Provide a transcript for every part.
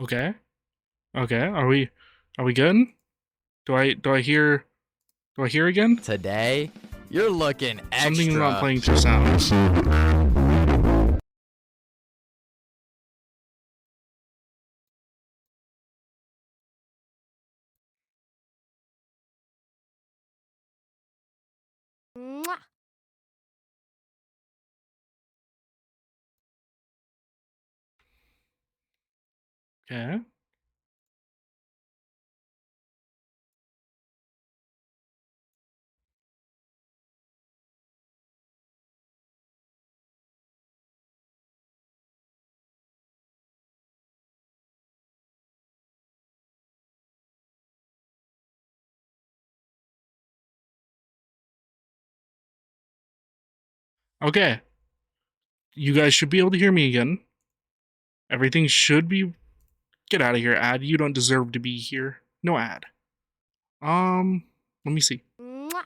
Okay. Okay. Are we good? Do I hear again? Today, you're looking extra. Something's not playing through sound. Mwah. Okay. Okay. You guys should be able to hear me again. Everything should be... Get out of here, ad. You don't deserve to be here. No ad. Let me see. Mwah.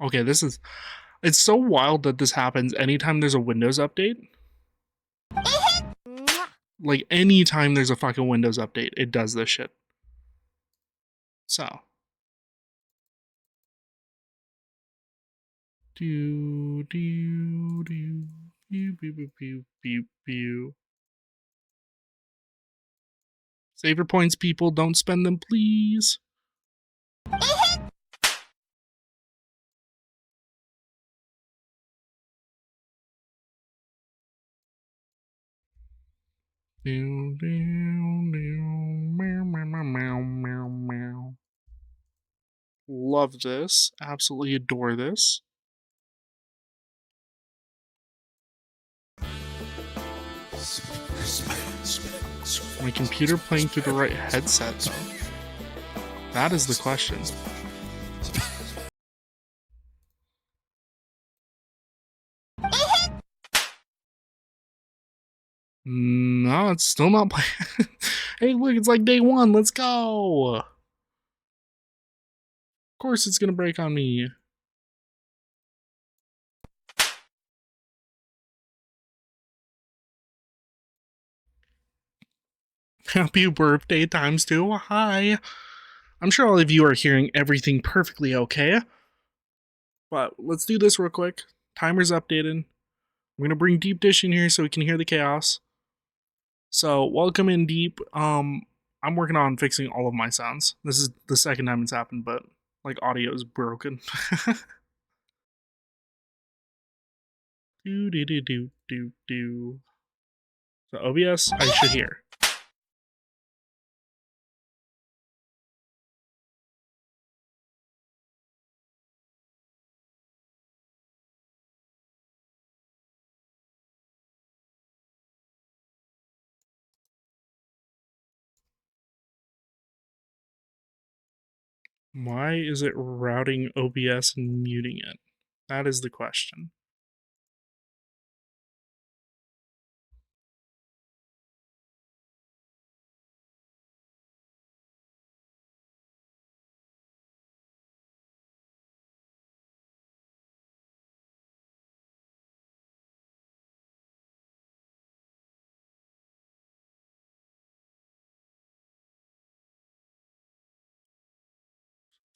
Okay, this is... It's so wild that this happens anytime there's a Windows update. Mwah. Like, anytime there's a fucking Windows update, it does this shit. So. Do, do, do, pew, pew, pew, pew, pew, pew. Save your points, people. Don't spend them, please. Meow, meow, meow, meow, meow, meow. Love this. Absolutely adore this. My computer playing through the right headset, though? That is the question. No, it's still not playing. Hey, look, it's like day one. Let's go. Of course it's gonna break on me. Happy birthday ×2. Hi. I'm sure all of you are hearing everything perfectly okay. But let's do this real quick. Timer's updated. I'm gonna bring Deep Dish in here so we can hear the chaos. So welcome in, Deep. I'm working on fixing all of my sounds. This is the second time it's happened, but like audio is broken. do do do do do do. So OBS, I should hear. Why is it routing OBS and muting it? That is the question.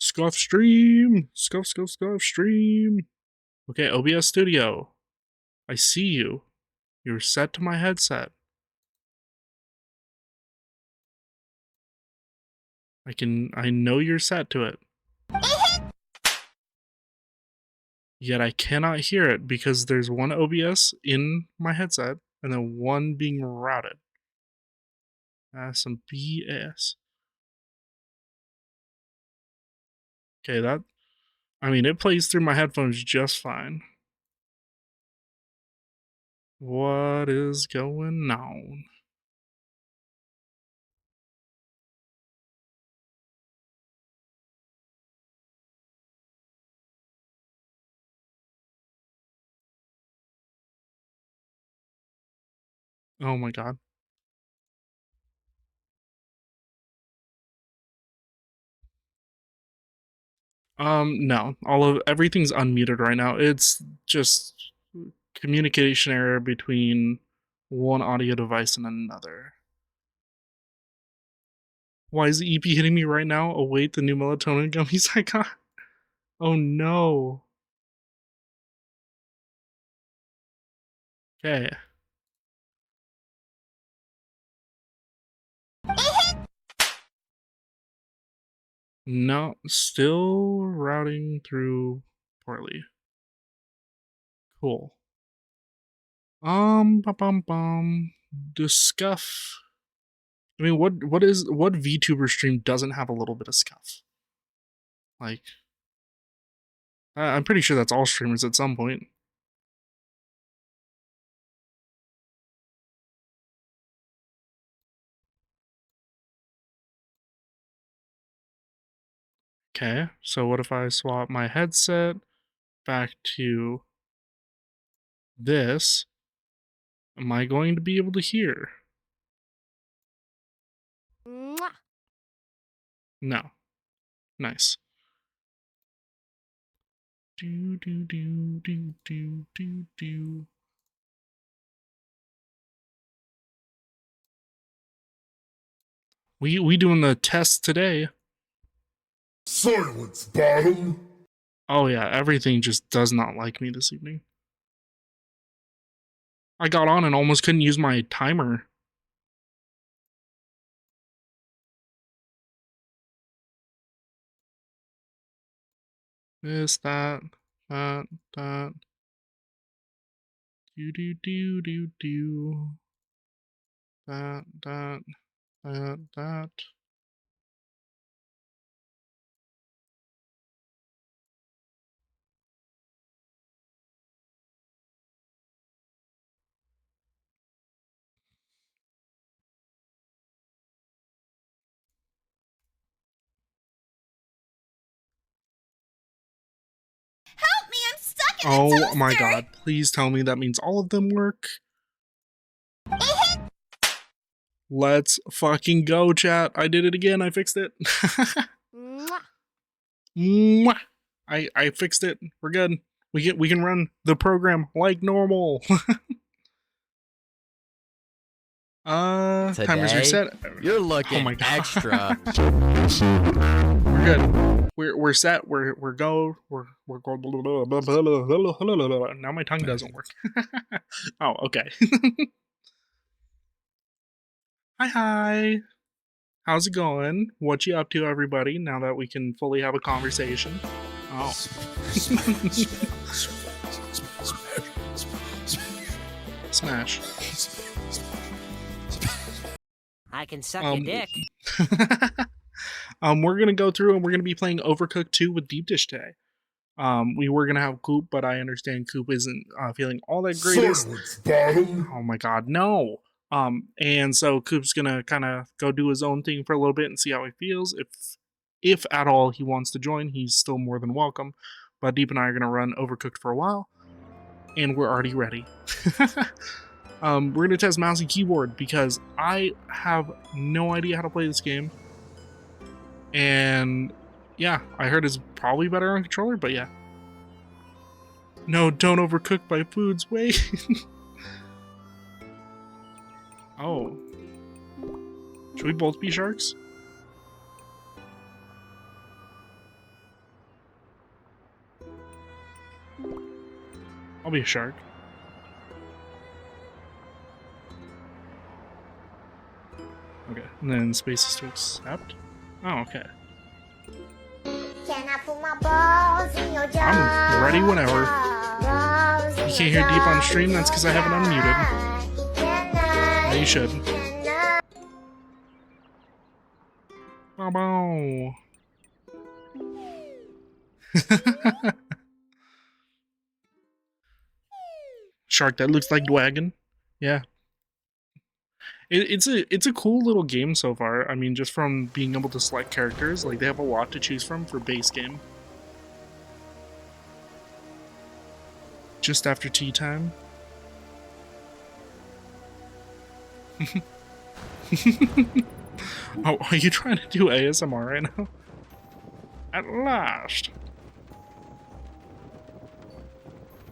Scuff stream! Scuff, scuff, scuff stream! Okay, OBS Studio. I see you. You're set to my headset. I know you're set to it. Yet I cannot hear it because there's one OBS in my headset and then one being routed. That's some BS. Okay, I mean, it plays through my headphones just fine. What is going on? Oh my god. No. Everything's unmuted right now. It's just communication error between one audio device and another. Why is the EP hitting me right now? Oh wait, the new melatonin gummies I got. Oh no. Okay. No, still routing through poorly. Cool. The scuff. I mean, what VTuber stream doesn't have a little bit of scuff? Like, I'm pretty sure that's all streamers at some point. Okay, so what if I swap my headset back to this? Am I going to be able to hear? Mwah. No. Nice. Do do do do do do do. We doing the test today. Silence, bottom! Oh yeah, everything just does not like me this evening. I got on and almost couldn't use my timer. This, that. Do do do do do. That. Help me! I'm stuck in the Oh toaster! my god, please tell me that means all of them work. Let's fucking go, chat. I did it again. I fixed it. Mwah. Mwah. I fixed it. We're good. We can run the program like normal. Timer's Today, reset. you're looking Oh my God. extra. We're good. We're set. We're going. Now my tongue doesn't work. Oh, okay. Hi. How's it going? What you up to, everybody? Now that we can fully have a conversation. Oh. Smash. I can suck your dick. We're gonna go through and we're gonna be playing Overcooked 2 with Deep Dish today. We were gonna have Coop, but I understand Coop isn't feeling all that great. Silence, bottom! Oh my god, no. And so Coop's gonna kind of go do his own thing for a little bit and see how he feels. If at all he wants to join, he's still more than welcome. But Deep and I are gonna run Overcooked for a while, and we're already ready. We're gonna test mouse and keyboard because I have no idea how to play this game. And yeah, I heard it's probably better on controller, but yeah. No, don't overcook my foods. Wait. Oh. Should we both be sharks? I'll be a shark. Okay, and then spaces to accept. Oh, okay. Can I put my balls in your jar? I'm ready whenever. Balls in You can't your hear Deep on jar. stream, that's because I have it unmuted. Can No, you should. I- Bow bow. Shark that looks like Dwagon. Yeah. It's a cool little game so far. I mean, just from being able to select characters, like they have a lot to choose from for base game. Just after tea time. Oh, are you trying to do ASMR right now? At last.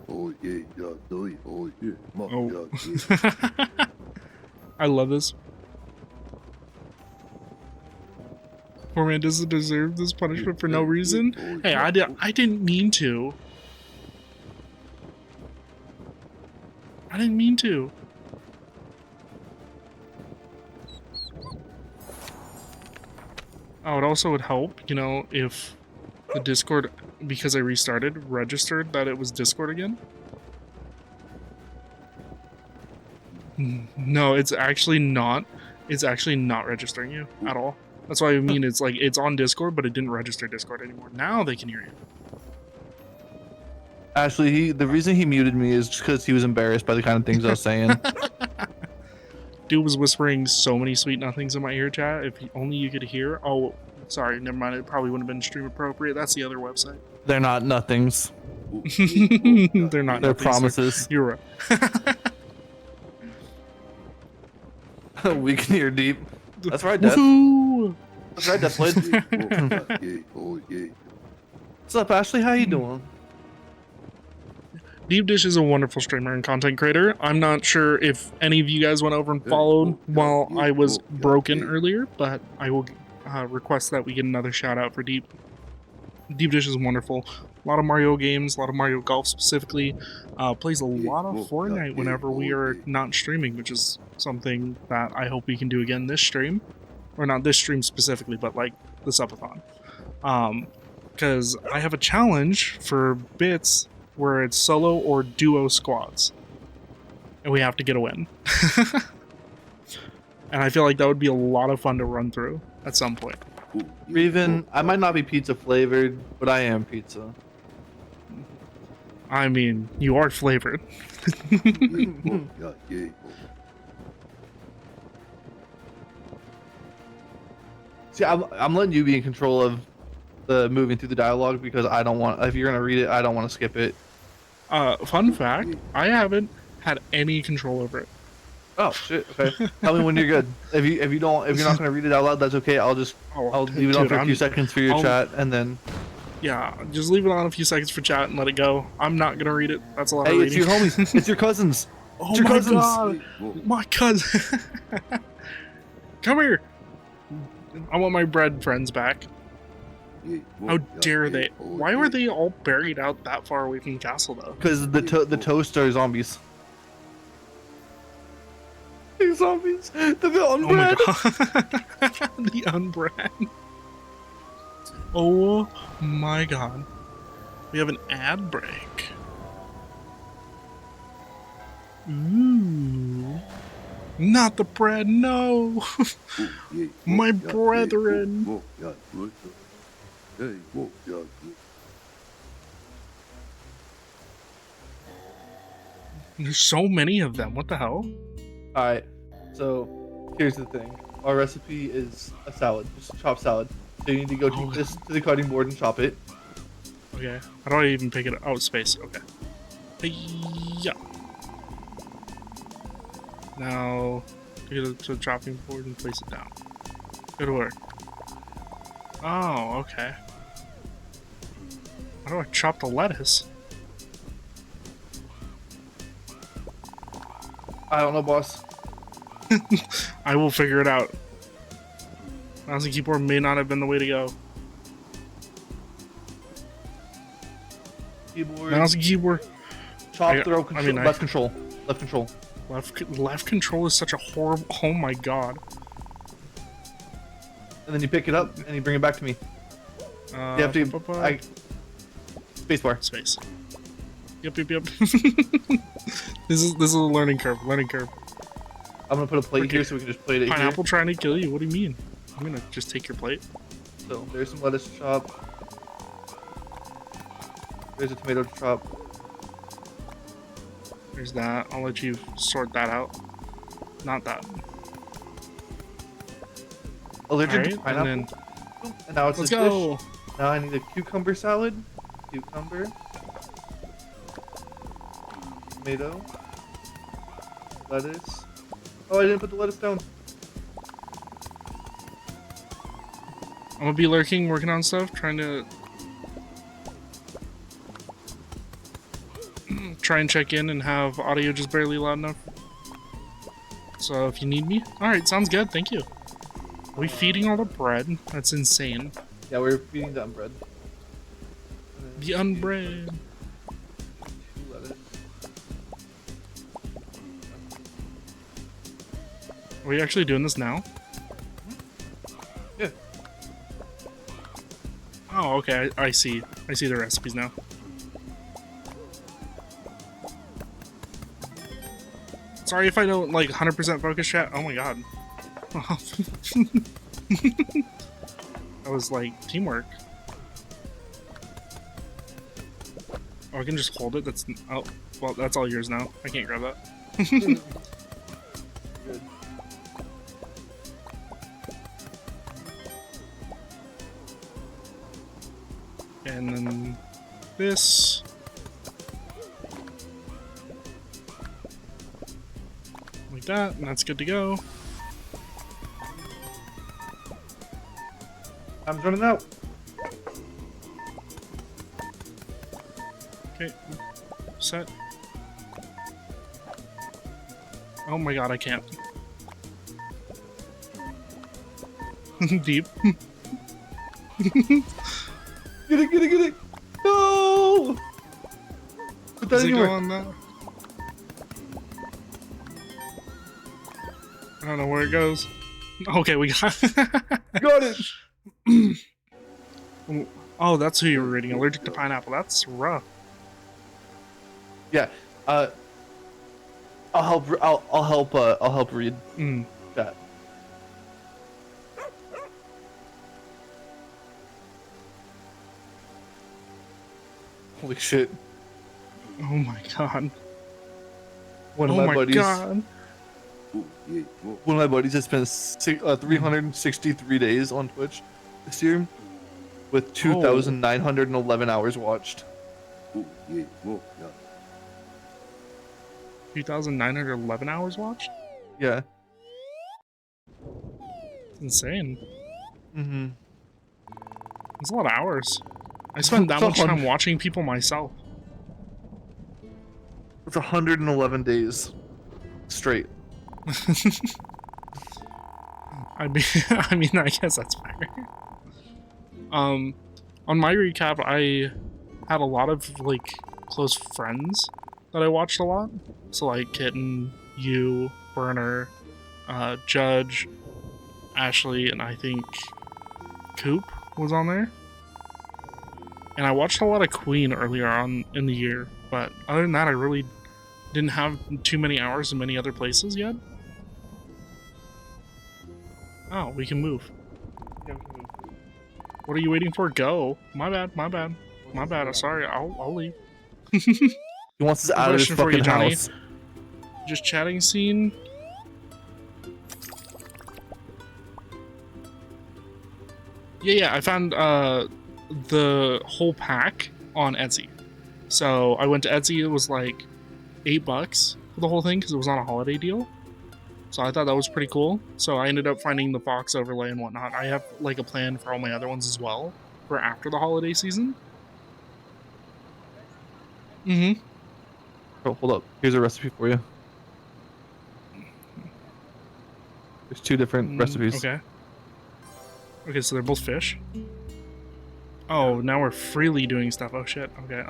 Oh yeah, yeah, oh yeah, Oh. yeah, yeah. I love this. Poor man doesn't deserve this punishment for no reason. Hey, I didn't mean to. I didn't mean to. Oh, it also would help, you know, if the Discord, because I restarted, registered that it was Discord again. No, it's actually not. It's actually not registering you at all. That's why I mean it's like it's on Discord, but it didn't register Discord anymore. Now they can hear you. Actually, the reason he muted me is just because he was embarrassed by the kind of things I was saying. Dude was whispering so many sweet nothings in my ear, chat. If only you could hear. Oh, sorry, never mind. It probably wouldn't have been stream appropriate. That's the other website. They're not nothings. They're not. They're nothings. promises. You're right. We can hear deep. That's right, Death. Woohoo! That's right, Deathblade. What's up, Ashley? How you doing? Deep Dish is a wonderful streamer and content creator. I'm not sure if any of you guys went over and followed while I was broken earlier, but I will request that we get another shout out for Deep. Deep Dish is wonderful. A lot of Mario games, a lot of Mario Golf specifically. Plays a lot of Fortnite whenever we are not streaming, which is something that I hope we can do again this stream. Or not this stream specifically, but like the subathon. Because I have a challenge for bits where it's solo or duo squads. And we have to get a win. And I feel like that would be a lot of fun to run through at some point. Reven, I might not be pizza flavored, but I am pizza. I mean, you are flavored. See, I'm letting you be in control of the moving through the dialogue because I don't want. If you're gonna read it, I don't want to skip it. Fun fact: I haven't had any control over it. Oh shit! Okay, tell me when you're good. If you're not gonna read it out loud, that's okay. I'll leave it on for a few seconds for your chat, and then. Yeah, just leave it on a few seconds for chat and let it go. I'm not gonna read it. That's a lot of Hey, reading. it's your homies. It's your cousins. Oh it's your my cousins. god, my cousin! Come here. I want my bread friends back. How dare they? Why were they all buried out that far away from the castle, though? Because the toast are zombies. They're zombies. The unbred. Oh my god. The unbred. Oh my god. We have an ad break. Ooh. Not the bread, no! My brethren! There's so many of them, what the hell? Alright, so here's the thing. Our recipe is a salad, just a chopped salad. So you need to go to the cutting board and chop it. Okay, how do I even pick it up? Oh, space, okay. Yeah. Now, take it to the chopping board and place it down. Good work. Oh, okay. How do I chop the lettuce? I don't know, boss. I will figure it out. Mouse and keyboard may not have been the way to go. Keyboard. Mouse and keyboard. Chop, throw, control, I mean, left control. Left control. Left control is such a horrible. Oh my god. And then you pick it up and you bring it back to me. You have to. Spacebar. Space. Yep. This is a learning curve. Learning curve. I'm gonna put a plate here so we can just plate it Pineapple trying to kill you. What do you mean? I'm gonna just take your plate. here. So there's some lettuce to chop. There's a tomato to chop. There's that. I'll let you sort that out. Not that. Allergic to Alright, pineapple. and And now it's let's this go. dish. Now I need a cucumber salad. Cucumber. Tomato. Lettuce. Oh, I didn't put the lettuce down. I'm gonna be lurking, working on stuff, trying to try and check in and have audio just barely loud enough. So if you need me, all right, sounds good. Thank you. Are we feeding all the bread? That's insane. Yeah, we're feeding the unbread. The unbread. 2 lettuce. Are we actually doing this now? Yeah. Oh, okay. I see. I see the recipes now. Sorry if I don't like 100% focus chat. Oh my god. That was like teamwork. Oh, I can just hold it. That's oh, well, that's all yours now. I can't grab that. Good. And then this. Like that, and that's good to go. Time's running out. Okay, set. Oh my god, I can't. Deep. Get it, get it, get it! No! Put that Does it go anywhere. on that? I don't know where it goes. Okay, we got. Got it! Oh, that's who you were reading. Allergic to pineapple. That's rough. Yeah. I'll help. I'll help. I'll help read that. Holy shit! Oh my god. One of Oh my my buddies. god. One of my buddies has spent 363 days on Twitch this year, with 2,911 hours watched. 2,911 hours watched? Yeah. Insane. Mm-hmm. That's a lot of hours. I spend that It's a much time hundred- watching people myself. It's 111 days straight. I mean, I guess that's fair. On my recap, I had a lot of like close friends that I watched a lot. So like Kitten, you, Burner, Judge, Ashley, and I think Coop was on there. And I watched a lot of Queen earlier on in the year, but other than that, I really didn't have too many hours in many other places yet. Oh, we can move. Yeah, we can move. What are you waiting for? Go. My bad, my bad. My bad, I'm sorry, I'll leave. He wants us out of this Question for you, fucking Johnny. house. Just chatting scene. Yeah, I found the whole pack on Etsy. So I went to Etsy, it was like $8 for the whole thing because it was on a holiday deal. So I thought that was pretty cool. So I ended up finding the Fox overlay and whatnot. I have like a plan for all my other ones as well for after the holiday season. Mm-hmm. Oh, hold up. Here's a recipe for you. There's 2 different recipes. Okay. Okay, so they're both fish. Oh, now we're freely doing stuff. Oh shit. Okay.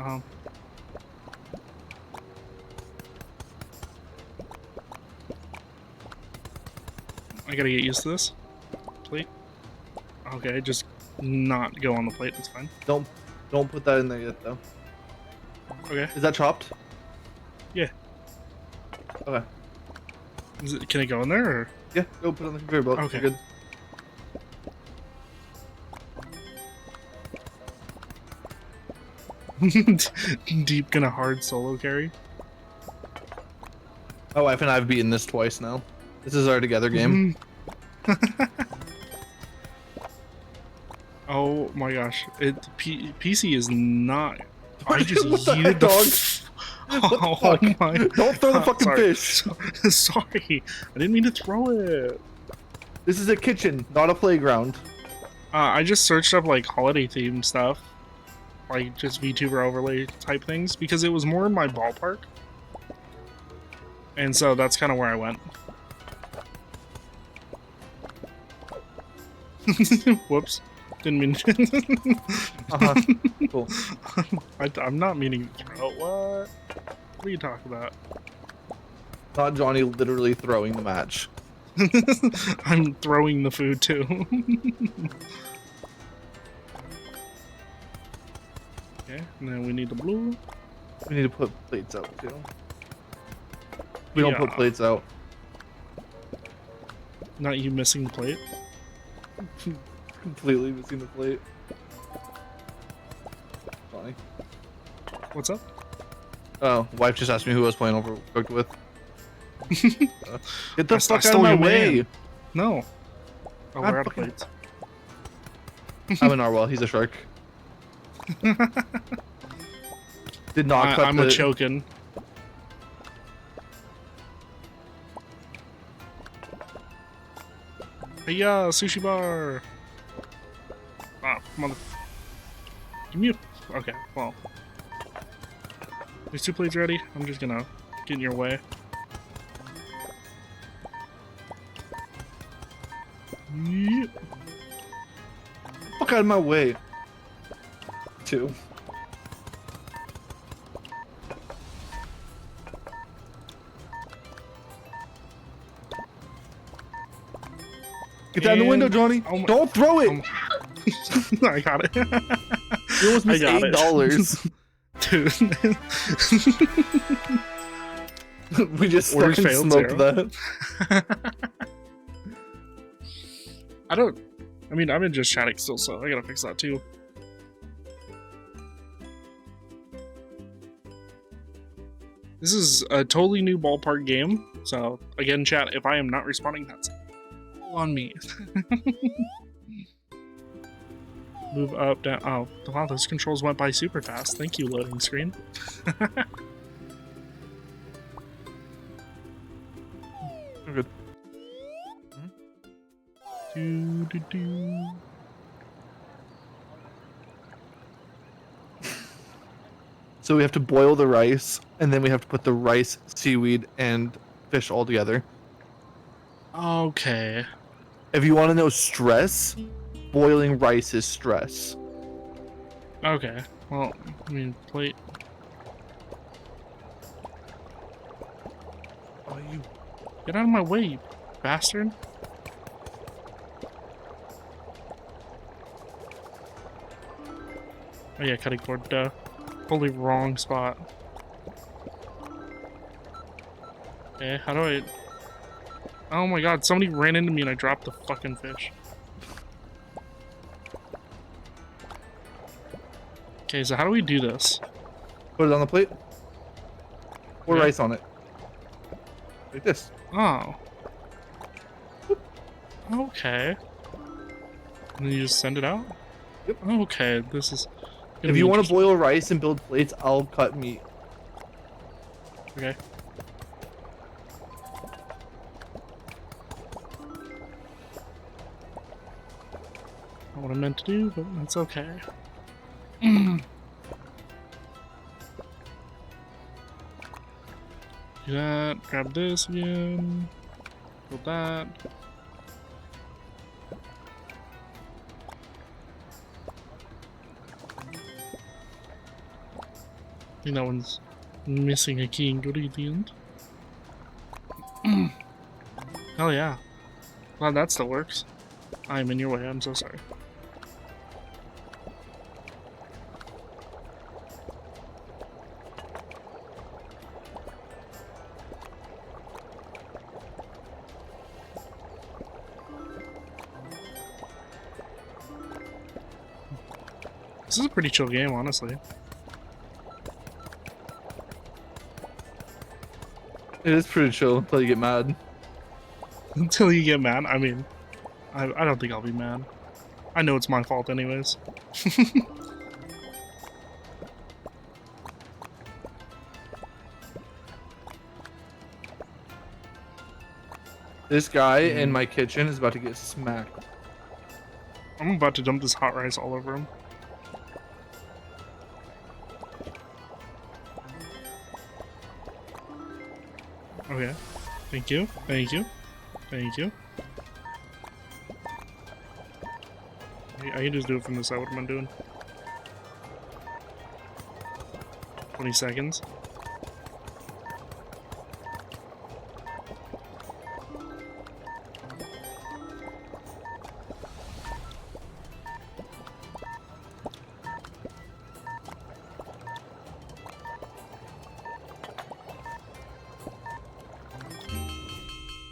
I gotta get used to this. Plate. Okay, just not go on the plate. That's fine. Don't put that in there yet, though. Okay. Is that chopped? Yeah. Okay. Can it go in there? Or? Yeah. Go put it on the conveyor belt. Okay. You're good. Deep gonna hard solo carry. My wife and I have beaten this twice now. This is our together game. Oh my gosh! PC is not. I just What the yeeted heck, dog? Oh What the fuck? my! Don't throw the fucking Sorry. fish. Sorry, I didn't mean to throw it. This is a kitchen, not a playground. I just searched up like holiday themed stuff, like just VTuber overlay type things, because it was more in my ballpark, and so that's kind of where I went. Whoops. Didn't mean to. Cool. I'm not meaning to throw. What? What are you talking about? Not Johnny literally throwing the match. I'm throwing the food too. Okay, and then we need the blue. We need to put plates out too. We don't put Yeah. plates out. Not you missing the plate. Completely missing the plate. Johnny. What's up? Oh, wife just asked me who I was playing Overcooked with. Get the I fuck out of stole my your way! man. No. Oh, I'm we're out of fucking- plates. I'm a narwhal. He's a shark. Did not cut I'm the. a chokin. Hey, yeah, sushi bar. Ah, mother. Give me a. Okay, well. There's 2 plates ready. I'm just gonna get in your way. Yep. Fuck out of my way. 2. Get that in the window, And- Johnny. oh my- Don't throw it. I got it. You almost I missed got it. $8. Dude. We just Orders fucking failed, smoked 0. that. I mean, I've been just chatting still, so I gotta fix that too. This is a totally new ballpark game, so again, chat, if I am not responding, that's all on me. Move up, down. Oh, wow, those controls went by super fast. Thank you, loading screen. I'm good. Do, do, do. So we have to boil the rice, and then we have to put the rice, seaweed, and fish all together. Okay. If you want to know stress, boiling rice is stress. Okay. Well, I mean, plate. Oh, you. Get out of my way, you bastard. Oh yeah, cutting board, duh. Totally wrong spot. Okay, how do I... Oh my god, somebody ran into me and I dropped the fucking fish. Okay, so how do we do this? Put it on the plate. Pour Yeah. rice on it. Like this. Oh. Okay. And then you just send it out? Yep. Okay, this is... gonna If be you want to interesting. boil rice and build plates, I'll cut meat. Okay. Not what I meant to do, but that's okay. Do that, grab this again, build that. I think that one's missing a key and go to the end. Hell yeah. Glad that still works. I'm in your way, I'm so sorry. This is a pretty chill game, honestly. It is pretty chill until you get mad. Until you get mad. I mean, I don't think I'll be mad. I know it's my fault anyways. This guy in my kitchen is about to get smacked. I'm about to dump this hot rice all over him. Okay. Thank you. Thank you. Thank you. I can just do it from the side. What am I doing? 20 seconds.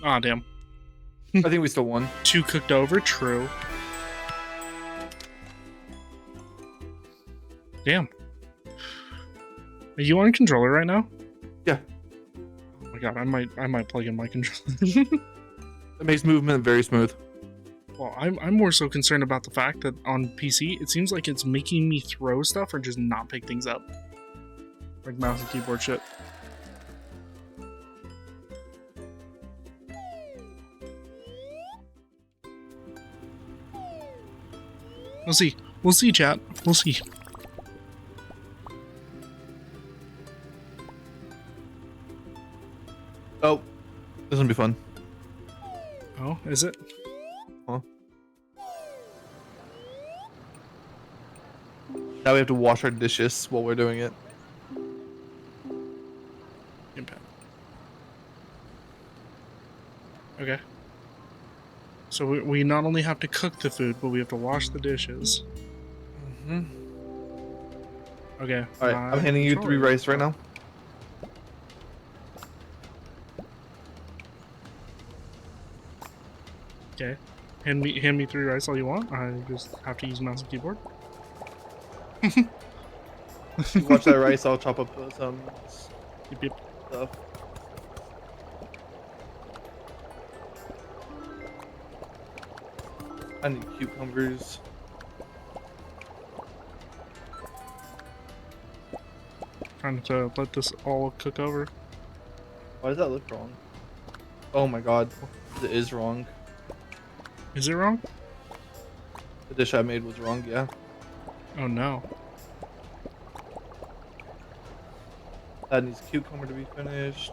Ah, damn. I think we still won. 2 cooked over, true. Damn. Are you on controller right now? Yeah. Oh my god, I might plug in my controller. It makes movement very smooth. Well, I'm more so concerned about the fact that on PC, it seems like it's making me throw stuff or just not pick things up. Like mouse and keyboard shit. We'll see. We'll see, chat. We'll see. Oh, this will be fun. Oh, is it? Huh? Now we have to wash our dishes while we're doing it. Impact. Okay. So we not only have to cook the food, but we have to wash the dishes. Mm-hmm. Okay. All right, I'm handing you 3 rice right now. Okay. Hand me 3 rice all you want. I just have to use mouse and keyboard. You watch that rice, I'll chop up some Yep, yep. stuff. I need cucumbers. Trying to let this all cook over. Why does that look wrong? Oh my god, it is wrong. Is it wrong? The dish I made was wrong, yeah. Oh no. That needs cucumber to be finished.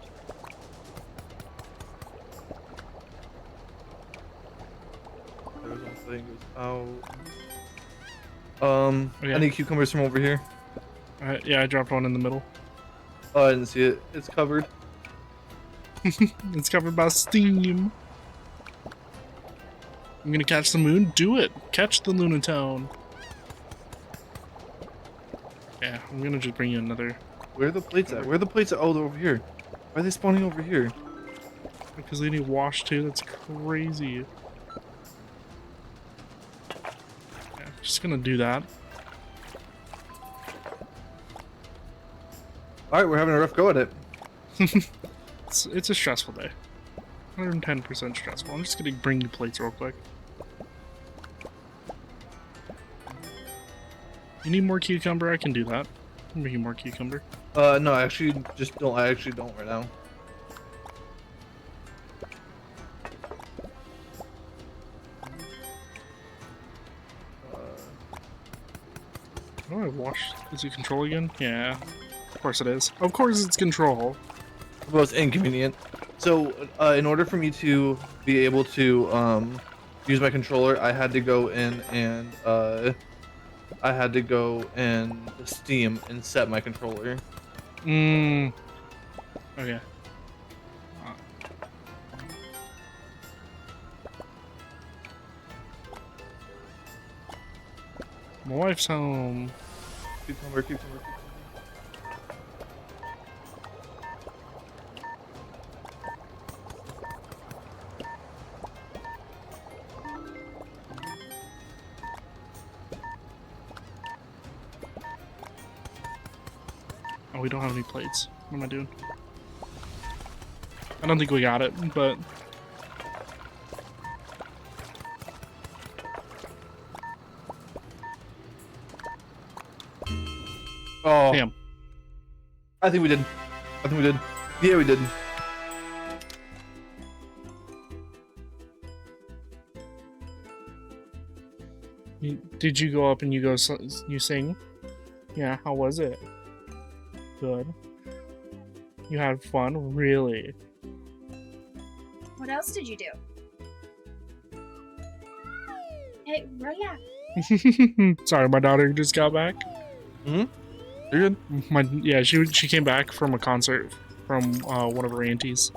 There's one thing goes out. Okay. I need cucumbers from over here. Yeah, I dropped one in the middle. Oh, I didn't see it. It's covered. It's covered by steam. I'm gonna catch the moon. Do it. Catch the Lunatone. Yeah, I'm gonna just bring you another. Where are the plates at? Where are the plates at? Oh, they're over here. Why are they spawning over here? Because they need wash too. That's crazy. Yeah, just gonna do that. Alright, we're having a rough go at it. It's a stressful day. 110% stressful. I'm just gonna bring you plates real quick. You need more cucumber? I can do that. I'm making more cucumber. No, I actually don't right now. How do I wash? Is it control again? Yeah. Of course it is. Of course it's control. Well, it's inconvenient. So, in order for me to be able to use my controller, I had to go in and Steam and set my controller. Okay. My wife's home. Cucumber, cucumber, cucumber. Oh, we don't have any plates. What am I doing? I don't think we got it, but... Oh, Damn. I think we did. I think we did. Yeah, we did. Did you go up and you sing? Yeah, how was it? Good. You had fun? Really? What else did you do? Hey, relax. Sorry, my daughter just got back. You're good. Yeah, she came back from a concert from one of her aunties,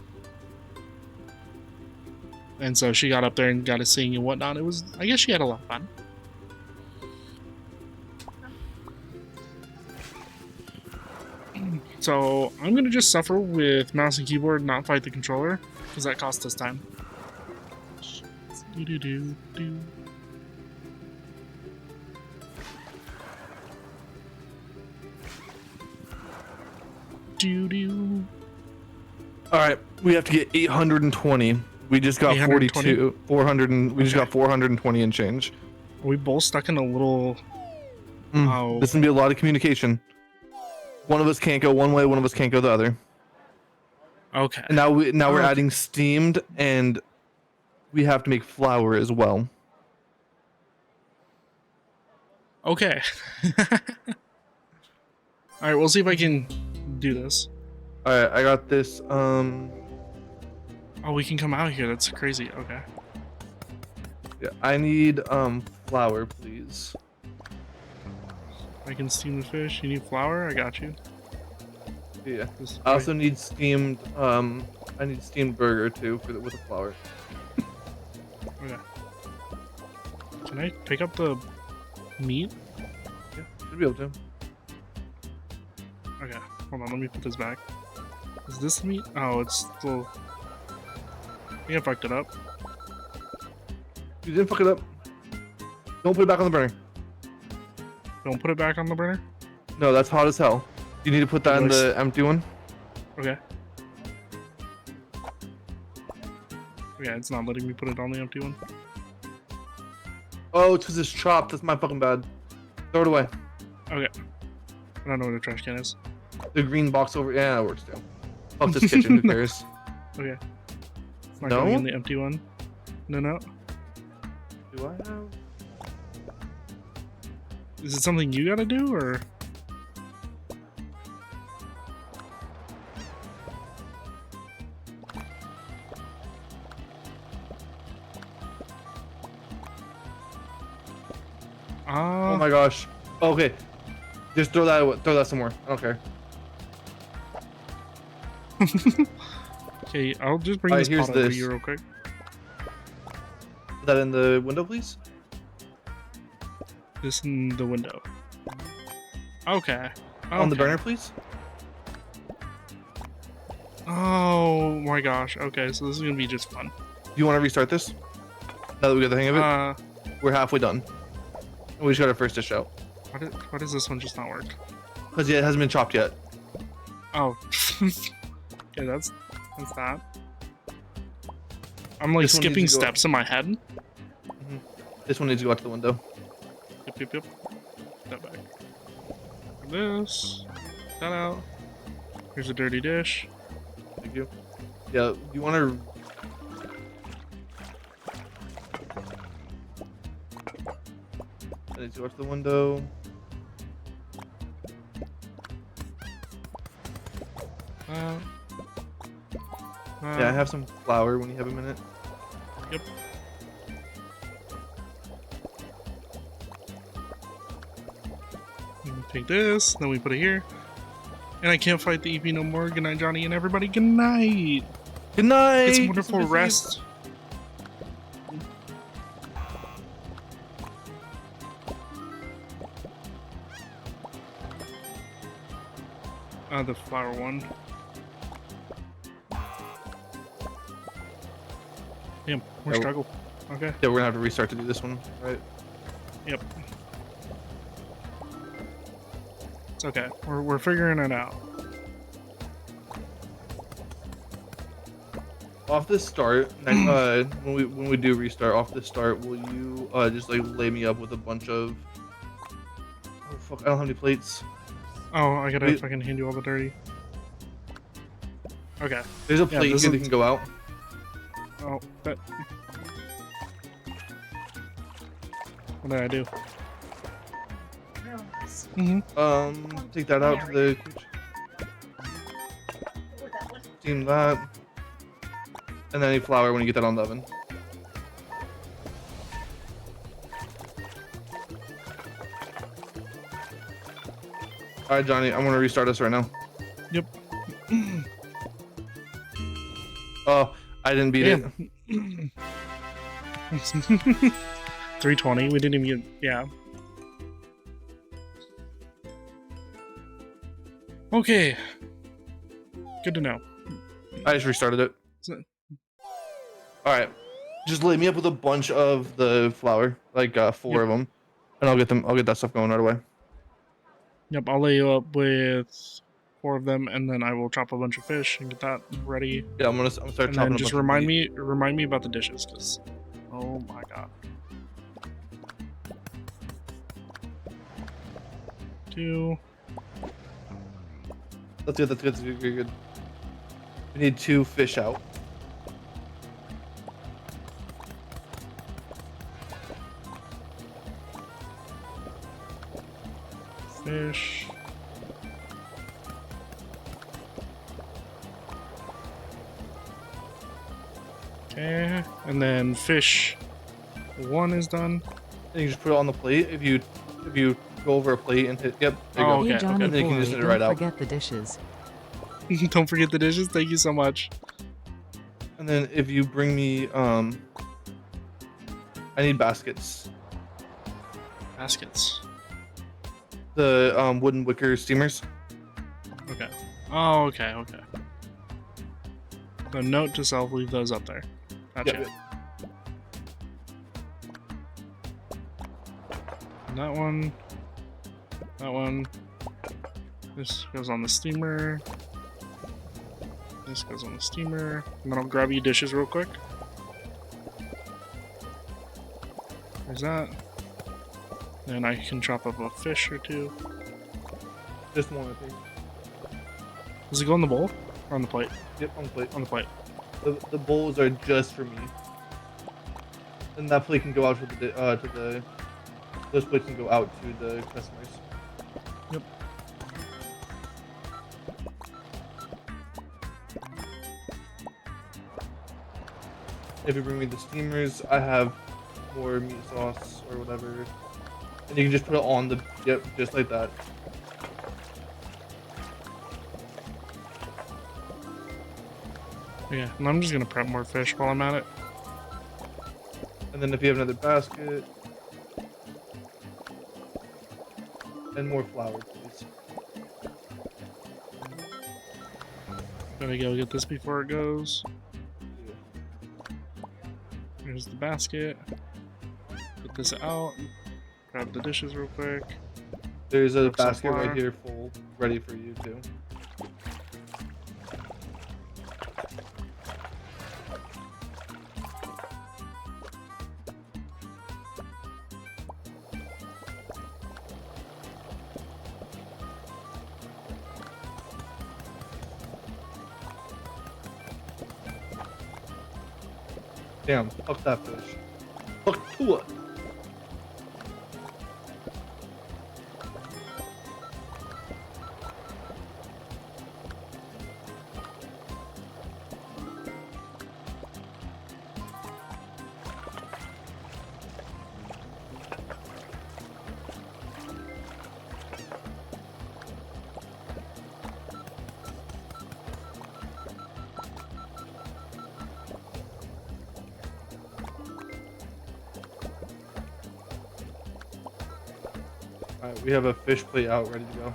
and so she got up there and got to sing and whatnot. I guess she had a lot of fun. So I'm gonna just suffer with mouse and keyboard, not fight the controller, because that costs us time. Do-do-do-do. Do-do. All right, we have to get 820. We just got 42, 400, and we just got 420 and change. Are we both stuck in a little? Oh, This is gonna be a lot of communication. One of us can't go one way, one of us can't go the other. okay. And now we're adding steamed, and we have to make flour as well. Okay. All right, we'll see if I can do this. All right, I got this. Oh, we can come out here. That's crazy. Okay. Yeah, I need flour, please. I can steam the fish. You need flour? I got you. Yeah. This I also need steamed. I need steamed burger too with the flour. Okay. Can I pick up the meat? Yeah, should be able to. Okay. Hold on. Let me put this back. Is this the meat? Oh, it's still. I think I fucked it up. You didn't fuck it up. Don't put it back on the burner. Don't put it back on the burner. No, that's hot as hell. You need to put that in the empty one. Okay. Okay, it's not letting me put it on the empty one. Oh, it's because it's chopped. That's my fucking bad. Throw it away. Okay. I don't know where the trash can is. The green box over. Yeah, that works too. Fuck this kitchen. Who cares? Okay. It's not No? going in the empty one. No. Do I have? Is it something you gotta do, or? Oh my gosh. Okay. Just throw that somewhere. I don't care. Okay, I'll just bring Alright, this here's pot over to this. you real quick. Put that in the window, please. This in the window. Okay. On the Okay. burner, please. Oh my gosh. Okay, so this is gonna be just fun. Do you want to restart this? Now that we got the hang of it, we're halfway done. And we just got our first dish out. Why does this one just not work? Because it hasn't been chopped yet. Oh. Okay, that's that. I'm like This one needs skipping to go- steps in my head. This one needs to go out to the window. Yep. That back. This. That out. Here's a dirty dish. Thank you. Yeah, you want to... That needs to go out to the window. Yeah, I have some flour when you have a minute. Yep. We take this, then we put it here. And I can't fight the EP no more. Good night, Johnny and everybody. Good night. Good night! Get some Get wonderful good sleep. rest. The flower one. Damn, we're Oh. struggle. Okay. Yeah, we're gonna have to restart to do this one, right? Yep. It's okay. We're figuring it out. Off the start, when we do restart, off the start, will you just like lay me up with a bunch of... Oh fuck! I don't have any plates. Oh, I gotta Wait. fucking hand you all the dirty. Okay. There's a Yeah, plate this here that is- can go out. Oh, that. What did I do? Take that out to the kitchen. Steam that. And then any flour when you get that on the oven. All right, Johnny, I'm gonna restart us right now. Yep. Oh, I didn't beat it. Damn. 320. We didn't even get. Yeah. Okay. Good to know. I just restarted it. So- All right, just lay me up with a bunch of the flour, like 4 Yep. of them, and I'll get that stuff going right away. Yep, I'll lay you up with 4 of them, and then I will chop a bunch of fish and get that ready. Yeah, I'm gonna start And chopping then a just bunch of meat. remind me about the dishes, because oh my god. 2. That's good. That's good. That's good. Good. We need 2 fish out. Fish. Okay, and then fish 1 is done. And you just put it on the plate. If you go over a plate and hit, yep, there you Oh, go. okay, Hey Johnny And then you can boy, just hit it don't right out. forget the dishes. Don't forget the dishes. Thank you so much. And then if you bring me, I need baskets. Baskets. The wooden wicker steamers. Okay. Oh, okay, okay. So note to self, leave those up there. Gotcha. Yep. And that one. That one. This goes on the steamer. This goes on the steamer. And then I'll grab you dishes real quick. There's that. Then I can chop up a fish or 2. Just one, I think. Does it go in the bowl? Or on the plate? Yep, on the plate. On the plate. The bowls are just for me. And that plate can go out those plates can go out to the customers. Yep. If you bring me the steamers, I have more meat sauce or whatever. And you can just put it on the, yep, just like that. Yeah, and I'm just gonna prep more fish while I'm at it. And then if you have another basket. And more flour, please. Gotta go get this before it goes. Yeah. Here's the basket. Put this out. Grab the dishes real quick. There's a Grab some basket flour. right here full, ready for you too. Damn, fuck that fish. Fuck Tua. Alright, we have a fish plate out ready to go.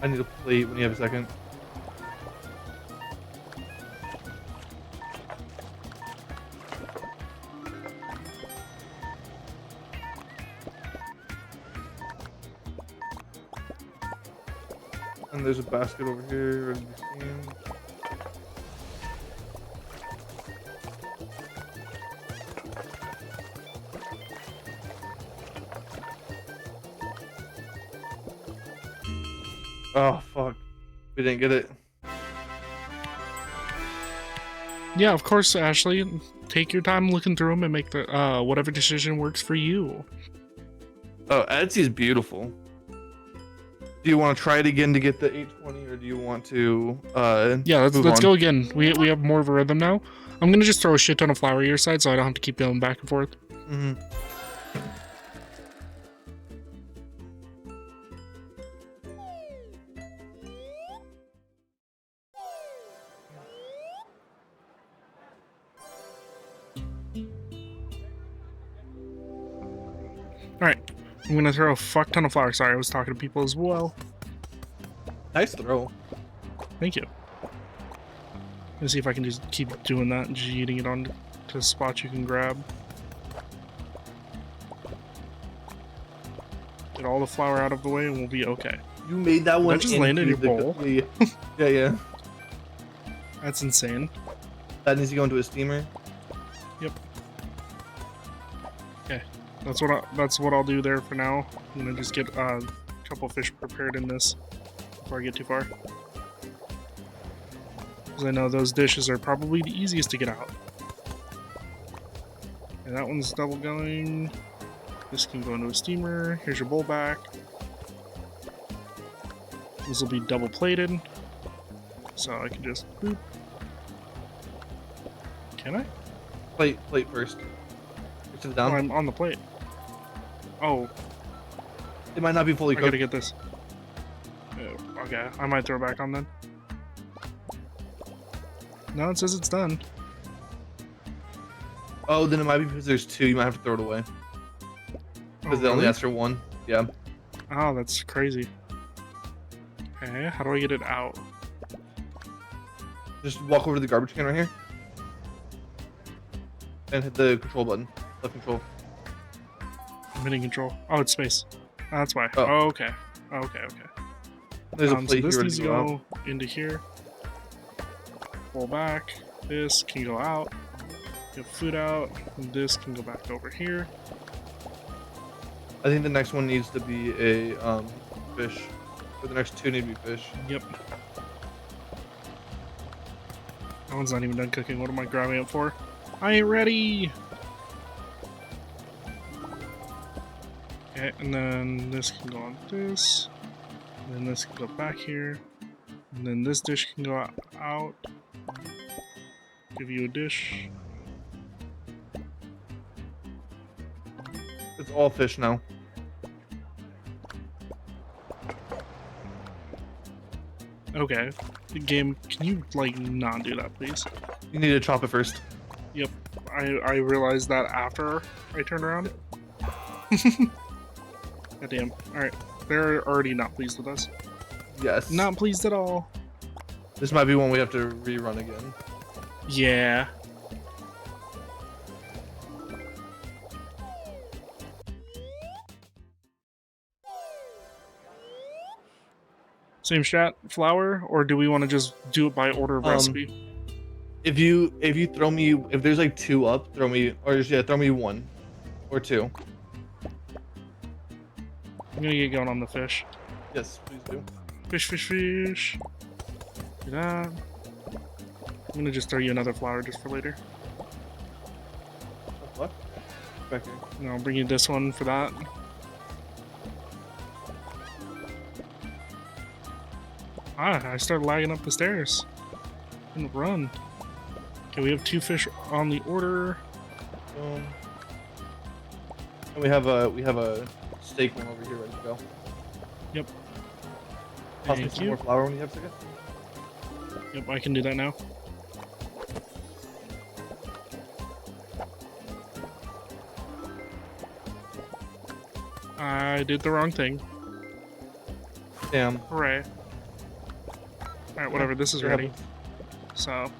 I need a plate when you have a second. And there's a basket over here ready to be steamed. Oh fuck, we didn't get it. Yeah, of course, Ashley. Take your time looking through them and make the whatever decision works for you. Oh, Etsy's beautiful. Do you want to try it again to get the 820, or do you want to Yeah, let's move let's on? go again. We have more of a rhythm now. I'm gonna just throw a shit ton of flour your side so I don't have to keep going back and forth. Mm-hmm. Alright. I'm gonna throw a fuck ton of flour. Sorry, I was talking to people as well. Nice throw. Thank you. Let's see if I can just keep doing that and just eating it on to spots you can grab. Get all the flour out of the way and we'll be okay. You made that one. That just landed in your into the- bowl? Yeah, yeah. Yeah, yeah. That's insane. That needs to go into a steamer. Yep. Okay, that's what I'll do there for now. I'm gonna just get a couple fish prepared in this before I get too far. Because I know those dishes are probably the easiest to get out. And that one's double going. This can go into a steamer. Here's your bowl back. This will be double plated. So I can just boop. Can I? Plate first. Push it down. Oh, I'm on the plate. Oh, It might not be fully I cooked. gotta get this. Oh, okay, I might throw it back on then. No, it says it's done. Oh, then it might be because there's two. You might have to throw it away because they only really? asked for one. Yeah. Oh, that's crazy. Okay, how do I get it out? Just walk over to the garbage can right here and hit the control button. Left control. I'm hitting control. Oh, it's space. Oh, that's why. Oh. Oh, okay. Okay. There's a So plate this here ready needs to to go out. go into here. Pull back. This can go out. Get food out. And this can go back over here. I think the next one needs to be a fish. Or the next two need to be fish. Yep. That one's not even done cooking. What am I grabbing it for? I ain't ready! Okay, and then this can go on this. And then this can go back here. And then this dish can go out. Give you a dish. It's all fish now. Okay. The game, can you, like, not do that, please? You need to chop it first. Yep. I realized that after I turned around. Goddamn. Alright. They're already not pleased with us. Yes. Not pleased at all. This might be one we have to rerun again. Yeah. Same strat, flour, or do we want to just do it by order of recipe? If you throw me, if there's like two up, throw me, or yeah, throw me one or two. I'm gonna get going on the fish. Yes, please do. Fish. Do that. I'm gonna just throw you another flour just for later. What? Back here. And I'll bring you this one for that. Ah, I started lagging up the stairs. Couldn't run. Okay, we have two fish on the order. And we have a steak one over here ready to go. Yep. Toss me Thank some you. more flour when you have a second. Yep, I can do that now. I did the wrong thing. Damn. Hooray. Alright, whatever, this is It ready. happens. So.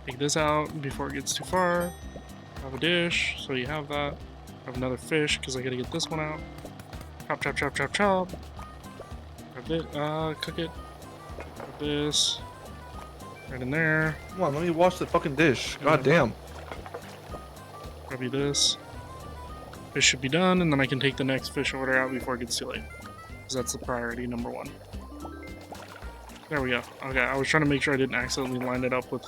Take this out before it gets too far. Have a dish, so you have that. Have another fish, because I gotta get this one out. Chop. Grab it, cook it. Grab this. Right in there. Come on, let me wash the fucking dish. God damn. Grab you this. Fish should be done, and then I can take the next fish order out before it gets too late. Because that's the priority number one. There we go. Okay, I was trying to make sure I didn't accidentally line it up with...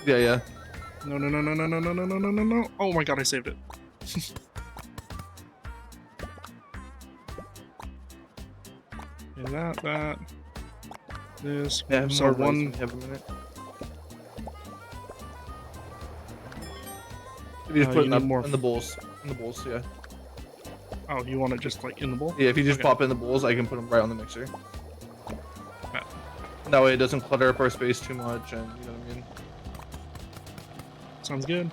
Yeah. No. Oh my god, I saved it. And that. This. Yeah, have so more rice when one. you have a minute. If you just put you it need in, more in the bowls. In the bowls, yeah. Oh, you want it just like in the bowl? Yeah, if you just Okay. pop it in the bowls, I can put them right on the mixer. Okay. That way it doesn't clutter up our space too much, and you know what I mean. Sounds good.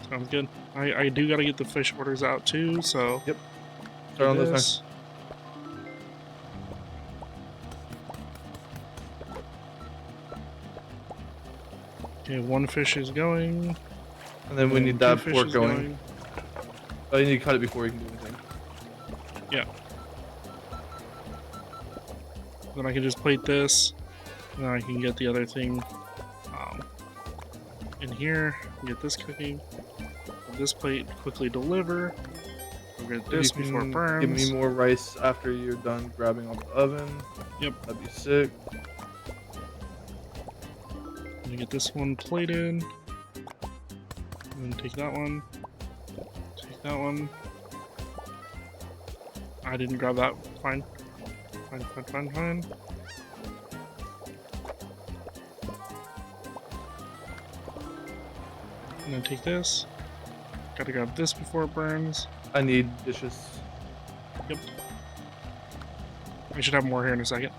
Sounds good. I do gotta get the fish orders out too, so. Yep. Start on those next. this. Okay, one fish is going. And then we and need two that fish fork is going. Oh, you need to cut it before you can do anything. Yeah. Then I can just plate this. And then I can get the other thing in here. Get this cooking. Get this plate quickly deliver. We'll get If this you before it can burns. give me more rice after you're done grabbing off the oven. Yep. That'd be sick. Let me get this one plated. And then take that one. Take that one. I didn't grab that. Fine. Fine. And then take this. Gotta grab this before it burns. I need dishes. Yep. I should have more here in a second.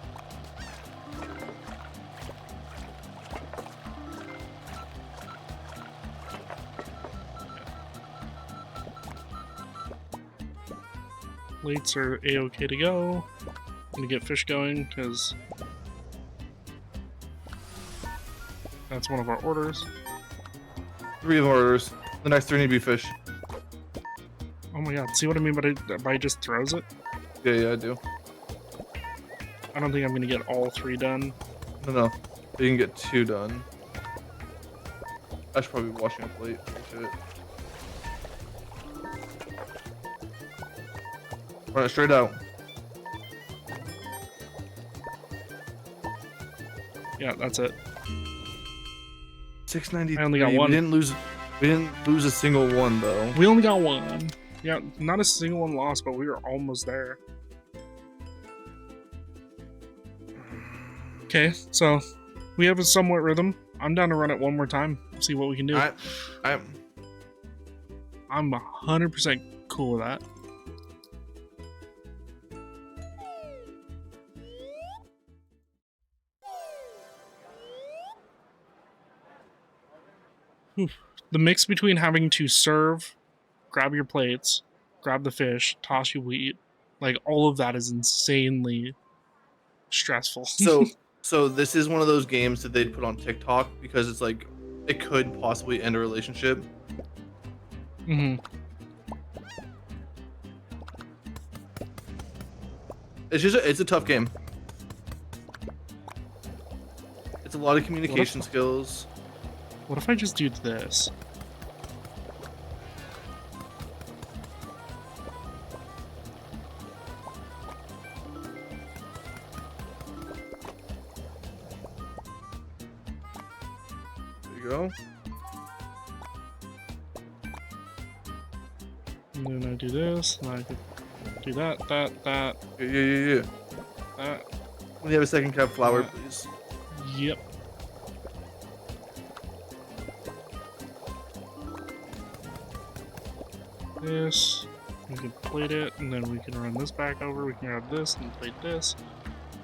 Plates are a-okay to go. I'm gonna get fish going because that's one of our orders. 3 of our orders. The next 3 need to be fish. Oh my god, see what I mean by it just throws it? Yeah, I do. I don't think I'm gonna get all 3 done. No. You can get 2 done. I should probably be washing a plate. Shit. Run it straight out. Yeah, that's it. 693. I only got one. We didn't lose a single one though. We only got one. Yeah, not a single one lost, but we were almost there. Okay, so we have a somewhat rhythm. I'm down to run it one more time. See what we can do. I'm 100% cool with that. The mix between having to serve, grab your plates, grab the fish, toss your wheat, like all of that is insanely stressful. So this is one of those games that they'd put on TikTok because it's like it could possibly end a relationship. Hmm. It's a tough game. It's a lot of communication skills. What if I just do this? There you go. And then I do this, and I could do that. Yeah. That. When you have a second cup flour, Yeah. please. Yep. This. We can plate it, and then we can run this back over. We can grab this and plate this.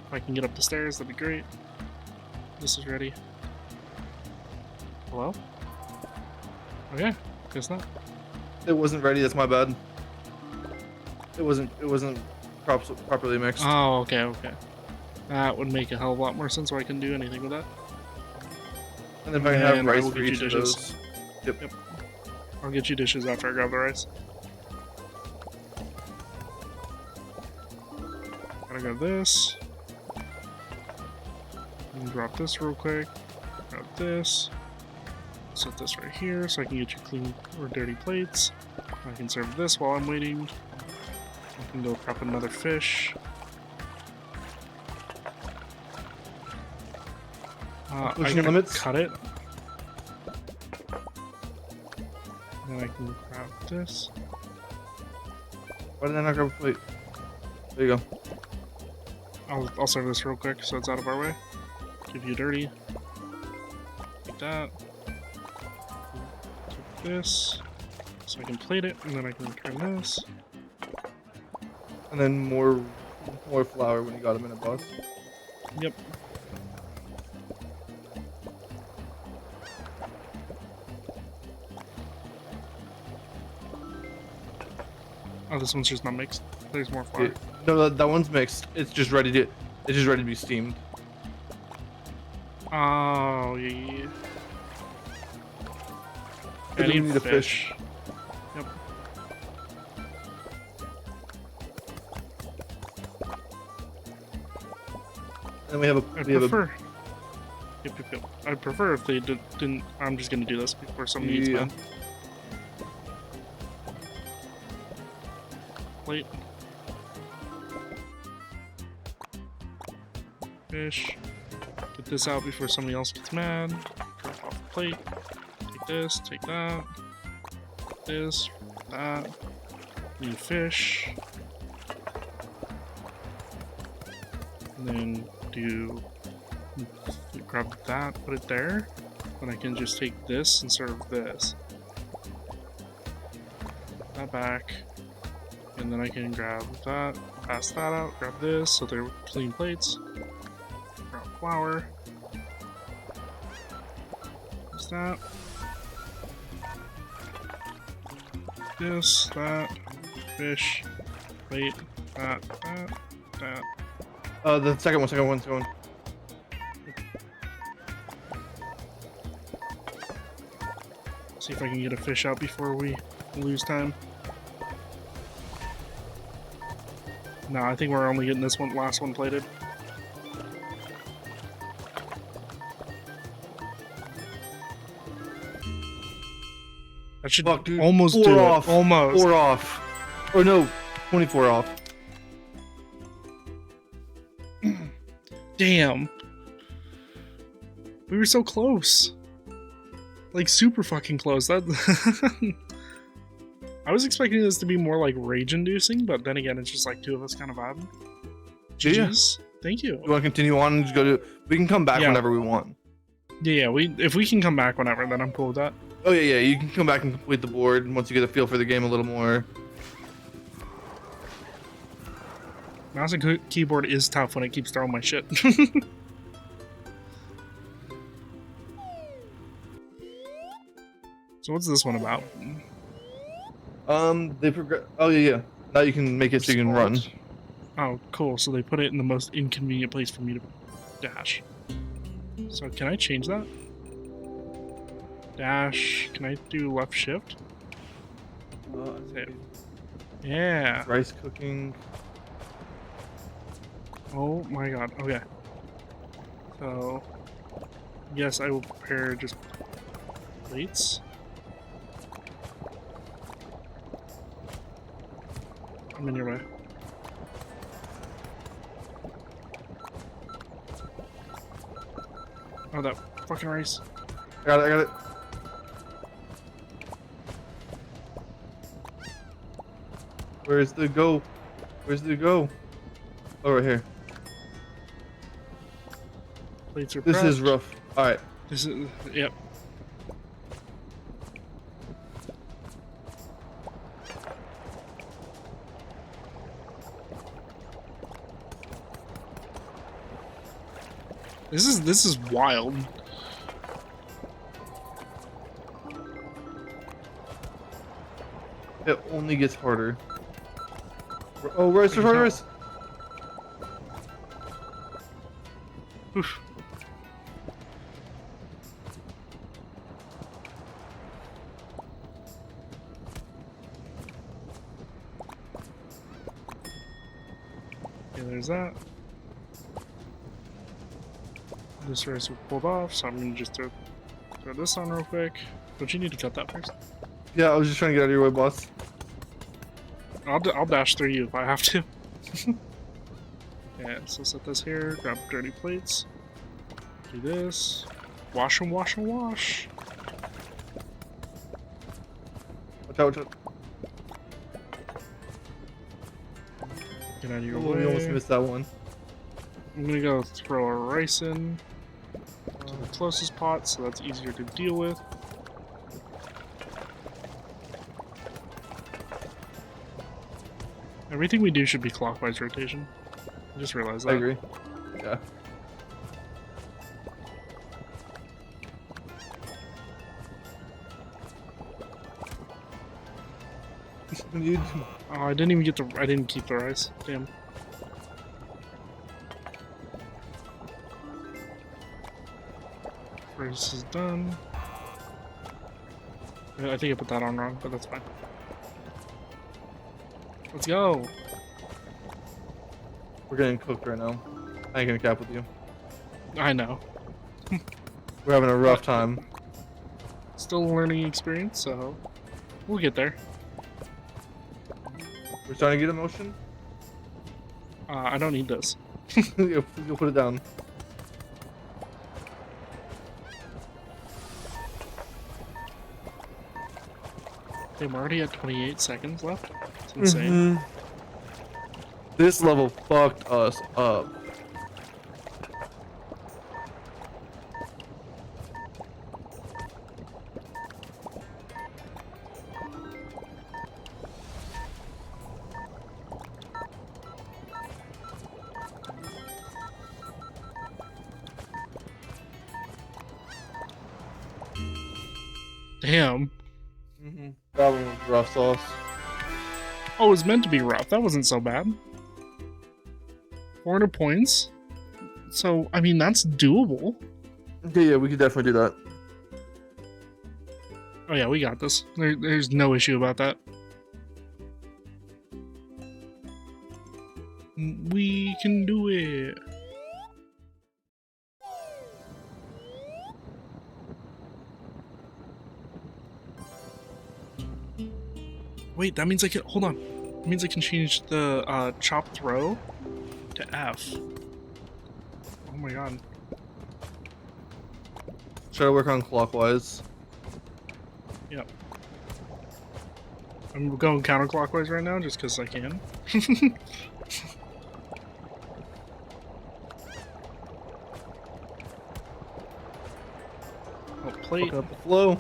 If I can get up the stairs, that'd be great. This is ready. Hello? Okay, guess not. It wasn't ready. That's my bad. It wasn't properly mixed. Oh, okay. That would make a hell of a lot more sense, so I can do anything with that. And then if I can have and I rice will for get you each of dishes. those. Yep. I'll get you dishes after I grab the rice. Gotta grab this. And drop this real quick. Grab this. Set this right here so I can get you clean or dirty plates. I can serve this while I'm waiting. I can go prep another fish. I Pushing gotta limits? cut it. Then I can grab this. Why did I not grab a plate? There you go. I'll serve this real quick so it's out of our way. Give you dirty. Like that. Take this. So I can plate it, and then I can return this. And then more flour when you got them in a box. Yep. Oh, this one's just not mixed. There's more flour. No, that one's mixed. It's just ready to be steamed. Oh, yeah. I need a fish. Yep. And we have a. Yep. I'd prefer if they didn't. I'm just gonna do this before somebody eats mine. Plate. Fish. Get this out before somebody else gets mad. Drop off the plate. Take this, take that. This, that. New fish. And then grab that, put it there. Then I can just take this and serve this. That back. And then I can grab that, pass that out, grab this, so they're clean plates. Grab flour. What's that? This, that, fish, plate, that. The second one. See if I can get a fish out before we lose time. No, I think we're only getting this last one plated. That should almost do it. Almost. 4 off. Or no, 24 off. Damn. We were so close. Like, super fucking close. That I was expecting this to be more like rage-inducing, but then again, it's just like two of us kind of vibing. GG's. Thank you. You want to continue on and just go to... We can come back whenever we want. Yeah, if we can come back whenever, then I'm cool with that. Oh, yeah. You can come back and complete the board once you get a feel for the game a little more. Mouse and keyboard is tough when it keeps throwing my shit. So what's this one about? They progress. Oh yeah. Now you can make it so you can run. Oh, cool. So they put it in the most inconvenient place for me to dash. So can I change that? Dash. Can I do left shift? Save. Yeah. Rice cooking. Oh my god. Okay. So yes, I will prepare just plates. I'm in your way. Oh, that fucking rice. I got it. Where's the go? Oh, right here. Plates are This prepped. is rough. Alright. This is, yep. This is wild. It only gets harder. Oh, rice. Oof. Okay, there's that. This rice was pulled off, so I'm gonna just throw this on real quick. Don't you need to cut that first? Yeah, I was just trying to get out of your way, boss. I'll dash through you if I have to. Yeah, so set this here, grab dirty plates, do this, wash and wash and wash. Watch out. Get out of your Oh, way. we almost missed that one. I'm gonna go throw our rice in to the closest pot, so that's easier to deal with. Everything we do should be clockwise rotation. I just realized that. I agree. Yeah. You- Oh, I didn't even get the. I didn't keep the rice. Damn. Rice is done. I think I put that on wrong, but that's fine. Let's go. We're getting cooked right now. I ain't gonna cap with you. I know. We're having a rough time. Still a learning experience, so we'll get there. We're starting to get emotion. I don't need this. You'll put it down. Damn, we're already at 28 seconds left. It's insane. This level fucked us up. Damn. That one was rough sauce. Oh, it was meant to be rough. That wasn't so bad. 400 points. So, I mean, that's doable. Yeah, we could definitely do that. Oh yeah, we got this. There's no issue about that. We can do it. Wait, that means I can, hold on. That means I can change the chop throw to F. Oh my god. Try to work on clockwise. Yep. I'm going counterclockwise right now just because I can. Oh, plate. Fucking up the flow.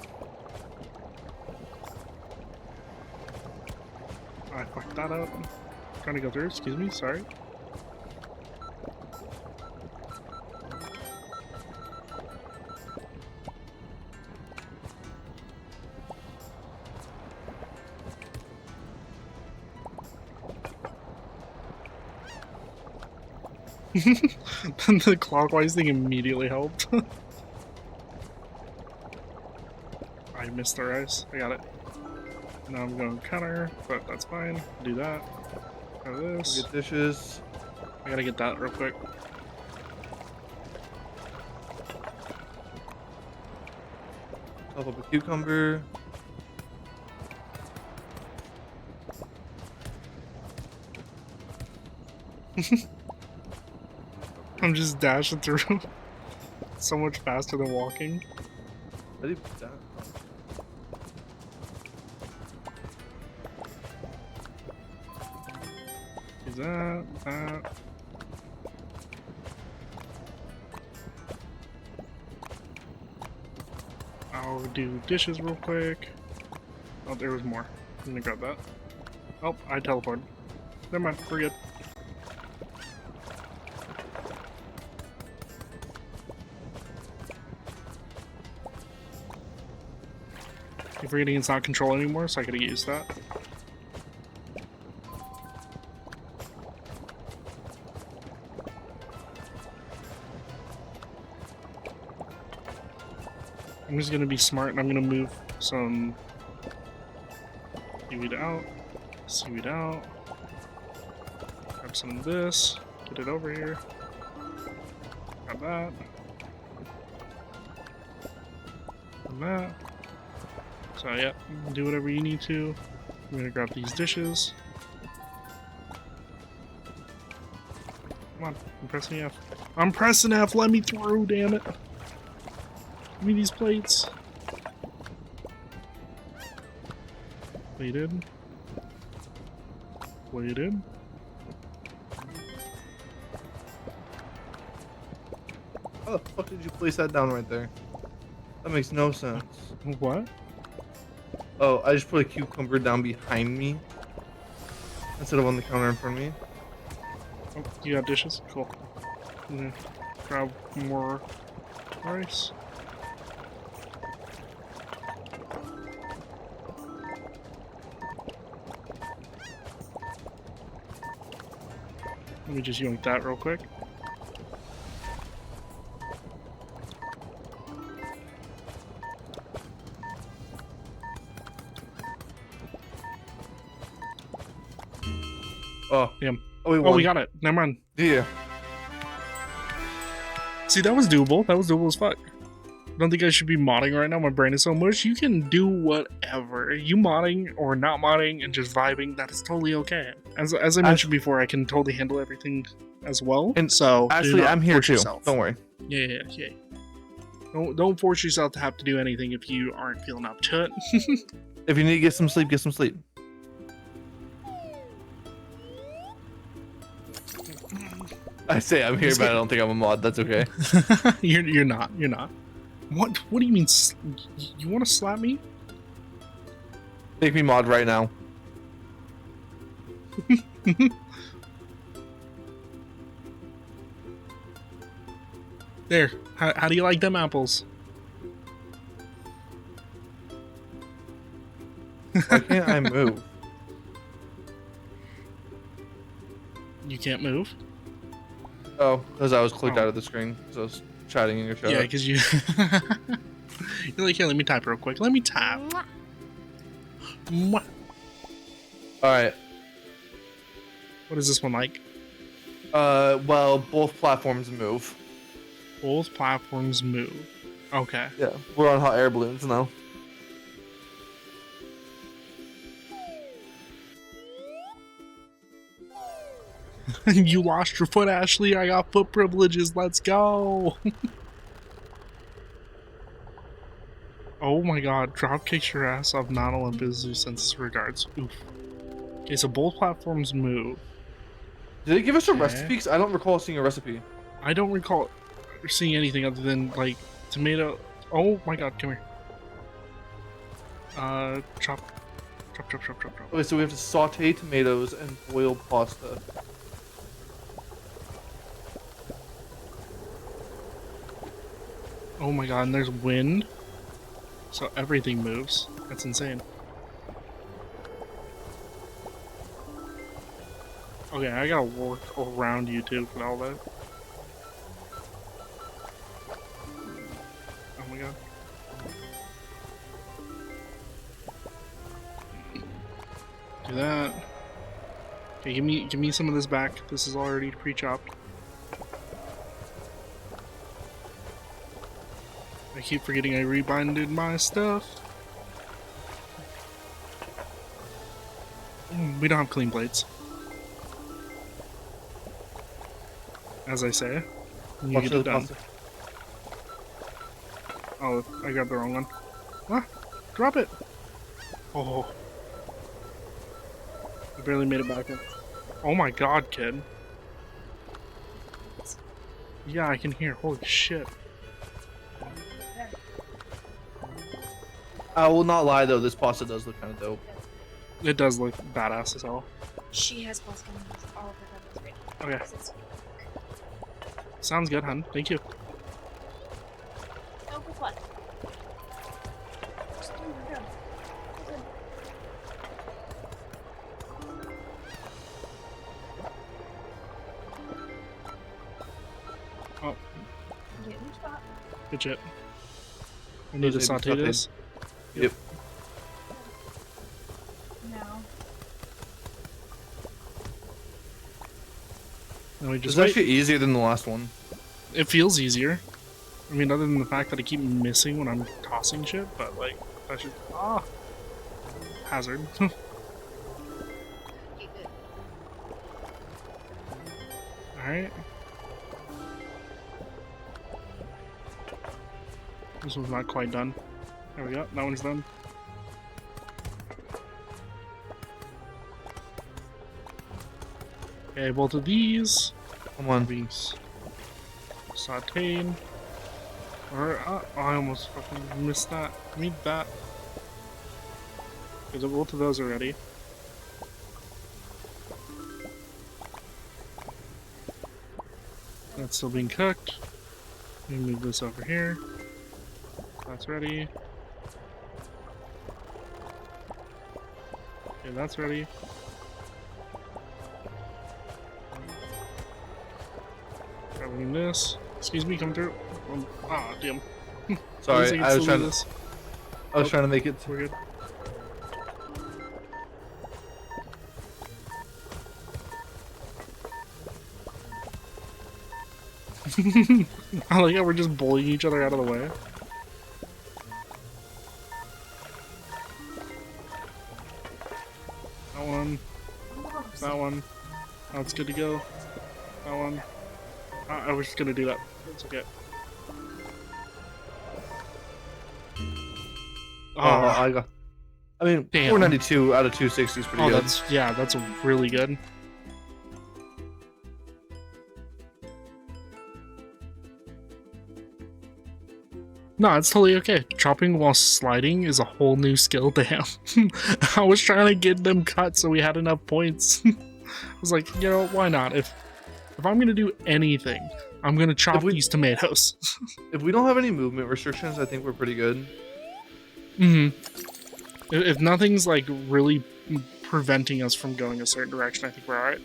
I fucked that up. Trying to go through, excuse me, sorry. The clockwise thing immediately helped. I missed the rice. I got it. Now I'm going counter, but that's fine. Do that. Got this. Get dishes. I gotta get that real quick. Chop up a cucumber. I'm just dashing through so much faster than walking. How do you put that? Is that. I'll do dishes real quick. Oh, there was more. I'm gonna grab that. Oh, I teleported. Never mind, we're good. Keep forgetting it's not control anymore, so I gotta use that. I'm just gonna be smart and I'm gonna move some seaweed out, grab some of this, get it over here, grab that, and that. So yeah, do whatever you need to. I'm gonna grab these dishes. Come on, I'm pressing F. I'm pressing F, let me through, damn it. Give me these plates. Plated. Plated. How the fuck did you place that down right there? That makes no sense. What? Oh, I just put a cucumber down behind me instead of on the counter in front of me. Oh, you got dishes? Cool. Grab more rice. Let me just yoink that real quick. Oh, Damn. oh, we Oh, won. we got it. Never mind. Yeah. See, that was doable. That was doable as fuck. I don't think I should be modding right now. My brain is so mush. You can do whatever. You modding or not modding and just vibing, that is totally okay. As I mentioned before, I can totally handle everything as well. And so actually, I'm here too. Yourself. Don't worry. Yeah. Don't force yourself to have to do anything if you aren't feeling up to it. If you need to get some sleep, get some sleep. I say I'm here, but I don't think I'm a mod. That's okay. You're not. What do you mean? You want to slap me? Make me mod right now. There. How do you like them apples? Why can't I move? You can't move? Oh, because I was clicked Oh. out of the screen because I was chatting in your chat. Yeah, because you... You're like, here, let me type real quick. Let me type. Mwah. Alright. What is this one like? Well, both platforms move. Both platforms move. Okay. Yeah, we're on hot air balloons now. You lost your foot, Ashley. I got foot privileges. Let's go. Oh my god. Drop kicks your ass off Mount Olympus. Sends regards. Oof. Okay, so both platforms move. Did it give us a Okay. recipe? Because I don't recall seeing a recipe. I don't recall seeing anything other than, like, tomato. Oh my god, come here. Chop. Okay, so we have to saute tomatoes and boil pasta. Oh my god, and there's wind. So everything moves. That's insane. Okay, I gotta work around you too for all that. Oh my god. Do that. Okay, give me some of this back. This is already pre-chopped. I keep forgetting I rebinded my stuff. We don't have clean plates. As I say, when you Watch get it the done. pasta. Oh, I grabbed the wrong one. Ah, drop it! Oh. I barely made it back in. Oh my god, kid. Yeah, I can hear. Holy shit. I will not lie though, this pasta does look kind of dope. It does look badass as hell. She has pasta on all of her members right now. Okay. 'cause it's- Sounds good, hun. Thank you. Oh, with what? Just do it, go. Oh, Get in your spot. good shit. I need to Those need to be saute sauteed. this. Yep. No. And we It's just wait. actually easier than the last one. It feels easier. I mean, other than the fact that I keep missing when I'm tossing shit, but like, that should. Ah! Hazard. Okay, good. Alright. This one's not quite done. There we go. That one's done. Okay, both of these Come on. being sauteed. Or, I almost fucking missed that. I mean that. Okay, both of those are ready. That's still being cooked. Let me move this over here. That's ready. Okay, that's ready. Grabbing this. Excuse me, come through. Ah, damn. Sorry, I was trying to. This. I was trying to make it. We're good. I like how we're just bullying each other out of the way. That one. That one. Oh, it's good to go. That one. I was just gonna do that. It's okay. Oh, I got. I mean, Damn. 492 out of 260 is pretty Oh, good. that's really good. No, it's totally okay. Chopping while sliding is a whole new skill to him. I was trying to get them cut so we had enough points. I was like, you know, why not? If I'm gonna do anything, I'm gonna chop these tomatoes. If we don't have any movement restrictions, I think we're pretty good. If nothing's like really preventing us from going a certain direction, I think we're alright.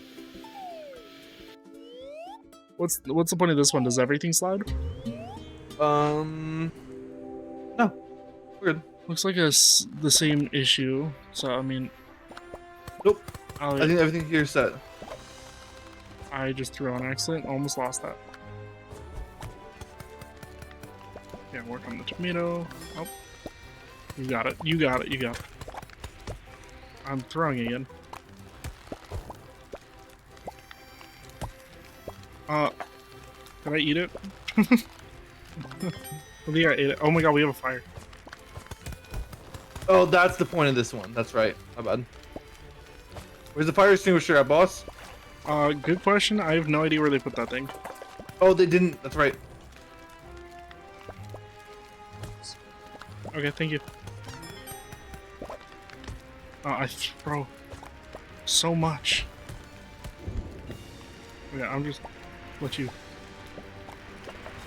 What's the point of this one? Does everything slide? No, we're good. Looks like the same issue. So I mean, Nope. I think everything here is set. I just threw on accident. Almost lost that. Yeah, work on the tomato. Oh, you got it. You got it. You got it. I'm throwing again. Did I eat it? I think I ate it. Oh my god, we have a fire. Oh, that's the point of this one. That's right. My bad. Where's the fire extinguisher at, boss? Good question. I have no idea where they put that thing. Oh, they didn't. That's right. Okay, thank you. I throw so much. Okay, I'm just let you.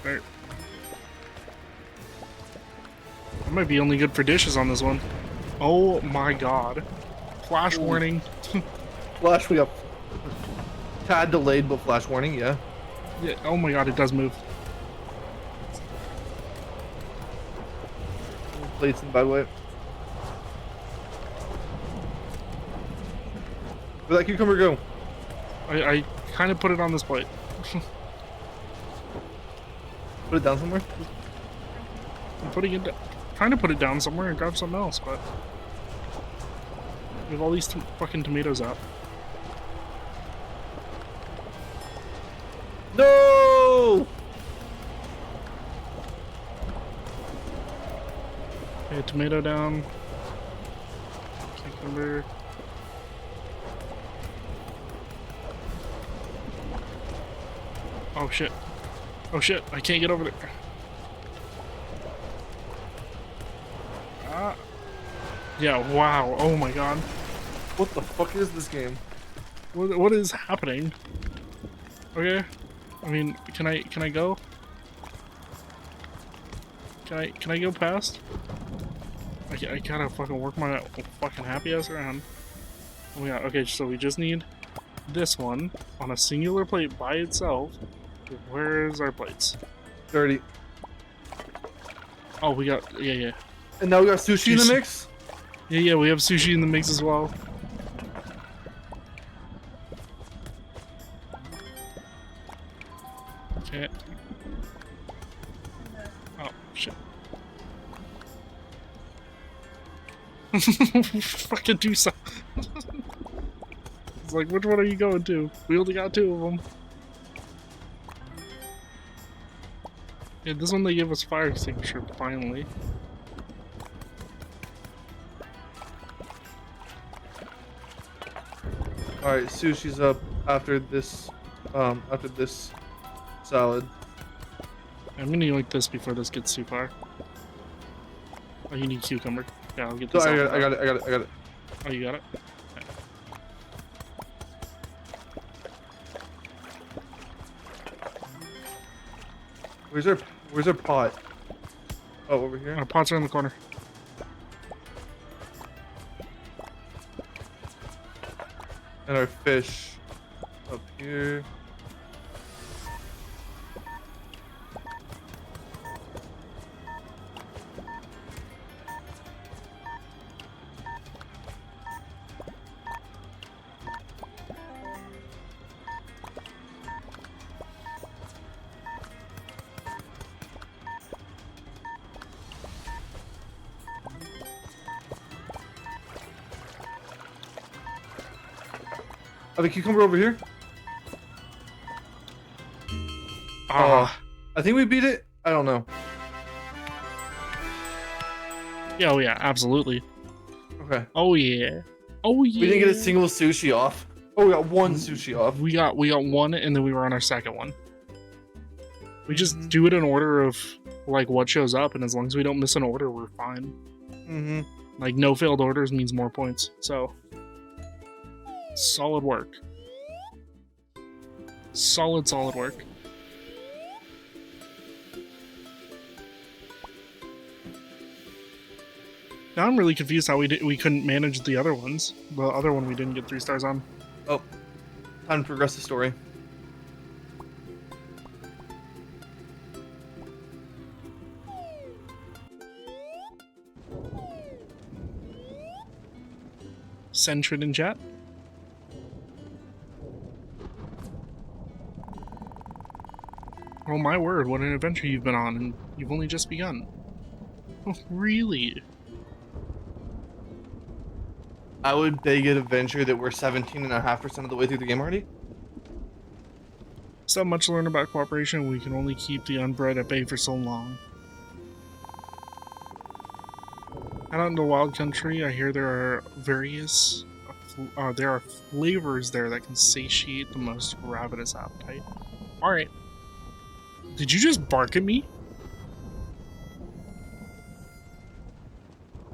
There. I might be only good for dishes on this one. Oh my god. Flash warning. Flash, we got tad delayed, but flash warning, yeah. Yeah, oh my god, it does move. Plates in, by the way. Where'd that cucumber go? I kind of put it on this plate. Put it down somewhere? I'm putting it trying to put it down somewhere and grab something else, but we have all these fucking tomatoes out. No! Okay, tomato down. Cucumber. Oh shit. Oh shit, I can't get over there. Ah. Yeah, wow. Oh my god. What the fuck is this game? What is happening? Okay. I mean, can I go? Can I go past? I gotta fucking work my fucking happy ass around. Oh my god, okay, so we just need this one on a singular plate by itself. Where's our plates? 30. Oh, we got, yeah. And now we got sushi in the mix? Yeah, we have sushi in the mix as well. Okay. Oh, shit. Fucking do something. It's like, which one are you going to? We only got 2 of them. Yeah, this one they give us fire extinguisher, finally. Alright, sushi's up after this salad. I'm gonna like this before this gets too far. Oh, you need cucumber. Yeah, I'll get So this. I out got it. I got it. Oh, you got it? Where's our pot? Oh, over here. Our pots are in the corner. And our fish up here. Oh, the cucumber over here. Ah, I think we beat it. I don't know. yeah, oh yeah, absolutely. Okay. Oh yeah. Oh yeah. We didn't get a single sushi off. Oh, we got one sushi off. We got one, and then we were on our second one. We just do it in order of like what shows up, and as long as we don't miss an order, we're fine. Mm-hmm. Like no failed orders means more points. So solid work. Solid work. Now I'm really confused how we couldn't manage the other ones. The other one we didn't get 3 stars on. Oh, time to progress the story. Centred in chat. Oh my word, what an adventure you've been on, and you've only just begun. Oh, really? I would beg an adventure that we're 17.5% of the way through the game already. So much to learn about cooperation, we can only keep the unbred at bay for so long. Out in the wild country, I hear there are there are flavors there that can satiate the most ravenous appetite. Alright. Did you just bark at me?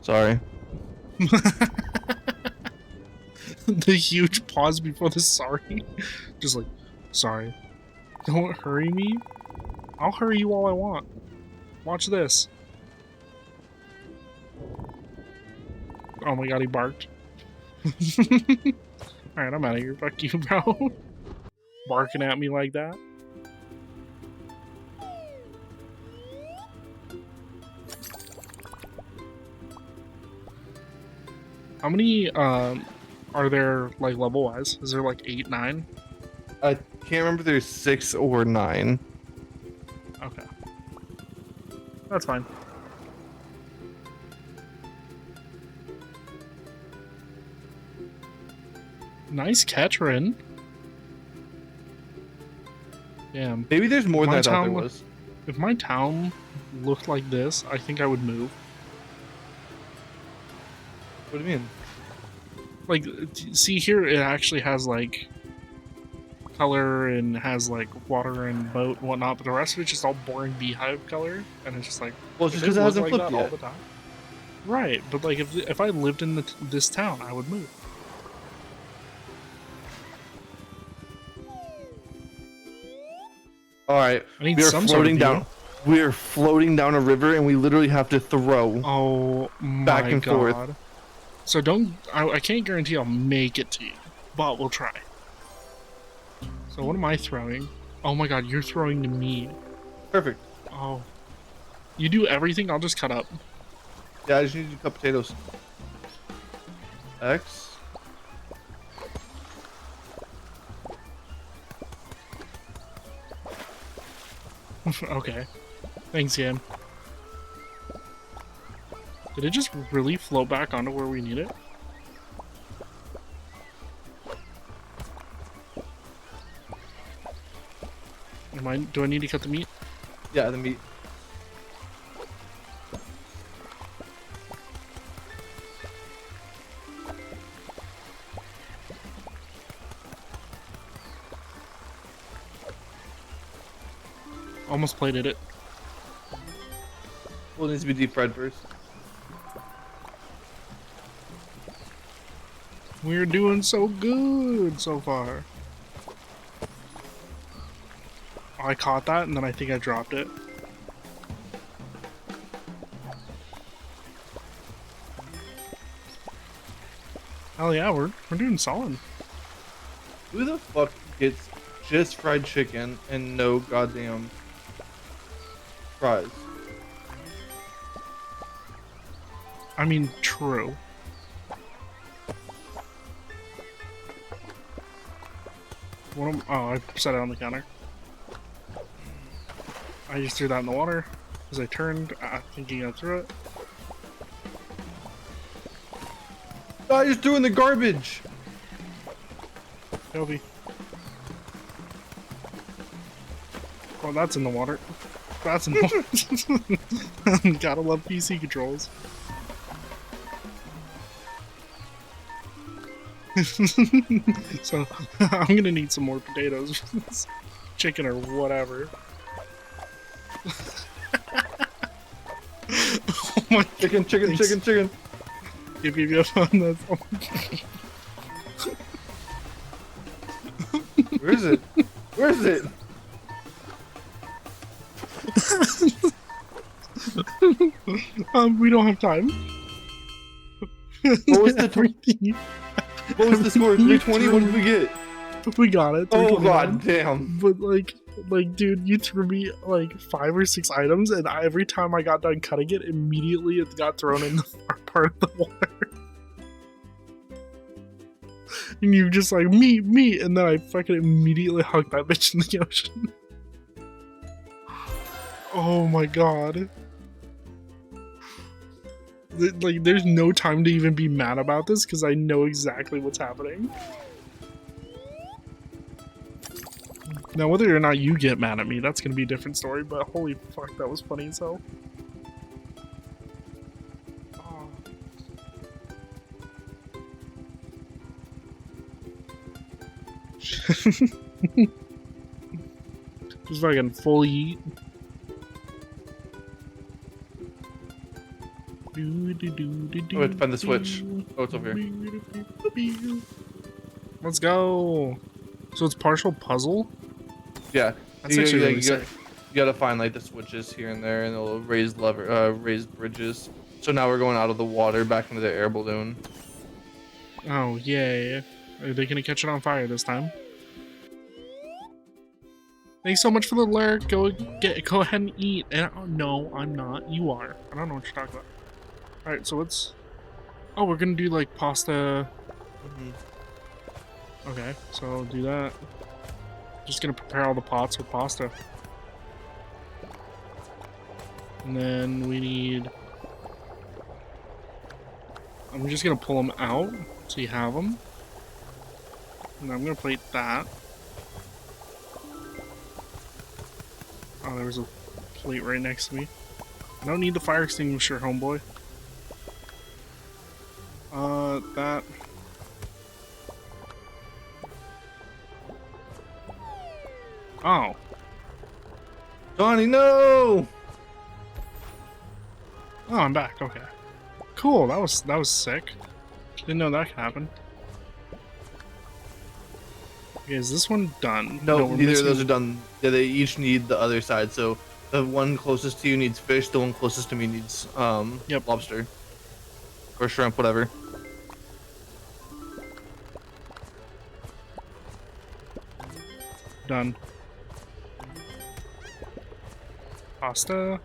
Sorry. The huge pause before the sorry. Just like, sorry. Don't hurry me. I'll hurry you all I want. Watch this. Oh my god, he barked. Alright, I'm out of here. Fuck you, bro. Barking at me like that. How many are there like level wise? Is there like 8, 9? I can't remember if there's 6 or 9. Okay. That's fine. Nice catch, Rin. Damn. Maybe there's more than My I thought there town- was. If my town looked like this, I think I would move. What do you mean? Like, see here, it actually has like color and has like water and boat and whatnot, but the rest of it's just all boring beehive color, and it's just like, Well, it's just if because it hasn't looked like flipped that all yet. the time. Right, but like if I lived in this town, I would move. All right, I need we are some sort of floating view. down. We are floating down a river, and we literally have to throw. Oh my Back and god. forth. So don't, I can't guarantee I'll make it to you, but we'll try. So what am I throwing? Oh my god, you're throwing to me. Perfect. Oh. You do everything, I'll just cut up. Yeah, I just need to cut potatoes. X. Okay. Thanks, game. Did it just really float back onto where we need it? Do I need to cut the meat? Yeah, the meat. Almost plated it. Well, it needs to be deep fried first. We're doing so good so far. Oh, I caught that and then I think I dropped it. Hell yeah, we're doing solid. Who the fuck gets just fried chicken and no goddamn fries? I mean, true. Oh, I set it on the counter. I just threw that in the water as I turned, thinking I threw it. I just threw in the garbage. Kobe. Oh, that's in the water. That's in the water. Gotta love PC controls. So, I'm gonna need some more potatoes for this chicken or whatever. Oh my Chicken, chicken, thanks. chicken, chicken. Give you a phone that's Where is it? Where is it? we don't have time. What was the Everything- What was the score? 320? What did we get? We got it. Oh 329. god damn. But like, dude, you threw me like 5 or 6 items, and every time I got done cutting it, immediately it got thrown in the far part of the water. And you just like meat, and then I fucking immediately hucked that bitch in the ocean. Oh my god. Like, there's no time to even be mad about this because I know exactly what's happening. Now, whether or not you get mad at me, that's gonna be a different story, but holy fuck, that was funny as hell. Oh. Just fucking fully eat. Oh, wait, find the switch. Oh, it's over here. Let's go. So it's partial puzzle? Yeah. That's actually really sick. You gotta find like the switches here and there, and it'll raise raised bridges. So now we're going out of the water back into the air balloon. Oh, yay. Are they gonna catch it on fire this time? Thanks so much for the lurk. Go ahead and eat. And no, I'm not. You are. I don't know what you're talking about. Alright, so let's... Oh, we're gonna do like pasta. Okay, so I'll do that. Just gonna prepare all the pots with pasta. And then we need... I'm just gonna pull them out so you have them. And I'm gonna plate that. Oh, there was a plate right next to me. I don't need the fire extinguisher, homeboy. That. Oh. Johnny, no! Oh, I'm back. Okay. Cool. That was sick. Didn't know that could happen. Okay, is this one done? No, we're neither of missing- those are done. Yeah, they each need the other side. So the one closest to you needs fish. The one closest to me needs Yep. lobster or shrimp, whatever. Done. Pasta.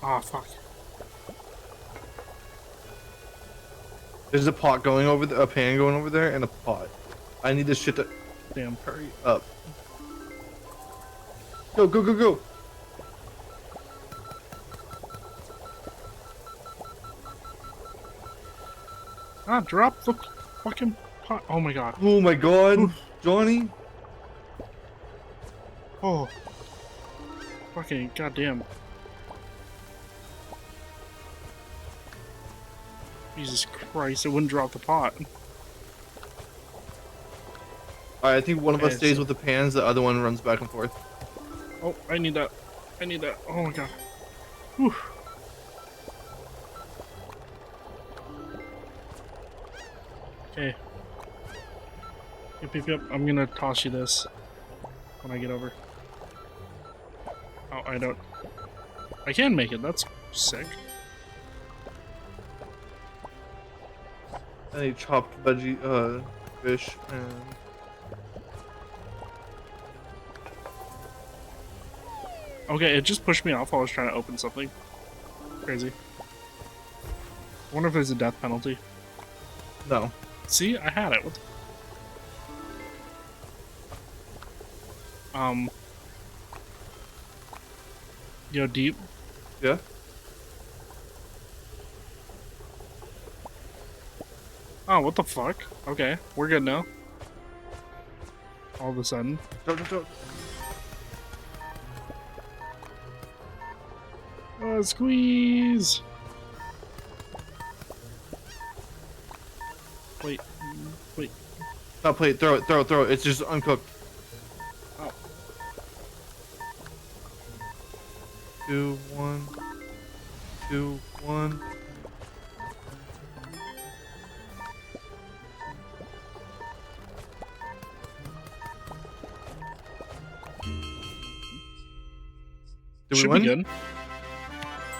Ah, fuck. There's a pot going over a pan going over there, and a pot. I need this shit to Damn. hurry up. Go, go, go, go! Ah, drop the fucking pot. Oh my god. Oh my god, Oof. Johnny! Oh. Fucking goddamn. Jesus Christ, it wouldn't drop the pot. Alright, I think one of us Okay, stays so- with the pans, the other one runs back and forth. Oh, I need that. I need that. Oh my god. Whew. Okay. Yep. I'm gonna toss you this when I get over. Oh, I don't. I can make it. That's sick. Any chopped veggie, fish, and Okay, it just pushed me off while I was trying to open something. Crazy. I wonder if there's a death penalty. no. See, I had it. What the... Yo, deep. Yeah. Oh, what the fuck? Okay, we're good now. All of a sudden. Don't. Squeeze! Wait. Not plate. Throw it. It's just uncooked. Oh. 2, 1. 2, 1. Did we Should win? be good.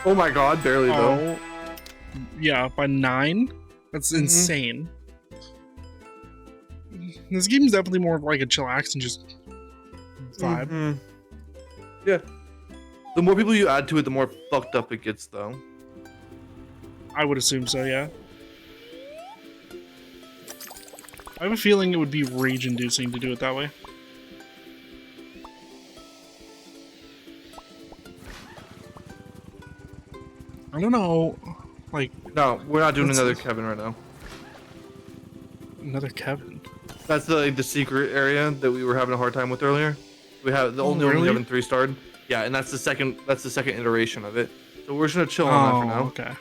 Oh my god, barely though. Oh, yeah, by 9? That's insane. This game is definitely more of like a chillax and just vibe. Mhm. Yeah. The more people you add to it, the more fucked up it gets, though. I would assume so, yeah. I have a feeling it would be rage-inducing to do it that way. I don't know, like... No, we're not doing What's another this? Kevin right now. Another Kevin. That's the secret area that we were having a hard time with earlier. We have the only really? Kevin 3-starred. Yeah, and that's the second iteration of it. So we're just gonna chill on that for now. Okay.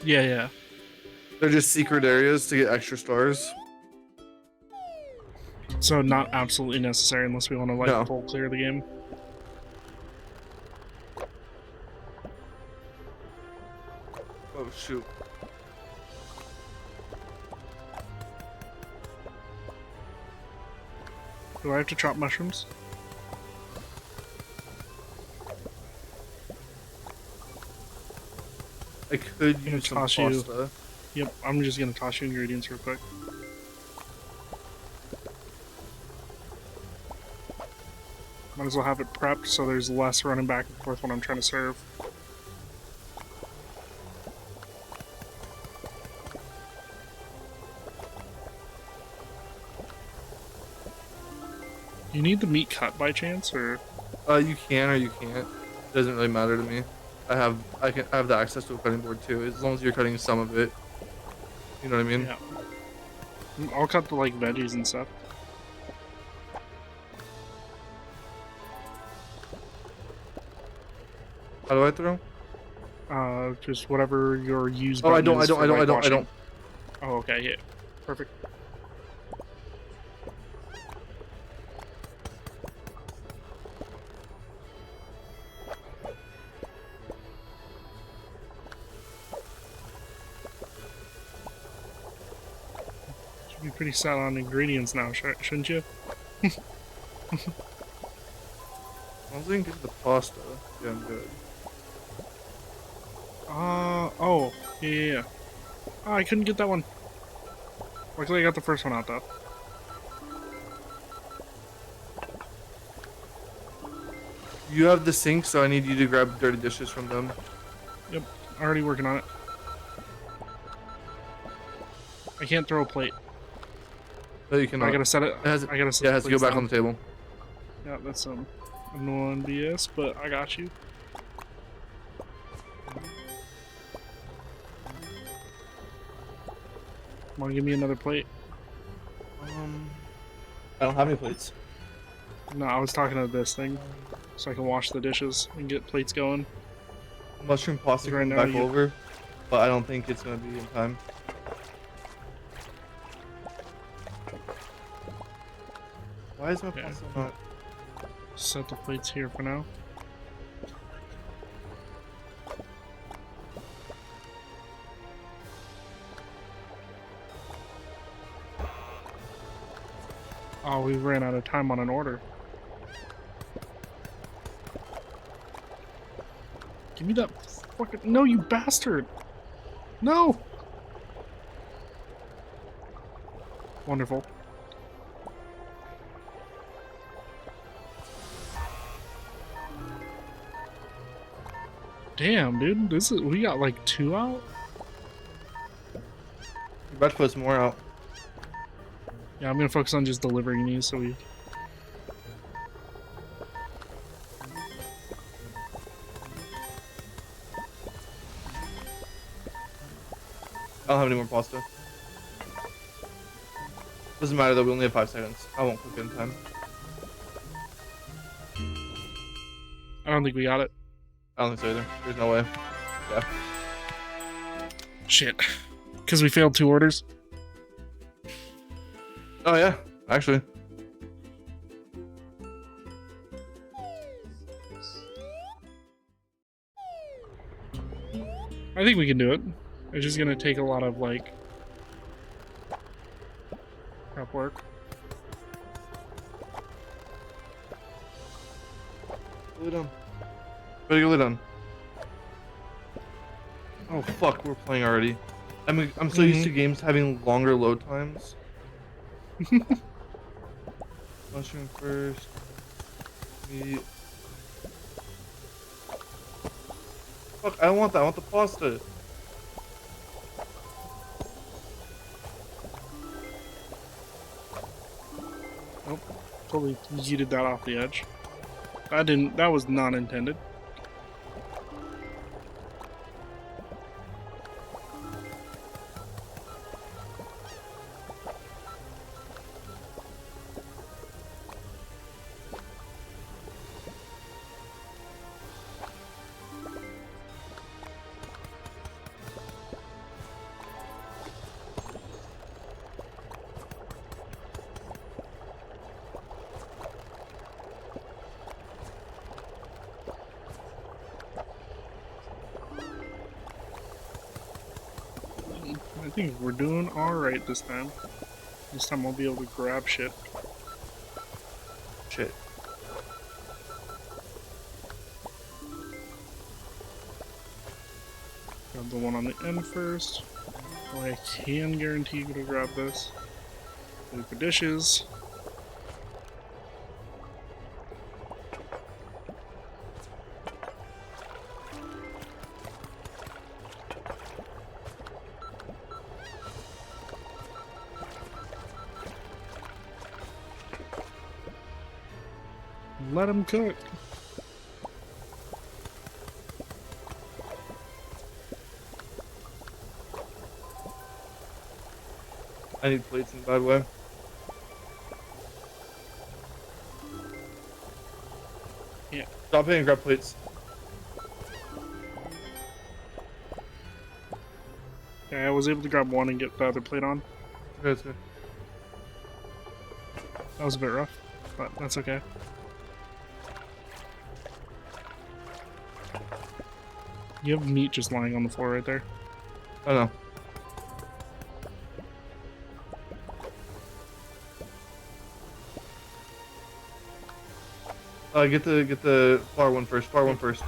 Yeah. They're just secret areas to get extra stars. So not absolutely necessary unless we want to like No. full clear the game. Oh shoot. Do I have to chop mushrooms? I could gonna use some toss you- pasta. Yep, I'm just gonna toss you ingredients real quick. Might as well have it prepped so there's less running back and forth when I'm trying to serve. You need the meat cut by chance, or You can or you can't. It doesn't really matter to me. I have the access to a cutting board too, as long as you're cutting some of it. You know what I mean? yeah. I'll cut the like veggies and stuff. How do I throw? Just whatever your use Oh, I button don't. is for, like, washing. don't. Oh, okay, yeah. Perfect. Should be pretty set on ingredients now, shouldn't you? I was gonna get the pasta. Yeah, I'm good. Oh, yeah. Oh, I couldn't get that one. Luckily I got the first one out, though. You have the sink, so I need you to grab dirty dishes from them. Yep, already working on it. I can't throw a plate. No, you cannot. I gotta set it. It has, I gotta set yeah, it has to go plates back down. on the table. Yeah, that's some annoying BS, but I got you. Come on, give me another plate. I don't have any plates. No, I was talking to this thing, so I can wash the dishes and get plates going. Mushroom pasta Right coming now back you- over, but I don't think it's gonna be in time. Why is my Yeah. pasta not? Set the plates here for now. Oh, we ran out of time on an order. Give me that fucking... No, you bastard! No! Wonderful. Damn, dude, we got like 2 out? You're about to put some more out. Yeah, I'm gonna focus on just delivering these so we... I don't have any more pasta. Doesn't matter though, we only have 5 seconds. I won't cook it in time. I don't think we got it. I don't think so either. There's no way. Yeah. Shit. Because we failed 2 orders? Oh yeah, actually. I think we can do it. It's just gonna take a lot of, like... prep work. Get it done. Better get it done. Oh fuck, we're playing already. I'm so used to games having longer load times. Mushroom first. Meat. Fuck, I don't want that. I want the pasta. Nope. Totally yeeted that off the edge. That was not intended. I think we're doing alright this time. This time I'll be able to grab shit. Shit. Grab the one on the end first. Oh, I can guarantee you to grab this. Go for dishes. Let them cook. I need plates in a bad way. Yeah. Stop it and grab plates. Okay, I was able to grab one and get the other plate on. Okay, that's good. That was a bit rough, but that's okay. You have meat just lying on the floor right there. I know. Get the flour one first. Flour one first.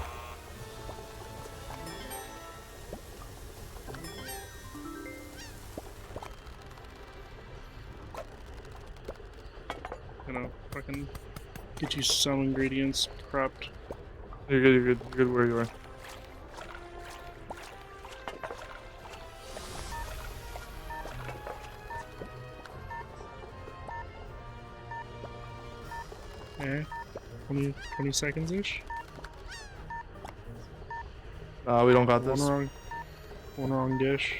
Gonna fucking get you some ingredients prepped. You're good. You're good. You're good where you are. Okay. 20 seconds-ish? We don't got this. One wrong dish.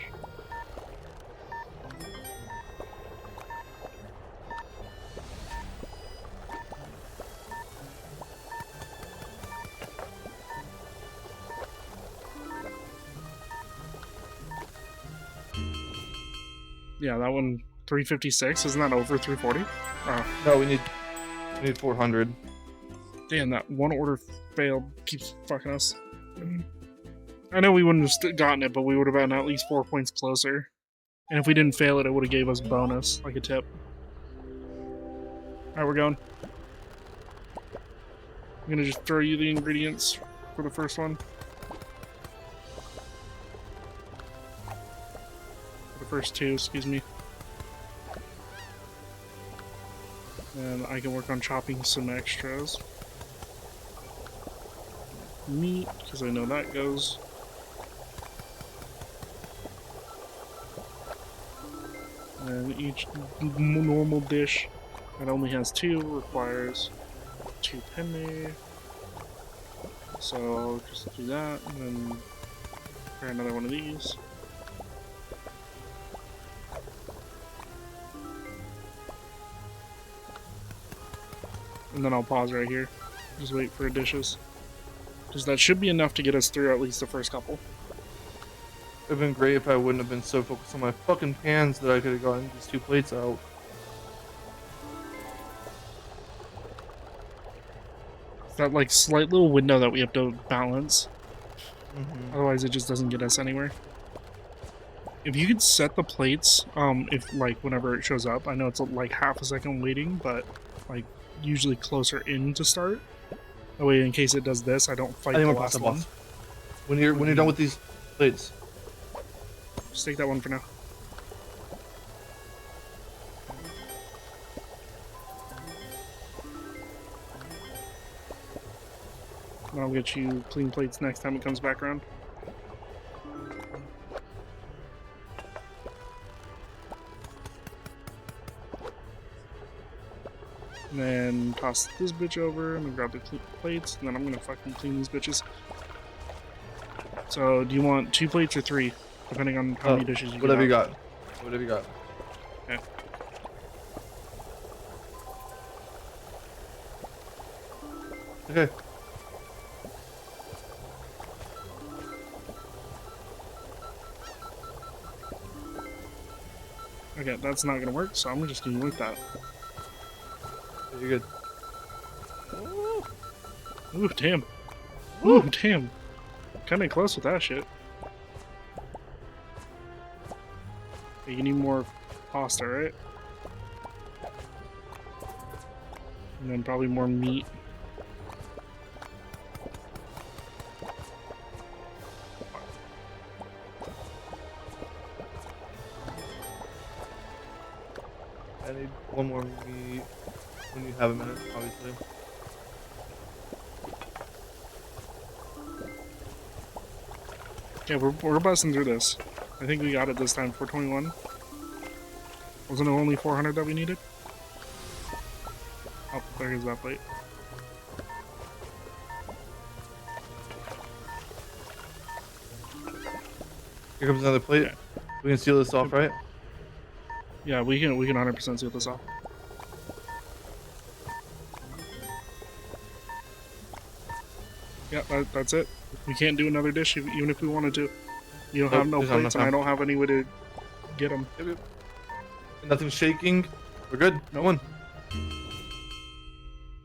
Yeah, that one 356. Isn't that over 340? Oh, No, we need 400. damn, that one order failed. Keeps fucking us. I know we wouldn't have gotten it, but we would have been at least 4 points closer. And if we didn't fail it, it would have gave us bonus, like a tip. Alright, we're going. I'm gonna just throw you the ingredients for the first one. For the first two, excuse me. And I can work on chopping some extras. Meat, because I know that goes. And each normal dish that only has two requires 2 penne. So I'll just do that and then prepare another one of these. And then I'll pause right here. Just wait for dishes. Because that should be enough to get us through at least the first couple. It would have been great if I wouldn't have been so focused on my fucking pans that I could have gotten these 2 plates out. That like slight little window that we have to balance. Mm-hmm. Otherwise it just doesn't get us anywhere. If you could set the plates, if like whenever it shows up, I know it's like half a second waiting, but like usually closer in to start. That way in case it does this, I don't fight I need the more last pasta, one. boss. When you're done with these plates. Just take that one for now. And I'll get you clean plates next time it comes back around. And then toss this bitch over and then grab the plates, and then I'm gonna fucking clean these bitches. So, do you want 2 plates or 3? Depending on how many dishes you Whatever you got. got. Whatever you got. Okay. Okay. Okay, that's not gonna work, so I'm just gonna work that. You're good. Ooh, damn. Ooh, damn. Kinda close with that shit. You need more pasta, right? And then probably more meat. I need one more meat when you have a minute, obviously. Yeah, we're busting through this. I think we got it this time. 421. Wasn't it only 400 that we needed? Oh, there's that plate. Here comes another plate. Yeah. We can seal this off, right? Yeah, we can 100% seal this off. Yeah, that's it. We can't do another dish even if we wanted to. You don't have no there's not plates, and I enough don't have any way to get them. Yep, yep. Nothing shaking. We're good. No one.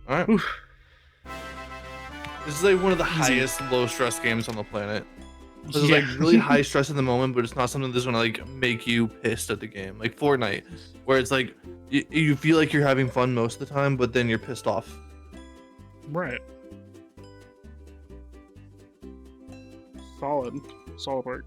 Alright. This is like one of the highest low stress games on the planet. This is like really high stress in the moment, but it's not something that's gonna like make you pissed at the game. Like Fortnite, where it's like you feel like you're having fun most of the time, but then you're pissed off. Right. Solid work.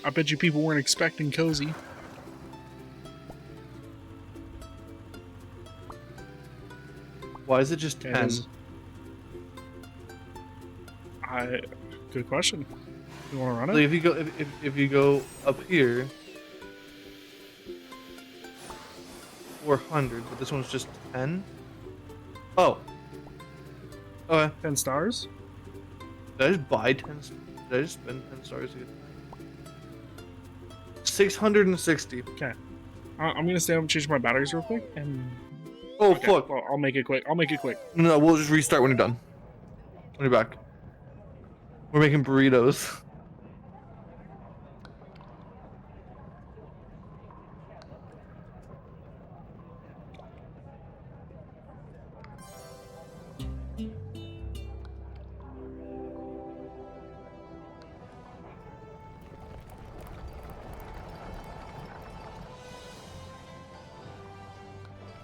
I bet you people weren't expecting cozy. Why is it just It 10? is. Good question. You want to run it? Like if you go up here, 400, but this one's just 10. Oh. Okay. 10 stars? Did I just buy 10? Did I just spend 10 stars to get 660. Okay. I'm gonna stay up and change my batteries real quick, and Oh okay, fuck! well, I'll make it quick. No, we'll just restart when you're done. When you're back. We're making burritos.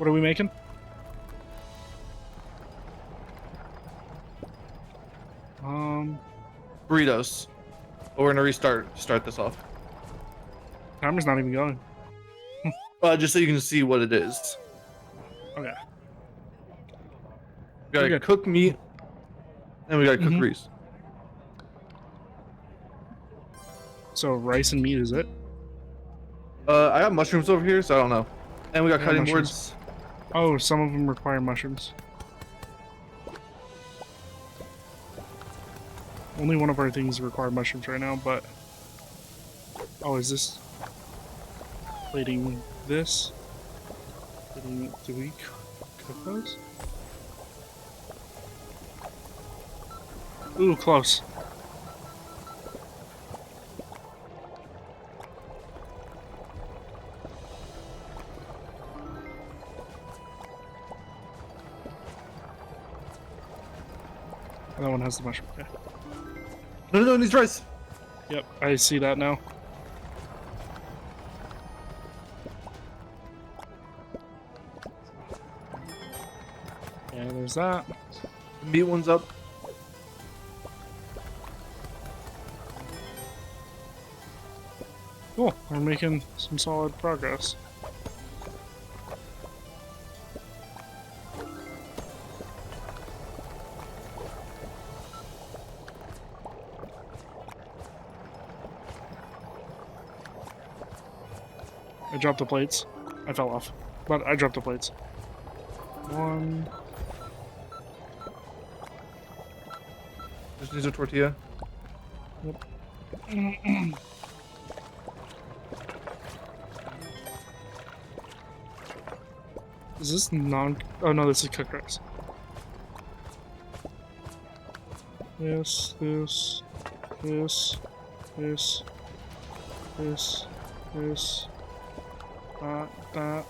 What are we making? Burritos. But we're gonna start this off. Timer's not even going. Just so you can see what it is. Okay. We gotta Okay. cook meat, and we gotta cook Mhm. grease. So rice and meat is it? I got mushrooms over here, so I don't know. And we got Yeah, cutting mushrooms. boards. Oh, some of them require mushrooms. Only one of our things require mushrooms right now, but... Oh, is this... Plating this? Do we cook those? Ooh, close. That one has the mushroom. Okay. No, it needs rice. Yep, I see that now. Yeah, there's that. The meat one's up. Cool, we're making some solid progress. I dropped the plates. I fell off, but I dropped the plates. One. Just needs a tortilla. Is this non? Oh no, this is cooked rice. This, this, this, this, this, this, that.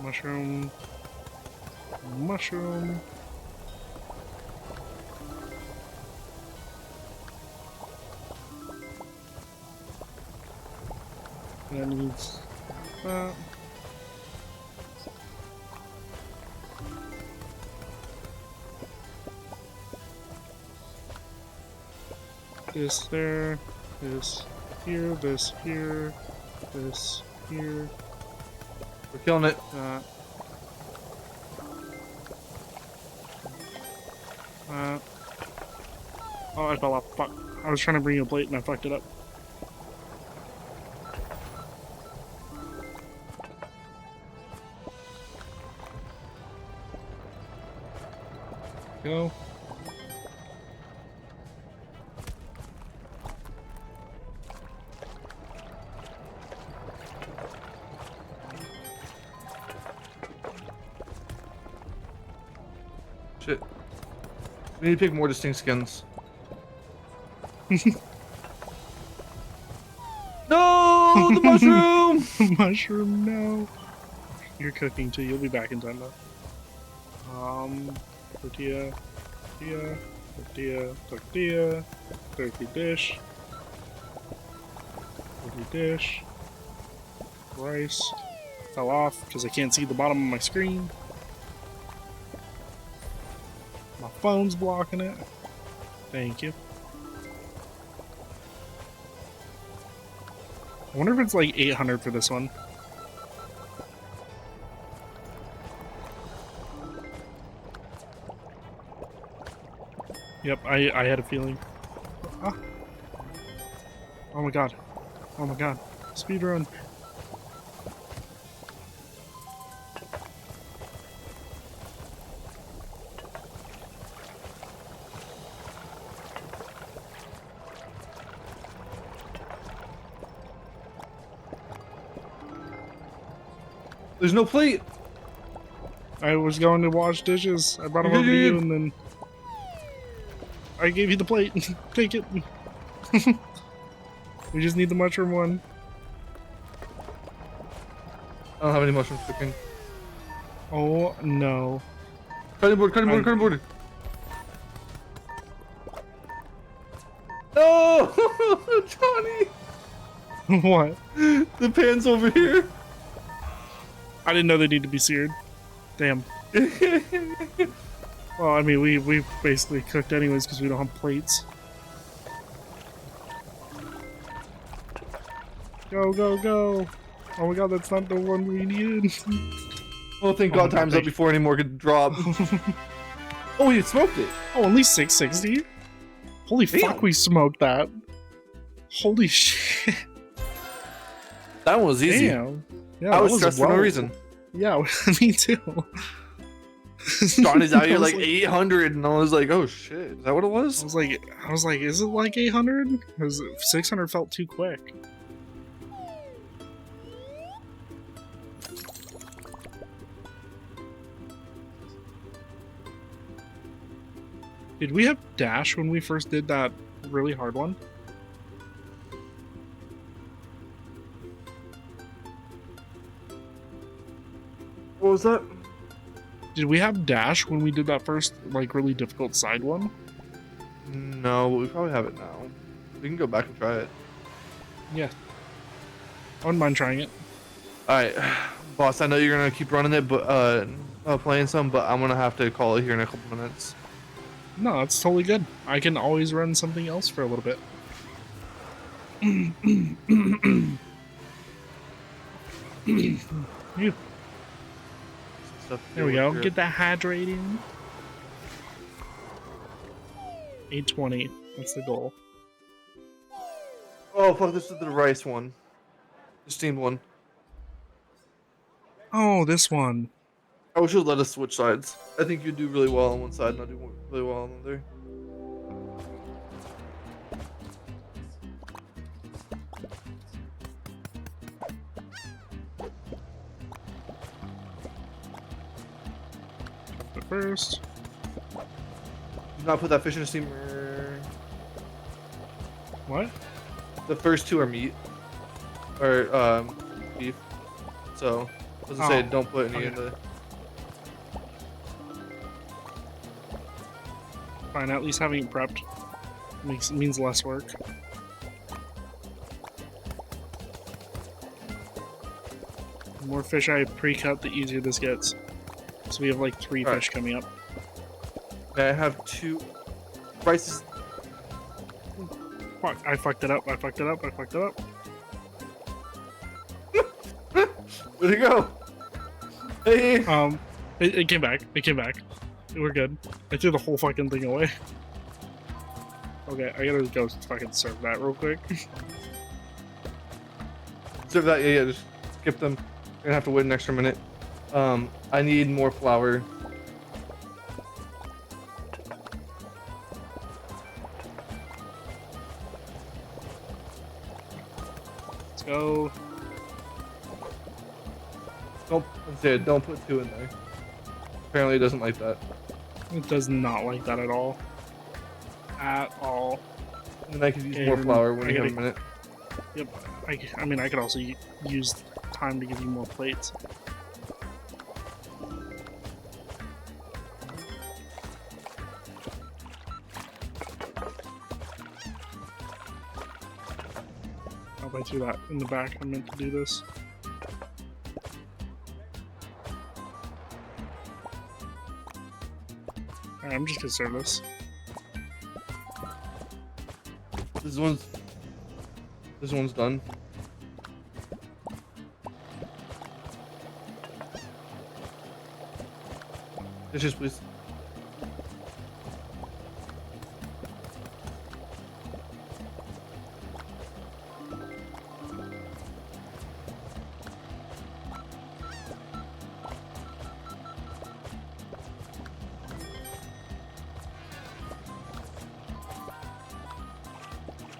Mushroom. Mushroom. That needs that. This there, this here, this here, this here, We're killing it. that. Oh, I fell off. Fuck. I was trying to bring you a plate and I fucked it up. Go. Shit. We need to pick more distinct skins. No, the mushroom. Mushroom, no. You're cooking too. You'll be back in time though. Tortilla, tortilla, tortilla, tortilla, turkey dish, rice. Fell off because I can't see the bottom of my screen. My phone's blocking it. Thank you. I wonder if it's like 800 for this one. Yep, I had a feeling. Ah. Oh my god. Oh my god. Speedrun. There's no plate. I was going to wash dishes. I brought them over to you and then I gave you the plate. Take it. We just need the mushroom one. I don't have any mushrooms cooking. Oh no. Cutting board, cutting board, cutting board. No, Johnny. What? The pan's over here. I didn't know they need to be seared. Damn. Well, I mean, we basically cooked anyways because we don't have plates. Go, go, go! Oh my god, that's not the one we needed. Oh, thank Oh God, my time's God, up before any more could drop. Oh, you smoked it. Oh, only 660? Holy Damn. fuck, we smoked that. Holy shit. That one was easy. Damn. Yeah, I that was stressed for no well- reason. Yeah, me too. Johnny's out here I was like 800, and I was like, oh shit, is that what it was? I was like, is it like 800? Because 600 felt too quick. Did we have dash when we first did that really hard one? What was that? Did we have dash when we did that first, like, really difficult side one? No, but we probably have it now. We can go back and try it. Yeah. I wouldn't mind trying it. Alright, boss, I know you're gonna keep running it, but playing some, but I'm gonna have to call it here in a couple minutes. No, that's totally good. I can always run something else for a little bit. You. Stuff There we go. here. Get that hydrating. 820. That's the goal. Oh fuck, this is the rice one. The steamed one. Oh, this one. I wish you'd let us switch sides. I think you do really well on one side and I do really well on the other. But first. Do not put that fish in a steamer. What? The first two are meat. Or beef. So I was gonna say Oh, don't put any okay. in the Fine, at least having it prepped means less work. The more fish I pre-cut, the easier this gets. So we have like 3 Alright. fish coming up. I have 2 rices. Fuck, I fucked it up, I fucked it up, I fucked it up. Where'd it go? Hey! It came back, it came back. We're good. I threw the whole fucking thing away. Okay, I gotta go fucking serve that real quick. Serve that, yeah, just skip them. You're gonna have to wait an extra minute. I need more flour. Let's go. Don't put 2 in there. Apparently it doesn't like that. It does not like that at all. At all. And then I could use Okay, more flour when I you have a gotta- minute. Yep. I mean, I could also use time to give you more plates. Oh, I threw that in the back. I meant to do this. Alright, I'm just gonna serve this. This one's done. Dishes, please.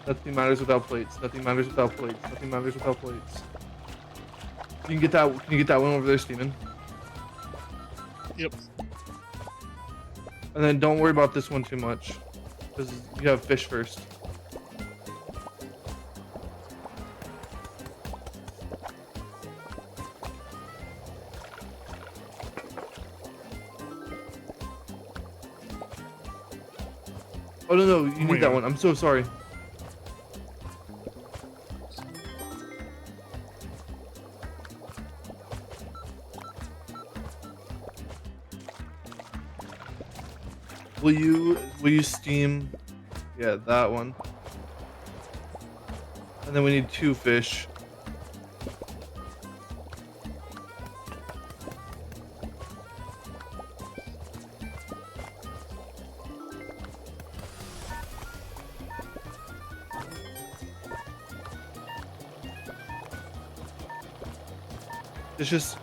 Nothing matters without plates. Nothing matters without plates. Nothing matters without plates. You can get that. Can you get that one over there steaming? Yep. And then don't worry about this one too much, because you have fish first. Oh no, you my need that God. one. I'm so sorry. Will you steam? Yeah, that one. And then we need 2 fish. It's just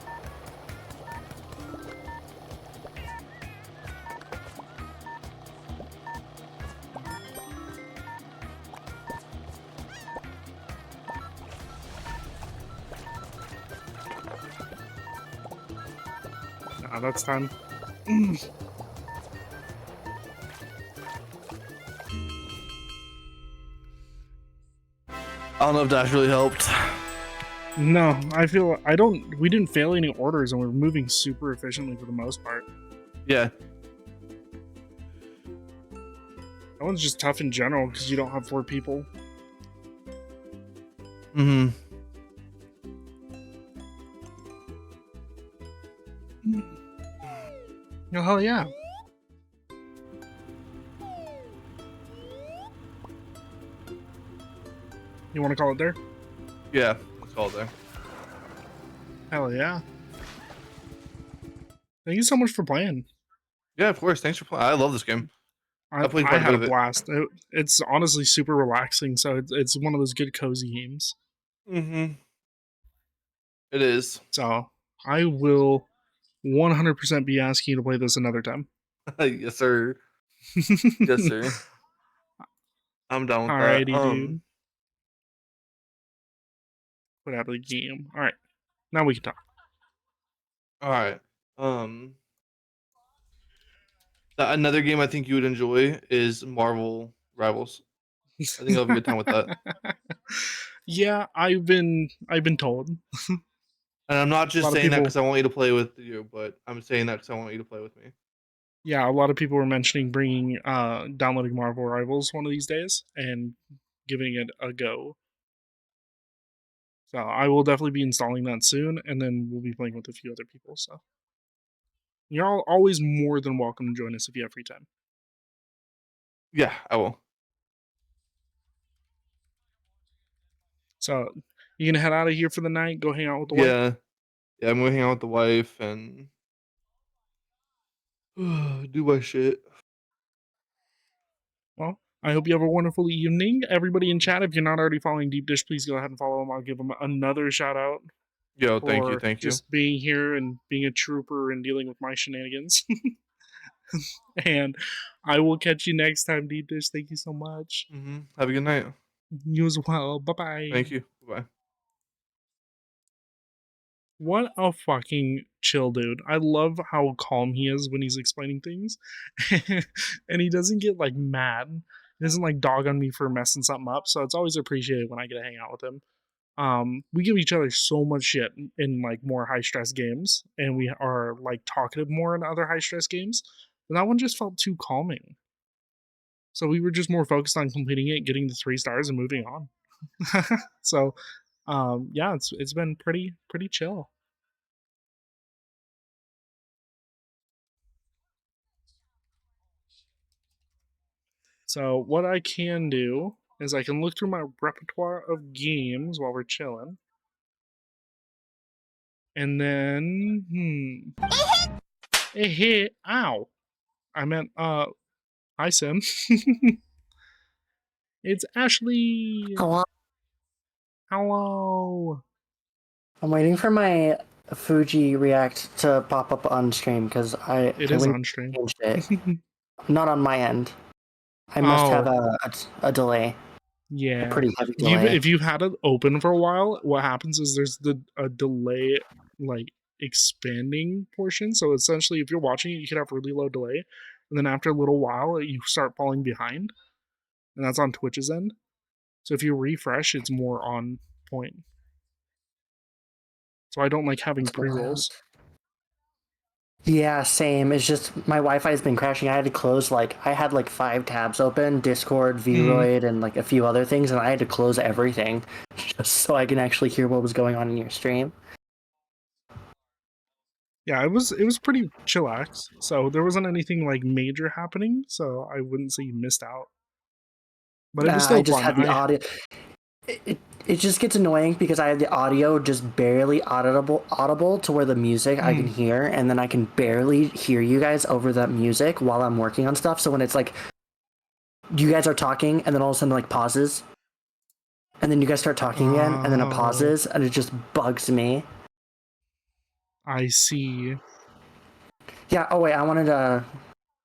Nah, that's time. I don't know if Dash really helped. No, I feel we didn't fail any orders and we're moving super efficiently for the most part. Yeah. That one's just tough in general because you don't have 4 people. Mm-hmm. Oh, hell yeah. You want to call it there? Yeah, let's call it there. Hell yeah. Thank you so much for playing. Yeah, of course. Thanks for playing. I love this game. I played quite a had bit a of it. blast. It's honestly super relaxing, so it's one of those good cozy games. Mm-hmm. It is. So I will 100% be asking you to play this another time. Yes, sir. Yes, sir. I'm down with Alrighty, that. dude. Put out of the game. Alright. Now we can talk. All right. Another game I think you would enjoy is Marvel Rivals. I think I'll have a good time with that. Yeah, I've been told. And I'm not A just lot of saying that people- because I want you to play with you, but I'm saying that because I want you to play with me. Yeah, a lot of people were mentioning bringing downloading Marvel Rivals one of these days and giving it a go. So I will definitely be installing that soon, and then we'll be playing with a few other people. So you're all always more than welcome to join us if you have free time. Yeah, I will. So you gonna head out of here for the night? Go hang out with the wife? Yeah, I'm gonna hang out with the wife and do my shit. Well, I hope you have a wonderful evening. Everybody in chat, if you're not already following Deep Dish, please go ahead and follow him. I'll give him another shout out Yo, for thank you. just being here and being a trooper and dealing with my shenanigans. And I will catch you next time, Deep Dish. Thank you so much. Mm-hmm. Have a good night. You as well. Bye bye. Thank you. Bye. What a fucking chill dude. I love how calm he is when he's explaining things. And he doesn't get like mad. He doesn't like dog on me for messing something up. So it's always appreciated when I get to hang out with him. We give each other so much shit in like more high stress games, and we are like talkative more in other high stress games. But that one just felt too calming. So we were just more focused on completing it, getting the 3 stars, and moving on. So yeah, it's been pretty chill. So what I can do is I can look through my repertoire of games while we're chilling. And then a hit. Ow. I meant hi Sim. It's Ashley. Hello. Hello. I'm waiting for my Fuji React to pop up on stream because It is on stream. changed it. Not on my end. I must have a delay. Yeah. A pretty heavy delay. If you've had it open for a while, what happens is there's a delay like expanding portion. So essentially, if you're watching it, you could have really low delay, and then after a little while, you start falling behind, and that's on Twitch's end. So if you refresh, it's more on point. So I don't like having pre-rolls. Yeah, same. It's just my Wi-Fi has been crashing. I had to close I had 5 tabs open, Discord, Vroid, and a few other things, and I had to close everything just so I can actually hear what was going on in your stream. Yeah, it was pretty chillax. So there wasn't anything like major happening. So I wouldn't say you missed out. But it was I still just fun. had the audio. It just gets annoying because I have the audio just barely audible to where the music I can hear, and then I can barely hear you guys over that music while I'm working on stuff. So when it's like you guys are talking and then all of a sudden like pauses, and then you guys start talking again and then it Oh, pauses, and it just bugs me. I see. Yeah. Oh wait, I wanted to.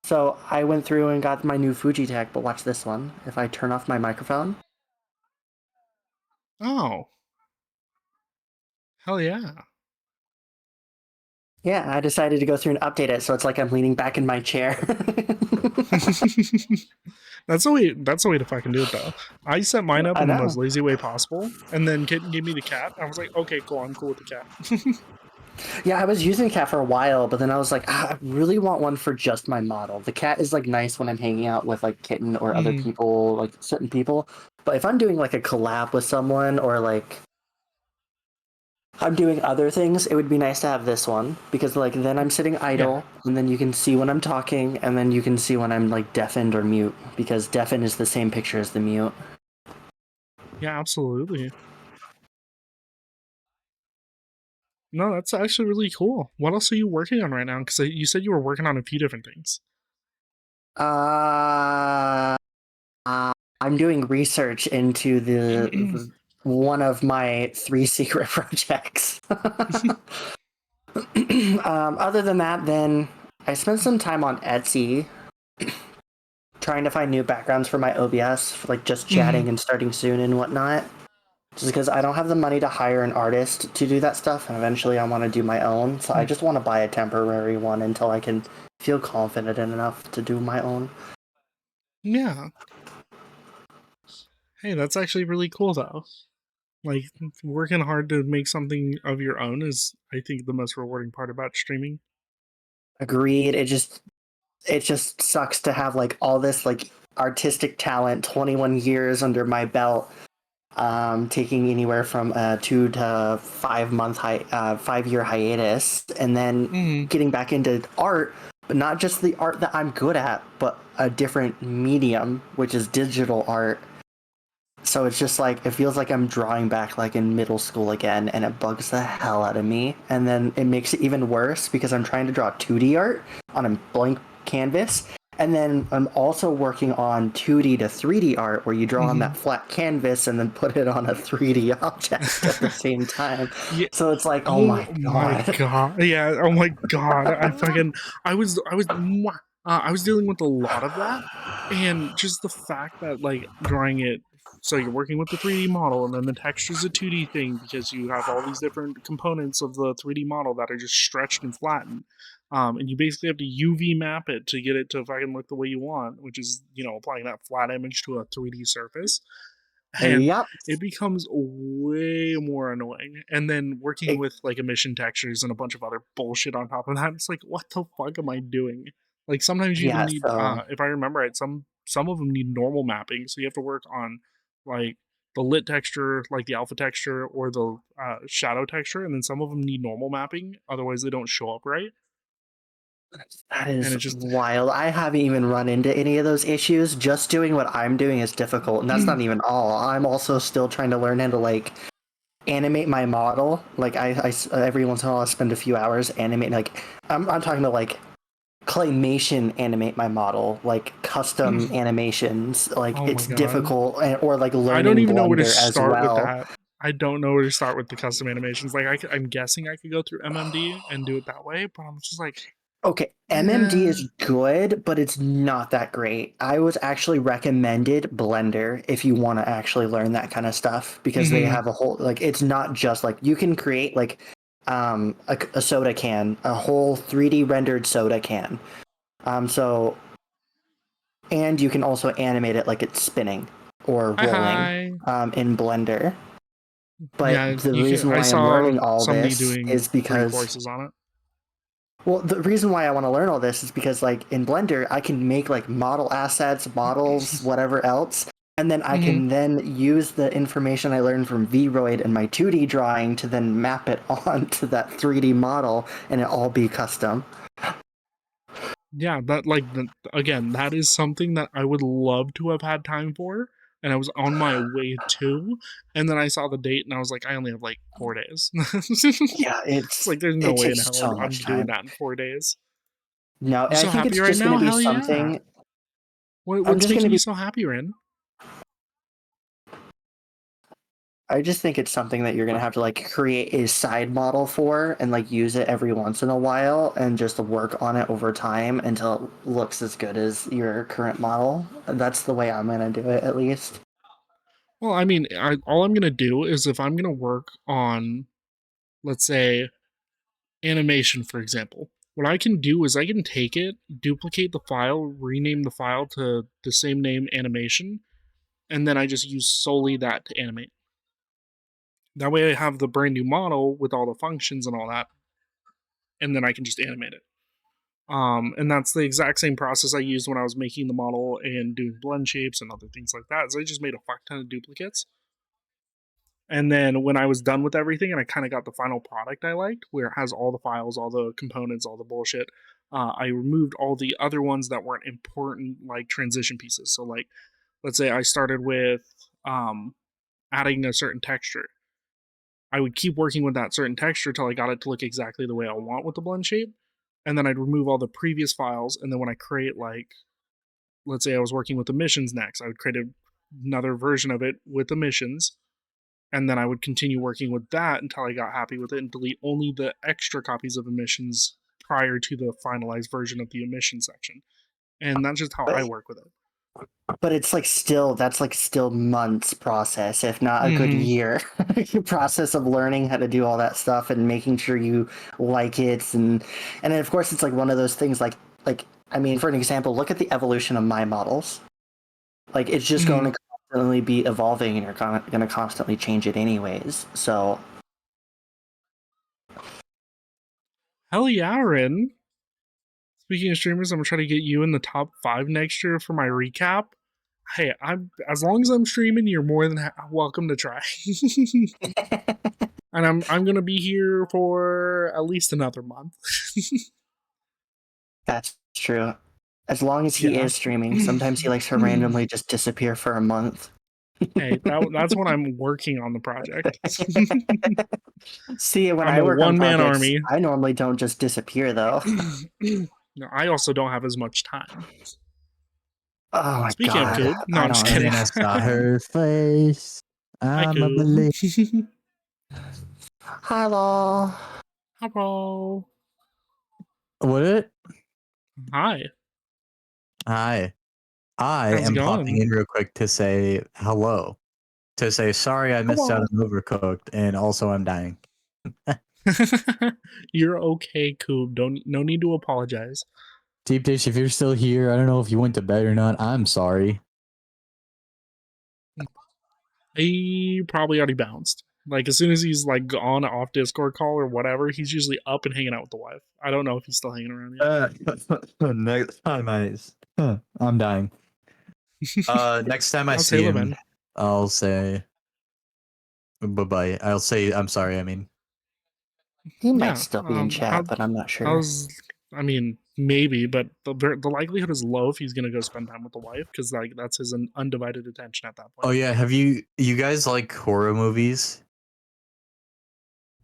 So I went through and got my new Fuji tech, but watch this one. If I turn off my microphone. Oh, hell yeah. Yeah, I decided to go through and update it, so it's like I'm leaning back in my chair. That's the way. That's the way to fucking do it, though. I set mine up I in the know. most lazy way possible, and then Kitten gave me the cat. I was like, okay, cool. I'm cool with the cat. Yeah, I was using cat for a while, but then I was like, I really want one for just my model. The cat is like nice when I'm hanging out with like Kitten or other people, like certain people. But if I'm doing like a collab with someone or like I'm doing other things, it would be nice to have this one because like then I'm sitting idle and then you can see when I'm talking and then you can see when I'm like deafened or mute because deafened is the same picture as the mute. Yeah, absolutely. No, that's actually really cool. What else are you working on right now? Because you said you were working on a few different things. Uh, I'm doing research into the one of my 3 secret projects. Other than that, then I spent some time on Etsy trying to find new backgrounds for my OBS, for like just chatting and starting soon and whatnot. Just because I don't have the money to hire an artist to do that stuff, and eventually I want to do my own. So I just want to buy a temporary one until I can feel confident enough to do my own. Yeah. Hey, that's actually really cool, though. Like, working hard to make something of your own is, I think, the most rewarding part about streaming. Agreed. It just sucks to have like all this like artistic talent, 21 years under my belt, taking anywhere from a 2 to 5 month 5 year hiatus, and then getting back into art, but not just the art that I'm good at, but a different medium, which is digital art. So it's just like it feels like I'm drawing back like in middle school again, and it bugs the hell out of me. And then it makes it even worse because I'm trying to draw 2D art on a blank canvas, and then I'm also working on 2D to 3D art where you draw on that flat canvas and then put it on a 3D object at the same time. Yeah. So it's like, oh my god. Yeah, oh my god. I was dealing with a lot of that, and just the fact that like drawing it, so you're working with the 3D model and then the texture's a 2D thing because you have all these different components of the 3D model that are just stretched and flattened. And you basically have to UV map it to get it to fucking look the way you want, which is, applying that flat image to a 3D surface. And Yep. it becomes way more annoying. And then working with like emission textures and a bunch of other bullshit on top of that, it's like, what the fuck am I doing? Like sometimes you even Yeah, need, so if I remember right, some of them need normal mapping, so you have to work on like the lit texture, like the alpha texture, or the shadow texture, and then some of them need normal mapping, otherwise they don't show up right. that And is it just wild. I haven't even run into any of those issues. Just doing what I'm doing is difficult, and that's not even all. I'm also still trying to learn how to like animate my model. Like I every once in a while I spend a few hours animating. Like I'm talking about like claymation animate my model, like custom animations. Like oh my it's god, difficult, or like I don't learning even know where to Blender as start with well. that. I don't know where to start with the custom animations. Like I'm guessing I could go through MMD and do it that way, but I'm just like, Okay, MMD is good, but it's not that great. I was actually recommended Blender if you want to actually learn that kind of stuff because they have a whole like it's not just like you can create like a soda can, a whole 3D rendered soda can. So and you can also animate it like it's spinning or rolling hi. in Blender. Yeah, But the you can. reason I why I'm saw learning all somebody this doing is 3 because courses on it. well, the reason why I want to learn all this is because, like, in Blender, I can make like model assets, models, whatever else, And then I can then use the information I learned from Vroid and my 2D drawing to then map it onto that 3D model, and it all be custom. Yeah, that again, that is something that I would love to have had time for, and I was on my way to, and then I saw the date and I was like, I only have like 4 days. Yeah, It's like there's no it way in takes hell so I'm much doing time. that in 4 days. No, You I so think happy it's right just now? going to be Hell yeah! something. I'm What's just making going to you be. so happy, Ren? I just think it's something that you're going to have to like create a side model for and like use it every once in a while and just work on it over time until it looks as good as your current model. That's the way I'm going to do it, at least. Well, I mean, all I'm gonna do is if I'm gonna work on, let's say, animation, for example, what I can do is I can take it, duplicate the file, rename the file to the same name animation, and then I just use solely that to animate. That way I have the brand new model with all the functions and all that, and then I can just animate it. And that's the exact same process I used when I was making the model and doing blend shapes and other things like that. So I just made a fuck ton of duplicates. And then when I was done with everything and I kind of got the final product I liked, where it has all the files, all the components, all the bullshit, I removed all the other ones that weren't important, like transition pieces. So, like, let's say I started with adding a certain texture. I would keep working with that certain texture till I got it to look exactly the way I want with the blend shape. And then I'd remove all the previous files. And then when I create, like, let's say I was working with emissions next, I would create another version of it with emissions, and then I would continue working with that until I got happy with it and delete only the extra copies of emissions prior to the finalized version of the emission section. And that's just how I work with it. But it's like still that's like still months process, if not a good year process of learning how to do all that stuff and making sure you like it, and then of course it's like one of those things like I mean, for an example, look at the evolution of my models. Like it's just going to constantly be evolving, and you're going to constantly change it anyways. So Hell yeah, Rin. Speaking of streamers, I'm gonna try to get you in the top 5 next year for my recap. Hey, I'm as long as I'm streaming, you're more than welcome to try. And I'm gonna be here for at least another month. that's true. As long as he is streaming, sometimes he likes to randomly just disappear for a month. Hey, that's when I'm working on the project. See, when I'm I a work on one-man projects, army. I normally don't just disappear though. No, I also don't have as much time. Oh my Speaking god. of Coob, no, I I'm just don't kidding. And I saw her face. Hi, I'm a Coob. believer. Hello. Hello. What? Hi. Hi. I How's it am popping going? in real quick to say hello. To say sorry I missed out on Overcooked, and also I'm dying. You're okay, Coob. No need to apologize. Deep Dish, if you're still here, I don't know if you went to bed or not. I'm sorry. He probably already bounced. Like as soon as he's like on off Discord call or whatever, he's usually up and hanging out with the wife. I don't know if he's still hanging around yet. Next time I'm dying. Next time I How's see Halo him, been? I'll say bye-bye. I'll say I'm sorry, I mean. He might Yeah. still be in chat, but I'm not sure. How's? I mean, maybe, but the likelihood is low if he's gonna go spend time with the wife because like that's his undivided attention at that point. Oh yeah, have you guys like horror movies?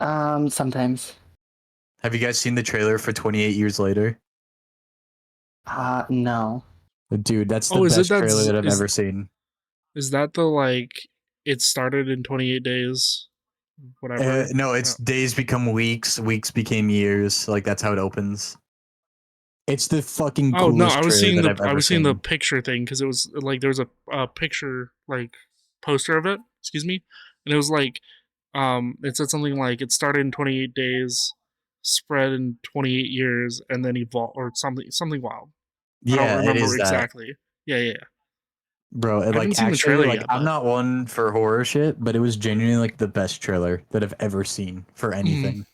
Sometimes. Have you guys seen the trailer for 28 Years Later? No. Dude, that's the Oh, is it best trailer that I've is ever seen. is that the like it started in 28 days, whatever? No, it's days become weeks, weeks became years. Like that's how it opens. It's the fucking Oh no, coolest trailer that I've ever seeing the seen. picture thing because it was like there was a picture like poster of it. Excuse me, and it was like it said something like it started in 28 days, spread in 28 years, and then evolved or something wild. I don't Yeah, it remember is that. exactly. Yeah. Bro, I haven't like seen the actually, trailer like yet, I'm but not one for horror shit, but it was genuinely like the best trailer that I've ever seen for anything.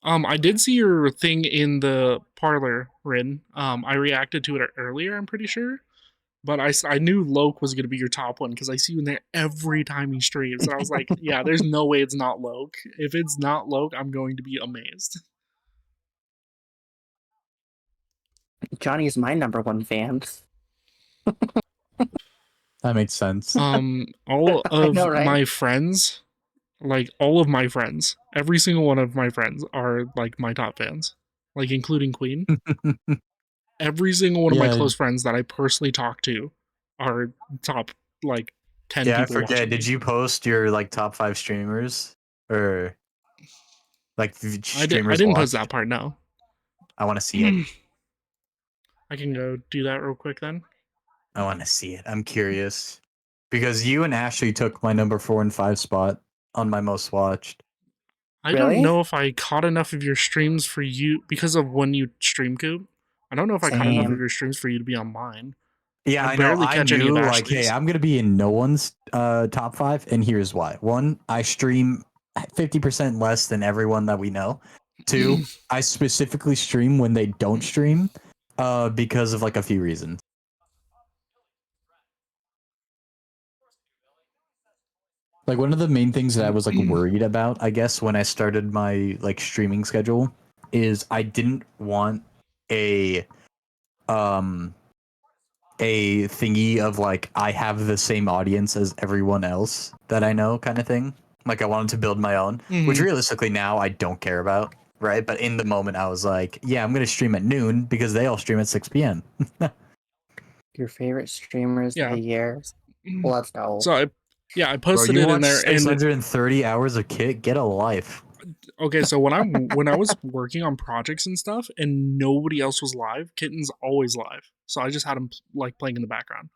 I did see your thing in the parlor, Rin. I reacted to it earlier. I'm pretty sure, But I knew Loke was gonna be your top one because I see you in there every time he streams, and I was like, yeah, there's no way it's not Loke. If it's not Loke, I'm going to be amazed. Johnny is my number one fan. That makes sense. All I of know, right? my friends, like all of my friends, every single one of my friends are like my top fans, like including Queen. Every single one of my Yeah. close friends that I personally talk to are top like 10 Yeah, I people forget. watching Did me. you post your like top 5 streamers or like the I streamers didn't post watched? that part, no. I want to see it. I can go do that real quick then. I want to see it. I'm curious because you and Ashley took my number 4 and 5 spot on my most watched. I Really? don't know if I caught enough of your streams for you because of when you stream, Coop. I don't know if I caught enough of Same. your streams for you to be on mine. Yeah, I I know. barely I catch any of knew like, hey, Ashley's. I'm gonna be in no one's top 5, and here's why. 1, I stream 50% less than everyone that we know. 2, I specifically stream when they don't stream, because of like a few reasons. Like one of the main things that I was like worried about, I guess, when I started my like streaming schedule is I didn't want a thingy of like I have the same audience as everyone else that I know kind of thing. Like I wanted to build my own, which Mhm. realistically now I don't care about, right? But in the moment I was like, yeah, I'm going to stream at noon because they all stream at 6 p.m. Your favorite streamers of Yeah. the year? Let's go. So I Bro, posted you it in watch there, and 630 hours of Kit? Get a life. okay, so when I was working on projects and stuff, and nobody else was live, Kitten's always live. So I just had him like playing in the background.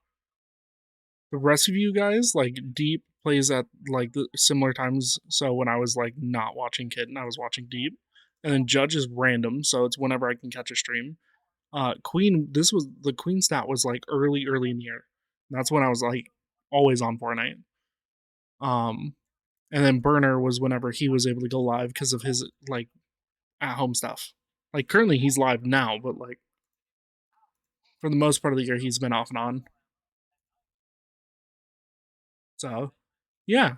The rest of you guys, like Deep plays at like the similar times. So when I was like not watching Kitten, I was watching Deep, and then Judge is random, so it's whenever I can catch a stream. Queen, this was the Queen stat was like early in the year. That's when I was like always on Fortnite. And then Burner was whenever he was able to go live because of his like at home stuff. Like currently he's live now, but like for the most part of the year he's been off and on. So yeah.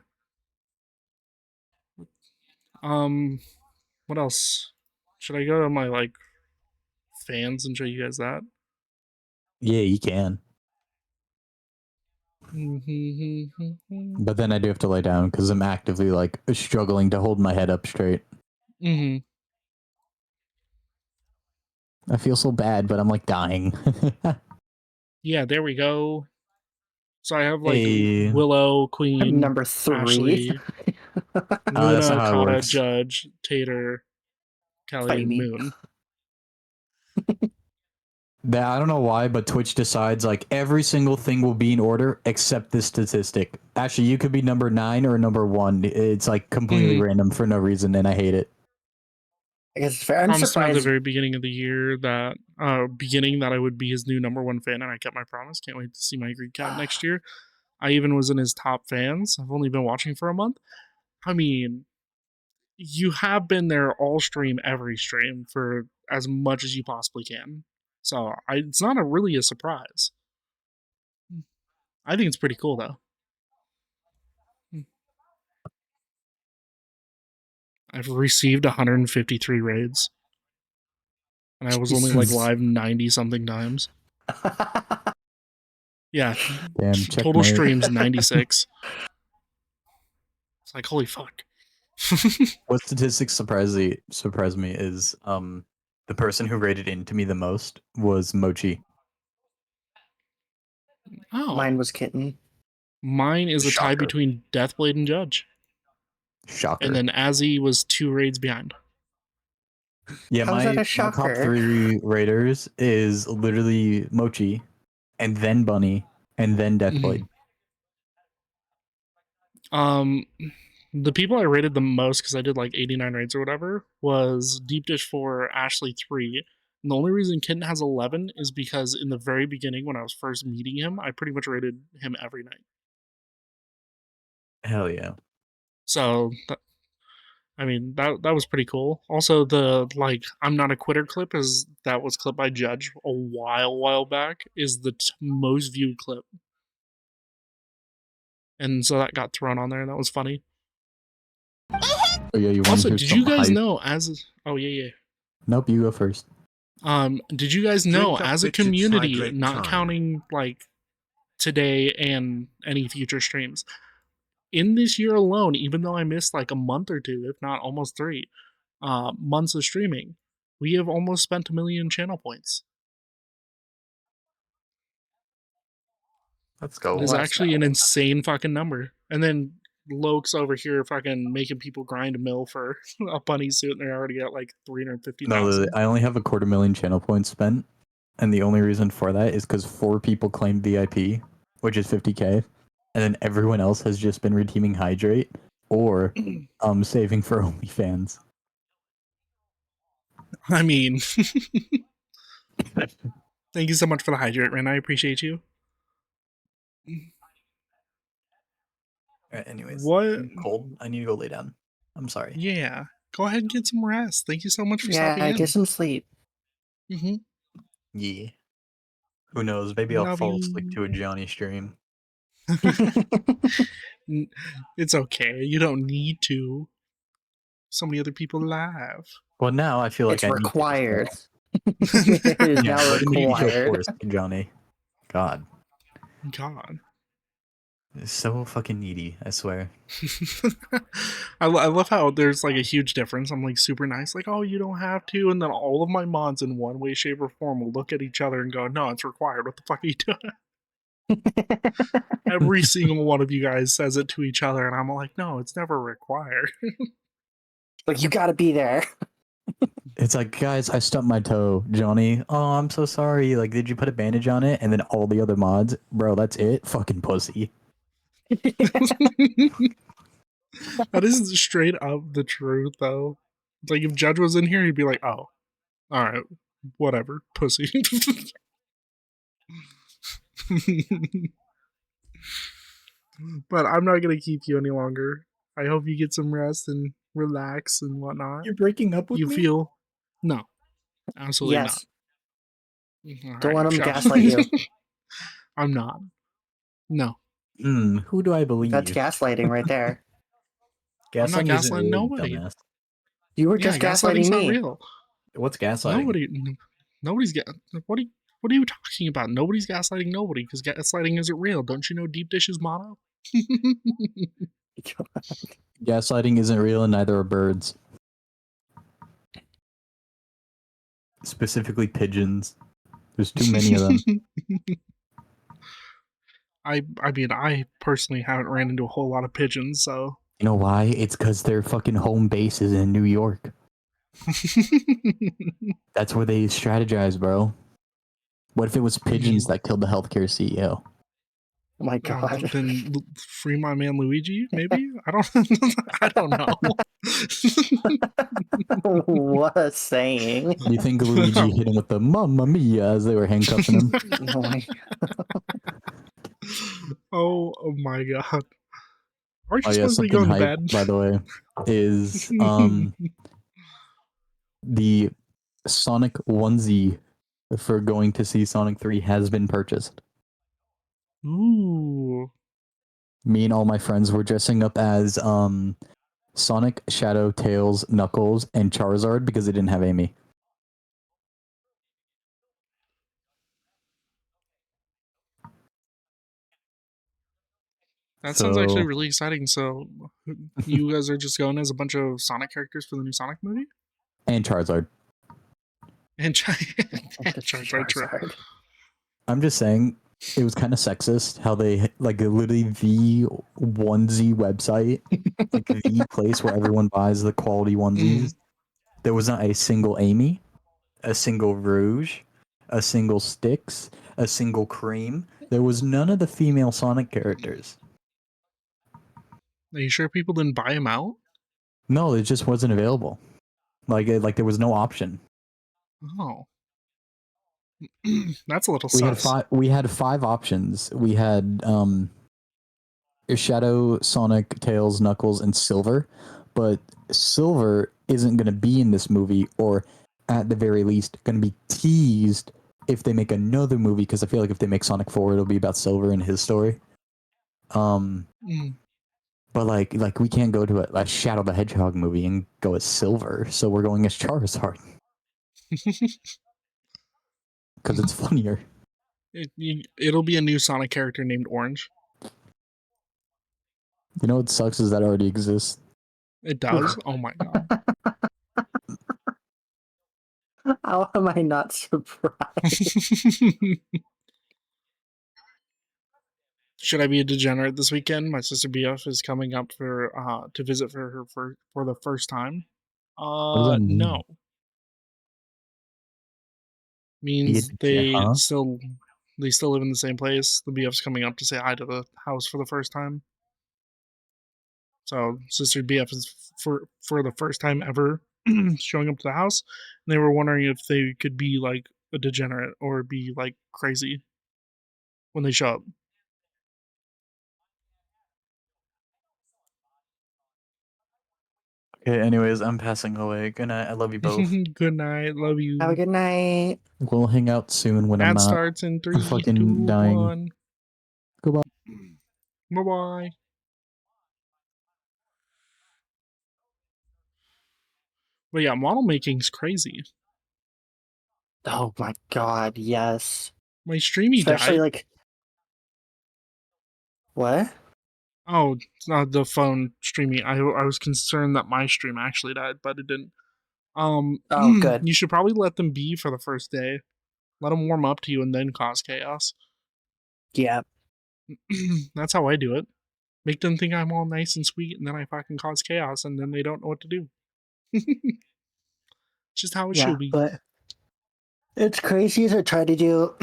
What else? Should I go to my like fans and show you guys that? Yeah, you can. But then I do have to lay down because I'm actively like struggling to hold my head up straight. Mm-hmm. I feel so bad, but I'm like dying. Yeah, there we go. So I have like Hey. Willow, Queen, Number 3. Ashley, That's Luna, not how it Kata, works. Judge, Tater, Kelly, Fight and me. Moon. That I don't know why, but Twitch decides like every single thing will be in order except this statistic. Actually, you could be number 9 or number 1. It's like completely random for no reason, and I hate it. I guess it's fair. I'm Promised him at the surprised. very beginning of the year that I would be his new number one fan, and I kept my promise. Can't wait to see my Greek cat next year. I even was in his top fans. I've only been watching for a month. I mean, you have been there all stream, every stream for as much as you possibly can. So it's not really a surprise. I think it's pretty cool though. I've received 153 raids, and I was only like Jesus. live 90 something times. Yeah, Damn, total checkmate. streams 96. It's like holy fuck. What statistics surprised me is the person who rated into me the most was Mochi. Oh, Mine was Kitten. mine is a tie Shocker. between Deathblade and Judge, Shocker. and then Azzy was 2 raids behind. Yeah, How is that a my shocker? top 3 raiders is literally Mochi, and then Bunny, and then Deathblade. The people I rated the most, because I did like 89 raids or whatever, was Deep Dish 4, Ashley 3. And the only reason Kitten has 11 is because in the very beginning, when I was first meeting him, I pretty much rated him every night. Hell yeah. So I mean, that was pretty cool. Also, the like "I'm not a quitter" clip that was clipped by Judge a while back is the most viewed clip, and so that got thrown on there, and that was funny. Oh yeah, you want Also, to hear did you something guys hype? know yeah. Nope, you go first. Did you guys know Drink up, as a bitch, it's community, hydrate not time. counting like today and any future streams, in this year alone, even though I missed like a month or two, if not almost 3 months of streaming, we have almost spent 1 million channel points. Let's go. It is Let's actually go. an insane fucking number. And then Lokes over here fucking making people grind a mill for a bunny suit, and they're already at like No, 350,000. I only have a 250,000 channel points spent, and the only reason for that is because 4 people claimed VIP, which is 50k, and then everyone else has just been redeeming Hydrate or saving for OnlyFans. I mean, thank you so much for the hydrate, Ren. I appreciate you. Alright, anyways, What? I'm cold. I need to go lay down. I'm sorry. Yeah. Go ahead and get some rest. Thank you so much for Yeah, stopping in. get some sleep. Mm-hmm. Yeah. Who knows? Maybe I'll Love fall you. asleep to a Johnny stream. It's okay. You don't need to. So many other people live. Well, now I feel like It's I need to. required. It is Yeah, now what a needy show required. force, Johnny. God. God. It's so fucking needy, I swear. I love how there's like a huge difference. I'm like super nice, like, oh, you don't have to. And then all of my mods in one way, shape, or form will look at each other and go, no, it's required. What the fuck are you doing? Every single one of you guys says it to each other. And I'm like, no, it's never required. Like, you gotta be there. It's like, guys, I stubbed my toe. Johnny, oh, I'm so sorry. Like, did you put a bandage on it? And then all the other mods, bro, that's it? Fucking pussy. That is straight up the truth, though. Like, if Judge was in here, he'd be like, oh, all right, whatever, pussy. But I'm not going to keep you any longer. I hope you get some rest and relax and whatnot. You're breaking up with You me? feel. No, absolutely Yes. not. Don't let 'em shut up. gaslight you. I'm not. No. Who do I believe? That's gaslighting right there. I'm not Gaslighting isn't gaslighting real, nobody. dumbass. You were Yeah, just gaslighting's gaslighting not me. real. What's gaslighting? Nobody's what are you talking about? Nobody's gaslighting nobody because gaslighting isn't real. Don't you know Deep Dish's motto? Gaslighting isn't real, and neither are birds. Specifically pigeons. There's too many of them. I mean, I personally haven't ran into a whole lot of pigeons, so. You know why? It's because their fucking home base is in New York. That's where they strategize, bro. What if it was pigeons that killed the healthcare CEO? Oh my god. Then free my man Luigi, maybe? I don't know. What a saying. Do you think Luigi hit him with the Mamma Mia as they were handcuffing him? Oh my Oh my god. Aren't you Oh yeah, supposed to be going something to hype, bed? by the way, is the Sonic onesie for going to see Sonic 3 has been purchased. Ooh. Me and all my friends were dressing up as Sonic, Shadow, Tails, Knuckles, and Charizard because they didn't have Amy. That sounds actually So- really exciting. So, you guys are just going as a bunch of Sonic characters for the new Sonic movie? And Charizard. And Charizard. I'm just saying, it was kind of sexist how they, like, literally the onesie website, like the place where everyone buys the quality onesies, there was not a single Amy, a single Rouge, a single Styx, a single Cream. There was none of the female Sonic characters. Are you sure people didn't buy him out? No, it just wasn't available. Like there was no option. Oh. That's a little We had sus. we had 5 options. We had Shadow, Sonic, Tails, Knuckles, and Silver. but Silver isn't going to be in this movie, or at the very least, going to be teased if they make another movie. Because I feel like if they make Sonic 4, it'll be about Silver and his story. Mm. But like we can't go to a Shadow the Hedgehog movie and go as Silver, so we're going as Charizard because it's funnier. It'll be a new Sonic character named Orange. You know what sucks is that already exists. It does? Oh my god. How am I not surprised? Should I be a degenerate this weekend? My sister BF is coming up for to visit for the first time. does that mean? No. Means they Huh? still live in the same place. The BF's coming up to say hi to the house for the first time. So sister BF is for the first time ever showing up to the house, and they were wondering if they could be like a degenerate or be like crazy when they show up. Okay, anyways, I'm passing away. Good night. I love you both. Good night. Love you. Have a good night. We'll hang out soon when I'm Ad not starts in 3, fucking 2, dying. 1. Goodbye. Bye-bye. But yeah, model making's crazy. Oh my god, yes. My streamy Especially died. like what? Oh, it's not the phone streaming. I was concerned that my stream actually died, but it didn't. Oh, good. You should probably let them be for the first day. Let them warm up to you and then cause chaos. Yeah. That's how I do it. Make them think I'm all nice and sweet, and then I fucking cause chaos, and then they don't know what to do. Just how it Yeah, should be. but it's crazy to try to do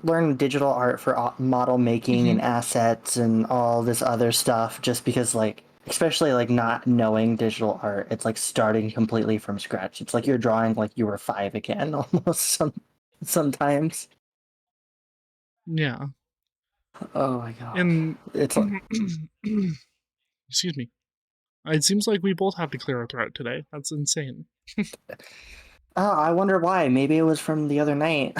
learn digital art for model making and assets and all this other stuff just because like especially like not knowing digital art, it's like starting completely from scratch. It's like you're drawing like you were 5 again almost sometimes. Yeah. Oh my god. And It's like excuse me. It seems like we both have to clear our throat today. That's insane. oh, I wonder why. Maybe it was from the other night.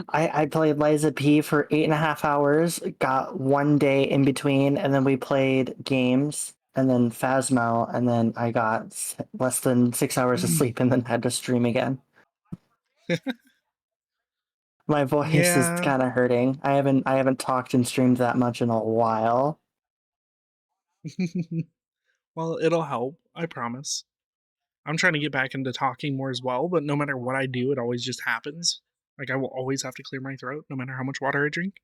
I played Liza P for 8.5 hours, got 1 day in between, and then we played games, and then Phasmo, and then I got less than 6 hours of sleep, and then had to stream again. My voice is Yeah. kind of hurting. I haven't talked and streamed that much in a while. Well, it'll help. I promise. I'm trying to get back into talking more as well, but no matter what I do, it always just happens. Like I will always have to clear my throat, no matter how much water I drink.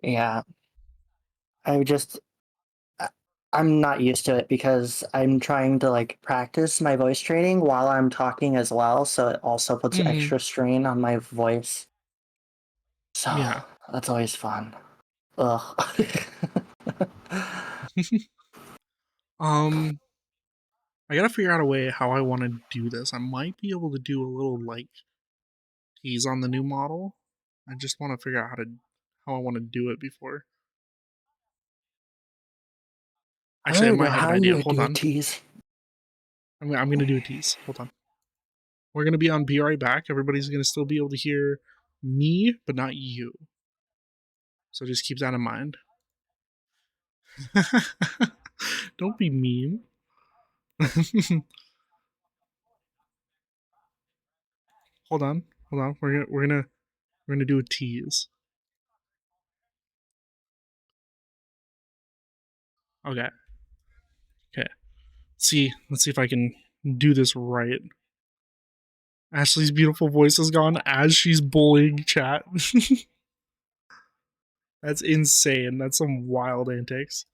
Yeah, I just I'm not used to it because I'm trying to like practice my voice training while I'm talking as well, so it also puts extra strain on my voice. So Yeah. that's always fun. Ugh. I gotta figure out a way how I want to do this. I might be able to do a little like tease on the new model. I just want to figure out how I want to do it before. Actually, I might have an idea. Hold on. Tease. I'm gonna do a tease. Hold on. We're gonna be on Be Right Back. Everybody's gonna still be able to hear me, but not you. So just keep that in mind. Don't be mean. Hold on. We're gonna do a tease. Okay. Okay. Let's see if I can do this right. Ashley's beautiful voice is gone as she's bullying chat. That's insane. That's some wild antics.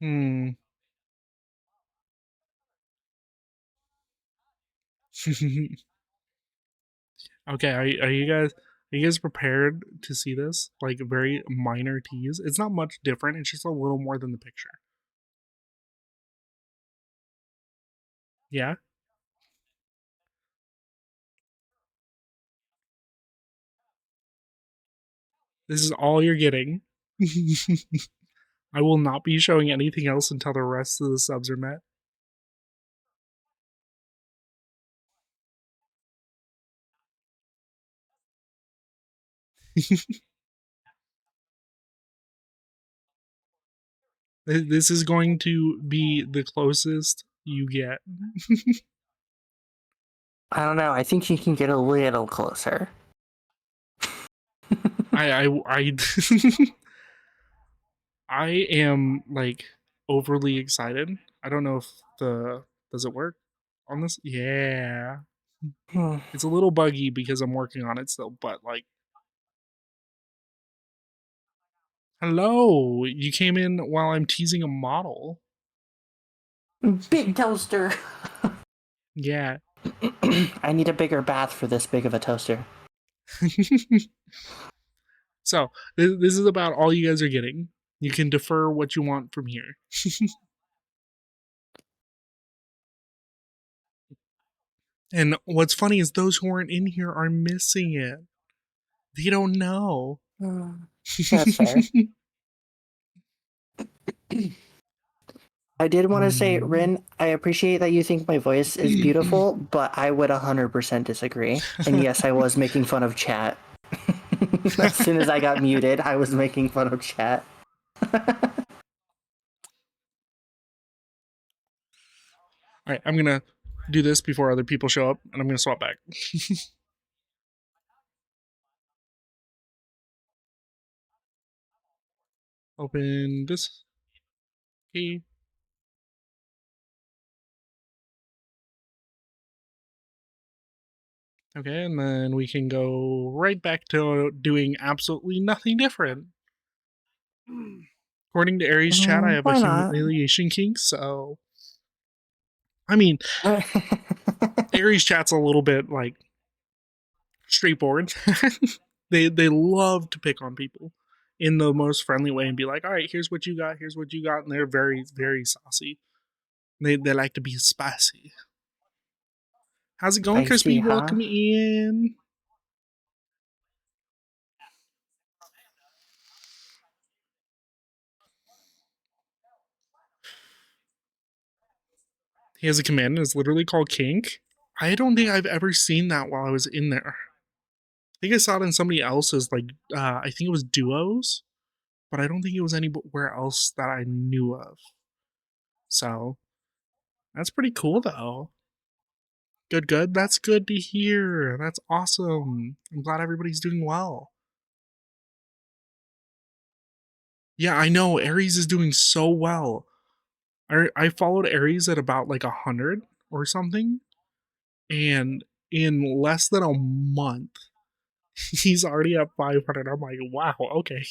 Hmm. Okay, are you guys prepared to see this? Like a very minor tease. It's not much different. It's just a little more than the picture. Yeah. This is all you're getting. I will not be showing anything else until the rest of the subs are met. This is going to be the closest you get. I don't know. I think you can get a little closer. I I am like overly excited. I don't know if does it work on this? Yeah. It's a little buggy because I'm working on it still, but like hello, you came in while I'm teasing a model. Big toaster. Yeah. I need a bigger bath for this big of a toaster. So, this is about all you guys are getting. You can defer what you want from here. And what's funny is those who aren't in here are missing it. They don't know. That's fair. I did want to say, Rin, I appreciate that you think my voice is beautiful, but I would 100% disagree. And yes, I was making fun of chat. As soon as I got muted, I was making fun of chat. All right, I'm gonna do this before other people show up, and I'm gonna swap back. Open this key. Okay, and then we can go right back to doing absolutely nothing different. According to Aries chat, I have a Why not? humiliation kink, so I mean, Aries chat's a little bit like straightforward. They love to pick on people in the most friendly way and be like, "All right, here's what you got, here's what you got," and they're very saucy. They like to be spicy. How's it going, I see, Crispy? huh? Welcome in. He has a command and it's literally called Kink. I don't think I've ever seen that while I was in there. I think I saw it in somebody else's, like, I think it was duos, but I don't think it was anywhere else that I knew of. So, that's pretty cool, though. Good, good. That's good to hear. That's awesome. I'm glad everybody's doing well. Yeah, I know. Aries is doing so well. I followed Aries at about like 100 or something, and in less than a month, he's already at 500. I'm like, wow, okay.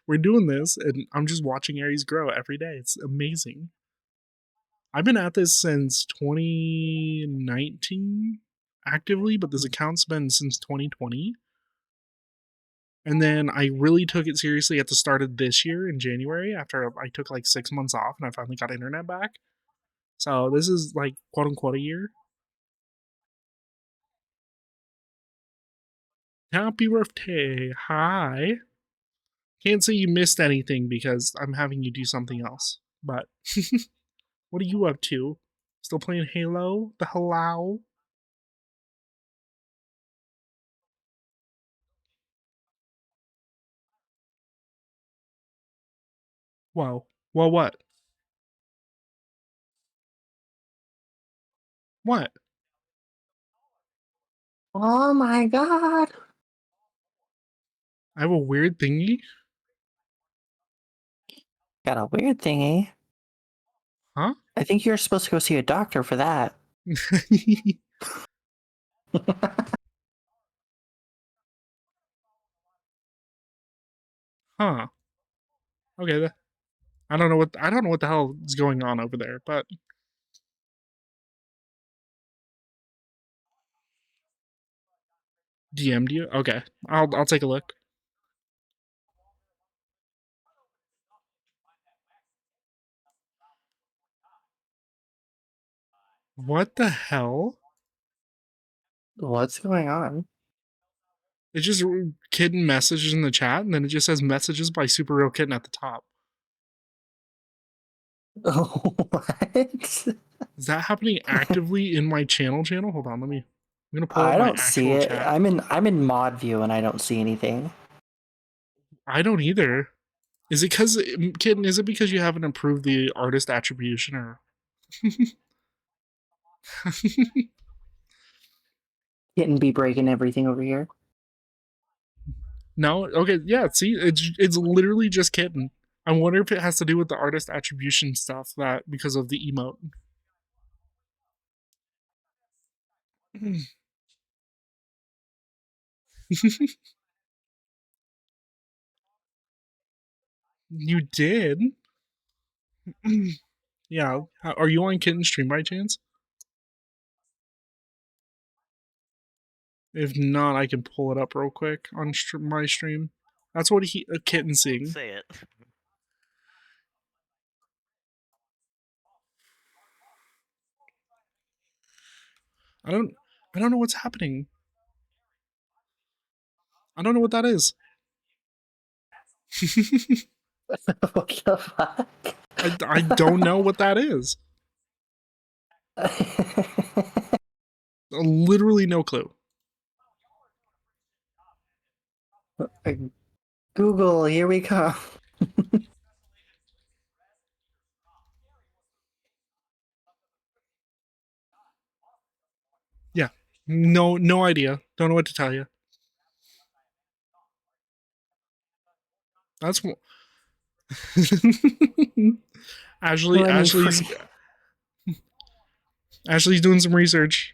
We're doing this, and I'm just watching Aries grow every day. It's amazing. I've been at this since 2019 actively, but this account's been since 2020. And then I really took it seriously at the start of this year in January after I took like 6 months off and I finally got internet back. So this is like quote unquote a year. Happy birthday. Hi. Can't say you missed anything because I'm having you do something else. But what are you up to? Still playing Halo? The hello? Whoa. Whoa, what? What? Oh my god. I have a weird thingy? Got a weird thingy. Huh? I think you're supposed to go see a doctor for that. Huh. Okay. I don't know what the hell is going on over there, but DM'd you? Okay. I'll take a look. What the hell? What's going on? It just kitten messages in the chat, and then it just says messages by Super Real Kitten at the top. What? Is that happening actively in my channel? Hold on, I'm gonna pull up I my don't see actual it. chat. I'm in mod view and I don't see anything. I don't either. Is it because Kitten? Is it because you haven't improved the artist attribution or? Getting be breaking everything over here. No. Okay. Yeah. See, it's literally just Kitten. I wonder if it has to do with the artist attribution stuff that because of the emote. You did. Yeah. Are you on Kitten stream by chance? If not, I can pull it up real quick on my stream. That's what a Kitten seeing. Say it. I don't know what's happening. I don't know what that is. What the fuck? I don't know what that is. Literally no clue. Google, here we come. Yeah. No idea. Don't know what to tell you. That's Ashley. Well, I mean, Ashley's doing some research.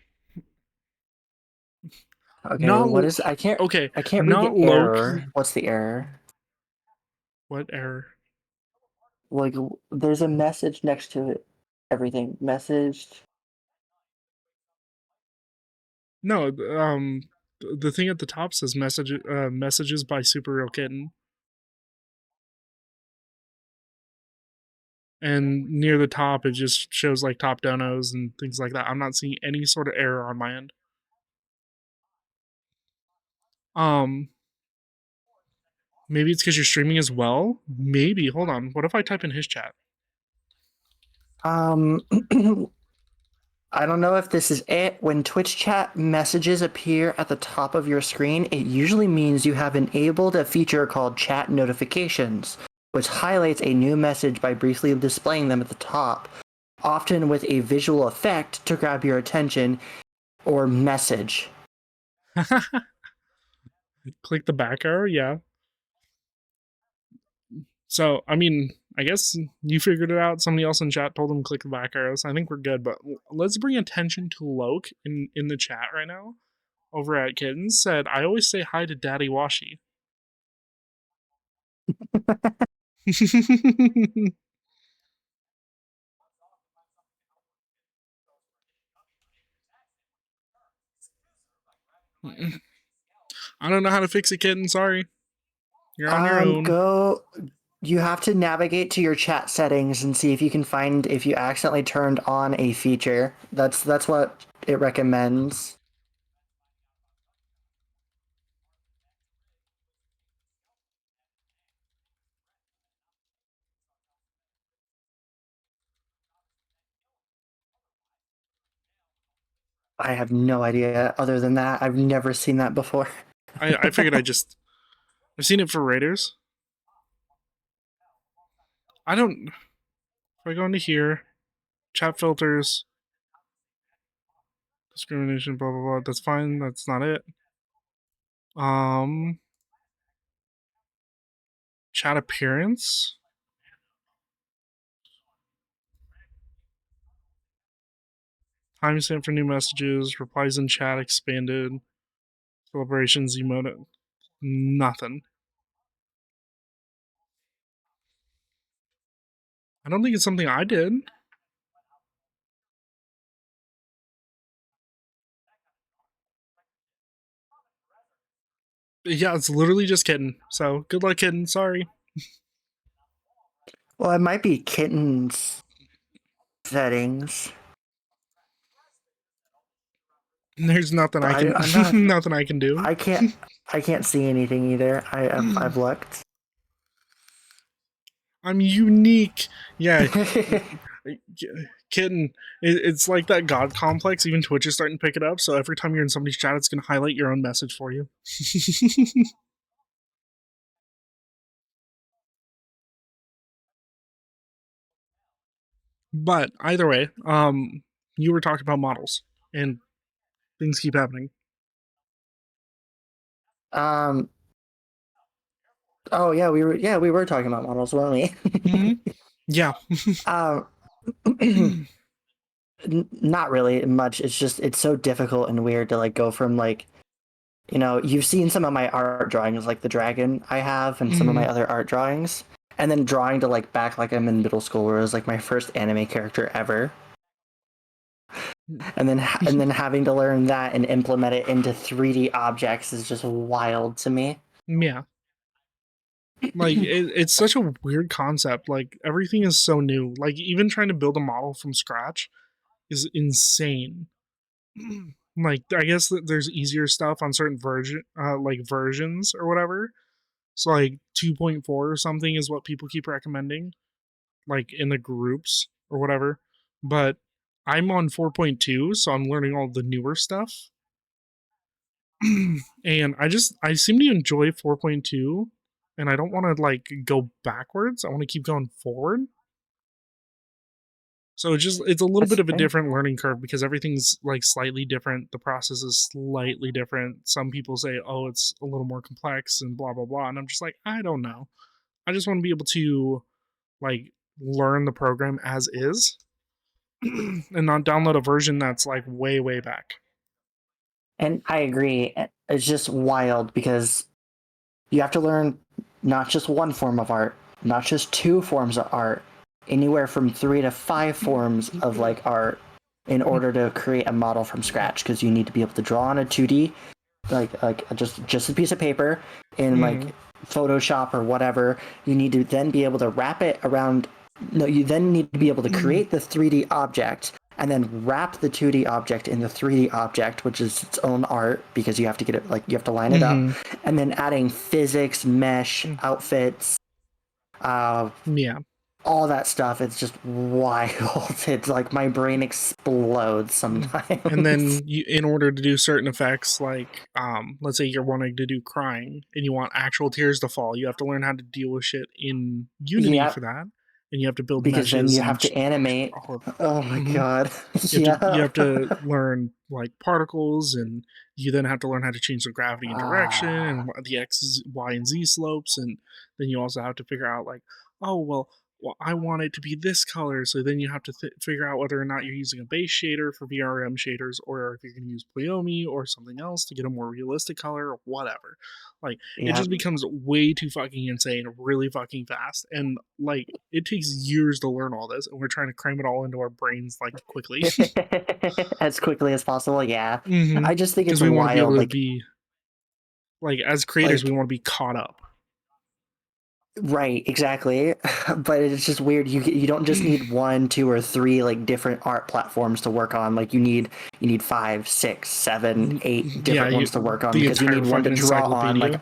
okay, Not what is? I can't okay. read Not the error. Loki. What's the error? What error? Like, there's a message next to it. Everything messaged. No. The thing at the top says messages by Super Real Kitten. And near the top, it just shows like top donos and things like that. I'm not seeing any sort of error on my end. Maybe it's because you're streaming as well. Maybe. Hold on. What if I type in his chat? I don't know if this is it. When Twitch chat messages appear at the top of your screen, it usually means you have enabled a feature called chat notifications, which highlights a new message by briefly displaying them at the top, often with a visual effect to grab your attention or message. Click the back arrow. Yeah. So, I mean, I guess you figured it out. Somebody else in chat told him click the back arrows. I think we're good, but let's bring attention to Loke in the chat right now. Over at Kittens said, I always say hi to Daddy Washi. I don't know how to fix it, Kitten. Sorry. You're on your own. You have to navigate to your chat settings and see if you can find if you accidentally turned on a feature. That's what it recommends. I have no idea. Other than that, I've never seen that before. I figured I've seen it for Raiders. If I go into here, chat filters, discrimination, blah blah blah. That's fine. That's not it. Chat appearance. Timestamp for new messages. Replies in chat expanded. Celebrations emote. Nothing. I don't think it's something I did. Yeah, it's literally just Kitten. So good luck, Kitten. Sorry. Well, it might be Kitten's settings. There's nothing I can I'm not. nothing I can do. I can't see anything either. I've looked. I'm unique. Yeah, kitten. It's like that god complex. Even Twitch is starting to pick it up. So every time you're in somebody's chat, it's gonna highlight your own message for you. But either way, you were talking about models, and things keep happening. Oh yeah, we were talking about models, weren't we? Mm-hmm. Yeah. Not really much. It's just it's so difficult and weird to like go from like, you've seen some of my art drawings, like the dragon I have, and some of my other art drawings, and then drawing to like back like I'm in middle school, where it was like my first anime character ever, and then having to learn that and implement it into 3D objects is just wild to me. Yeah. Like it's such a weird concept. Like everything is so new. Like even trying to build a model from scratch is insane. Like I guess that there's easier stuff on certain versions or whatever. So like 2.4 or something is what people keep recommending, like in the groups or whatever. But I'm on 4.2, so I'm learning all the newer stuff. And I seem to enjoy 4.2, and I don't want to like go backwards. I want to keep going forward. So it's a little That's bit of a fair. different learning curve because everything's like slightly different. The process is slightly different. Some people say, "Oh, it's a little more complex," and blah blah blah. And I'm just like, I don't know. I just want to be able to like learn the program as is, and not download a version that's like way back. And I agree. It's just wild because you have to learn not just one form of art, not just two forms of art, anywhere from 3 to 5 forms of like art in order to create a model from scratch, because you need to be able to draw on a 2D, like just a piece of paper in like Photoshop or whatever. You need to then be able to wrap it around. No, you then need to be able to create the 3D object and then wrap the 2D object in the 3D object, which is its own art, because you have to get it, like you have to line it up, and then adding physics, mesh, outfits, Yeah. all that stuff. It's just wild. It's like my brain explodes sometimes. And then in order to do certain effects, like let's say you're wanting to do crying and you want actual tears to fall, you have to learn how to deal with shit in Unity Yep. for that, and you have to build Because then meshes. you have to animate. Oh my god. You have to learn like particles, and you then have to learn how to change the gravity and direction and the X, Y, and Z slopes, and then you also have to figure out like, oh well, I want it to be this color, so then you have to figure out whether or not you're using a base shader for VRM shaders, or if you're going to use Pleomi or something else to get a more realistic color or whatever. Like it just becomes way too fucking insane, really fucking fast, and like it takes years to learn all this, and we're trying to cram it all into our brains like quickly. As quickly as possible. Yeah. Mm-hmm. I just think it's we want to be wild. able to Like, be like as creators, like- we want to be caught up. right, exactly. But it's just weird. You don't just need 1, 2, or 3 like different art platforms to work on. Like you need 5, 6, 7, 8 different ones to work on, because you need one to draw on.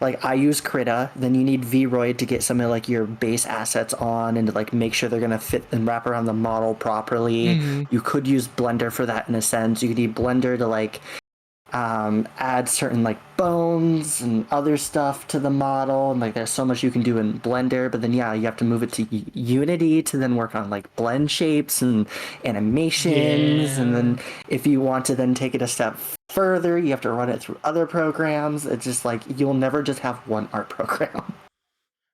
Like I use Krita, then you need Vroid to get some of like your base assets on and to like make sure they're gonna fit and wrap around the model properly. You could use Blender for that in a sense. You could use Blender to like add certain like bones and other stuff to the model, and like there's so much you can do in Blender. But then you have to move it to Unity to then work on like blend shapes and animations, and then if you want to then take it a step further, you have to run it through other programs. It's just like you'll never just have one art program.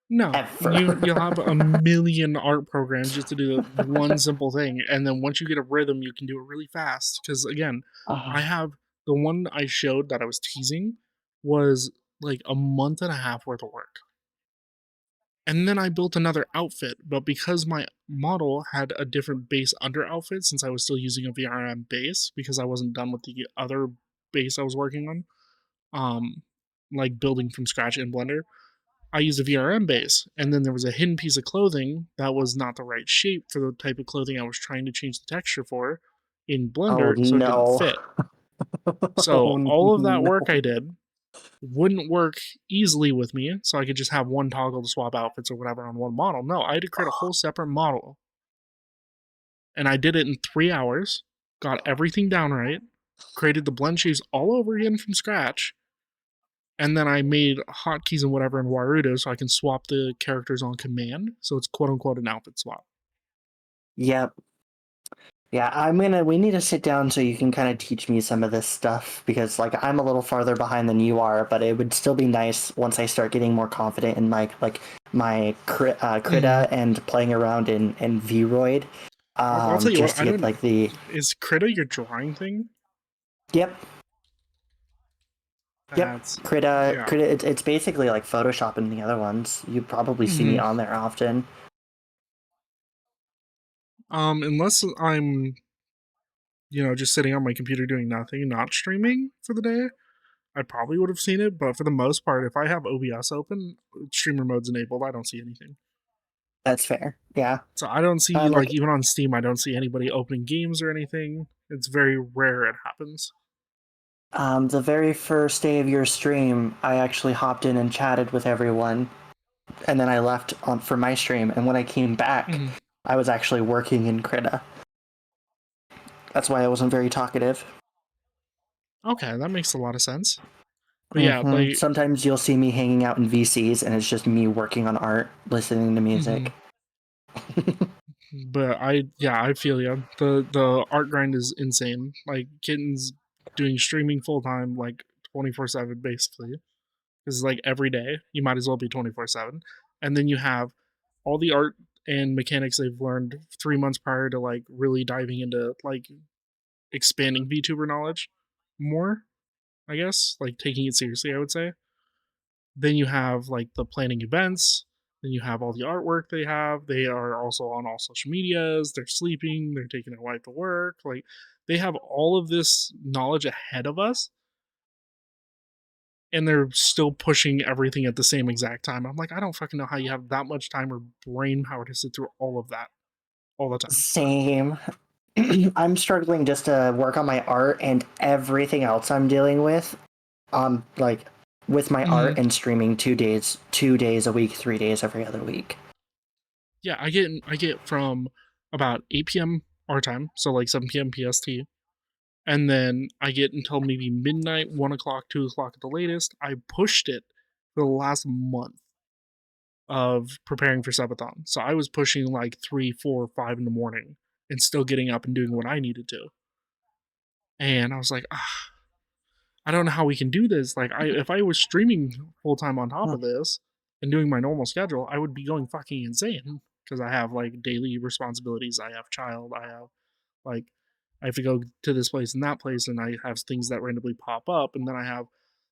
No, Ever. you'll have a million art programs just to do one simple thing, and then once you get a rhythm, you can do it really fast. Because again, I have the one I showed that I was teasing was like a month and a half worth of work. And then I built another outfit, but because my model had a different base under outfit, since I was still using a VRM base, because I wasn't done with the other base I was working on, like building from scratch in Blender, I used a VRM base, and then there was a hidden piece of clothing that was not the right shape for the type of clothing I was trying to change the texture for in Blender, so it didn't fit. So Oh, all of that no. work I did wouldn't work easily with me, so I could just have one toggle to swap outfits or whatever on one model. No, I had to create a whole separate model. And I did it in 3 hours, got everything down right, created the blend shapes all over again from scratch, and then I made hotkeys and whatever in Warudo so I can swap the characters on command, so it's quote unquote an outfit swap. Yep. Yeah, we need to sit down so you can kind of teach me some of this stuff because like I'm a little farther behind than you are, but it would still be nice once I start getting more confident in my Krita and playing around in Vroid. I'll tell you just what, to get like the is Krita your drawing thing? Yep. That's, Krita, yeah. it's basically like Photoshop and the other ones. You probably see me on there often. Unless I'm, just sitting on my computer doing nothing, not streaming for the day, I probably would have seen it. But for the most part, if I have OBS open, streamer mode's enabled, I don't see anything. That's fair. Yeah. So I don't see, like even on Steam, I don't see anybody opening games or anything. It's very rare it happens. The very first day of your stream, I actually hopped in and chatted with everyone, and then I left for my stream. And when I came back, I was actually working in Krita. That's why I wasn't very talkative. Okay, that makes a lot of sense. But yeah, like sometimes you'll see me hanging out in VCs, and it's just me working on art, listening to music. But I feel you. The art grind is insane. Like Kitten's doing streaming full time, like 24/7 basically. Because like every day, you might as well be 24/7. And then you have all the art and mechanics they've learned 3 months prior to like really diving into like expanding VTuber knowledge more, I guess, like taking it seriously, I would say. Then you have like the planning events. Then you have all the artwork they have. They are also on all social medias. They're sleeping. They're taking their wife to work. Like they have all of this knowledge ahead of us, and they're still pushing everything at the same exact time. I'm like, I don't fucking know how you have that much time or brain power to sit through all of that all the time. Same. I'm struggling just to work on my art and everything else I'm dealing with. With my art and streaming 2 days a week, 3 days every other week. Yeah, I get from about 8 p.m. our time, so like 7 p.m. PST, and then I get until maybe midnight, 1 o'clock, 2 o'clock at the latest. I pushed it for the last month of preparing for Subathon, so I was pushing like 3, 4, 5 in the morning and still getting up and doing what I needed to. And I was like, I don't know how we can do this. Like, if I was streaming full time on top of this and doing my normal schedule, I would be going fucking insane because I have like daily responsibilities. I have child. I have like I have to go to this place and that place, and I have things that randomly pop up, and then I have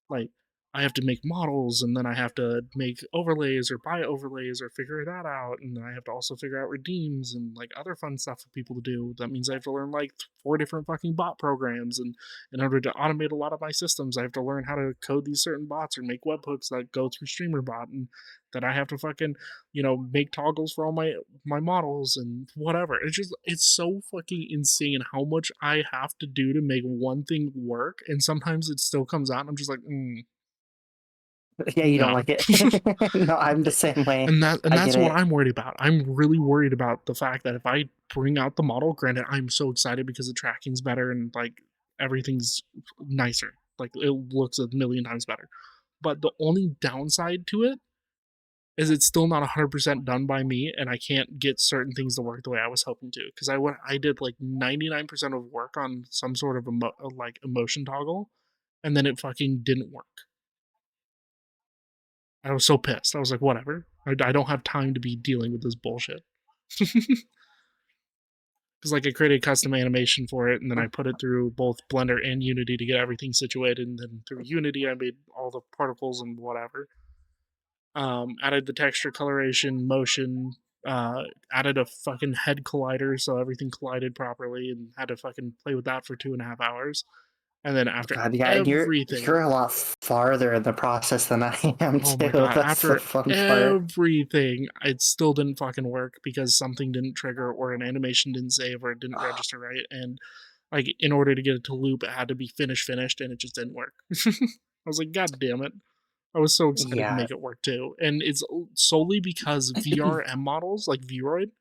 like I have to make models, and then I have to make overlays or buy overlays or figure that out, and then I have to also figure out redeems and like other fun stuff for people to do. That means I have to learn like 4 different fucking bot programs, and in order to automate a lot of my systems, I have to learn how to code these certain bots or make webhooks that go through StreamerBot, and then I have to fucking make toggles for all my models and whatever. It's so fucking insane how much I have to do to make one thing work, and sometimes it still comes out and I'm just like Yeah, you don't no. like it. No, I'm the same way. And that's what it. I'm worried about. I'm really worried about the fact that if I bring out the model, granted I'm so excited because the tracking's better and like everything's nicer. Like it looks a million times better. But the only downside to it is it's still not 100% done by me, and I can't get certain things to work the way I was hoping to. Because I did like 99% of work on some sort of emotion toggle, and then it fucking didn't work. I was so pissed. I was like, whatever. I don't have time to be dealing with this bullshit. Because like I created a custom animation for it, and then I put it through both Blender and Unity to get everything situated, and then through Unity I made all the particles and whatever. Added the texture coloration, motion, added a fucking head collider so everything collided properly, and had to fucking play with that for 2.5 hours. And then after God, yeah, everything, you're a lot farther in the process than I am oh too. my god, That's after the fun part. everything, it still didn't fucking work because something didn't trigger or an animation didn't save or it didn't register right. And like in order to get it to loop, it had to be finished, and it just didn't work. I was like, God damn it. I was so excited to Yeah. make it work too. And it's solely because VRM models like Vroid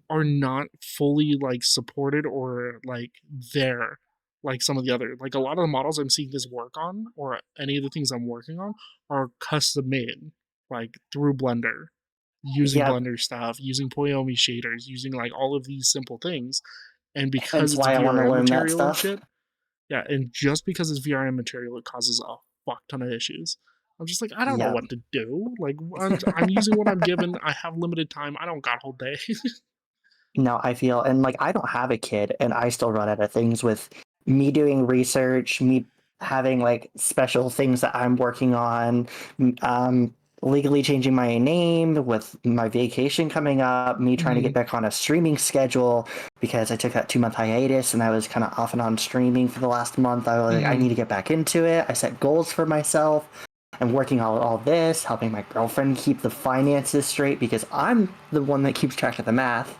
are not fully like supported or like there like some of the other, like a lot of the models I'm seeing this work on or any of the things I'm working on are custom made like through Blender, using Yep. Blender stuff, using Poyomi shaders, using like all of these simple things. And because Hence it's why I want to VRM learn that material and stuff. shit, yeah, and just because it's VRM material, it causes a fuck ton of issues. I'm just like, I don't know Yep. what to do. Like, I'm using what I'm given. I have limited time. I don't got a whole day. No, I feel, and like I don't have a kid, and I still run out of things with me doing research, me having like special things that I'm working on, legally changing my name with my vacation coming up, me trying to get back on a streaming schedule because I took that 2-month hiatus and I was kind of off and on streaming for the last month. I was like, I need to get back into it. I set goals for myself. I'm working on all this, helping my girlfriend keep the finances straight because I'm the one that keeps track of the math.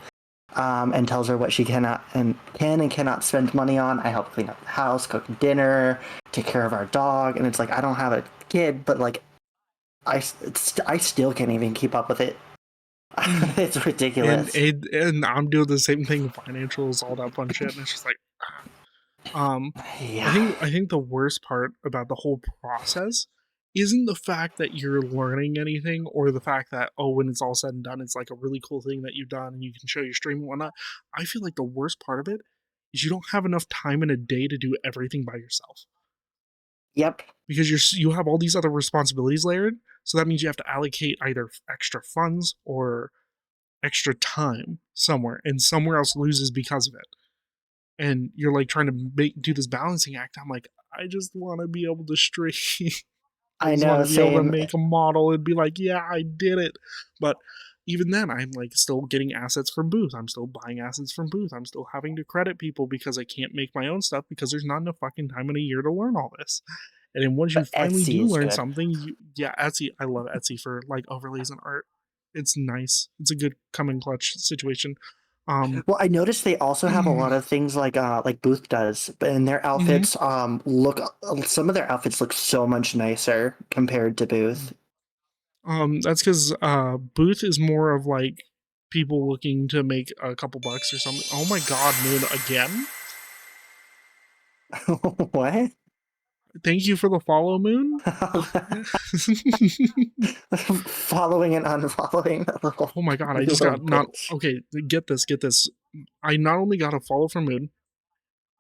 And tells her what she cannot and can and cannot spend money on. I help clean up the house, cook dinner, take care of our dog, and it's like I don't have a kid, but like I still can't even keep up with it. It's ridiculous. and I'm doing the same thing, financials, all that fun shit, and it's just like, Yeah. I think the worst part about the whole process isn't the fact that you're learning anything or the fact that, oh, when it's all said and done, it's like a really cool thing that you've done and you can show your stream and whatnot. I feel like the worst part of it is you don't have enough time in a day to do everything by yourself Yep. because you have all these other responsibilities layered. So that means you have to allocate either extra funds or extra time somewhere, and somewhere else loses because of it. And you're like trying to do this balancing act. I'm like, I just want to be able to stream. I I just want know, to be able to same. make a model and be like, yeah, I did it. But even then, I'm like still getting assets from Booth. I'm still buying assets from Booth. I'm still having to credit people because I can't make my own stuff because there's not enough fucking time in a year to learn all this. And then once you But finally Etsy do is learn good. something, Etsy. I love Etsy for like overlays and art. It's nice. It's a good come in clutch situation. Well, I noticed they also have a lot of things like Booth does, and their outfits look some of their outfits look so much nicer compared to Booth. That's because Booth is more of like people looking to make a couple bucks or something. Oh my god, Moon again? What? Thank you for the follow, Moon. Following and unfollowing. Oh my god, I just got not okay. Get this. I not only got a follow from Moon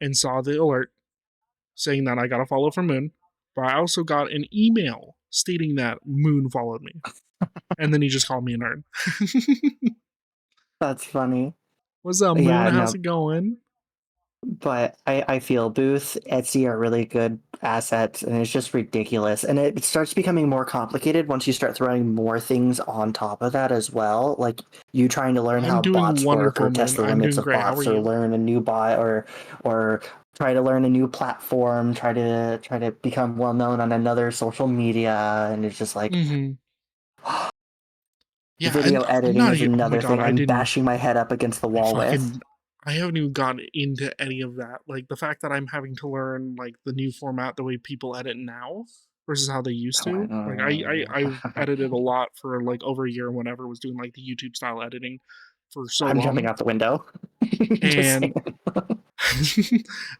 and saw the alert saying that I got a follow from Moon, but I also got an email stating that Moon followed me, and then he just called me a nerd. That's funny. What's up, Moon? Yeah, How's no, it going? but I feel Booth, Etsy are really good assets, and it's just ridiculous. And it starts becoming more complicated once you start throwing more things on top of that as well. Like you trying to learn I'm how doing bots work or wonderful, test Moon. the I'm limits doing of great. How are bots or you? learn a new bot or try to learn a new platform, try to become well known on another social media, and it's just like Yeah, video and editing not is even. Oh my another god, thing I I'm didn't. bashing my head up against the I wall with. fucking. I haven't even gotten into any of that. Like the fact that I'm having to learn like the new format, the way people edit now versus how they used Oh, I to. Like I've know. edited a lot for like over a year. Whenever I was doing like the YouTube style editing for so I'm jumping long, out the window. Just and saying.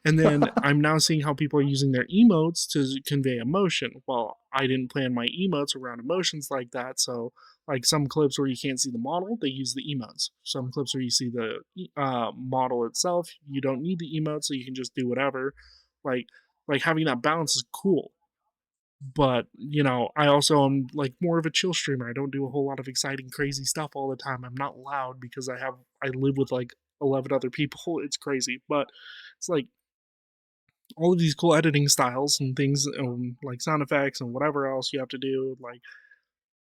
and then I'm now seeing how people are using their emotes to convey emotion. Well, I didn't plan my emotes around emotions like that, so like some clips where you can't see the model, they use the emotes. Some clips where you see the model itself, you don't need the emotes, so you can just do whatever. Like like having that balance is cool. But I also am like more of a chill streamer. I don't do a whole lot of exciting, crazy stuff all the time. I'm not loud because I live with like 11 other people. It's crazy, but it's like all of these cool editing styles and things, like sound effects and whatever else you have to do. Like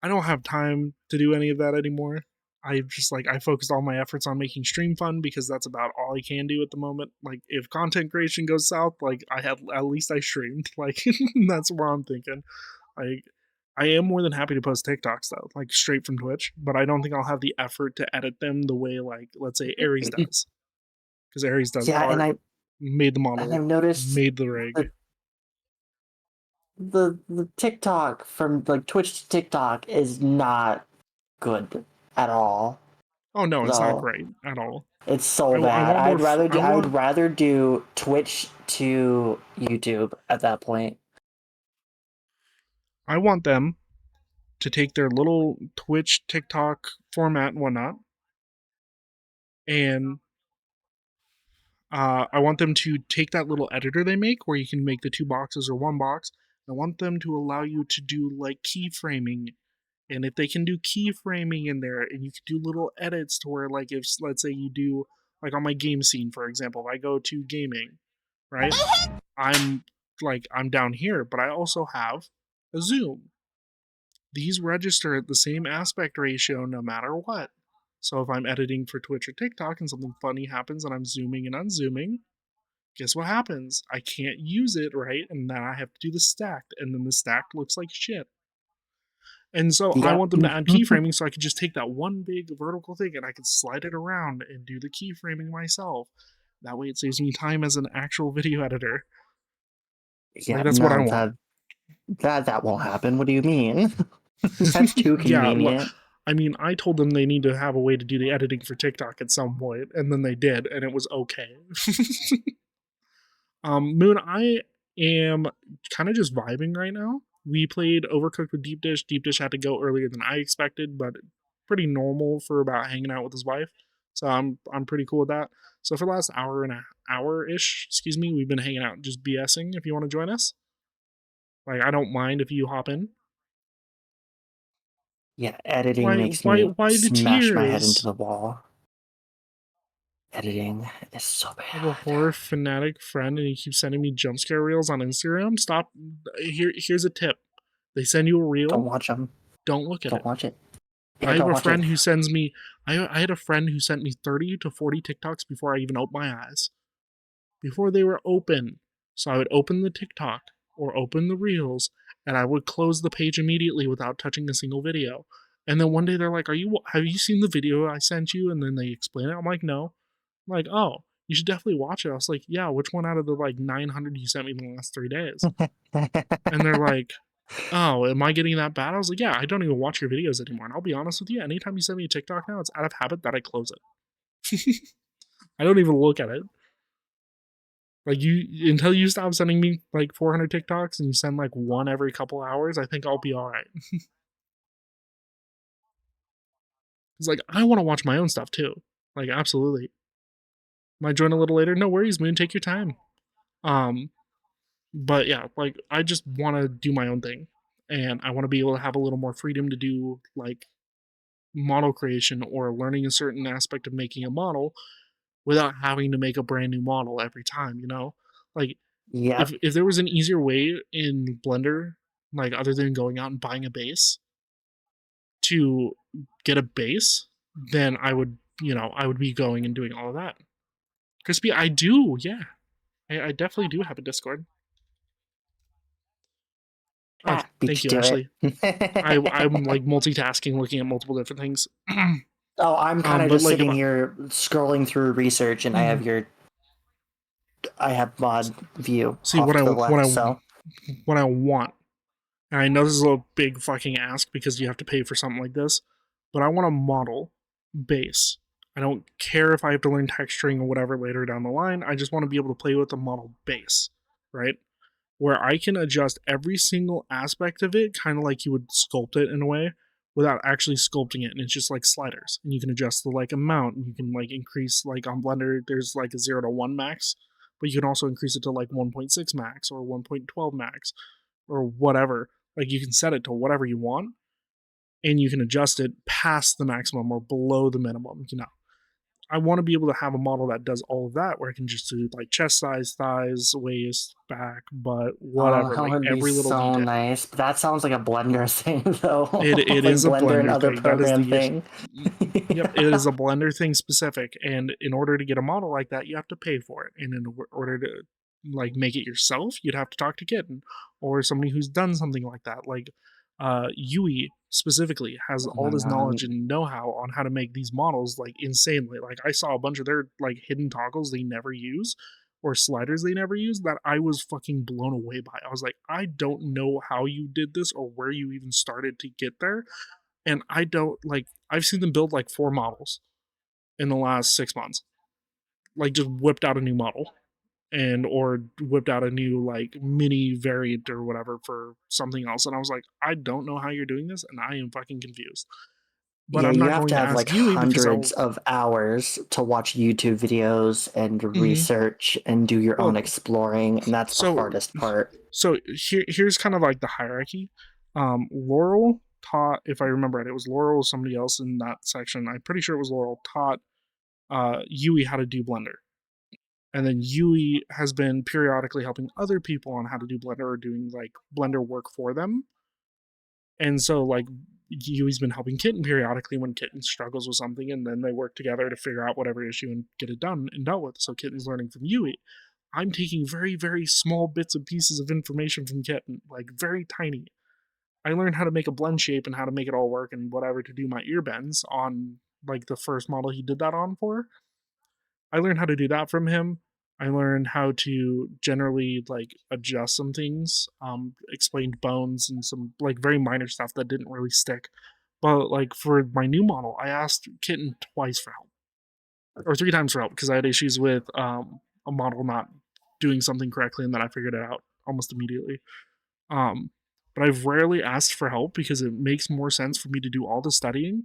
I don't have time to do any of that anymore. I just like I focused all my efforts on making stream fun because that's about all I can do at the moment. Like if content creation goes south, like I had at least I streamed. Like that's where I'm thinking. Like I am more than happy to post TikToks though, like straight from Twitch, but I don't think I'll have the effort to edit them the way like let's say Aries does. Because Aries does Yeah, and art. made the And model, I've noticed made the rig. the TikTok from like Twitch to TikTok is not good at all. Oh no, it's not Though great at all. it's so I bad. want more. I would rather do Twitch to YouTube at that point. I want them to take their little Twitch, TikTok format and whatnot, and I want them to take that little editor they make where you can make the 2 boxes or 1 box. I want them to allow you to do like keyframing. And if they can do keyframing in there and you can do little edits to where, like, if let's say you do, like on my game scene, for example, if I go to gaming, right? I'm I'm down here, but I also have a zoom. These register at the same aspect ratio no matter what. So if I'm editing for Twitch or TikTok and something funny happens and I'm zooming and unzooming, guess what happens? I can't use it, right? And then I have to do the stacked, and then the stacked looks like shit. And so I Yep. want them to add keyframing so I could just take that one big vertical thing and I could slide it around and do the keyframing myself. That way it saves me time as an actual video editor. Yeah, That's what I want. That won't happen. What do you mean? That's too convenient. I mean, I told them they need to have a way to do the editing for TikTok at some point, and then they did, and it was okay. Moon, I am kind of just vibing right now. We played Overcooked with Deep Dish. Deep Dish had to go earlier than I expected, but pretty normal for about hanging out with his wife. So I'm pretty cool with that. So for the last hour-ish, excuse me, we've been hanging out just BSing. If you want to join us, like I don't mind if you hop in. Yeah, editing makes me smash my head into the wall. Editing is so bad. I have a horror fanatic friend and he keeps sending me jump scare reels on Instagram. Stop. Here's a tip. They send you a reel. Don't watch them. Don't look at it. Don't watch it. Yeah, I have a friend who sends me. I had a friend who sent me 30 to 40 TikToks before I even opened my eyes. Before they were open. So I would open the TikTok or open the reels and I would close the page immediately without touching a single video. And then one day they're like, have you seen the video I sent you? And then they explain it. I'm like, no. I'm like, oh, you should definitely watch it. I was like, yeah, which one out of the like 900 you sent me in the last 3 days? And they're like, oh, am I getting that bad? I was like, yeah, I don't even watch your videos anymore. And I'll be honest with you, anytime you send me a TikTok now, it's out of habit that I close it. I don't even look at it. Like until you stop sending me like 400 TikToks and you send like one every couple hours, I think I'll be all right. It's like, I want to watch my own stuff too. Like, absolutely. Might join a little later. No worries, Moon. Take your time. But yeah, like I just want to do my own thing, and I want to be able to have a little more freedom to do like model creation or learning a certain aspect of making a model without having to make a brand new model every time. You know, like yeah, if there was an easier way in Blender, like other than going out and buying a base to get a base, then I would be going and doing all of that. Crispy, I do, yeah. I definitely do have a Discord. Oh, thank you, Ashley. I'm like multitasking, looking at multiple different things. Oh, I'm kind of just like, sitting here scrolling through research, and I have mod view. See what I want, and I know this is a big fucking ask because you have to pay for something like this, but I want a model base. I don't care if I have to learn texturing or whatever later down the line. I just want to be able to play with the model base, right? Where I can adjust every single aspect of it, kind of like you would sculpt it in a way, without actually sculpting it. And it's just like sliders. And you can adjust the like amount. And you can like increase, like on Blender, there's like a 0 to 1 max, but you can also increase it to like 1.6 max or 1.12 max or whatever. Like you can set it to whatever you want, and you can adjust it past the maximum or below the minimum, you know. I want to be able to have a model that does all of that, where I can just do like chest size, thighs, waist, back, butt, whatever, that like would every be little so detail. Nice. But that sounds like a Blender thing, though. It like is a Blender and other thing. program thing. Yep, it is a Blender thing specific, and in order to get a model like that, you have to pay for it. And in order to like make it yourself, you'd have to talk to Kitten or somebody who's done something like that. Like Yui specifically has all this knowledge and know-how on how to make these models like insanely. Like I saw a bunch of their like hidden toggles they never use, or sliders they never use that I was fucking blown away by. I was like, I don't know how you did this or where you even started to get there. And I don't like, I've seen them build like 4 models in the last 6 months. Like just whipped out a new model and or whipped out a new like mini variant or whatever for something else. And I was like, I don't know how you're doing this and I am fucking confused. But Yeah, I'm you not have going to to have like ask Yui because hundreds of hours to watch YouTube videos and research and do your own Well, exploring, and that's the so hardest part. so here's kind of like the hierarchy. Laurel taught, if I remember right, it was Laurel or somebody else in that section. I'm pretty sure it was Laurel taught Yui how to do Blender. And then Yui has been periodically helping other people on how to do Blender or doing like Blender work for them. And so like Yui's been helping Kitten periodically when Kitten struggles with something, and then they work together to figure out whatever issue and get it done and dealt with. So Kitten's learning from Yui. I'm taking very, very small bits and pieces of information from Kitten, like very tiny. I learned how to make a blend shape and how to make it all work and whatever to do my ear bends on like the first model he did that on for. I learned how to do that from him. I learned how to generally like adjust some things, explained bones and some like very minor stuff that didn't really stick. But like for my new model, I asked Kitten twice for help, or 3 times for help because I had issues with a model not doing something correctly, and then I figured it out almost immediately. Um, but I've rarely asked for help because it makes more sense for me to do all the studying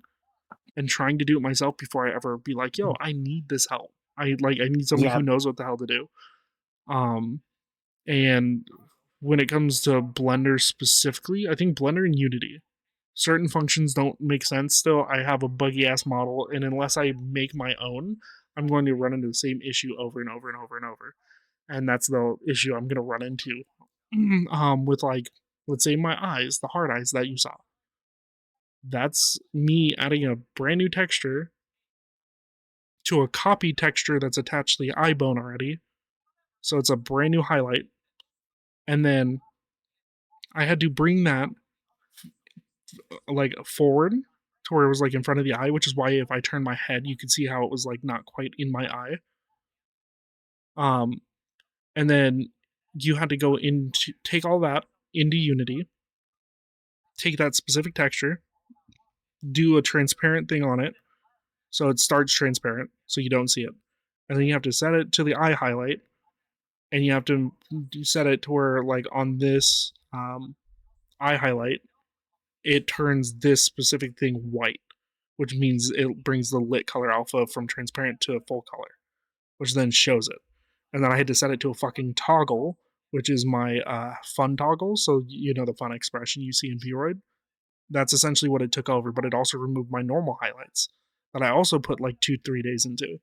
and trying to do it myself before I ever be like, yo, I need this help. I need somebody Yeah, who knows what the hell to do. Um, and when it comes to Blender specifically, I think Blender and Unity, certain functions don't make sense still. I have a buggy ass model, and unless I make my own, I'm going to run into the same issue over and over and over and over. And that's the issue I'm going to run into with like, let's say my eyes, the hard eyes that you saw. That's me adding a brand new texture to a copy texture that's attached to the eye bone already. So it's a brand new highlight. And then I had to bring that like forward to where it was like in front of the eye, which is why if I turn my head, you could see how it was like not quite in my eye. And then you had to go into take all that into Unity, take that specific texture, do a transparent thing on it, so it starts transparent, so you don't see it, and then you have to set it to the eye highlight, and you have to set it to where like on this eye highlight, it turns this specific thing white, which means it brings the lit color alpha from transparent to full color, which then shows it. And then I had to set it to a fucking toggle, which is my fun toggle. So you know the fun expression you see in Vroid. That's essentially what it took over, but it also removed my normal highlights that I also put like 2-3 days into.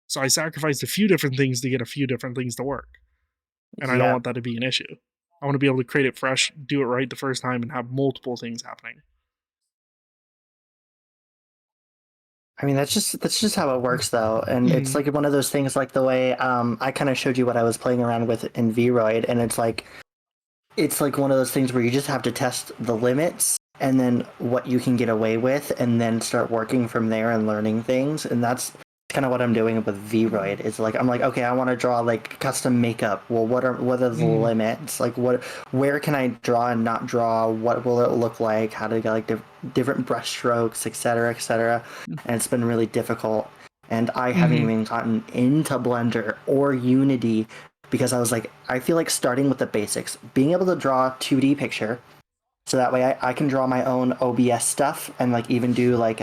So I sacrificed a few different things to get a few different things to work. And I don't yeah. want that to be an issue. I want to be able to create it fresh, do it right the first time, and have multiple things happening. I mean, that's just how it works, though, and it's Mhm. like one of those things, like the way I kind of showed you what I was playing around with in Vroid, and it's like one of those things where you just have to test the limits and then what you can get away with, and then start working from there and learning things, and that's kind of what I'm doing with Vroid. It's like I'm like, okay, I want to draw like custom makeup. Well, what are the limits? Like, where can I draw and not draw? What will it look like? How to get like different brush strokes, etc., etc. And it's been really difficult. And I haven't even gotten into Blender or Unity because I was like, I feel like starting with the basics, being able to draw a 2D picture, so that way I can draw my own OBS stuff and like even do like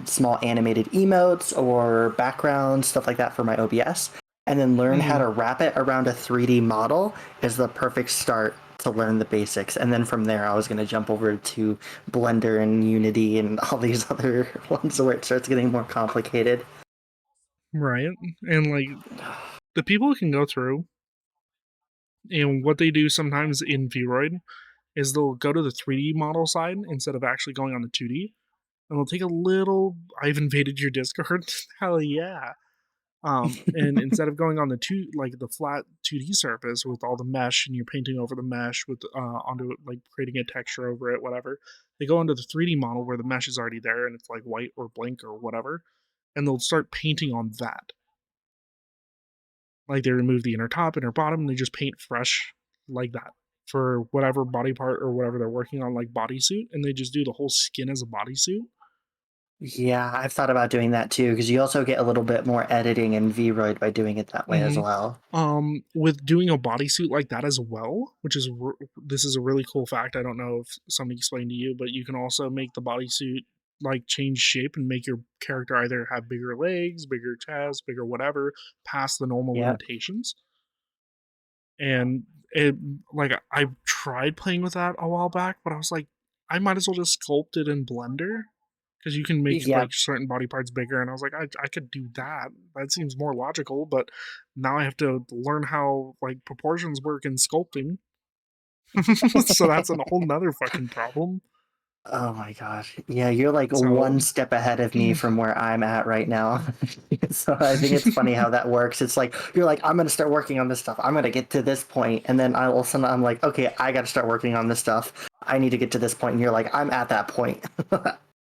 small animated emotes or backgrounds, stuff like that for my OBS, and then learn how to wrap it around a 3D model is the perfect start to learn the basics. And then from there I was going to jump over to Blender and Unity and all these other ones where it starts getting more complicated. Right. And like the people can go through, and what they do sometimes in Vroid is they'll go to the 3D model side instead of actually going on the 2D. And they'll take a little I've invaded your Discord. Hell yeah. And instead of going on the the flat 2D surface with all the mesh and you're painting over the mesh with onto it, like creating a texture over it, whatever, they go into the 3D model where the mesh is already there and it's like white or blank or whatever, and they'll start painting on that. Like they remove the inner top, inner bottom, and they just paint fresh like that for whatever body part or whatever they're working on, like bodysuit, and they just do the whole skin as a bodysuit. Yeah, I've thought about doing that too because you also get a little bit more editing in VRoid by doing it that way as Mhm. well. With doing a bodysuit like that as well, which is this is a really cool fact. I don't know if somebody explained to you, but you can also make the bodysuit like change shape and make your character either have bigger legs, bigger chest, bigger whatever, past the normal Yeah. limitations. And it like I tried playing with that a while back, but I was like, I might as well just sculpt it in Blender because you can make Yeah. like certain body parts bigger. And I was like, I could do that. That seems more logical. But now I have to learn how like proportions work in sculpting. So that's a whole nother fucking problem. Oh my gosh. Yeah, you're like So one step ahead of me from where I'm at right now. So I think it's funny how that works. It's like you're like, I'm gonna start working on this stuff. I'm gonna get to this point, and then I all of a sudden I'm like, okay, I gotta start working on this stuff. I need to get to this point, and you're like, I'm at that point.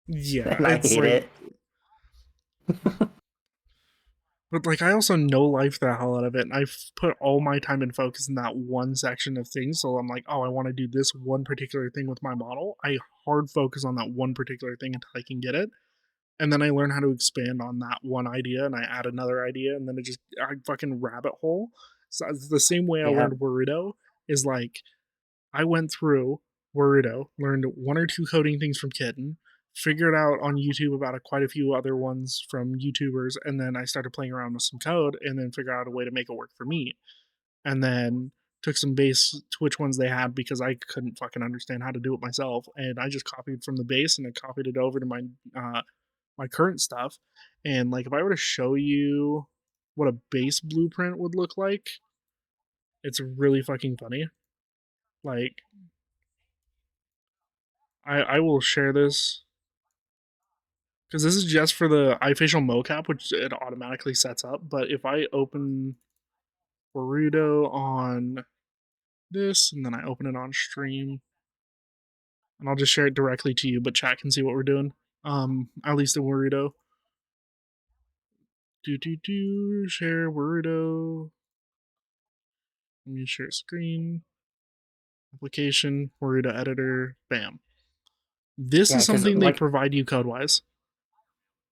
yeah, And I it's hate like, it. but like I also know life the hell out of it, and I've put all my time and focus in that one section of things. So I'm like, oh, I want to do this one particular thing with my model. I hard focus on that one particular thing until I can get it, and then I learn how to expand on that one idea, and I add another idea, and then I fucking rabbit hole. So it's the same way I Yeah. learned Burrito is like I went through Burrito, learned one or two coding things from Kitten, figured out on YouTube about quite a few other ones from YouTubers, and then I started playing around with some code and then figured out a way to make it work for me. And then took some base Twitch ones they had because I couldn't fucking understand how to do it myself, and I just copied from the base and I copied it over to my current stuff. And like if I were to show you what a base blueprint would look like, it's really fucking funny. Like I will share this because this is just for the iFacial mocap, which it automatically sets up. But if I open Burrito on this and then I open it on stream, and I'll just share it directly to you, but chat can see what we're doing. At least in Burrito. Share Burrito. Let me share screen. Application, Burrito editor, bam. This Yeah, is because something they like provide you code wise.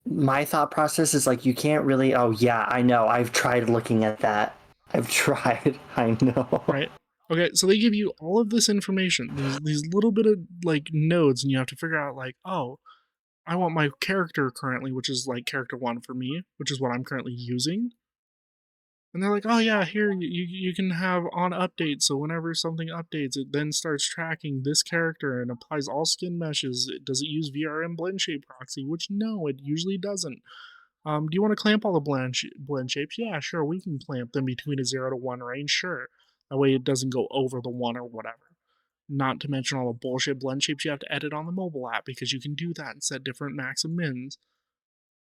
my thought process is like you can't really. Oh yeah, I know. I've tried looking at that. I've tried. I know. Right? Okay, so they give you all of this information, these little bit of like nodes, and you have to figure out like, oh, I want my character currently, which is like character one for me, which is what I'm currently using. And they're like, oh yeah, here you can have on update, so whenever something updates, it then starts tracking this character and applies all skin meshes. Does it use VRM blend shape proxy? Which no, it usually doesn't. Do you want to clamp all the blend shapes? Yeah, sure, we can clamp them between a 0 to 1 range, sure. That way it doesn't go over the 1 or whatever. Not to mention all the bullshit blend shapes you have to edit on the mobile app because you can do that and set different max and mins.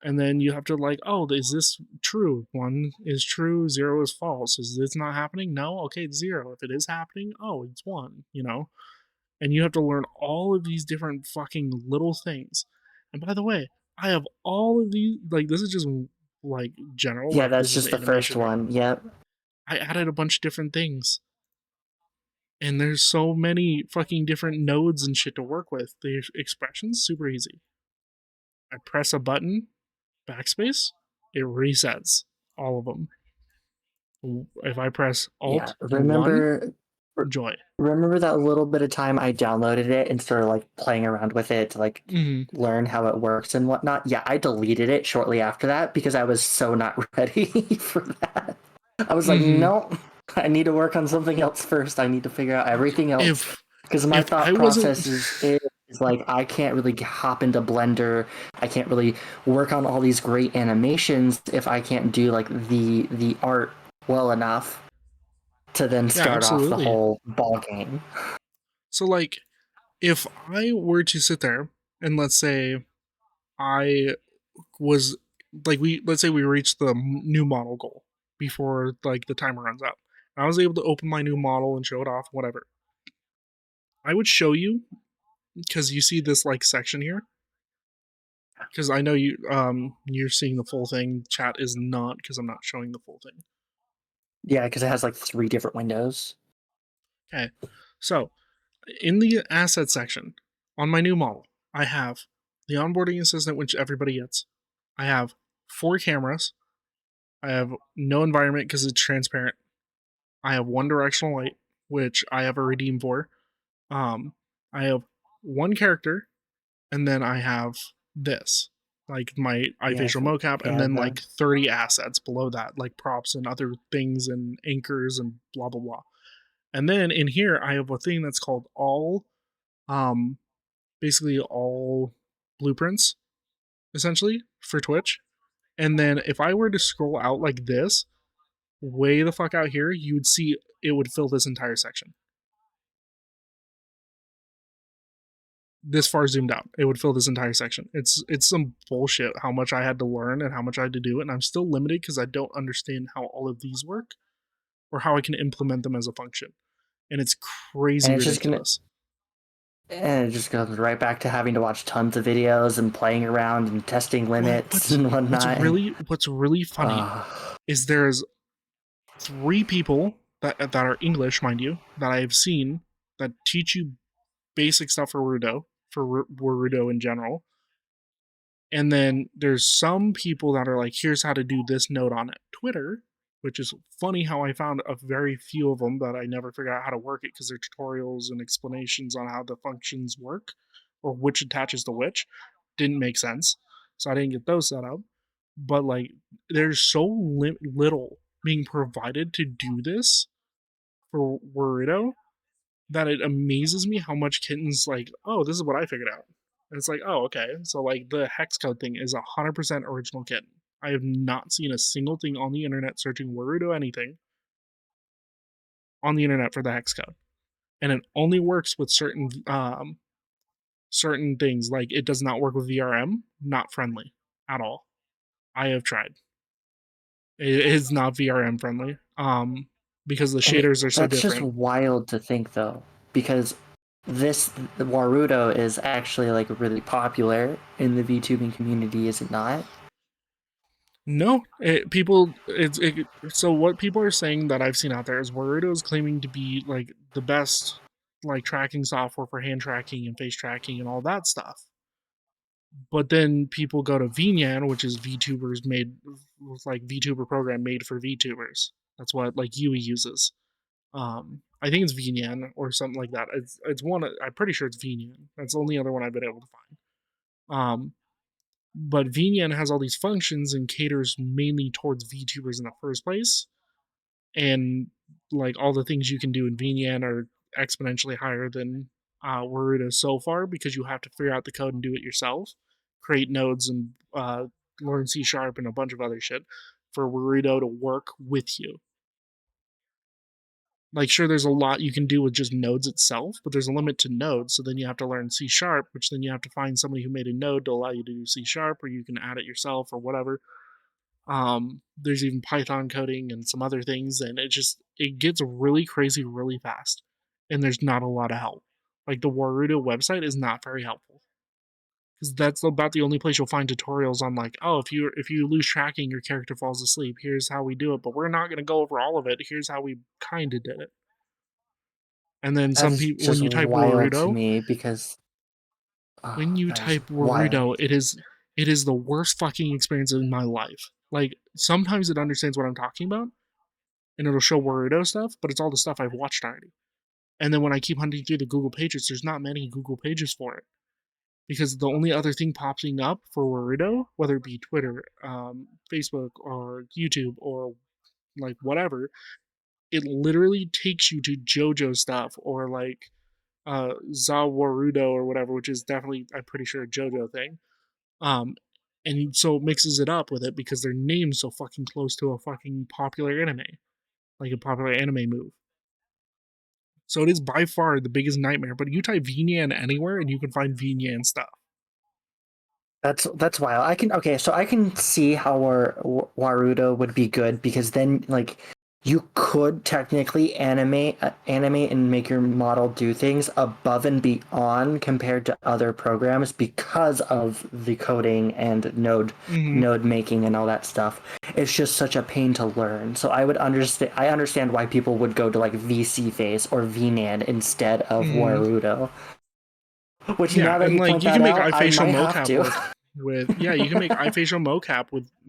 And then you have to like, oh, is this true? 1 is true, 0 is false. Is this not happening? No? Okay, it's 0. If it is happening, oh, it's 1, you know? And you have to learn all of these different fucking little things. And by the way, I have all of these, like, this is just like general, Yeah, like, this that's is just the the first animation. one. Yep. I added a bunch of different things. And there's so many fucking different nodes and shit to work with. The expressions, super easy. I press a button, backspace, it resets all of them. If I press Yeah. Alt and 1, Re- joy. Remember that little bit of time I downloaded it and started like playing around with it to like Mm-hmm. learn how it works and whatnot? Yeah, I deleted it shortly after that because I was so not ready for that. I was like, Mm-hmm. no, I need to work on something else first. I need to figure out everything else If because my if I thought wasn't process is like I can't really hop into Blender. I can't really work on all these great animations if I can't do like the art well enough to then yeah, start off the absolutely. whole ball game. So like if I were to sit there and let's say I was like let's say we reached the new model goal before like the timer runs out. I was able to open my new model and show it off, whatever. I would show you because you see this like section here. Because I know you're seeing the full thing. Chat is not because I'm not showing the full thing. Yeah, because it has like 3 different windows. Okay, so in the asset section on my new model, I have the onboarding assistant, which everybody gets. I have 4 cameras. I have no environment because it's transparent. I have one directional light, which I have a redeem for. I have 1 character, and then I have this, like my iFacial mocap, and then like 30 assets below that, like props and other things and anchors and blah blah blah. And then in here, I have a thing that's called all, basically all blueprints, essentially for Twitch. And then if I were to scroll out like this, way the fuck out here, you would see it would fill this entire section. This far zoomed out, it would fill this entire section. It's some bullshit how much I had to learn and how much I had to do it, and I'm still limited because I don't understand how all of these work or how I can implement them as a function. And it's crazy And it's ridiculous. And it just goes right back to having to watch tons of videos and playing around and testing limits and whatnot. What's really funny is there's 3 people that are English, mind you, that I've seen that teach you basic stuff for Warudo in general. And then there's some people that are like, here's how to do this node on Twitter, which is funny how I found a very few of them that I never figured out how to work it because they're tutorials and explanations on how the functions work or which attaches to which. Didn't make sense. So I didn't get those set up. But like, there's so little being provided to do this for Warudo that it amazes me how much Kitten's like, oh, this is what I figured out. And it's like, oh, okay. So like the hex code thing is 100% original Kitten. I have not seen a single thing on the internet searching Warudo anything on the internet for the hex code. And it only works with certain things. Like it does not work with VRM, not friendly at all. I have tried. It is not VRM friendly. Because the shaders are so different. That's just wild to think though, because the Warudo is actually like really popular in the VTubing community, is it not? No, so what people are saying that I've seen out there is Warudo is claiming to be like the best like tracking software for hand tracking and face tracking and all that stuff. But then people go to VNyan, which is VTubers made, like VTuber program made for VTubers. That's what like Yui uses. I think it's VNyan or something like that. It's one. I'm pretty sure it's VNyan. That's the only other one I've been able to find. But VNyan has all these functions and caters mainly towards VTubers in the first place. And like all the things you can do in VNyan are exponentially higher than Warudo so far because you have to figure out the code and do it yourself, create nodes and learn C# and a bunch of other shit for Warudo to work with you. Like, sure, there's a lot you can do with just nodes itself, but there's a limit to nodes. So then you have to learn C#, which then you have to find somebody who made a node to allow you to do C#, or you can add it yourself or whatever. There's even Python coding and some other things, and it gets really crazy really fast. And there's not a lot of help. Like the Warudo website is not very helpful. Because that's about the only place you'll find tutorials on like, oh, if you lose tracking, your character falls asleep. Here's how we do it, but we're not gonna go over all of it. Here's how we kinda did it. And then some people, when you type Warudo, to me because when you type Warudo, it is the worst fucking experience in my life. Like sometimes it understands what I'm talking about, and it'll show Warudo stuff, but it's all the stuff I've watched already. And then when I keep hunting through the Google pages, there's not many Google pages for it. Because the only other thing popping up for Warudo, whether it be Twitter, Facebook, or YouTube, or like whatever, it literally takes you to JoJo stuff or like Zawarudo or whatever, which is definitely, I'm pretty sure, a JoJo thing. And so it mixes it up with it because their name's so fucking close to a fucking popular anime, like a popular anime move. So it is by far the biggest nightmare. But you type VNyan anywhere and you can find VNyan stuff. That's wild. So I can see how Warudo would be good because then like you could technically animate and make your model do things above and beyond compared to other programs because of the coding and node making and all that stuff. It's just such a pain to learn. So I understand why people would go to like VC Face or VNAND instead of Warudo. Which Yeah, now that and you like point you that can make out, I iFacial might have mocap to. you can make iFacial mocap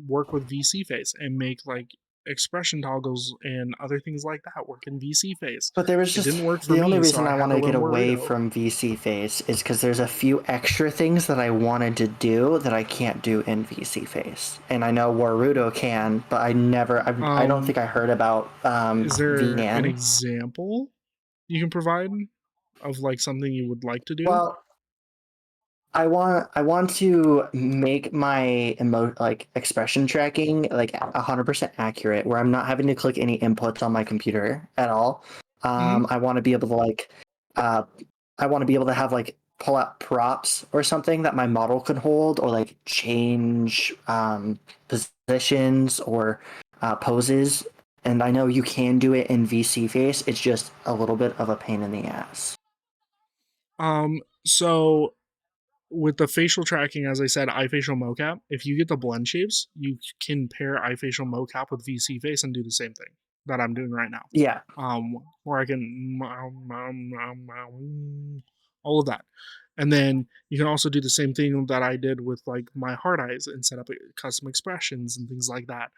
work with VC Face and make like expression toggles and other things like that work in VC Face. But there was It just didn't work for the only me, so reason I I had want to to get learn away Warudo. from VC Face is because there's a few extra things that I wanted to do that I can't do in VC Face, and I know Warudo can, but I don't think I heard about Is there an VNAN. example you can provide of like something you would like to do? Well, I want to make my expression tracking like 100% accurate, where I'm not having to click any inputs on my computer at all. I want to be able to I want to be able to have like pull out props or something that my model could hold, or like change positions or poses. And I know you can do it in VC Face. It's just a little bit of a pain in the ass. So with the facial tracking, as I said, iFacial mocap, if you get the blend shapes, you can pair iFacial mocap with VC Face and do the same thing that I'm doing right now. Yeah. Where I can all of that. And then you can also do the same thing that I did with like my hard eyes and set up custom expressions and things like that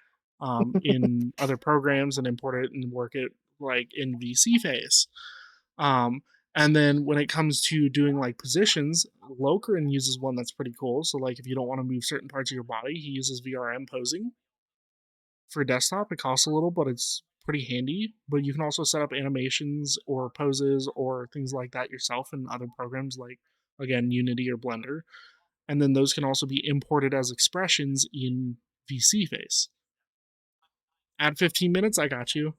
in other programs and import it and work it like in VC Face. And then when it comes to doing like positions, Lokeren uses one that's pretty cool. So like if you don't want to move certain parts of your body, he uses VRM posing for desktop. It costs a little, but it's pretty handy. But you can also set up animations or poses or things like that yourself in other programs like again Unity or Blender. And then those can also be imported as expressions in VC Face. Add 15 minutes, I got you.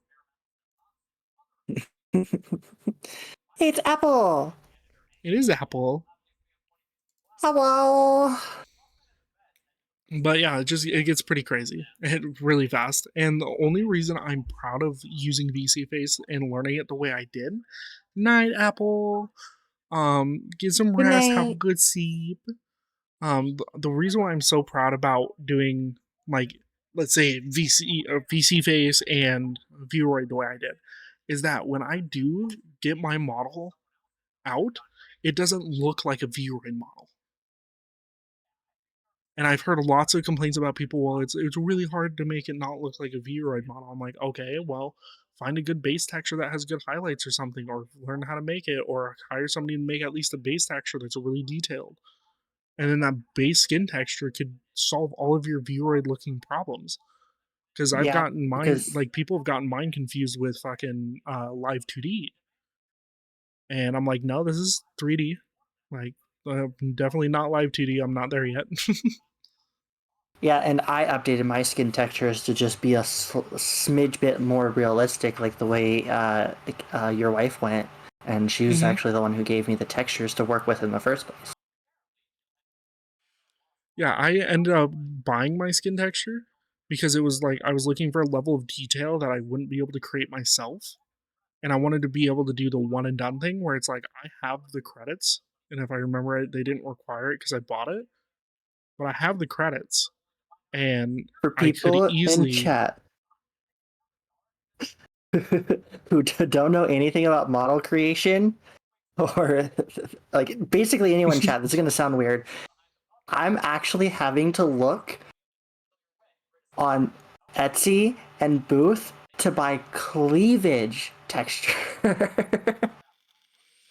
It's Apple. It is Apple. Hello. But yeah, it gets pretty crazy really fast. And the only reason I'm proud of using VC Face and learning it the way I did, night Apple, get some Good rest, have a night. good sleep. The reason why I'm so proud about doing like let's say VC Face and Vieroid the way I did is that when I do get my model out, it doesn't look like a Vieroid model. And I've heard lots of complaints about people, well, it's really hard to make it not look like a Vroid model. I'm like, okay, well, find a good base texture that has good highlights or something, or learn how to make it, or hire somebody to make at least a base texture that's really detailed. And then that base skin texture could solve all of your Vroid looking problems. Because I've gotten mine, like people have gotten mine confused with fucking live 2D. And I'm like, no, this is 3D. Like, definitely not live 2D. I'm not there yet. Yeah, and I updated my skin textures to just be a smidge bit more realistic, like the way your wife went, and she was actually the one who gave me the textures to work with in the first place. Yeah, I ended up buying my skin texture because it was like I was looking for a level of detail that I wouldn't be able to create myself. And I wanted to be able to do the one and done thing where it's like I have the credits, and if I remember right, they didn't require it because I bought it, but I have the credits, and For I could people easily in chat who don't know anything about model creation, or like basically anyone in chat, this is going to sound weird. I'm actually having to look on Etsy and Booth to buy cleavage texture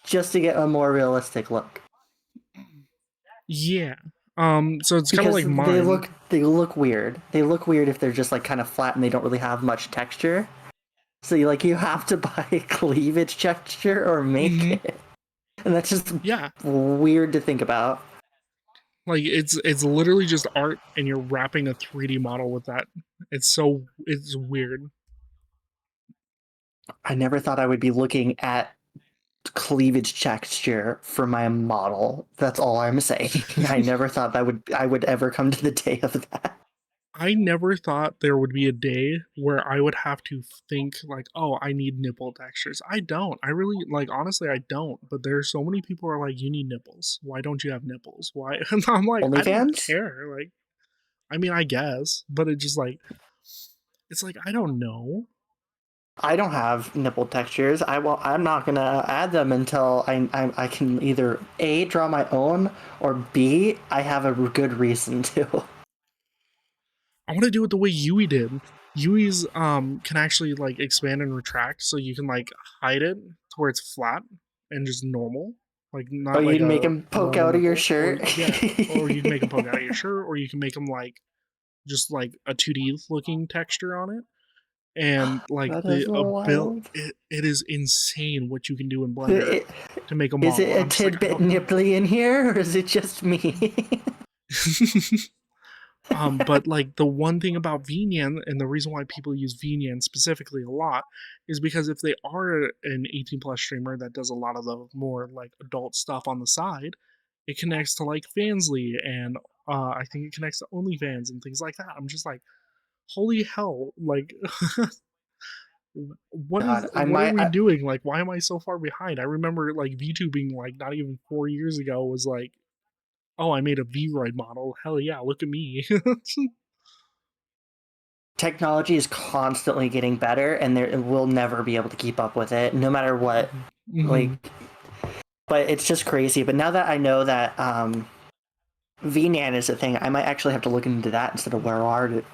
just to get a more realistic look. Yeah. So it's kind of Because like mine. they look weird. They look weird if they're just like kind of flat and they don't really have much texture. So you have to buy cleavage texture or make it. And that's just weird to think about. Like it's literally just art and you're wrapping a 3D model with that. It's weird. I never thought I would be looking at cleavage texture for my model. That's all I'm saying. I never thought I would ever come to the day of that. I never thought there would be a day where I would have to think like, oh, I need nipple textures. I don't. I really like honestly I don't. But there's so many people who are like, you need nipples. Why don't you have nipples? Why? And I'm like, I don't OnlyFans? care. Like, I mean, I guess, but it just like it's like I don't know. I don't have nipple textures. I'm not gonna add them until I can either A, draw my own, or B, I have a good reason to. I want to do it the way Yui did. Yui's can actually like expand and retract, so you can like hide it to where it's flat and just normal, like Oh, not like you'd make a him poke normal out of your nipple. Or shirt? yeah, or you can make them poke out of your shirt, or you can make them like just like a 2D looking texture on it, and like That the is wild. it is insane what you can do in Blender It- to make a Is model. it a I'm just like, I tidbit don't know. nipply in here, or is it just me? But like the one thing about VNyan and the reason why people use VNyan specifically a lot is because if they are an 18 plus streamer that does a lot of the more like adult stuff on the side, it connects to like Fansly and I think it connects to OnlyFans and things like that. I'm just like, holy hell, like God, what are we doing? Like why am I so far behind? I remember like VTubing like not even 4 years ago was like, oh, I made a Vroid model. Hell yeah, look at me. technology is constantly getting better, and we'll never be able to keep up with it, no matter what. Mhm. Like, but it's just crazy. But now that I know that VNAN is a thing, I might actually have to look into that instead of where are it.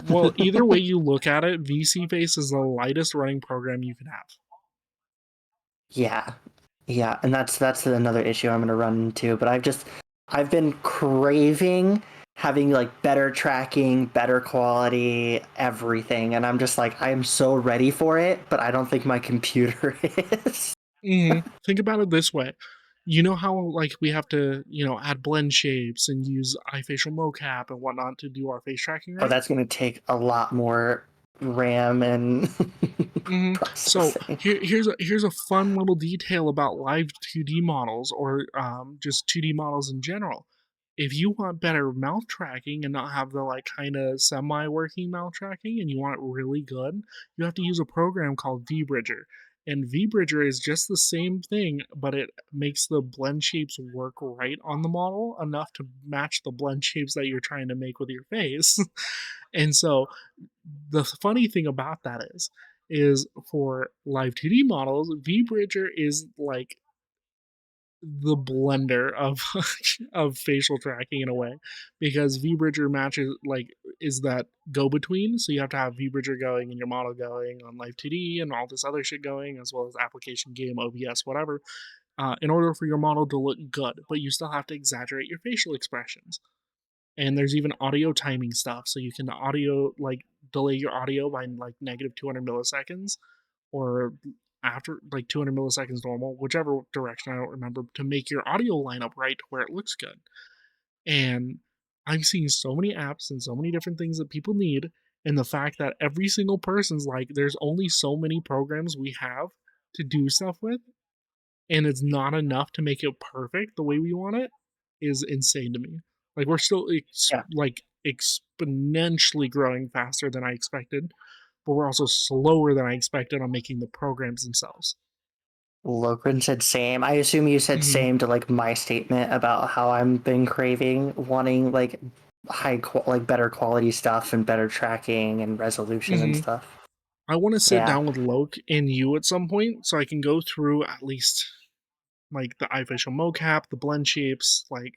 Well, either way you look at it, VC Face is the lightest running program you can have. Yeah, yeah, and that's another issue I'm gonna run into. But I've been craving having like better tracking, better quality, everything, and I'm just like I'm so ready for it, but I don't think my computer is. Think about it this way. You know how like we have to, add blend shapes and use iFacial mocap and whatnot to do our face tracking, Oh, right? that's gonna take a lot more RAM and So processing. here's a fun little detail about live 2D models or just 2D models in general. If you want better mouth tracking and not have the like kind of semi-working mouth tracking, and you want it really good, you have to use a program called VBridger. And VBridger is just the same thing, but it makes the blend shapes work right on the model enough to match the blend shapes that you're trying to make with your face. And so the funny thing about that is for live 2D models, VBridger is like the blender of of facial tracking in a way, because VBridger matches like is that go between. So you have to have VBridger going and your model going on live 2D and all this other shit going, as well as application, game, OBS, whatever, in order for your model to look good. But you still have to exaggerate your facial expressions. And there's even audio timing stuff, so you can audio like delay your audio by like negative 200 milliseconds or after like 200 milliseconds normal, whichever direction, I don't remember, to make your audio line up right to where it looks good. And I'm seeing so many apps and so many different things that people need, and the fact that every single person's like, there's only so many programs we have to do stuff with, and it's not enough to make it perfect the way we want it, is insane to me. Like we're still Yeah. like exponentially growing faster than I expected, but we're also slower than I expected on making the programs themselves. Logren said same. I assume you said Mhm. same to like my statement about how I've been craving wanting like like better quality stuff and better tracking and resolution and Mhm. stuff. I want to sit Yeah. down with Loke and you at some point so I can go through at least like the iFacial mocap, the blend shapes, like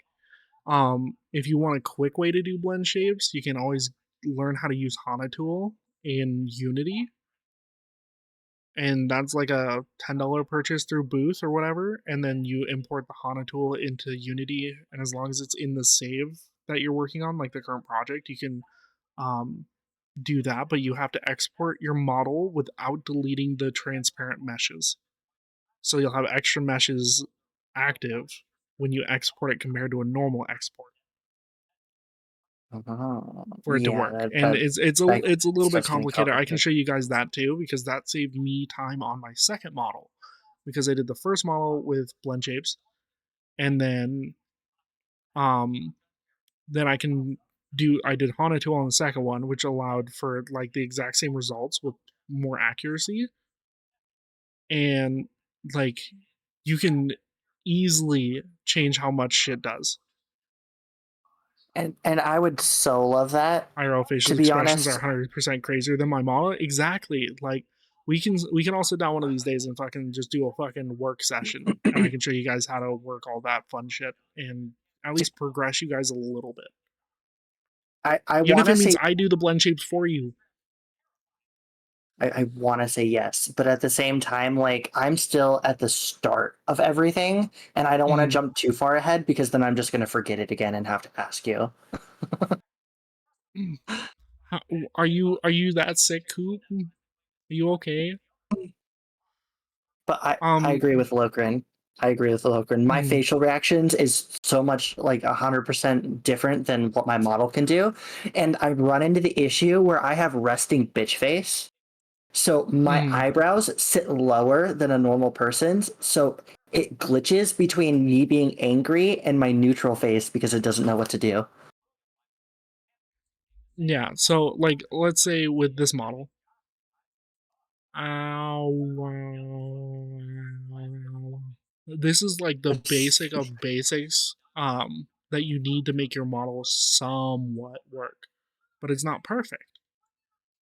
if you want a quick way to do blend shapes, you can always learn how to use Hana tool in Unity, and that's like a $10 purchase through Booth or whatever, and then you import the Hana tool into Unity, and as long as it's in the save that you're working on, like the current project, you can um, do that, but you have to export your model without deleting the transparent meshes. So you'll have extra meshes active when you export it compared to a normal export for it to Yeah, work. And it's that a little bit stuff's getting complicated. I can complicated. show you guys that too, because that saved me time on my second model, because I did the first model with blend shapes, and then I can did Hanato on the second one, which allowed for like the exact same results with more accuracy. And like you can easily change how much shit does. And I would so love that. IRL facial To be expressions honest, are 100% crazier than my model. Exactly. Like we can all sit down one of these days and fucking just do a fucking work session, and I can show you guys how to work all that fun shit and at least progress you guys a little bit. I Even if want to it means say I do the blend shapes for you. I want to say yes, but at the same time, like I'm still at the start of everything, and I don't want to Mhm. jump too far ahead because then I'm just going to forget it again and have to ask you. How, are you that sick, Coop? Are you okay? But I Um, agree with Lokrin. I agree with Lokrin. My mhm, facial reactions is so much like 100% different than what my model can do, and I run into the issue where I have resting bitch face. So my mhm. eyebrows sit lower than a normal person's. So it glitches between me being angry and my neutral face because it doesn't know what to do. Yeah. So like, let's say with this model. This is like the basic of basics that you need to make your model somewhat work. But it's not perfect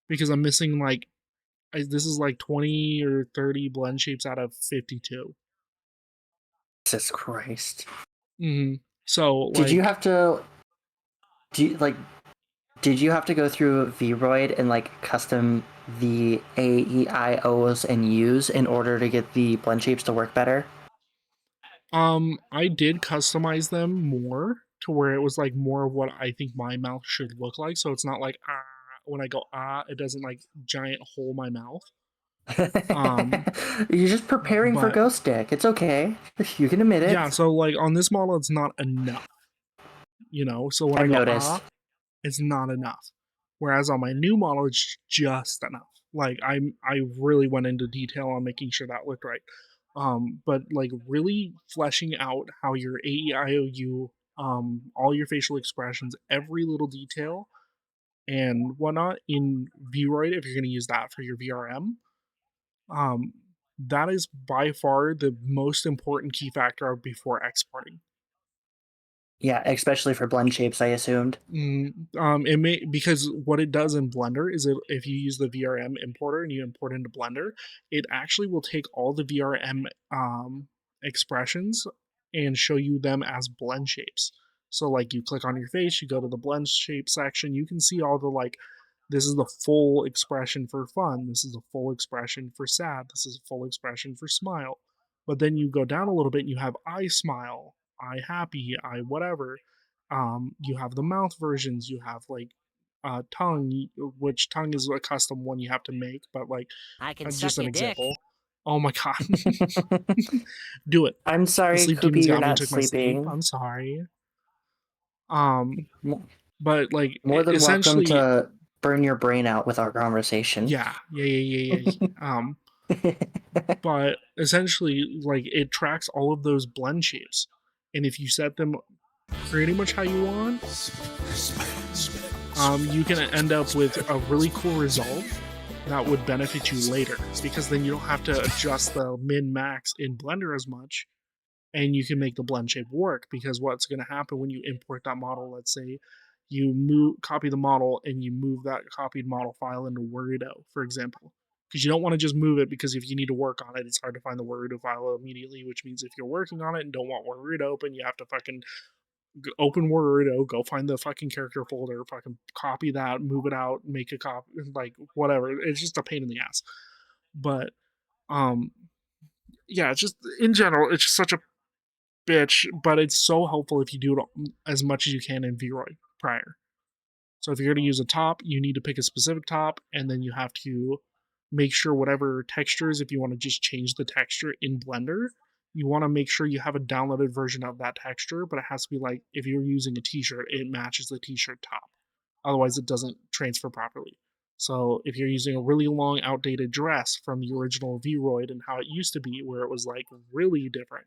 because I'm missing like this is like 20 or 30 blend shapes out of 52. Jesus Christ. So Did you like have to do you, like did you have to go through Vroid and like custom the A, E, I, O's and U's in order to get the blend shapes to work better? I did customize them more to where it was like more of what I think my mouth should look like. So it's not like when I go it doesn't like giant hole my mouth. Um, You're just preparing for but Ghost Deck. It's okay. You can admit yeah, it. so like on this model, it's not enough, you know. So when I I've go noticed. it's not enough. Whereas on my new model, it's just enough. Like I really went into detail on making sure that looked right. But like really fleshing out how your AEIOU, all your facial expressions, every little detail and whatnot in Vroid, if you're going to use that for your VRM, um, that is by far the most important key factor before exporting. Yeah, especially for blend shapes, I assumed. It may because what it does in Blender is if you use the VRM importer and you import into Blender, it actually will take all the VRM expressions and show you them as blend shapes. So like you click on your face, you go to the blend shape section, you can see all the like this is the full expression for fun, this is a full expression for sad, this is a full expression for smile. But then you go down a little bit and you have I smile, I happy, I whatever. You have the mouth versions, you have like tongue, which tongue is a custom one you have to make, but like I can just suck an your dick. example. Oh my god. Do it. I'm The sorry, sleep Koopy, demons you're got me and not took my sleep. sleeping. I'm sorry. Um, Mo- but like More than welcome essentially, to burn your brain out with our conversation. yeah. But essentially, like it tracks all of those blend shapes, and if you set them pretty much how you want, you can end up with a really cool result that would benefit you later because then you don't have to adjust the min max in Blender as much, and you can make the blend shape work because what's going to happen when you import that model, let's say you copy the model and you move that copied model file into Wordo, for example, because you don't want to just move it because if you need to work on it, it's hard to find the Wordo file immediately, which means if you're working on it and don't want Wordo open, you have to fucking open Wordo, go find the fucking character folder, fucking copy that, move it out, make a copy, like whatever. It's just a pain in the ass. But um, yeah, it's just in general, it's just such a bitch, but it's so helpful if you do it as much as you can in Vroid prior. So if you're going to use a top, you need to pick a specific top, and then you have to make sure whatever textures, if you want to just change the texture in Blender, you want to make sure you have a downloaded version of that texture, but it has to be like if you're using a t-shirt, it matches the t-shirt top. Otherwise, it doesn't transfer properly. So if you're using a really long, outdated dress from the original Vroid and how it used to be, where it was like really different,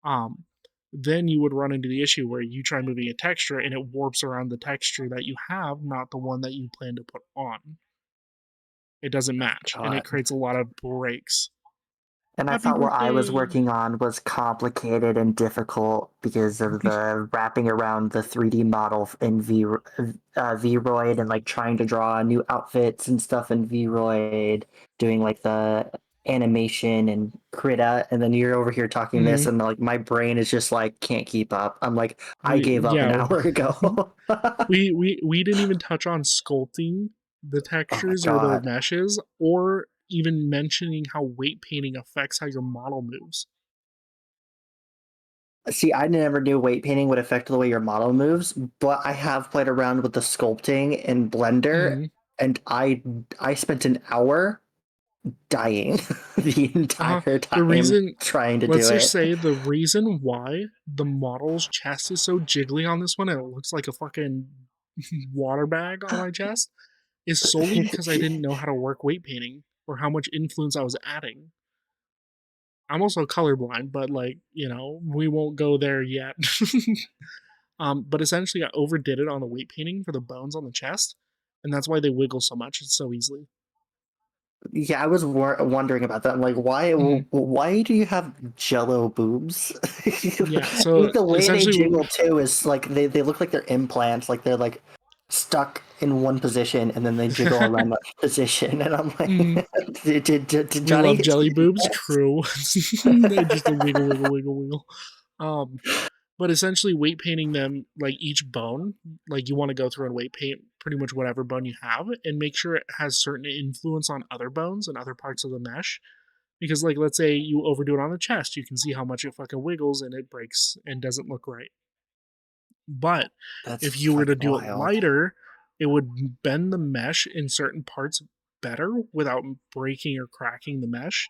um, then you would run into the issue where you try moving a texture and it warps around the texture that you have, not the one that you plan to put on. It doesn't match, and it God. creates a lot of breaks. And I Happy thought what I was birthday. working on was complicated and difficult because of the wrapping around the 3D model in Vroid and like trying to draw new outfits and stuff in Vroid, doing like the animation and Krita, and then you're over here talking this, and like my brain is just like can't keep up. I'm like, I gave up an hour ago. we didn't even touch on sculpting the textures or the God. meshes, or even mentioning how weight painting affects how your model moves. See, I never knew weight painting would affect the way your model moves, but I have played around with the sculpting in Blender, and I spent an hour dying the entire The time reason, trying to let's do just it. say the reason why the model's chest is so jiggly on this one, and it looks like a fucking water bag on my chest, is solely because I didn't know how to work weight painting or how much influence I was adding. I'm also colorblind, but like, you know, we won't go there yet. But essentially I overdid it on the weight painting for the bones on the chest, and that's why they wiggle so much. It's so easily. Yeah, I was wondering about that. I'm like, why do you have jello boobs? Yeah, I so think the way they essentially, jiggle too is like they look like they're implants, like they're like stuck in one position and then they jiggle around that position. And I'm like, did we Johnny love hit jelly you? boobs. True. They just wiggle, wiggle, wiggle, wiggle. But essentially weight painting them, like each bone, like you want to go through and weight paint pretty much whatever bone you have and make sure it has certain influence on other bones and other parts of the mesh. Because like let's say you overdo it on the chest, you can see how much it fucking wiggles and it breaks and doesn't look right. But That's if you were to fucking do it wild. lighter, it would bend the mesh in certain parts better without breaking or cracking the mesh.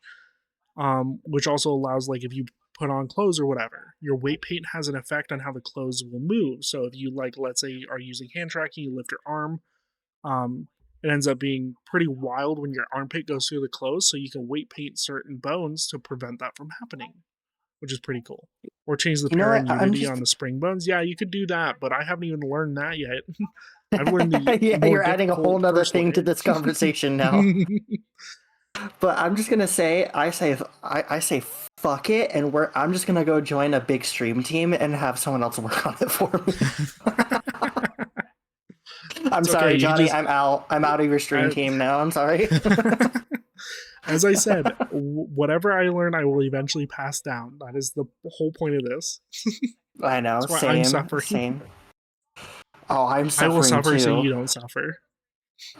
Which also allows, like, if you put on clothes or whatever, your weight paint has an effect on how the clothes will move. So if you, like, let's say you are using hand tracking, you lift your arm, it ends up being pretty wild when your armpit goes through the clothes. So you can weight paint certain bones to prevent that from happening, which is pretty cool. Or change the You know pair what? and I'm unity just on the spring bones. Yeah, you could do that, but I haven't even learned that yet. I've learned the yeah, more you're adding a whole difficult nother first thing to way. this conversation now. But I'm just gonna say, I say fuck it, and I'm just gonna go join a big stream team and have someone else work on it for me. I'm It's okay. sorry, You can Johnny. just. I'm out of your stream team now. I'm sorry. As I said, whatever I learn, I will eventually pass down. That is the whole point of this. I know. That's why I'm Same. suffering. Same. Oh, I'm I will suffering suffer so too. you don't suffer.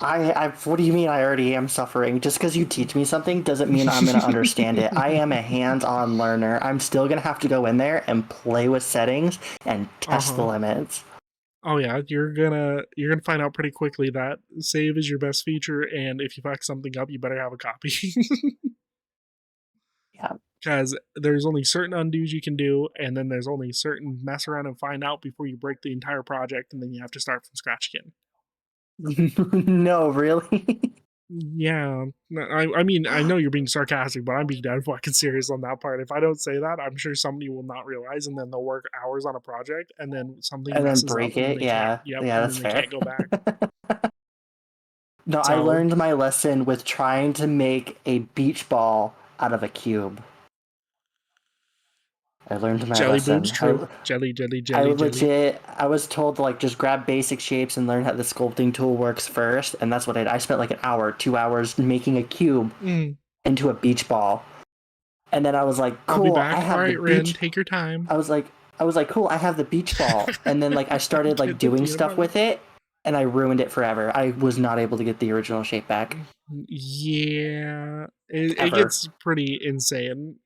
What do you mean I already am suffering? Just because you teach me something doesn't mean I'm going to understand it. I am a hands-on learner. I'm still going to have to go in there and play with settings and test the limits. Oh yeah, you're gonna find out pretty quickly that save is your best feature, and if you fuck something up, you better have a copy. Yeah. Because there's only certain undos you can do, and then there's only certain mess around and find out before you break the entire project, and then you have to start from scratch again. No, really? Yeah, I mean, I know you're being sarcastic, but I'm being dead fucking serious on that part. If I don't say that, I'm sure somebody will not realize, and then they'll work hours on a project, and then something And then messes up, break and then it? they can't. Yeah. Yep, Yeah, and that's then they fair. can't go back. No, I So learned my lesson with trying to make a beach ball out of a cube. I learned my jelly boobs, lesson. true. Jelly, I jelly. I was told to like just grab basic shapes and learn how the sculpting tool works first, and that's what I spent like an hour, 2 hours making a cube into a beach ball. And then I was like, I'll be cool, I back. All have the right, Rin, beach. take your time. I was like, cool, I have the beach ball. And then like I started like Get the doing peanut stuff butter. with it, and I ruined it forever. I was not able to get the original shape back. Yeah, it Ever. gets pretty insane.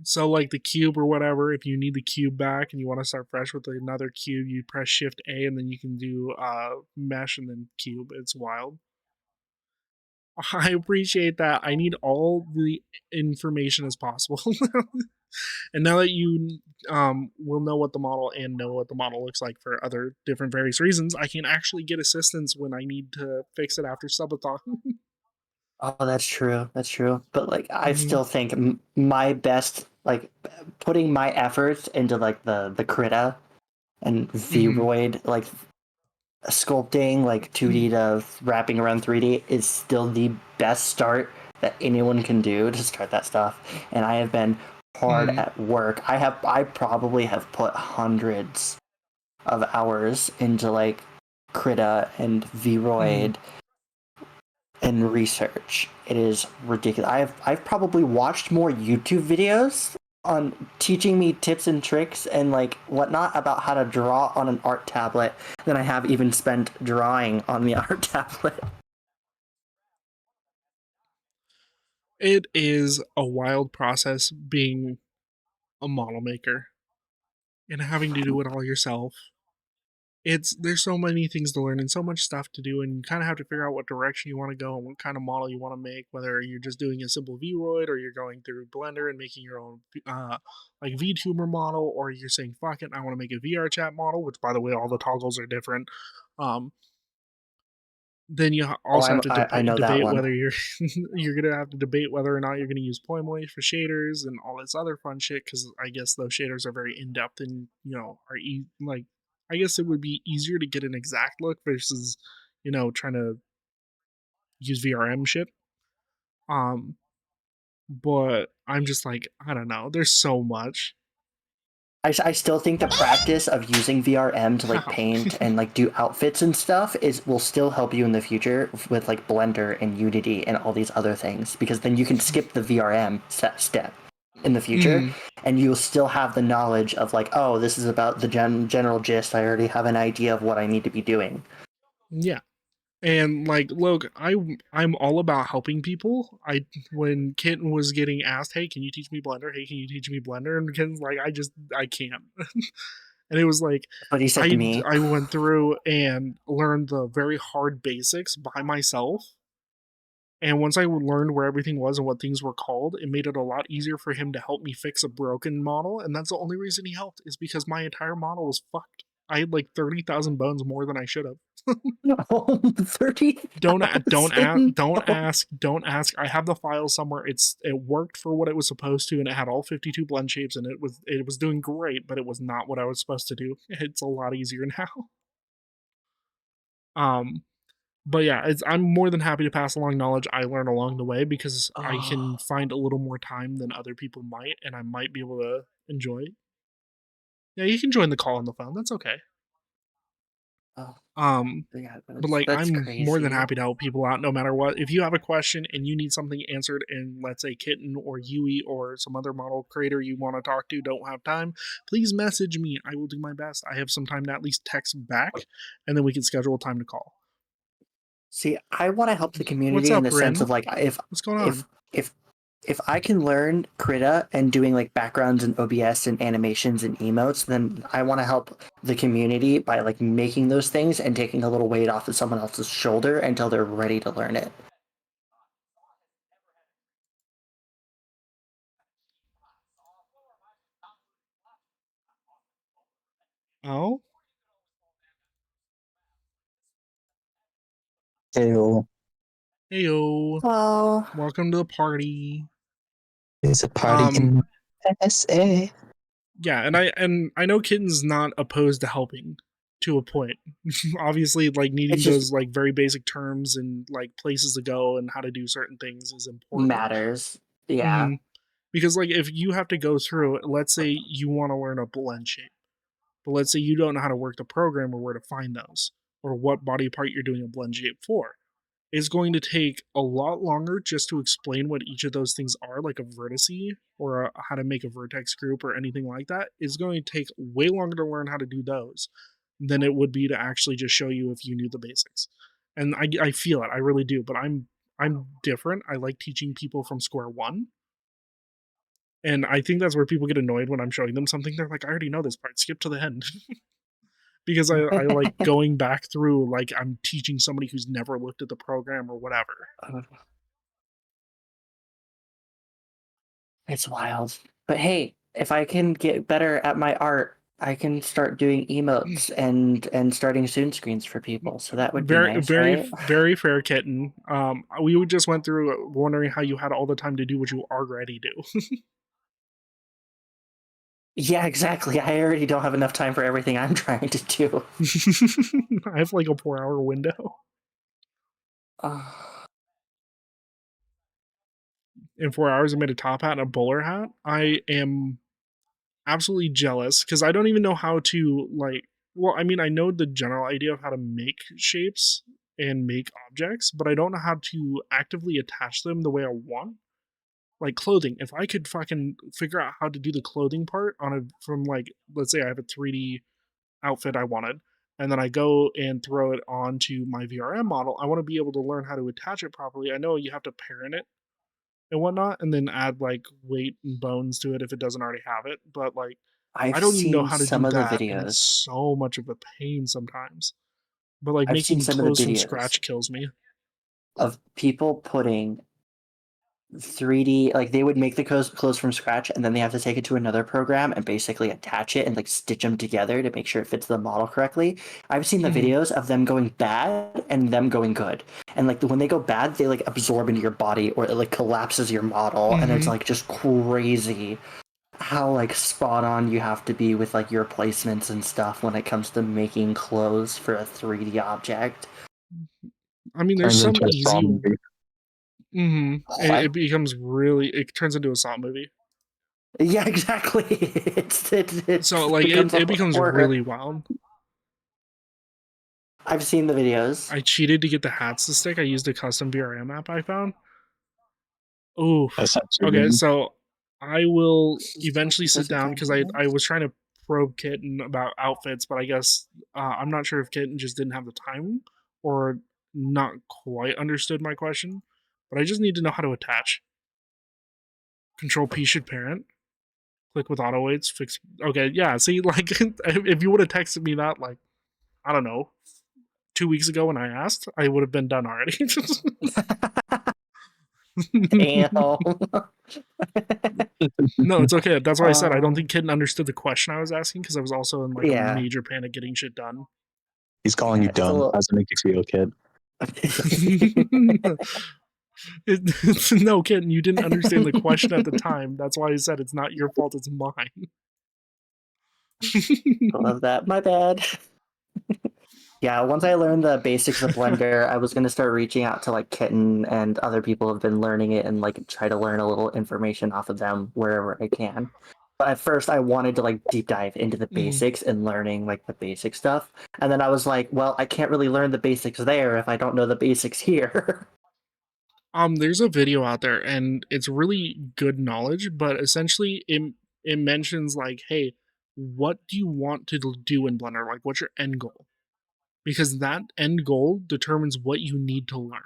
So like the cube or whatever, if you need the cube back and you want to start fresh with another cube, you press Shift A and then you can do mesh and then cube. It's wild. I appreciate that. I need all the information as possible. And now that you will know what the model and know what the model looks like for other different various reasons, I can actually get assistance when I need to fix it after subathon. Oh, that's true. That's true. But like, I Mhm. still think my best, like, putting my efforts into like the Krita and Vroid, like sculpting, like 2D to wrapping around 3D is still the best start that anyone can do to start that stuff. And I have been hard at work. I probably have put hundreds of hours into like Krita and Vroid and research. It is ridiculous. I've probably watched more YouTube videos on teaching me tips and tricks and like whatnot about how to draw on an art tablet than I have even spent drawing on the art tablet. It is a wild process being a model maker and having to do it all yourself. There's so many things to learn and so much stuff to do, and you kind of have to figure out what direction you want to go and what kind of model you want to make, whether you're just doing a simple Vroid or you're going through Blender and making your own like VTuber model, or you're saying fuck it, I want to make a VR chat model, which by the way all the toggles are different. Um, then you Oh, also have to I know that debate one. whether you're you're gonna have to debate whether or not you're gonna use Ploymoy for shaders and all this other fun shit, because I guess those shaders are very in depth and are like, I guess it would be easier to get an exact look versus trying to use VRM shit. Um, but I'm just like, I don't know. There's so much. I still think the practice of using VRM to like How? paint and like do outfits and stuff is will still help you in the future with like Blender and Unity and all these other things, because then you can skip the VRM step in the future and you'll still have the knowledge of like, oh, this is about the general gist. I already have an idea of what I need to be doing. Yeah. And like, look, I'm all about helping people. When Kitten was getting asked, "Hey, can you teach me Blender? Hey, can you teach me Blender?" And Kitten's like, I can't." And it was like, But he said to me, I went through and learned the very hard basics by myself. And once I learned where everything was and what things were called, it made it a lot easier for him to help me fix a broken model. And that's the only reason he helped, is because my entire model was fucked. I had like 30,000 bones more than I should have. oh, 30. Don't ask. I have the file somewhere. It worked for what it was supposed to, and it had all 52 blend shapes, and it was doing great, but it was not what I was supposed to do. It's a lot easier now. Um, but yeah, I'm more than happy to pass along knowledge I learn along the way, because I can find a little more time than other people might, and I might be able to enjoy. Yeah, you can join the call on the phone. That's okay. Oh, Um, yeah, but like, that's I'm more than crazy. happy to help people out no matter what. If you have a question and you need something answered, and let's say Kitten or Yui or some other model creator you want to talk to don't have time, please message me. I will do my best. I have some time to at least text back, and then we can schedule a time to call. See, I want to help the What's community in up, the sense Rin? of like, What's going if on? if if I can learn Krita and doing like backgrounds and OBS and animations and emotes, then I want to help the community by like making those things and taking a little weight off of someone else's shoulder until they're ready to learn it. Oh, Ew. heyo. Oh, Welcome to the party. It's a party Um, in USA. yeah, and I know Kitten's not opposed to helping to a point. Obviously, like needing it's just those like very basic terms and like places to go and how to do certain things is important. matters. Yeah. hmm Because like if you have to go through, let's say you want to learn a blend shape, but let's say you don't know how to work the program or where to find those, or what body part you're doing a blend shape for, is going to take a lot longer just to explain what each of those things are, like a vertice or how to make a vertex group or anything like that. Is going to take way longer to learn how to do those than it would be to actually just show you if you knew the basics. And I feel it, I really do. But I'm different. I like teaching people from square one. And I think that's where people get annoyed when I'm showing them something. They're like, I already know this part. Skip to the end. Because I like going back through, like I'm teaching somebody who's never looked at the program or whatever. It's wild. But hey, if I can get better at my art, I can start doing emotes and starting Zoom screens for people. So that would be Very, nice, very, right? very fair, kitten. We just went through wondering how you had all the time to do what you already do. Yeah, exactly. I already don't have enough time for everything I'm trying to do. I have like a 4-hour window. In 4 hours, I made a top hat and a bowler hat. I am absolutely jealous because I don't even know how to like. Well, I mean, I know the general idea of how to make shapes and make objects, but I don't know how to actively attach them the way I want. Like clothing, if I could fucking figure out how to do the clothing part on a from like, let's say I have a 3D outfit I wanted, and then I go and throw it onto my VRM model, I want to be able to learn how to attach it properly. I know you have to parent it and whatnot, and then add like weight and bones to it if it doesn't already have it. But like, I I've don't even know seen how to some do of the that, and it's videos. so much of a pain sometimes. But like I've seen making some of the clothes from videos scratch kills me. of people putting 3D, like they would make the clothes from scratch and then they have to take it to another program and basically attach it and like stitch them together to make sure it fits the model correctly. I've seen the Mhm. videos of them going bad and them going good. And like when they go bad, they like absorb into your body or it like collapses your model and it's Mhm. like just crazy how like spot on you have to be with like your placements and stuff when it comes to making clothes for a 3D object. I mean, there's Turns some into a Saw easy. movie. It becomes really. It turns into a Saw movie. Yeah, exactly. So It like becomes a it becomes horror. really wild. I've seen the videos. I cheated to get the hats to stick. I used a custom VRM app I found. Oof. That's Okay, actually so I will eventually It sit doesn't down sound because nice. I was trying to probe Kitten about outfits, but I guess I'm not sure if Kitten just didn't have the time or not quite understood my question. But I just need to know how to attach. Control P should parent. Click with auto weights. Fix. Okay, yeah. See, like if you would have texted me that, like I don't know, 2 weeks ago when I asked, I would have been done already. Damn. No, it's okay. That's why I said I don't Um, think Kitten understood the question I was asking because I was also in like a yeah. major panic getting shit done. he's calling you It's a dumb. little. How does it make you feel, kid? No, Kitten, you didn't understand the question at the time. That's why I said it's not your fault, it's mine. I love that. My bad. Yeah, once I learned the basics of Blender, I was gonna start reaching out to like Kitten and other people who have been learning it and like try to learn a little information off of them wherever I can. But at first I wanted to like deep dive into the Mhm. basics and learning like the basic stuff. And then I was like, well, I can't really learn the basics there if I don't know the basics here. There's a video out there and it's really good knowledge, but essentially it mentions like, hey, what do you want to do in Blender? Like what's your end goal? Because that end goal determines what you need to learn.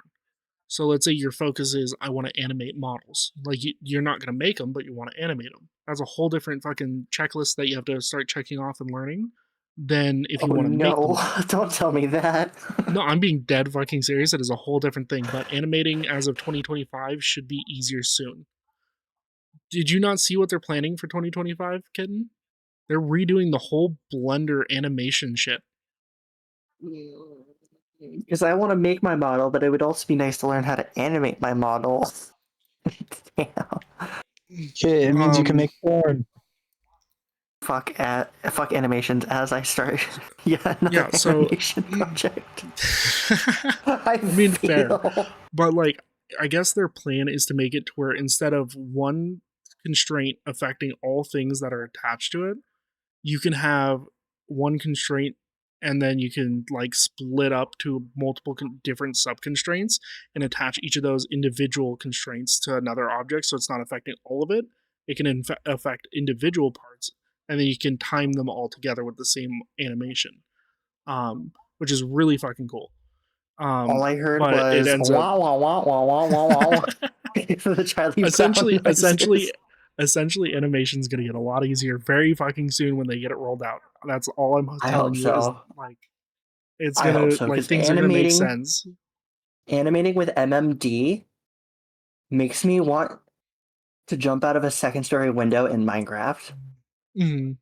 So let's say your focus is I want to animate models. Like you're not going to make them, but you want to animate them. That's a whole different fucking checklist that you have to start checking off and learning than if you Oh want to make the no, model. don't tell me that. No, I'm being dead fucking serious. It is a whole different thing. But animating as of 2025 should be easier soon. Did you not see what they're planning for 2025, kitten? They're redoing the whole Blender animation shit. Because I want to make my model, but it would also be nice to learn how to animate my model. Damn. Okay, it means you can make porn. Fuck animations as I start another Yeah, so animation project. I I mean fair. feel But like I guess their plan is to make it to where instead of one constraint affecting all things that are attached to it, you can have one constraint and then you can like split up to multiple different sub constraints and attach each of those individual constraints to another object so it's not affecting all of it. It can affect individual parts and then you can time them all together with the same animation, which is really fucking cool. all I heard But it was ends up wah wah wah wah wah wah wah. The Charlie Brown essentially noises. essentially animation's gonna get a lot easier very fucking soon when they get it rolled out. That's all I'm I telling hope you is so. like it's I hope gonna so like because things are gonna make sense. animating with MMD makes me want to jump out of a second story window in Minecraft. Hmm.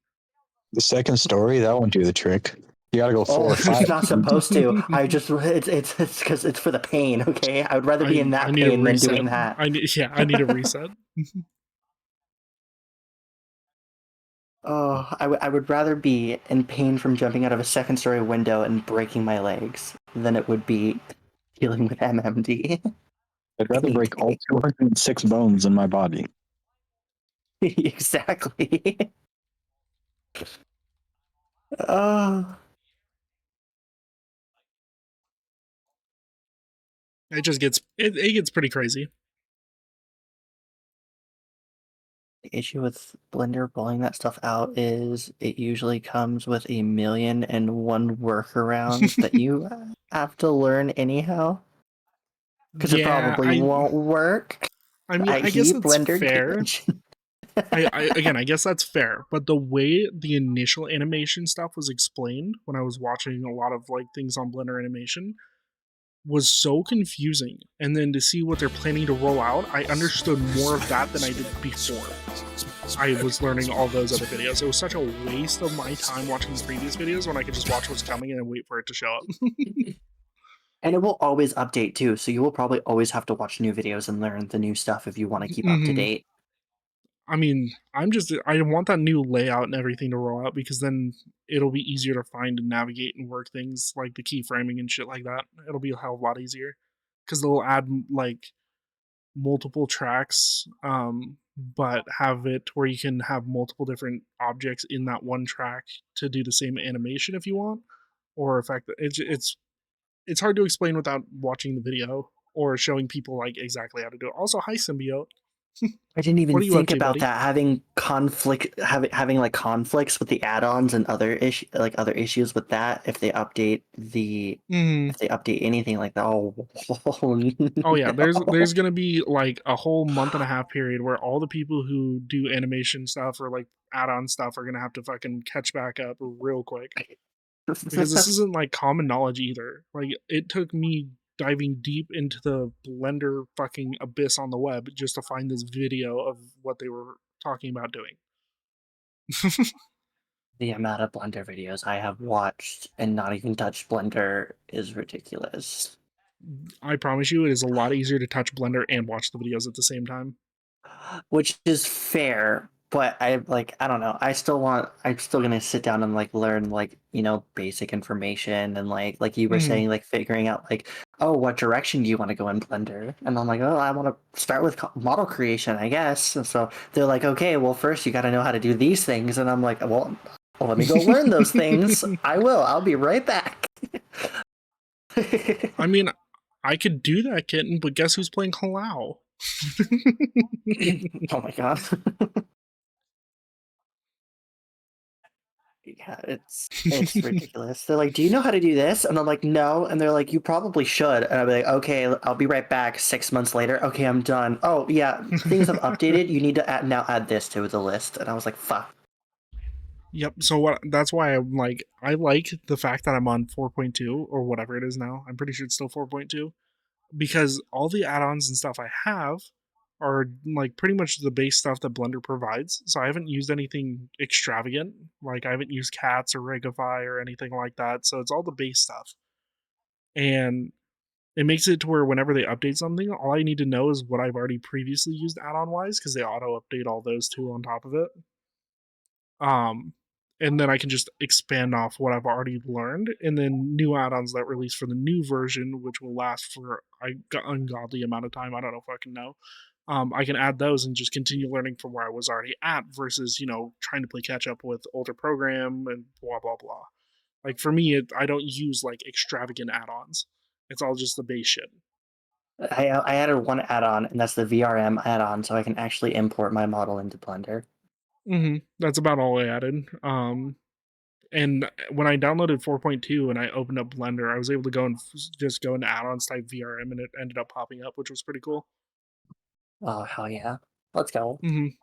The second story, that won't do the trick. You gotta go 4 Oh, or 5. it's not supposed to. I just it's because it's for the pain. Okay, I would rather be in I that need a pain than reset. doing that. I need a reset. Oh, I would rather be in pain from jumping out of a second story window and breaking my legs than it would be dealing with MMD. I'd rather break all 206 bones in my body. Exactly. Oh, It just gets it gets pretty crazy. the issue with Blender pulling that stuff out is it usually comes with 1,000,001 workarounds that you have to learn anyhow. Because it Yeah, probably won't work. I mean, I guess i.e. that's Blender fair. damage. I guess that's fair, but the way the initial animation stuff was explained when I was watching a lot of like things on Blender animation was so confusing. And then to see what they're planning to roll out, I understood more of that than I did before I was learning all those other videos. It was such a waste of my time watching the previous videos when I could just watch what's coming and then wait for it to show up. And it will always update too, so you will probably always have to watch new videos and learn the new stuff if you want to keep up to date. I mean, I want that new layout and everything to roll out because then it'll be easier to find and navigate and work things like the keyframing and shit like that. It'll be a hell of a lot easier because they'll add like multiple tracks, but have it where you can have multiple different objects in that one track to do the same animation if you want, or effect. It's hard to explain without watching the video or showing people like exactly how to do it. Also, hi Symbiote. I didn't even What are you up think to, about buddy? that, having having like conflicts with the add-ons and other issues with that if they update if they update anything like that. Oh yeah, No. there's gonna be like a whole month and a half period where all the people who do animation stuff or like add-on stuff are gonna have to fucking catch back up real quick because this isn't like common knowledge either. Like it took me diving deep into the Blender fucking abyss on the web just to find this video of what they were talking about doing. The amount of Blender videos I have watched and not even touched Blender is ridiculous. I promise you, it is a lot easier to touch Blender and watch the videos at the same time. Which is fair, but I don't know. I'm still gonna sit down and like learn like, basic information and like you were Mhm. saying, like figuring out like, oh, what direction do you want to go in Blender? And I'm like, oh, I want to start with model creation, I guess. And so they're like, okay, well, first you got to know how to do these things. And I'm like, well, let me go learn those things. I will. I'll be right back. I mean, I could do that, kitten, but guess who's playing Halal? Oh my god. Yeah, it's ridiculous. They're like, "Do you know how to do this?" And I'm like, "No." And they're like, "You probably should." And I'll be like, "Okay, I'll be right back." 6 months later, okay, I'm done. Oh yeah, things have updated. You need to add this to the list. And I was like, "Fuck." Yep. So that's why I like the fact that I'm on 4.2 or whatever it is now. I'm pretty sure it's still 4.2 because all the add-ons and stuff I have are like pretty much the base stuff that Blender provides. So I haven't used anything extravagant. Like I haven't used cats or Regify or anything like that. So it's all the base stuff. And it makes it to where whenever they update something, all I need to know is what I've already previously used add-on wise because they auto update all those too on top of it. Um, and then I can just expand off what I've already learned, and then new add-ons that release for the new version, which will last for an ungodly amount of time. I don't know if I can know. I can add those and just continue learning from where I was already at, versus trying to play catch up with older program and blah blah blah. Like for me, I don't use like extravagant add-ons. It's all just the base shit. I added one add-on, and that's the VRM add-on, so I can actually import my model into Blender. That's about all I added. And when I downloaded 4.2 and I opened up Blender, I was able to go and just go into add-ons, type VRM, and it ended up popping up, which was pretty cool. Oh hell yeah, let's go. And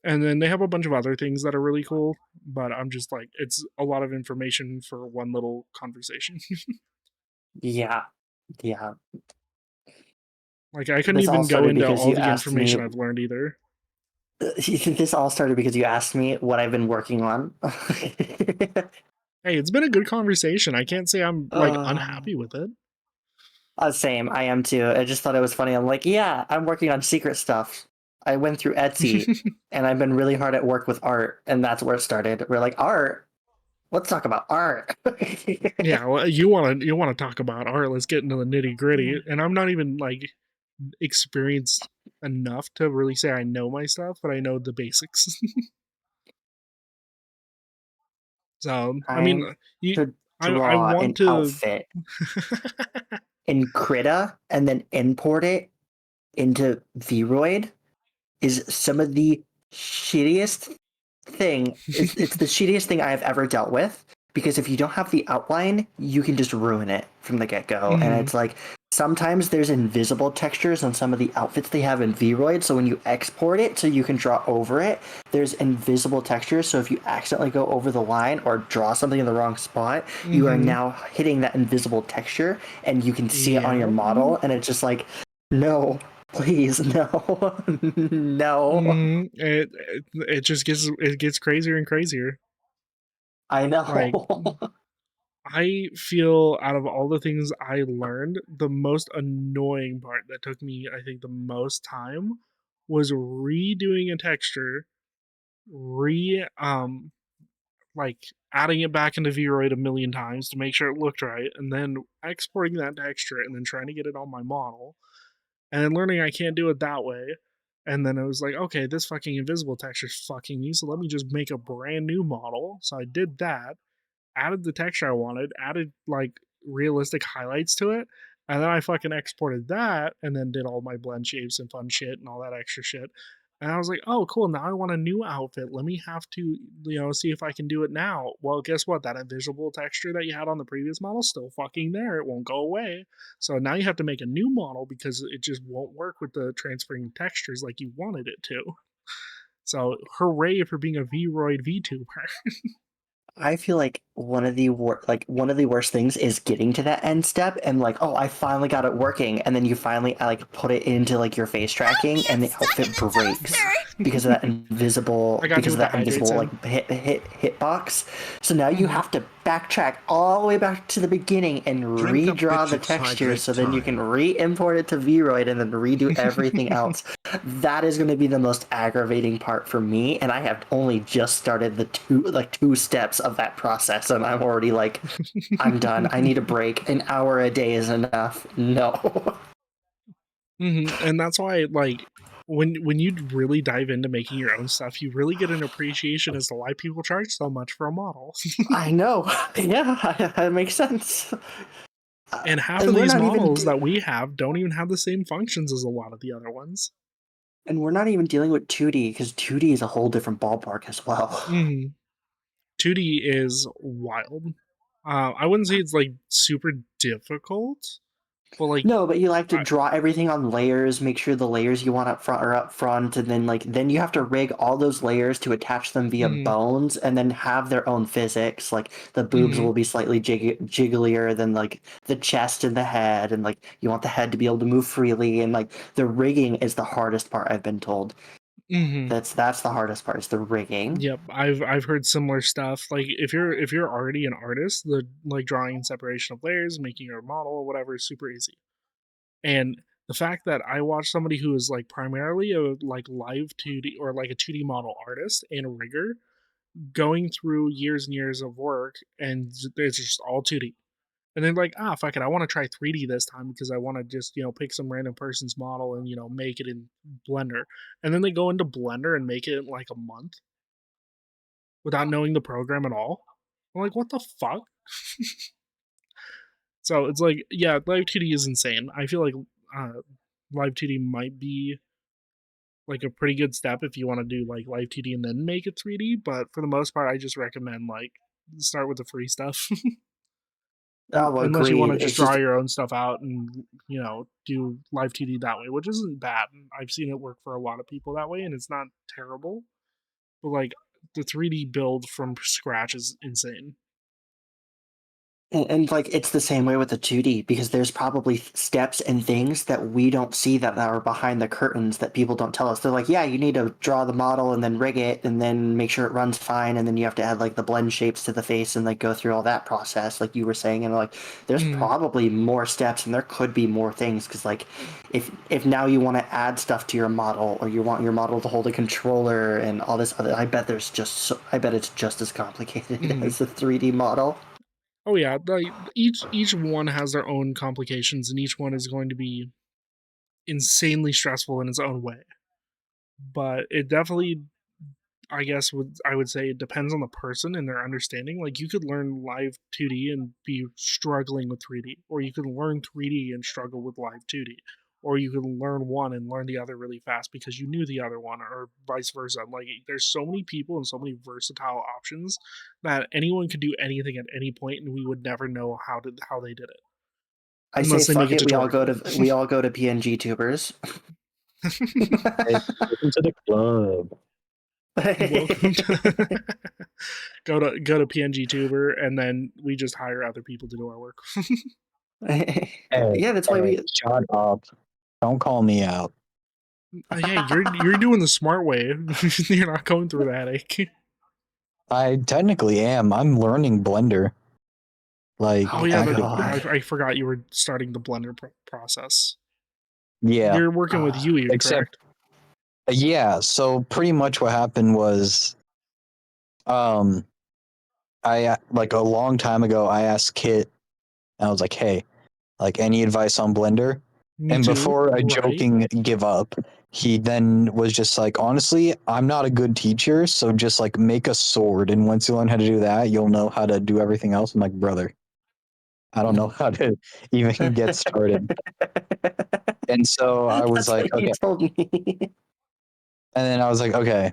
then they have a bunch of other things that are really cool, but I'm just like, it's a lot of information for one little conversation. Yeah, yeah. Like I couldn't This all even go started into because all you the asked me. information I've learned either. This all started because you asked me what I've been working on. Hey, it's been a good conversation. I can't say I'm like Uh, unhappy with it. Same, I am too. I just thought it was funny. I'm like, yeah, I'm working on secret stuff. I went through Etsy and I've been really hard at work with art, and that's where it started. We're like, art? Let's talk about art. Yeah, well, you wanna talk about art. Let's get into the nitty gritty. And I'm not even like experienced enough to really say I know my stuff, but I know the basics. So I mean, Trying you, to I draw want an to. outfit in Krita and then import it into Vroid is some of the shittiest thing. It's the shittiest thing I have ever dealt with, because if you don't have the outline, you can just ruin it from the get-go. And Mhm. it's like sometimes there's invisible textures on some of the outfits they have in Vroid, so when you export it so you can draw over it, there's invisible textures, so if you accidentally go over the line or draw something in the wrong spot, you are Mhm. now hitting that invisible texture and you can see it on your Yeah. model, and it's just like, no, please, no. No. It just gets crazier and crazier. I Like know. I feel out of all the things I learned, the most annoying part that took me, I think, the most time was redoing a texture, re like adding it back into Vroid a million times to make sure it looked right, and then exporting that texture and then trying to get it on my model, and then learning I can't do it that way. And then it was like, okay, this fucking invisible texture's fucking me, so let me just make a brand new model. So I did that, added the texture I wanted, added like realistic highlights to it, and then I fucking exported that and then did all my blend shapes and fun shit and all that extra shit. And I was like, oh, cool. Now I want a new outfit. Let me have to, see if I can do it now. Well, guess what? That invisible texture that you had on the previous model still fucking there. It won't go away. So now you have to make a new model because it just won't work with the transferring textures like you wanted it to. So hooray for being a Vroid VTuber. I feel like one of the worst things is getting to that end step and like, oh, I finally got it working, and then you finally like put it into like your face tracking and the outfit breaks because of that I got you with the hydrates invisible in. like hitbox. So now you Mhm. have to backtrack all the way back to the beginning and Drink up, redraw bitch, the it's texture, hydrate so then you time. can re-import it to Vroid and then redo everything else. That is going to be the most aggravating part for me, and I have only just started the two steps of that process, and I'm already like, I'm done. I need a break. An hour a day is enough. No. And that's why, like, when you really dive into making your own stuff, you really get an appreciation as to why people charge so much for a model. I know. Yeah, that makes sense. And half And of we're these not even models that we have don't even have the same functions as a lot of the other ones. and we're not even dealing with 2D, because 2D is a whole different ballpark as well. 2D is wild. I wouldn't say it's like super difficult, but like No, but you like to I, draw everything on layers, make sure the layers you want up front are up front, and then you have to rig all those layers to attach them via mhm, bones, and then have their own physics. Like the boobs mhm, will be slightly jigglier than like the chest and the head, and like you want the head to be able to move freely, and like the rigging is the hardest part. I've been told mhm. that's the hardest part is the rigging. Yep, I've heard similar stuff. Like if you're already an artist, the like drawing and separation of layers, making your model or whatever is super easy. And the fact that I watched somebody who is like primarily a like live 2D or like a 2D model artist and a rigger going through years and years of work, and it's just all 2D. And then like, ah, fuck it, I want to try 3D this time because I want to just, pick some random person's model and, make it in Blender. And then they go into Blender and make it in like a month without knowing the program at all. I'm like, what the fuck? So it's like, yeah, Live 2D is insane. I feel like uh, Live 2D might be like a pretty good step if you want to do like Live 2D and then make it 3D. But for the most part, I just recommend like start with the free stuff. Oh, Unless you want agreed. to just It's draw just your own stuff out and do Live 2D that way, which isn't bad. I've seen it work for a lot of people that way, and it's not terrible. But like the 3D build from scratch is insane. And like it's the same way with the 2D because there's probably steps and things that we don't see that are behind the curtains that people don't tell us. They're like, yeah, you need to draw the model and then rig it and then make sure it runs fine and then you have to add like the blend shapes to the face and like go through all that process like you were saying, and like there's probably more steps and there could be more things because like if now you want to add stuff to your model or you want your model to hold a controller and all this other, I bet it's just as complicated as the 3D model. Oh yeah, like each one has their own complications, and each one is going to be insanely stressful in its own way. But it definitely, I would say, it depends on the person and their understanding. Like you could learn live 2D and be struggling with 3D, or you could learn 3D and struggle with live 2D, or you could learn one and learn the other really fast because you knew the other one, or vice versa. Like there's so many people and so many versatile options that anyone could do anything at any point, and we would never know how they did it I say unless they make fuck a it. tutorial. We all go to PNG tubers. Hey, welcome to the club. Welcome to go to PNG Tuber, and then we just hire other people to do our work. Yeah, that's why we. Shut up. Don't call me out. Hey, you're doing the smart way. You're not going through the headache. I technically am. I'm learning Blender. Like, Oh yeah, God. I forgot you were starting the Blender process. yeah. You're working with Yui, Except- correct? Yeah, so pretty much what happened was I like a long time ago I asked Kit and I was like, "Hey, like any advice on Blender?" Me And too. before a Right. joking give up, he then was just like, "Honestly, I'm not a good teacher, so just like make a sword and once you learn how to do that, you'll know how to do everything else." I'm like, "Brother, I don't know how to even get started." And so I was That's like, what "Okay." you told me. And then I was like, "Okay,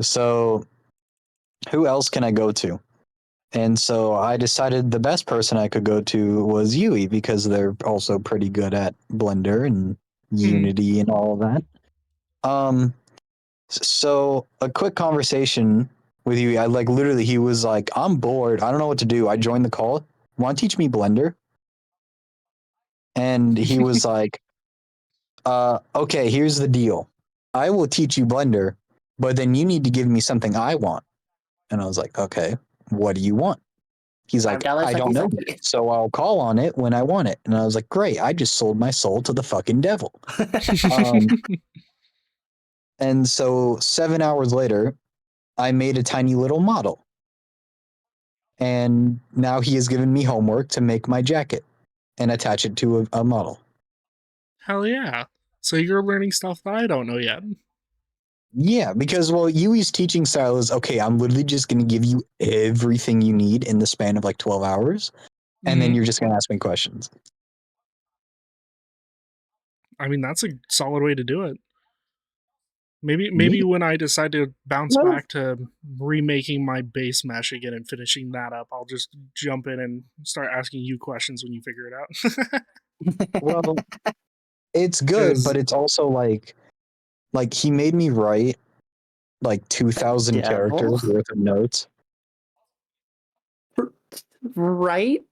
so who else can I go to?" And so I decided the best person I could go to was Yui because they're also pretty good at Blender and Unity and all of that. So a quick conversation with Yui. I like literally he was like, "I'm bored. I don't know what to do." I joined the call. Want to teach me Blender? And he was like, okay, here's the deal. I will teach you Blender, but then you need to give me something I want." And I was like, "Okay, what do you want?" He's like, $5 "I don't know sucky yet, so I'll call on it when I want it." And I was like, "Great, I just sold my soul to the fucking devil." Um, and so 7 hours later, I made a tiny little model. And now he has given me homework to make my jacket and attach it to a model. Hell yeah! So you're learning stuff that I don't know yet. Yeah, because well, Yui's teaching style is okay, I'm literally just going to give you everything you need in the span of like 12 hours. And then Mhm. you're just going to ask me questions. I mean, that's a solid way to do it. Maybe Yeah. when I decide to bounce Well- back to remaking my base mesh again and finishing that up, I'll just jump in and start asking you questions when you figure it out. Well, it's good, 'Cause but it's also like he made me write like 2,000 Devil. characters worth of notes. Right?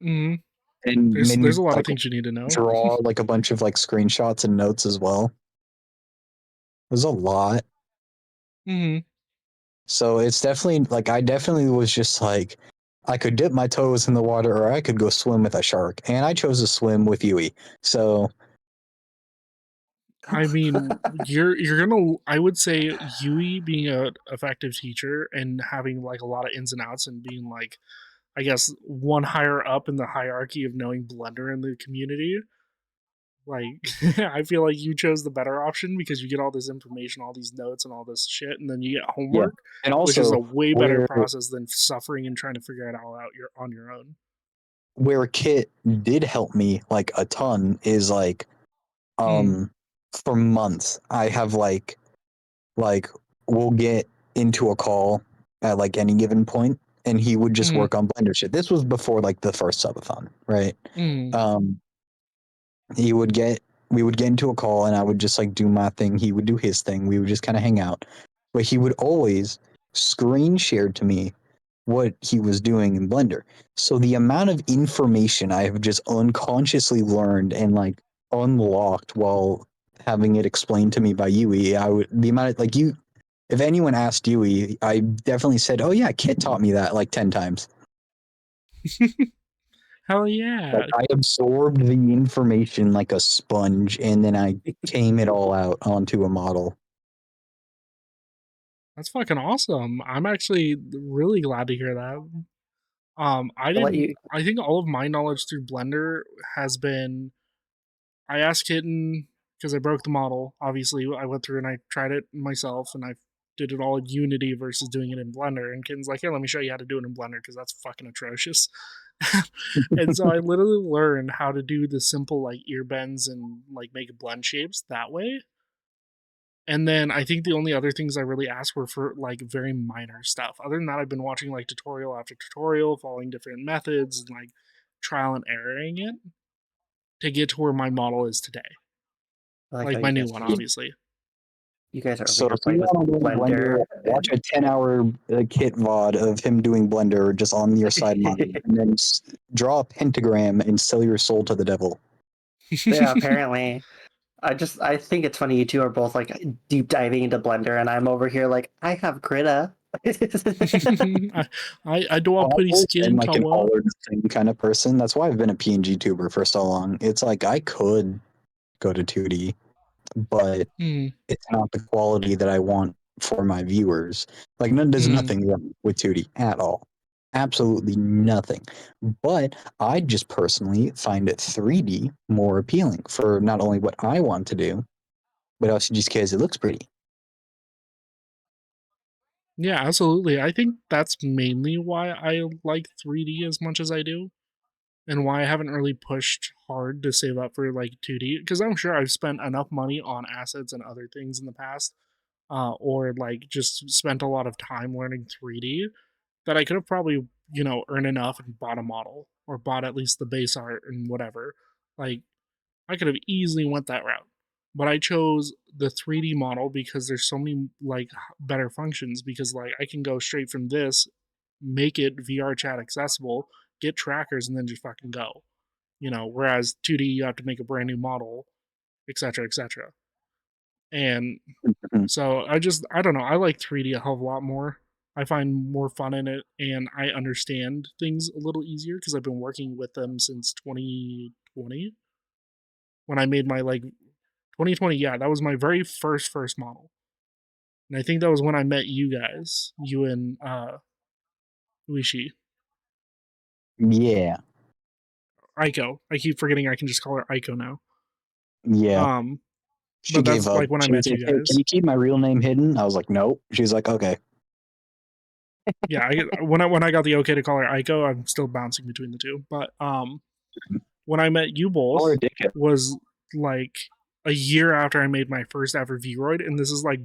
mhm, And made me there's a lot of like things you need to know. draw like a bunch of like screenshots and notes as well. It was a lot. Mhm. So it's definitely like I definitely was just like I could dip my toes in the water or I could go swim with a shark. And I chose to swim with Yui. So I mean, you're gonna. I would say Yui being a effective teacher and having like a lot of ins and outs and being like, I guess one higher up in the hierarchy of knowing Blender in the community. Like, I feel like you chose the better option because you get all this information, all these notes, and all this shit, and then you get yeah. homework, And which is also a way better where process than suffering and trying to figure it all out on your own. where Kit did help me like a ton is like Mm, for months I have like we'll get into a call at like any given point and he would just mm, work on Blender shit. This was before like the first subathon, right? mm, Um he would get we would get into a call and I would just like do my thing. He would do his thing. We would just kind of hang out. But he would always screen share to me what he was doing in Blender. So the amount of information I have just unconsciously learned and like unlocked while having it explained to me by Yui, the amount of like you, if anyone asked Yui, I definitely said, "Oh yeah, Kit taught me that like 10 times." Hell yeah. Like I absorbed the information like a sponge, and then I came it all out onto a model. That's fucking awesome. I'm actually really glad to hear that. I I'll let didn't. you. I think all of my knowledge through Blender has been. I asked Kitten because I broke the model. Obviously, I went through and I tried it myself, and I did it all in Unity versus doing it in Blender. And Kitten's like, "Here, let me show you how to do it in Blender because that's fucking atrocious." And so I literally learned how to do the simple like ear bends and like make blend shapes that way. And then I think the only other things I really asked were for like very minor stuff. Other than that, I've been watching like tutorial after tutorial, following different methods and like trial and erroring it to get to where my model is today. I like Like how my you new guys one, are. obviously. You guys are over So here if you playing with want to learn Blender. watch a 10-hour Kit VOD of him doing Blender just on your side monitor, and then draw a pentagram and sell your soul to the devil. Yeah, apparently. I think it's funny you two are both like deep diving into Blender, and I'm over here like I have Krita. I do a I've pretty always been skin like an color. all or nothing kind of person. That's why I've been a PNG tuber for so long. It's like I could go to 2D, but Hmm. it's not the quality that I want for my viewers. Like, there's Hmm. nothing wrong with 2D at all. Absolutely nothing. But I just personally find it 3D more appealing for not only what I want to do, but also just because it looks pretty. Yeah, absolutely. I think that's mainly why I like 3D as much as I do, and why I haven't really pushed hard to save up for like 2D. Because I'm sure I've spent enough money on assets and other things in the past, or like just spent a lot of time learning 3D that I could have probably, earned enough and bought a model or bought at least the base art and whatever. Like I could have easily went that route. But I chose the 3D model because there's so many like better functions because like I can go straight from this, make it VR chat accessible, get trackers and then just fucking go. Whereas 2D you have to make a brand new model, etc., etc. And so I don't know, I like 3D a hell of a lot more. I find more fun in it and I understand things a little easier because I've been working with them since 2020 when I made my like 2020. Yeah, that was my very first model, and I think that was when I met you guys, you and Uishi, Yeah, Aiko. I keep forgetting I can just call her Aiko now. yeah. Um, She but gave that's up. like when I She was met like, you "Hey, can guys. you keep my real name hidden?" I was like, "Nope." She's like, "Okay." Yeah, when I got the okay to call her Aiko, I'm still bouncing between the two. But when I met you both Call her dickhead. was like a year after I made my first ever Vroid, and this is like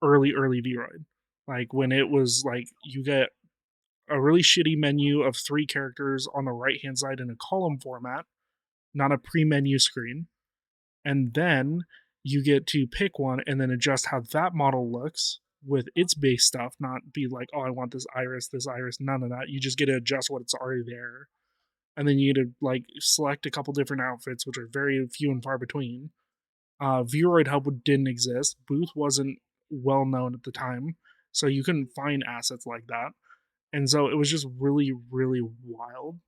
early Vroid, like when it was like you get a really shitty menu of 3 characters on the right hand side in a column format, not a pre-menu screen. And then you get to pick one and then adjust how that model looks with its base stuff, not be like, oh, I want this iris, none of that. You just get to adjust what's already there. And then you get to like select a couple different outfits, which are very few and far between. Vroid Hub didn't exist. Booth wasn't well known at the time, so you couldn't find assets like that. And so it was just really, really wild.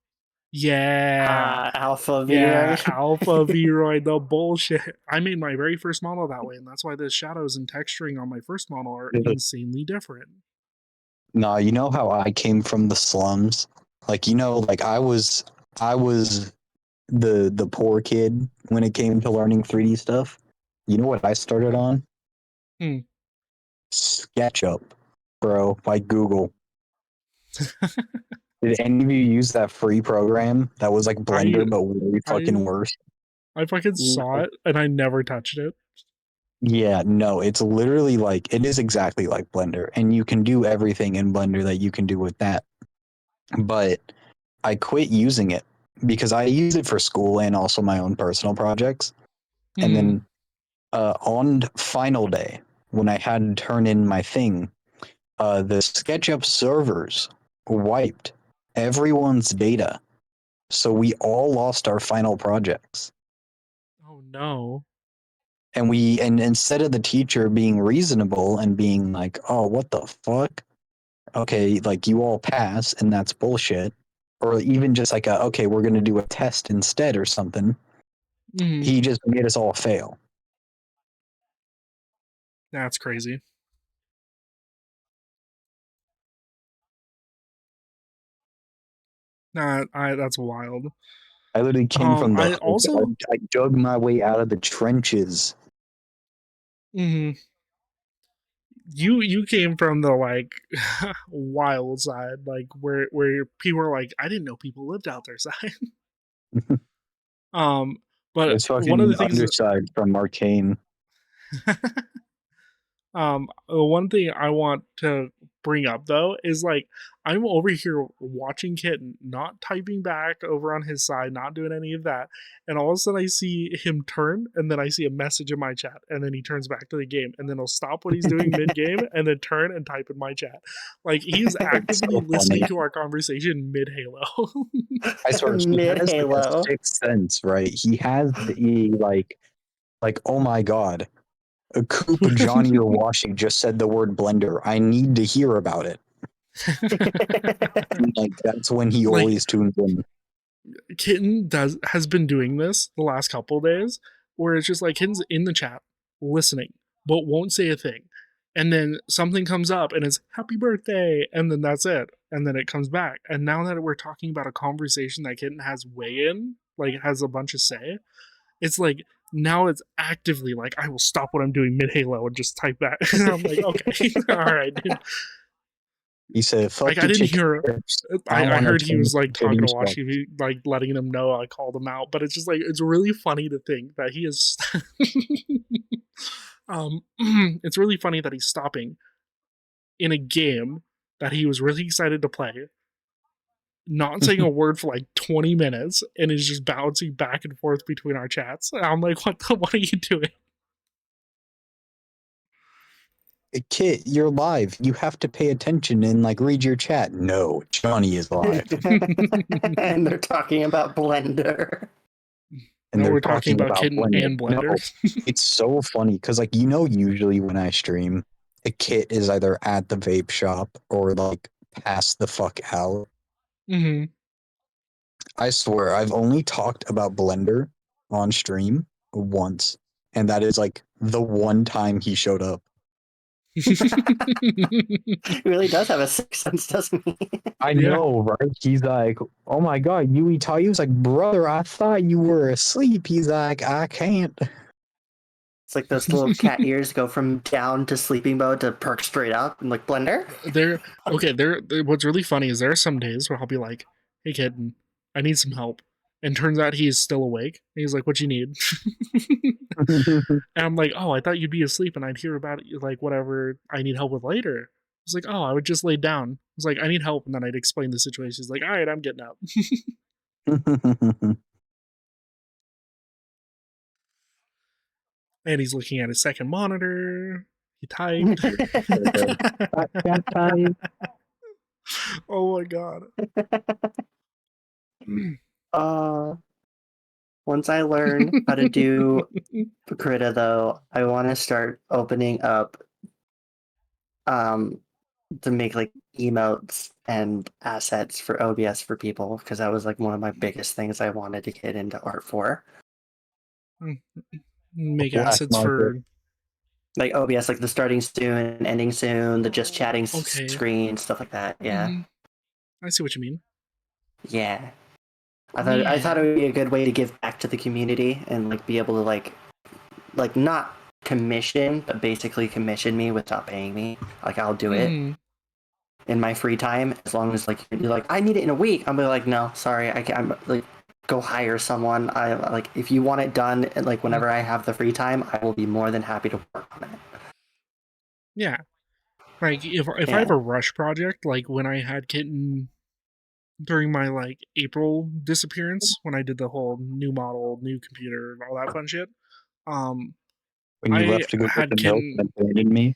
Yeah. Alpha V, Yeah. right? Alpha Vroid, the bullshit. I made my very first model that way, and that's why the shadows and texturing on my first model are insanely different. No, you know how I came from the slums? Like, like I was the poor kid when it came to learning 3D stuff. You know what I started on? Hmm. SketchUp, bro, by Google. Did any of you use that free program that was like I Blender but way fucking I worse? I fucking saw it and I never touched it. Yeah, no, it's literally like it is exactly like Blender, and you can do everything in Blender that you can do with that. But I quit using it because I use it for school and also my own personal projects. And Hmm. then on final day, when I had to turn in my thing, the SketchUp servers wiped everyone's data. So we all lost our final projects. Oh no. And instead of the teacher being reasonable and being like, "Oh, what the fuck? Okay, like you all pass and that's bullshit." Or even just like okay, we're going to do a test instead or something. Mhm. He just made us all fail. That's crazy. That's wild. I literally came from the I hood. also I dug my way out of the trenches. mhm. You came from the like wild side, like where people are like, I didn't know people lived out there side. Um, but It's one of fucking the things Underside from Arcane. one thing I want to bring up though is like I'm over here watching Kitten, not typing back over on his side, not doing any of that, and all of a sudden I see him turn, and then I see a message in my chat, and then he turns back to the game, and then he'll stop what he's doing mid game, and then turn and type in my chat. Like he is It's actively so listening funny. to our conversation mid Halo. I swear he Mid has like a Halo. sixth sense, right? He has the like oh my god, a Coop Johnny or Washi just said the word blender. I need to hear about it. And, like that's when he Like always tunes in. Kitten has been doing this the last couple of days, where it's just like Kitten's in the chat listening, but won't say a thing. And then something comes up and it's happy birthday, and then that's it. And then it comes back. And now that we're talking about a conversation that Kitten has way in, like has a bunch of say, it's like now it's actively like I will stop what I'm doing mid Halo and just type back. And I'm like, okay, all right, dude. He said, "Fuck Like I the didn't chicken hear. strips. I want heard to he was like talking to stuff." Washi, like letting them know I called him out, but it's just like it's really funny to think that he is. It's really funny that he's stopping in a game that he was really excited to play, not saying a word for like 20 minutes, and is just bouncing back and forth between our chats. And I'm like, what are you doing? Kit, you're live. You have to pay attention and like read your chat. No, Johnny is live. And they're talking about Blender. And No, they're we're talking about Kitten Blender. and No, Blender. it's so funny because like usually when I stream, a Kit is either at the vape shop or like passed the fuck out. Mm-hmm. I swear I've only talked about Blender on stream once, and that is like the one time he showed up. He really does have a sixth sense, doesn't he? I Yeah. know, right? He's like, "Oh my god, Yui Tayu's like, brother, I thought you were asleep." He's like, "I can't." It's like those little cat ears go from down to sleeping mode to perk straight up and like Blender. What's really funny is there are some days where I'll be like, "Hey kid, I need some help," and turns out he is still awake. And he's like, "What you need?" And I'm like, "Oh, I thought you'd be asleep, and I'd hear about it, like whatever I need help with later." He's like, "Oh, I would just lay down." I was like, "I need help," and then I'd explain the situation. He's like, "All right, I'm getting up." And he's looking at his second monitor. He typed. Oh my god. Once I learn how to do Pakrita, though, I want to start opening up to make like emotes and assets for OBS for people because that was like one of my biggest things I wanted to get into art for. Make Black assets market. for Like OBS, like the starting soon, ending soon, the just chatting Okay. screen, stuff like that. Yeah, I see what you mean. yeah. I thought it would be a good way to give back to the community and like be able to like not commission, but basically commission me without paying me. Like I'll do it in my free time as long as like you're like I need it in a week. I'm like no, sorry, I can't. I'm like go hire someone. I like if you want it done like whenever I have the free time, I will be more than happy to work on it. Yeah. Like if I have a rush project, like when I had Kitten during my like April disappearance, when I did the whole new model, new computer, all that fun shit. When you I left to go get had the milk Kitten. and abandoned me.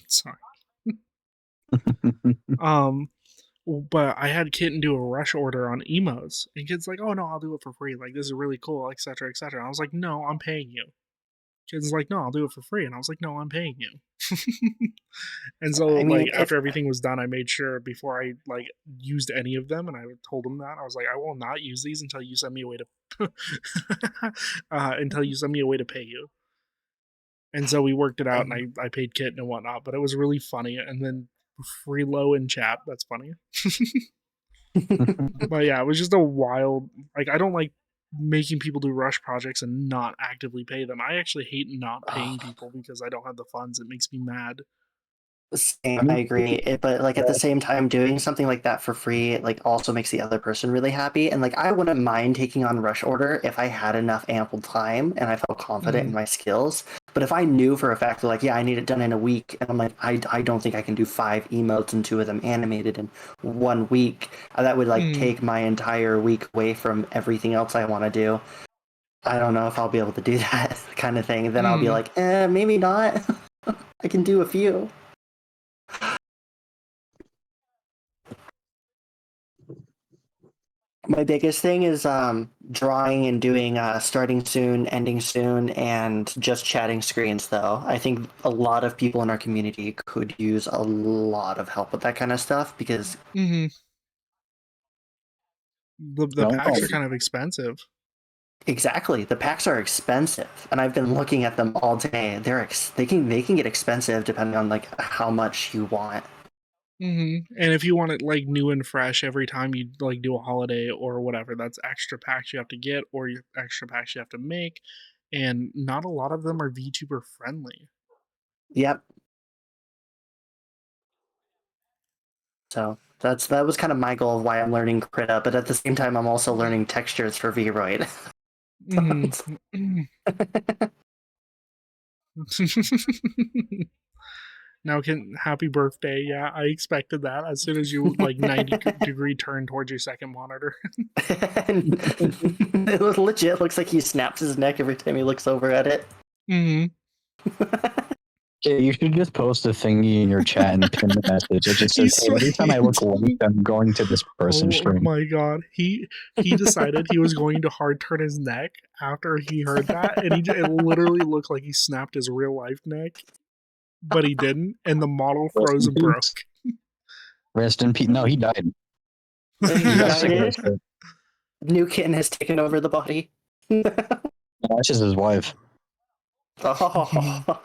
Sorry. But I had Kitten do a rush order on emos, and Kid's like, "Oh no, I'll do it for free. Like this is really cool, etc., etc." I was like, "No, I'm paying you." Kid's like, "No, I'll do it for free," and I was like, "No, I'm paying you." And so, I mean, like, after everything was done, I made sure before I like used any of them, and I told him that I was like, "I will not use these until you send me a way to, until you send me a way to pay you." And so we worked it out, and I paid Kitten and whatnot, but it was really funny. And then Freelo in chat, that's funny. But yeah, it was just a wild. Like, I don't like making people do rush projects and not actively pay them. I actually hate not paying people because I don't have the funds. It makes me mad. Same, I agree. But like at the same time, doing something like that for free, like also makes the other person really happy. And like I wouldn't mind taking on rush order if I had enough ample time and I felt confident in my skills. But if I knew for a fact, like, yeah, I need it done in a week, and I'm like, I don't think I can do 5 emotes and 2 of them animated in 1 week. That would like take my entire week away from everything else I want to do. I don't know if I'll be able to do that kind of thing. Then I'll be like, maybe not. I can do a few. My biggest thing is drawing and doing starting soon, ending soon, and just chatting screens, though. I think a lot of people in our community could use a lot of help with that kind of stuff because The packs are kind of expensive. exactly, the packs are expensive, and I've been looking at them all day. They can get expensive depending on like how much you want. And if you want it like new and fresh every time you like do a holiday or whatever, that's extra packs you have to get or extra packs you have to make. And not a lot of them are VTuber friendly. Yep. So that was kind of my goal of why I'm learning Krita, but at the same time I'm also learning textures for Vroid. Now, happy birthday. Yeah, I expected that as soon as you like 90-degree turn towards your second monitor. It legit looks like he snaps his neck every time he looks over at it. Yeah, you should just post a thingy in your chat and pin the message. It just says, "Hey, every time I look left, I'm going to this person's stream." Oh my god, he decided he was going to hard turn his neck after he heard that, and it literally looked like he snapped his real life neck, but he didn't, and the model froze and broke. Rest in peace. No, he died. He got sick of died. this shit. New kitten has taken over the body. That's just his wife. Oh.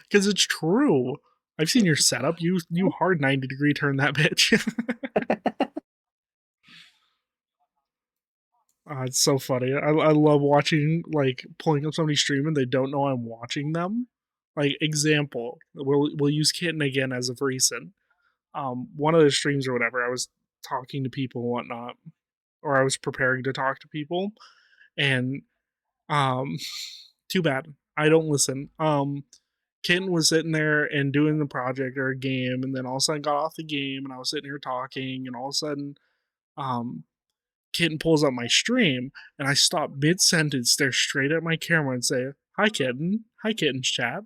Because it's true. I've seen your setup. You hard 90-degree turn that bitch. It's so funny. I love watching, like, pulling up somebody's stream and they don't know I'm watching them. Like, example, we'll use Kitten again as of recent. One of the streams or whatever, I was talking to people and whatnot, or I was preparing to talk to people, and too bad I don't listen. Kitten was sitting there and doing the project or a game, and then all of a sudden got off the game, and I was sitting here talking, and all of a sudden, Kitten pulls up my stream, and I stop mid sentence, stare straight at my camera, and say, "Hi, Kitten. Hi, Kitten's chat."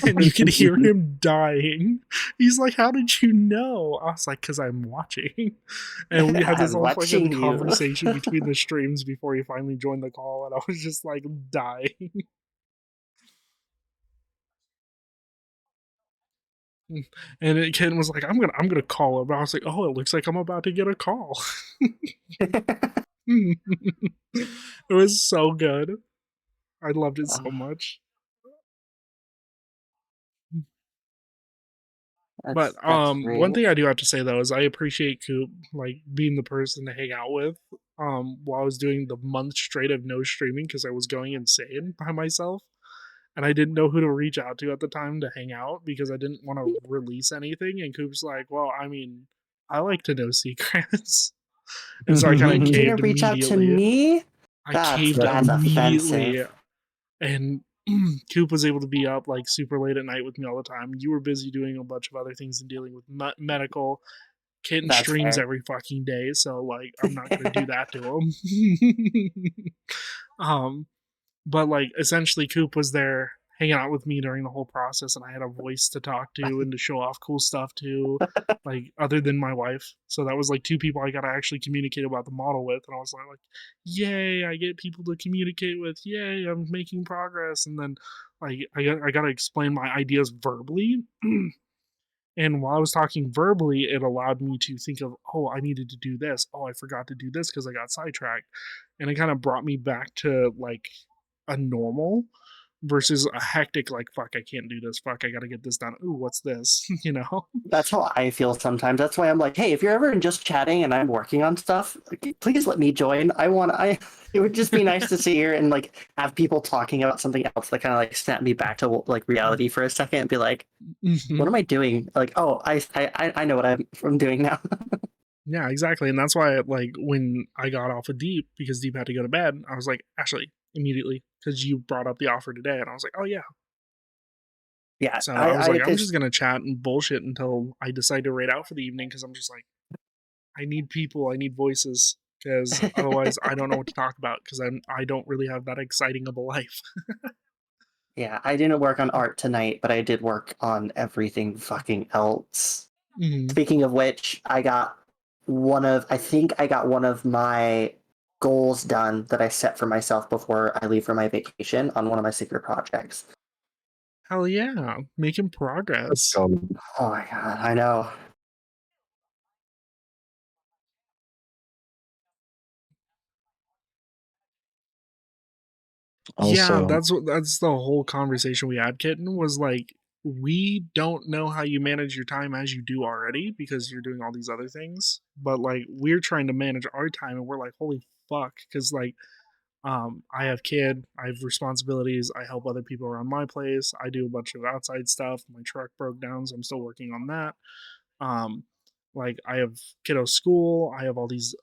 And you can hear him dying. He's like, "How did you know?" I was like, "Because I'm watching." And we had this I'm whole fucking watching you. conversation between the streams before he finally joined the call, and I was just like dying. And Ken was like, I'm gonna call him." I was like, "Oh, it looks like I'm about to get a call." It was so good. I loved it so much. But one thing I do have to say though is I appreciate Coop like being the person to hang out with while I was doing the month straight of no streaming because I was going insane by myself. And I didn't know who to reach out to at the time to hang out because I didn't want to release anything. And Coop's like, "Well, I mean, I like to know secrets." And so I kind of You caved didn't reach out to immediately. me? I caved That's immediately. offensive. And Coop was able to be up like super late at night with me all the time. You were busy doing a bunch of other things and dealing with medical. Kitten That's streams fair. every fucking day, so like I'm not gonna do that to him. But like essentially Coop was there hanging out with me during the whole process, and I had a voice to talk to and to show off cool stuff to, like other than my wife. So that was like two people I got to actually communicate about the model with, and I was like, yay, I get people to communicate with. Yay, I'm making progress. And then like I got to explain my ideas verbally. And while I was talking verbally, it allowed me to think of, oh, I needed to do this. Oh, I forgot to do this because I got sidetracked. And it kind of brought me back to like a normal versus a hectic, like, fuck, I can't do this. Fuck, I got to get this done. Ooh, what's this? You know? That's how I feel sometimes. That's why I'm like, hey, if you're ever in just chatting and I'm working on stuff, please let me join. It would just be nice to sit here and like have people talking about something else that kind of like snap me back to like reality for a second and be like, what am I doing? Like, oh, I know what I'm doing now. Yeah, exactly. And that's why, like, when I got off of Deep, because Deep had to go to bed, I was like, Ashley, immediately, because you brought up the offer today. And I was like, oh, yeah. Yeah. So I was like, I'm just going to chat and bullshit until I decide to raid out for the evening, because I'm just like, I need people, I need voices, because otherwise I don't know what to talk about, because I don't really have that exciting of a life. Yeah, I didn't work on art tonight, but I did work on everything fucking else. Mm-hmm. Speaking of which, I think I got one of my goals done that I set for myself before I leave for my vacation on one of my secret projects. Hell yeah, making progress. So, Oh my god, I know. Yeah, also, that's the whole conversation we had, Kitten, was like, we don't know how you manage your time as you do already because you're doing all these other things, but like we're trying to manage our time and we're like, holy fuck, because like I have kid, I have responsibilities, I help other people around my place, I do a bunch of outside stuff, my truck broke down, so I'm still working on that. um like I have kiddo school, I have all these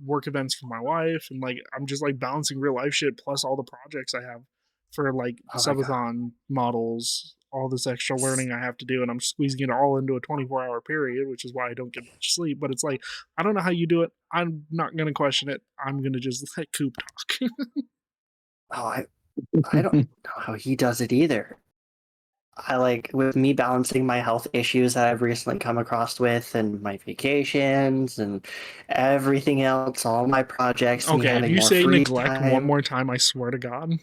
work events for my wife, and like I'm just like balancing real life shit plus all the projects I have for like Oh my god. subathon models, all this extra learning I have to do, and I'm squeezing it all into a 24-hour period, which is why I don't get much sleep. But it's like, I don't know how you do it, I'm not gonna question it, I'm gonna just let Coop talk. Oh, I don't know how he does it either. I like with me balancing my health issues that I've recently come across with and my vacations and everything else, all my projects, me Okay, if having you more say free neglect one time. more time, I swear to God.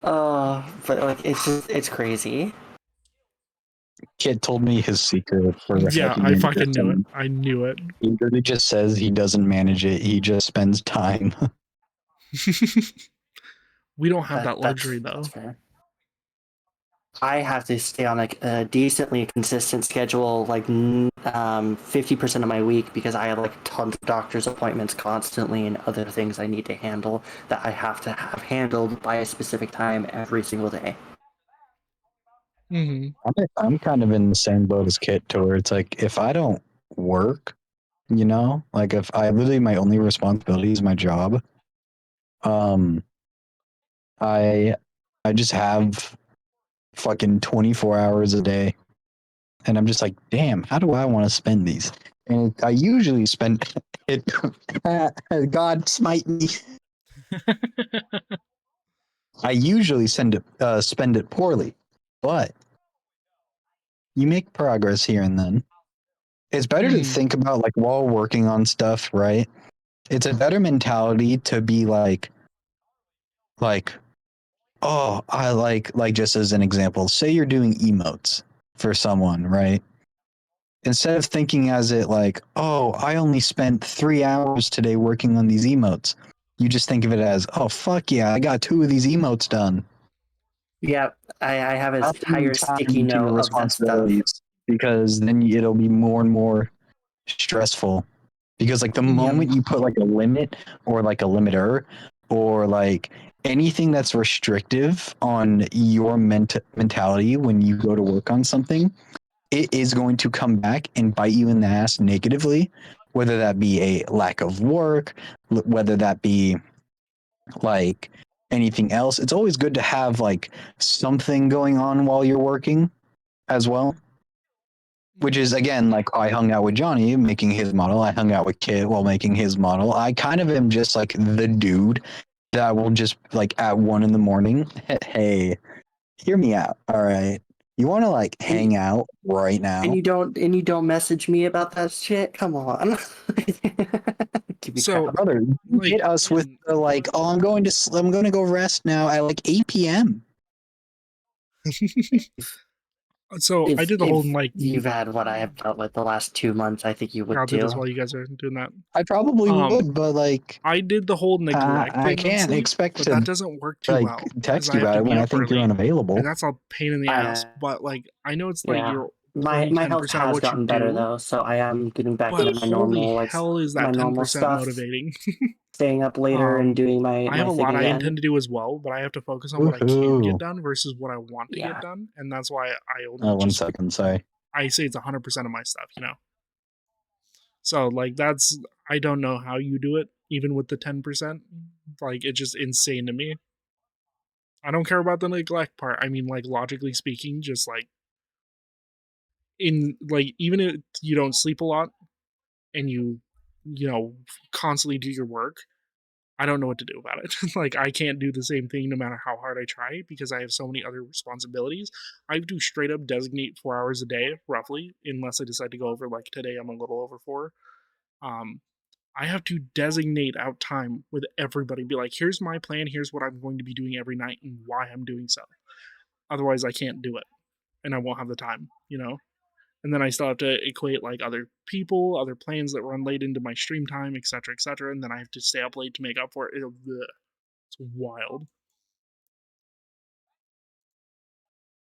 But like it's crazy. kid told me his secret for Yeah, having I it. fucking knew it. I knew it. He literally just says he doesn't manage it. He just spends time. We don't have that luxury That's though. fair. I have to stay on like a decently consistent schedule, like 50% of my week, because I have like tons of doctor's appointments constantly and other things I need to handle that I have to have handled by a specific time every single day. Mm-hmm. I'm kind of in the same boat as Kit, to where it's like if I don't work, like if I literally my only responsibility is my job, um, I I just have fucking 24 hours a day, and I'm just like, damn, how do I want to spend these? And I usually spend it. God smite me. I usually spend it poorly, but you make progress here and then. It's better to Mm-hmm. think about like while working on stuff, right? It's a better mentality to be like, oh, I like just as an example, say you're doing emotes for someone, right? Instead of thinking as it like, oh, I only spent 3 hours today working on these emotes, you just think of it as, oh, fuck yeah, I got 2 of these emotes done. Yeah, I have an Not putting entire sticky time to your note of that stuff. responsibilities, because then it'll be more and more stressful. Because like the Yeah. moment you put like a limit or like a limiter or like anything that's restrictive on your mentality when you go to work on something, it is going to come back and bite you in the ass negatively, whether that be a lack of work, whether that be like anything else. It's always good to have like something going on while you're working as well. which is again like I hung out with Johnny making his model. I hung out with Kit while making his model. I kind of am just like the dude that will just like at 1 a.m. Hey, hear me out. All right, you want to like hang out right now? And you don't message me about that shit? Come on. Keep me So, crap. Brother, you like, hit us with the like, oh, I'm going to go rest now at like 8 p.m. so I did the whole like you've had what I have dealt with the last 2 months, I think you would I'll do too. this while you guys are doing that. I probably would, but like, I did the whole neglecting I of can't sleep, expect but to that doesn't work too like well because text I you have about to it be when I up think you're early, unavailable. and that's a pain in the I ass. know. But like, I know it's like Yeah. you're My only health 10% of has what you gotten better do, though, so I am getting back but into my holy normal like hell, is my that normal 10% stuff. motivating? Staying up later and doing I my have a thing lot I again. intend to do as well, but I have to focus on what I can get Woohoo! done versus what I want to Yeah. get done, and that's why I only Oh, 1 just second, sorry. I say it's 100% of my stuff, you know. So like that's I don't know how you do it, even with the 10%. Like it's just insane to me. I don't care about the neglect part. I mean, like logically speaking, just like in like even if you don't sleep a lot and you know constantly do your work, I don't know what to do about it. Like I can't do the same thing no matter how hard I try because I have so many other responsibilities. I do straight up designate 4 hours a day, roughly, unless I decide to go over like today I'm a little over 4. Um I have to designate out time with everybody. Be like, here's my plan. Here's what I'm going to be doing every night and why I'm doing so. Otherwise, I can't do it, and I won't have the time. You know. And then I still have to equate like other people, other plans that run late into my stream time, etc., etc. And then I have to stay up late to make up for it. It's wild.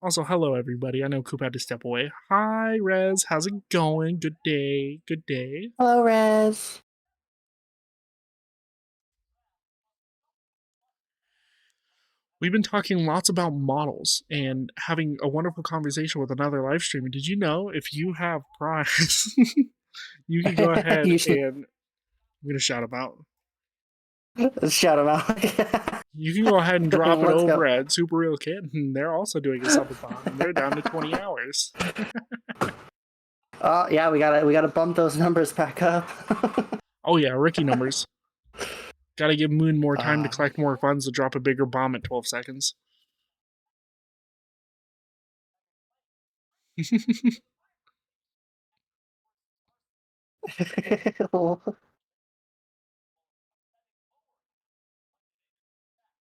Also, hello everybody. I know Coop had to step away. Hi, Rez. How's it going? Good day. Good day. Hello, Rez. We've been talking lots about models and having a wonderful conversation with another live streamer. Did you know if you have prize, you can go ahead You should and I'm gonna shout him out. shout him out. You can go ahead and drop it Let's over go. at Super Real Kid, and they're also doing a subathon, and they're down to 20 hours. Oh yeah, we gotta bump those numbers back up. Oh yeah, Ricky numbers. Gotta give Moon more time to Uh, collect more funds to drop a bigger bomb at 12 seconds.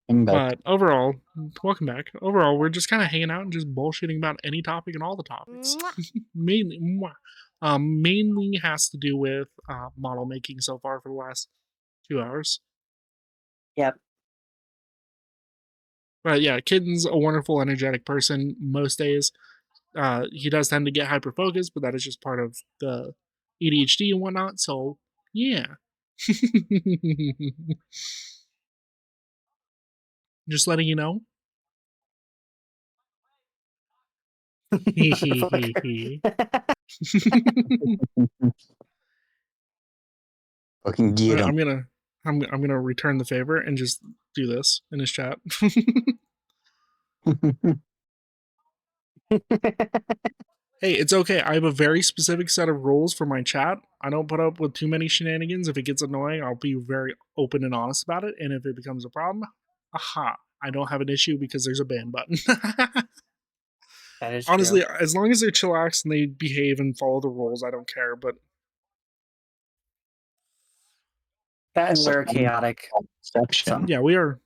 I'm back. But overall, welcome back. Overall, we're just kind of hanging out and just bullshitting about any topic and all the topics. Mainly has to do with model making so far for the last 2 hours. Yep. But yeah, Kitten's a wonderful, energetic person most days. He does tend to get hyper focused, but that is just part of the ADHD and whatnot. So yeah. Just letting you know. Fucking get I'm him. gonna return the favor and just do this in his chat. Hey, it's okay. I have a very specific set of rules for my chat. I don't put up with too many shenanigans. If it gets annoying, I'll be very open and honest about it. And if it becomes a problem, aha, I don't have an issue because there's a ban button. That is Honestly, true. as long as they're chillaxed and they behave and follow the rules, I don't care. But That and So, we're chaotic. Exception. yeah, we are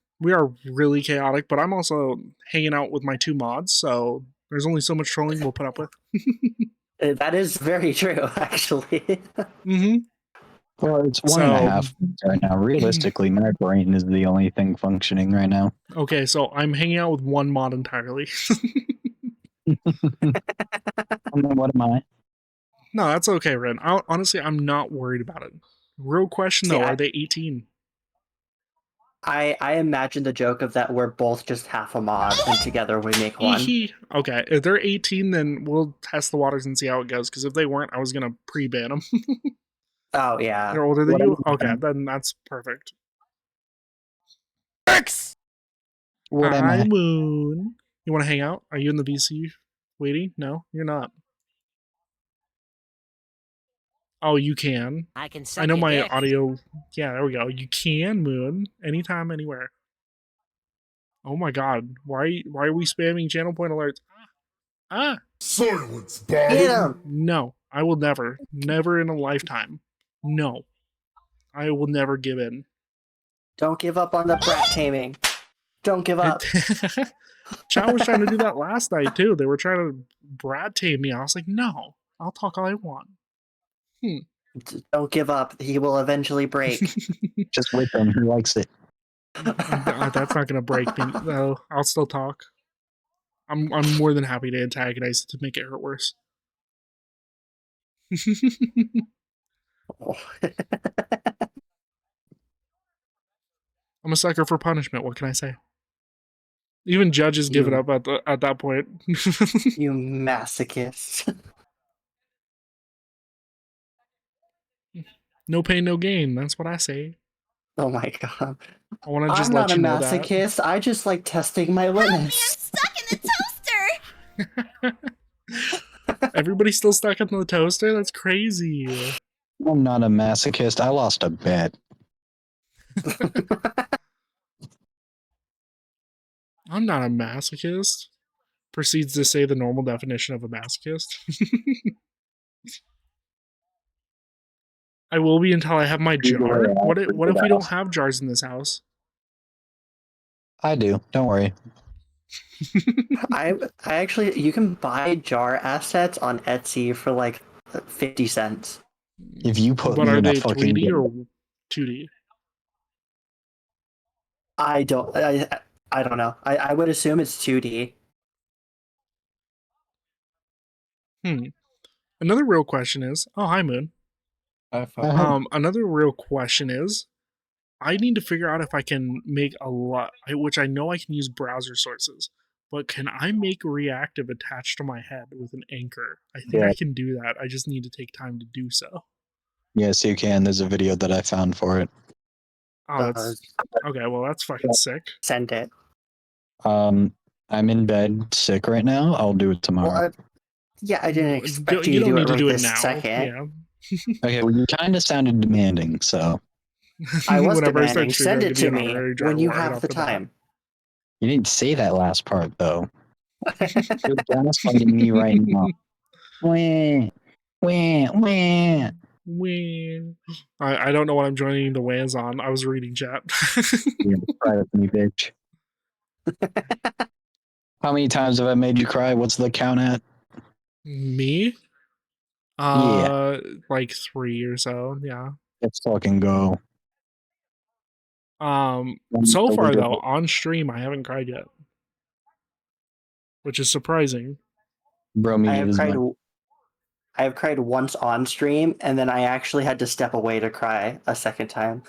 really chaotic. But I'm also hanging out with my 2 mods, so there's only so much trolling we'll put up with. That is very true, actually. Mm-hmm. Well, it's one and a So half right now. Realistically, my brain is the only thing functioning right now. okay, so I'm hanging out with 1 mod entirely. And then what am I? No, that's okay, Ren. Honestly, I'm not worried about it. Real question See, though, are they 18? I imagine the joke of that we're both just half a mod and together we make one. Okay, if they're 18, then we'll test the waters and see how it goes. Because if they weren't, I was gonna pre-ban them. Oh yeah. They're older than What you. am I? Okay, then that's perfect. What am Hi, I? Moon. You want to hang out? Are you in the VC waiting? No, you're not. Oh, you can. I can suck I know your my dick. audio. Yeah, there we go. You can, Moon. Anytime, anywhere. Oh my god. Why are we spamming channel point alerts? Ah! Silence, Get bottom. him! No. I will never. Never in a lifetime. No. I will never give in. Don't give up on the brat taming. Don't give up. Chat was trying to do that last night too. They were trying to brat tame me. I was like, no. I'll talk all I want. Don't give up. He will eventually break. Just whip him. He likes it. That's not gonna break me. No, I'll still talk. I'm more than happy to antagonize it to make it hurt worse. I'm a sucker for punishment. What can I say? Even judges give it up at that point. You masochist. No pain, no gain. That's what I say. Oh my god. I want to I'm just not let a you know that. masochist. I just like testing my limits. Everybody's still stuck in the toaster? That's crazy. I'm not a masochist. I lost a bet. I'm not a masochist. Proceeds to say the normal definition of a masochist. I will be until I have my jar. What if we don't have jars in this house? I do. Don't worry. I actually, you can buy jar assets on Etsy for like 50 cents. If you put But me are in a they fucking 3D or 2D? I don't know. I would assume it's 2D. Another real question is, oh hi Moon. Another real question is, I need to figure out if I can make a lot, which I know I can use browser sources, but can I make reactive attached to my head with an anchor? I think Yeah. I can do that. I just need to take time to do so. Yes, you can. There's a video that I found for it. Oh, that's okay. Well, that's fucking sick. Send it. I'm in bed sick right now. I'll do it tomorrow. Well, yeah, I didn't expect You you to don't do need it to right do it this now. second. Yeah. Okay, well, you kind of sounded demanding, so I was Whenever I demanding. start streaming, Send I'm it gonna to be an me honorary jar when you right have off the the bat. time. you didn't say that last part though. You're gaslighting me right now. Wah, wah, wah. Wee. I don't know what I'm joining the WANs on. I was reading chat. Yeah, cry with me, bitch. How many times have I made you cry? What's the count at? Me? Yeah. Like 3 or so. Yeah. Let's fucking go. So far though, on stream, I haven't cried yet, which is surprising. Bro, me I have is cried. like, I have cried once on stream, and then I actually had to step away to cry a second time.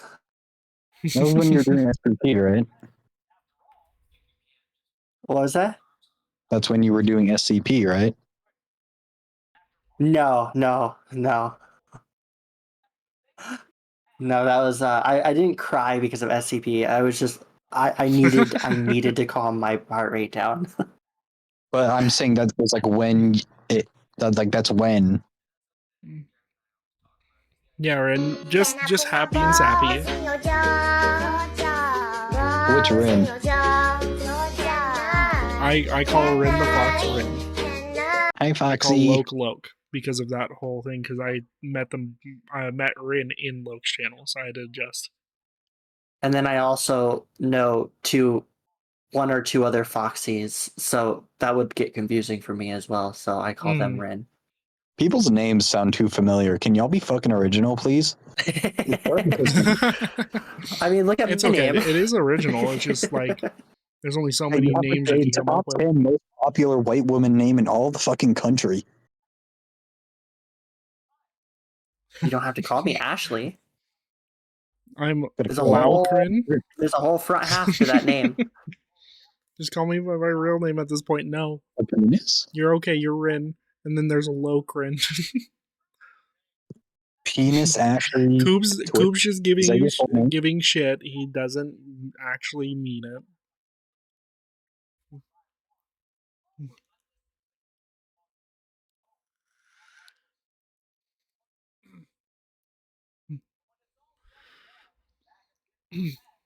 that was when you were doing SCP, right? What was that? That's when you were doing SCP, right? No. No, that was I didn't cry because of SCP. I was just I needed to calm my heart rate down. But I'm saying that was like when that's when. Yeah, Rin, just happy and sappy. Which Rin? I call Rin the Fox Rin. Hi, I call Foxy. Loke because of that whole thing. Because I met Rin in Loke's channel, so I had to adjust. And then I also know one or two other Foxies, so that would get confusing for me as well. So I call them Rin. People's names sound too familiar. Can y'all be fucking original, please? I mean, look at It's my okay. name. It is original. It's just like there's only so Hey, many you have names the you can come up top with. 10 most popular white woman name in all the fucking country. You don't have to call me Ashley. I'm There's a Laukrin. There's a whole front half to that name. Just call me by my real name at this point. No, Penis? you're okay. You're Rin, and then there's a Lokrin. Penis Ashley. Coop's just Is that your full name? giving shit. He doesn't actually mean it.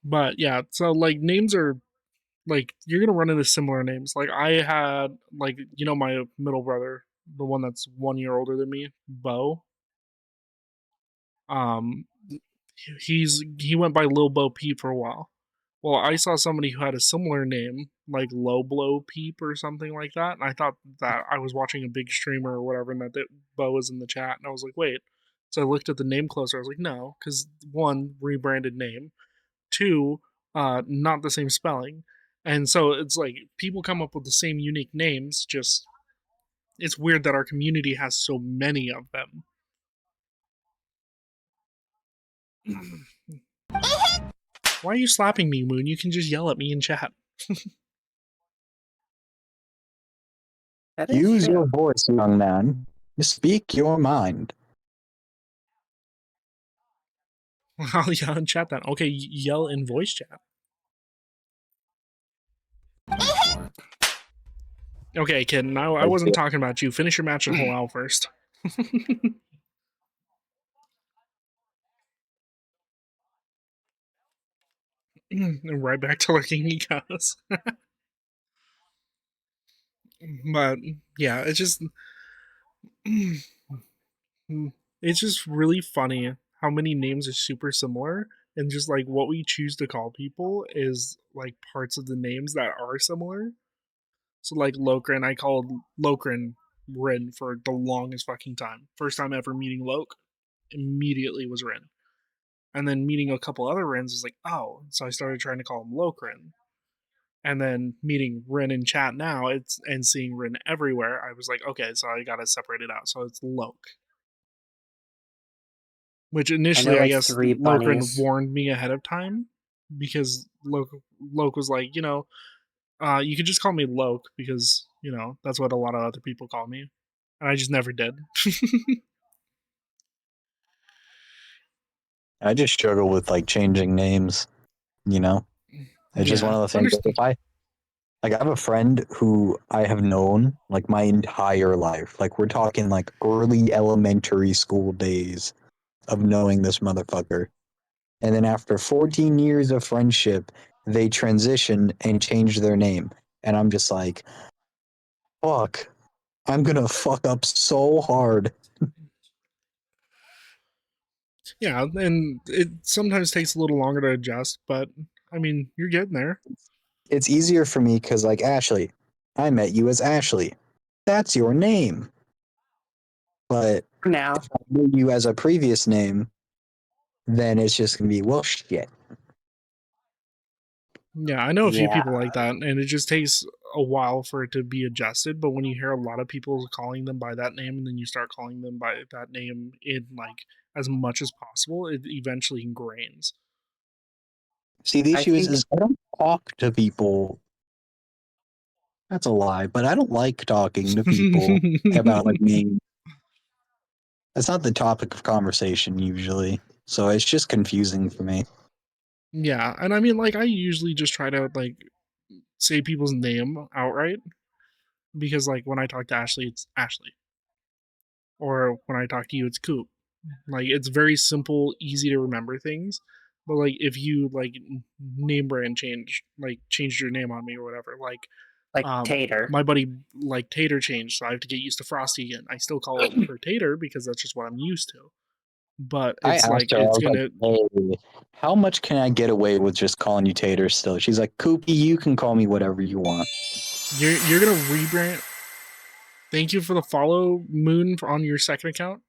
But yeah, so like names are like you're gonna run into similar names. Like I had like my middle brother, the one that's 1 year older than me, Bo. Um, he went by Lil Bo Peep for a while. Well, I saw somebody who had a similar name, like Low Blow Peep or something like that, and I thought that I was watching a big streamer or whatever, and that Bo was in the chat, and I was like, wait. So I looked at the name closer. I was like, no, because one, rebranded name, two, not the same spelling, and so it's like people come up with the same unique names. Just it's weird that our community has so many of them. Why are you slapping me, Moon? You can just yell at me in chat. That is Use true. your voice, young man. Speak your mind. I'll yell in chat then. Okay, yell in voice chat. Okay, kid. No, I wasn't talking about you. Finish your match at Halal first. And right back to lurking he goes. But yeah, it's just really funny how many names are super similar, and just like what we choose to call people is like parts of the names that are similar. So like Lokrin, I called Lokrin Rin for the longest fucking time. First time ever meeting Lok, immediately was Rin. And then meeting a couple other Rins was like, oh, so I started trying to call him Lokrin. And then meeting Rin in chat now, and seeing Rin everywhere, I was like, okay, so I gotta separate it out. So it's Lok. Which I initially, know I like guess, 3 Lokrin bunnies. warned me ahead of time, because Lok was like, you could just call me Lok, because, that's what a lot of other people call me. And I just never did. I just struggle with like changing names. You know, it's just one Yeah. of the things. Like, if I have a friend who I have known like my entire life. Like we're talking like early elementary school days of knowing this motherfucker. And then after 14 years of friendship, they transition and change their name. And I'm just like, fuck, I'm gonna fuck up so hard. Yeah, and it sometimes takes a little longer to adjust, but I mean, you're getting there. It's easier for me because, like, Ashley, I met you as Ashley. That's your name. But Now, if I knew you as a previous name, then it's just gonna be, well, shit. Yeah, I know a few yeah, people like that, and it just takes a while for it to be adjusted. But when you hear a lot of people calling them by that name, and then you start calling them by that name in like as much as possible, it eventually ingrains. See, the I issue think is I don't talk to people. That's a lie, but I don't like talking to people about like names. That's not the topic of conversation usually. So it's just confusing for me. Yeah, and I mean, like, I usually just try to like say people's name outright, because like when I talk to Ashley, it's Ashley, or when I talk to you, it's Coop. Like it's very simple, easy to remember things. But like if you like name brand changed your name on me or whatever, like Tater. my buddy like Tater changed, so I have to get used to Frosty again. I still call her Tater because that's just what I'm used to. But I it's like asked her, I it's was like, gonna hey, how much can I get away with just calling you Tater still? She's like, Koopy, you can call me whatever you want. you're gonna rebrand. Thank you for the follow, Moon, on your second account.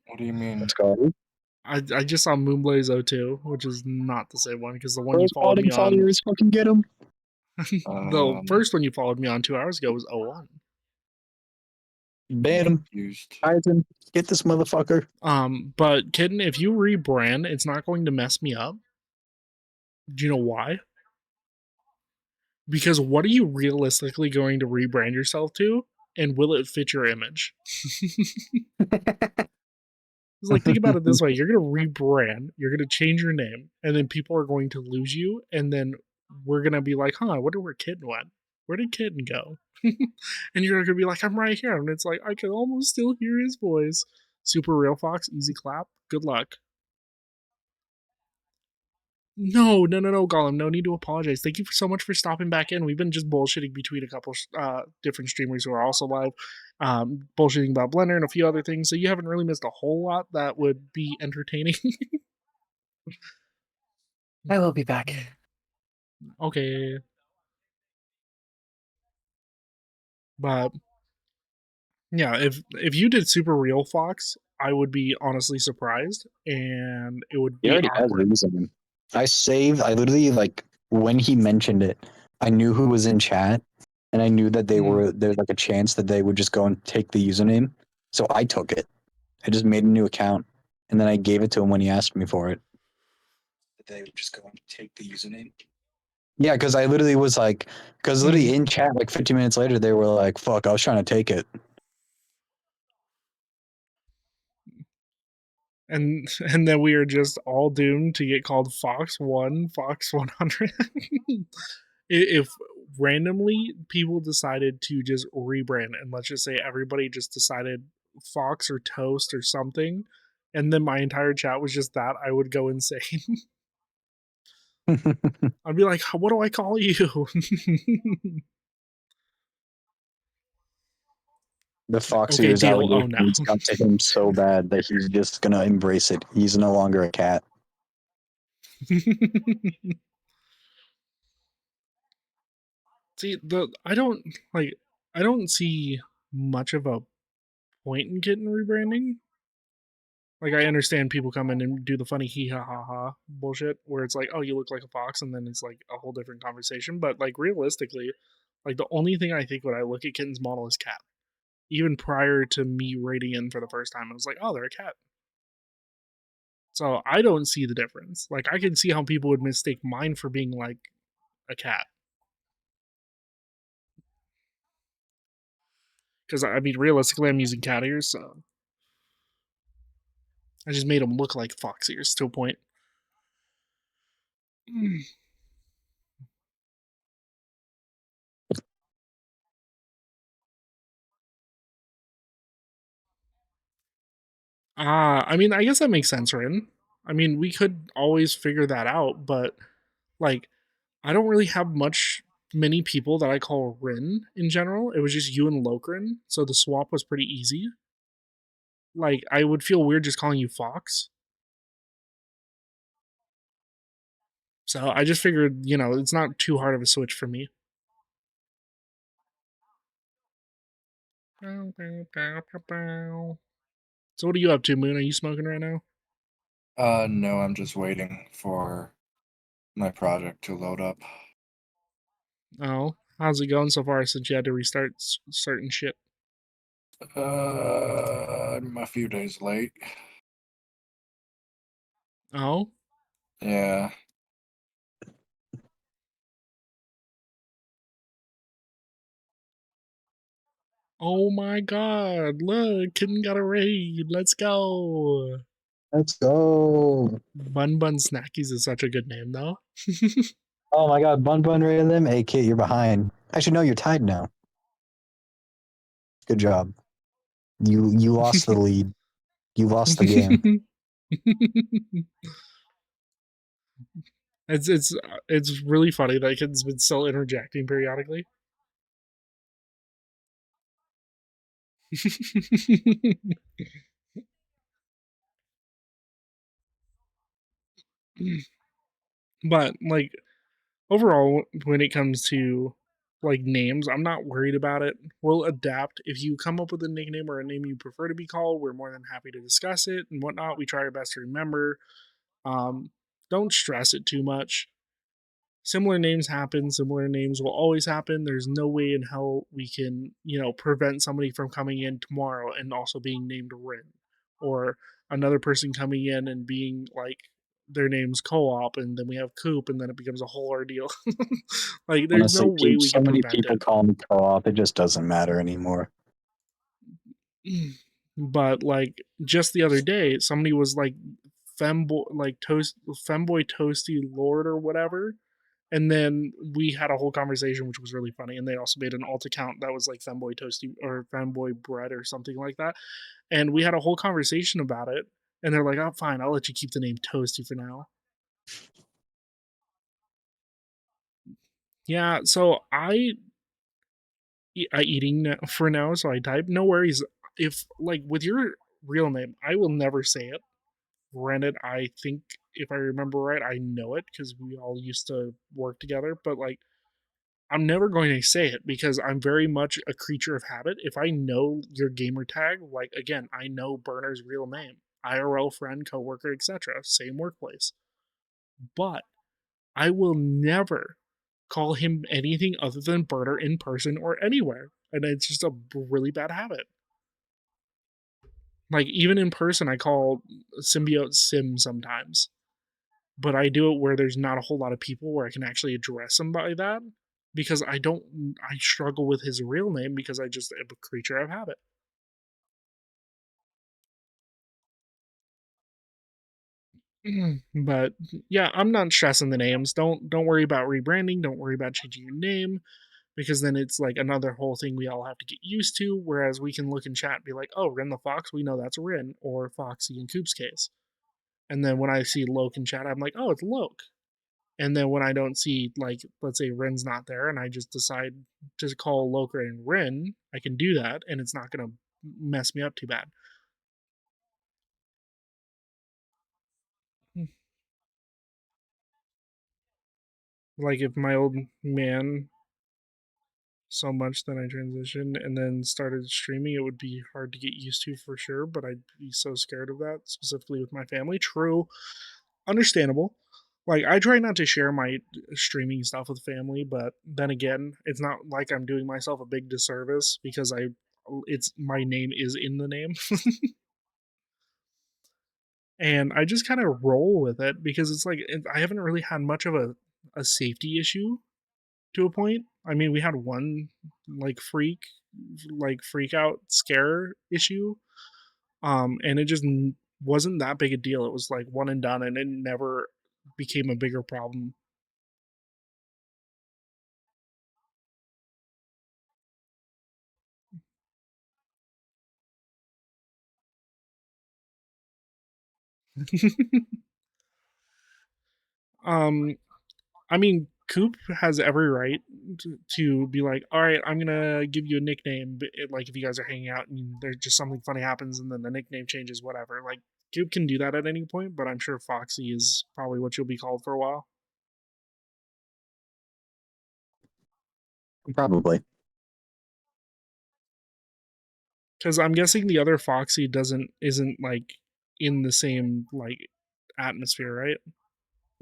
What do you mean? Let's go. I just saw Moonblaze02, which is not the same one, because the one you First followed me spotting on, followers, fucking get him. the first one you followed me on 2 hours ago was 01. Ban him. Confused. Eisen, get this motherfucker. But Kitten, if you rebrand, it's not going to mess me up. Do you know why? Because what are you realistically going to rebrand yourself to? And will it fit your image? It's like, think about it this way: you're gonna rebrand, you're gonna change your name, and then people are going to lose you, and then we're gonna be like, huh, I wonder where Kitten went. Where did Kitten go? And you're gonna be like, I'm right here. And it's like, I can almost still hear his voice. Super Real Fox, easy clap. Good luck. No, Gollum. No need to apologize. Thank you so much for stopping back in. We've been just bullshitting between a couple different streamers who are also live, bullshitting about Blender and a few other things. So you haven't really missed a whole lot that would be entertaining. I will be back. Okay, but yeah, if you did Super Real Fox, I would be honestly surprised, and it would He be already has awkward. username. I literally like when he mentioned it, I knew who was in chat, and I knew that there's like a chance that they would just go and take the username. So I took it. I just made a new account, and then I gave it to him when he asked me for it. They would just go and take the username. Yeah, because I literally was like, because literally in chat, like 15 minutes later, they were like, "Fuck, I was trying to take it." And then we are just all doomed to get called Fox 1, Fox 100. If randomly people decided to just rebrand, and let's just say everybody just decided Fox or Toast or something, and then my entire chat was just that, I would go insane. I'd be like, what do I call you? The Okay, Foxier's deal. Oh no. allegations got to him so bad that he's just gonna embrace it. He's no longer a cat. See, I don't see much of a point in getting rebranding. Like, I understand people come in and do the funny hee ha ha ha bullshit where it's like, oh, you look like a fox, and then it's like a whole different conversation. But like realistically, like the only thing I think when I look at Kitten's model is cat. Even prior to me rating in for the first time, I was like, oh, they're a cat. So I don't see the difference. Like, I can see how people would mistake mine for being like a cat. Because I mean, realistically, I'm using cat ears, so I just made them look like fox ears to a point. I mean, I guess that makes sense, Rin. I mean, we could always figure that out, but like, I don't really have many people that I call Rin in general. It was just you and Lokrin, so the swap was pretty easy. Like, I would feel weird just calling you Fox. So I just figured, it's not too hard of a switch for me. So what are you up to, Moon? Are you smoking right now? No, I'm just waiting for my project to load up. Oh, how's it going so far since you had to restart certain shit? I'm a few days late. Oh, Yeah. oh my God! Look, Kitten got a raid. Let's go. Let's go. Bun Bun Snackies is such a good name, though. Oh my god, Bun Bun rated them. Hey, Kit, you're behind. Actually, no, you're tied now. Good job. You lost the lead. You lost the game. It's really funny that Kitten's been still interjecting periodically. But like overall, when it comes to like names, I'm not worried about it. We'll adapt. If you come up with a nickname or a name you prefer to be called, we're more than happy to discuss it and whatnot. We try our best to remember. Um, don't stress it too much. Similar names happen. Similar names will always happen. There's no way in hell we can, prevent somebody from coming in tomorrow and also being named Rin, or another person coming in and being like their name's Co-op, and then we have Coop, and then it becomes a whole ordeal. Like, there's no Honestly, way Keith, we so can many prevent people it. call me co-op. It just doesn't matter anymore. But like just the other day, somebody was like femboy toasty lord or whatever, and then we had a whole conversation which was really funny, and they also made an alt account that was like femboy toasty or femboy bread or something like that, and we had a whole conversation about it, and they're like, oh fine, I'll let you keep the name Toasty for now. Yeah, so I eating for now, so I type. No worries. If like with your real name, I will never say it. Granted, I think if I remember right, I know it because we all used to work together. But like, I'm never going to say it because I'm very much a creature of habit. If I know your gamer tag, like again, I know Burner's real name, IRL friend, coworker, etc., same workplace. But I will never call him anything other than Burner in person or anywhere. And it's just a really bad habit. Like even in person, I call Symbiote Sim sometimes, but I do it where there's not a whole lot of people where I can actually address him by that because I struggle with his real name because I just am a creature of habit. But yeah, I'm not stressing the names. Don't worry about rebranding. Don't worry about changing your name because then it's like another whole thing we all have to get used to. Whereas we can look in chat and be like, oh, Rin the Fox, we know that's Rin, or Foxy in Coop's case. And then when I see Loke in chat, I'm like, oh, it's Loke. And then when I don't see, like, let's say Rin's not there and I just decide to call Loke and Rin, I can do that and it's not going to mess me up too bad. Like, if my old man so much, then I transitioned and then started streaming, it would be hard to get used to for sure, but I'd be so scared of that, specifically with my family. True. Understandable. Like I try not to share my streaming stuff with family, but then again, it's not like I'm doing myself a big disservice because it's my name is in the name. And I just kind of roll with it because it's like I haven't really had much of a safety issue to a point. I mean, we had one like freak out scare issue, and it just wasn't that big a deal. It was like one and done, and it never became a bigger problem. um, I mean, Coop has every right to be like, all right, I'm gonna give you a nickname. But like, if you guys are hanging out and there's just something funny happens and then the nickname changes, whatever. Like, Coop can do that at any point, but I'm sure Foxy is probably what you'll be called for a while. Probably. Because I'm guessing the other Foxy isn't like in the same like atmosphere, right?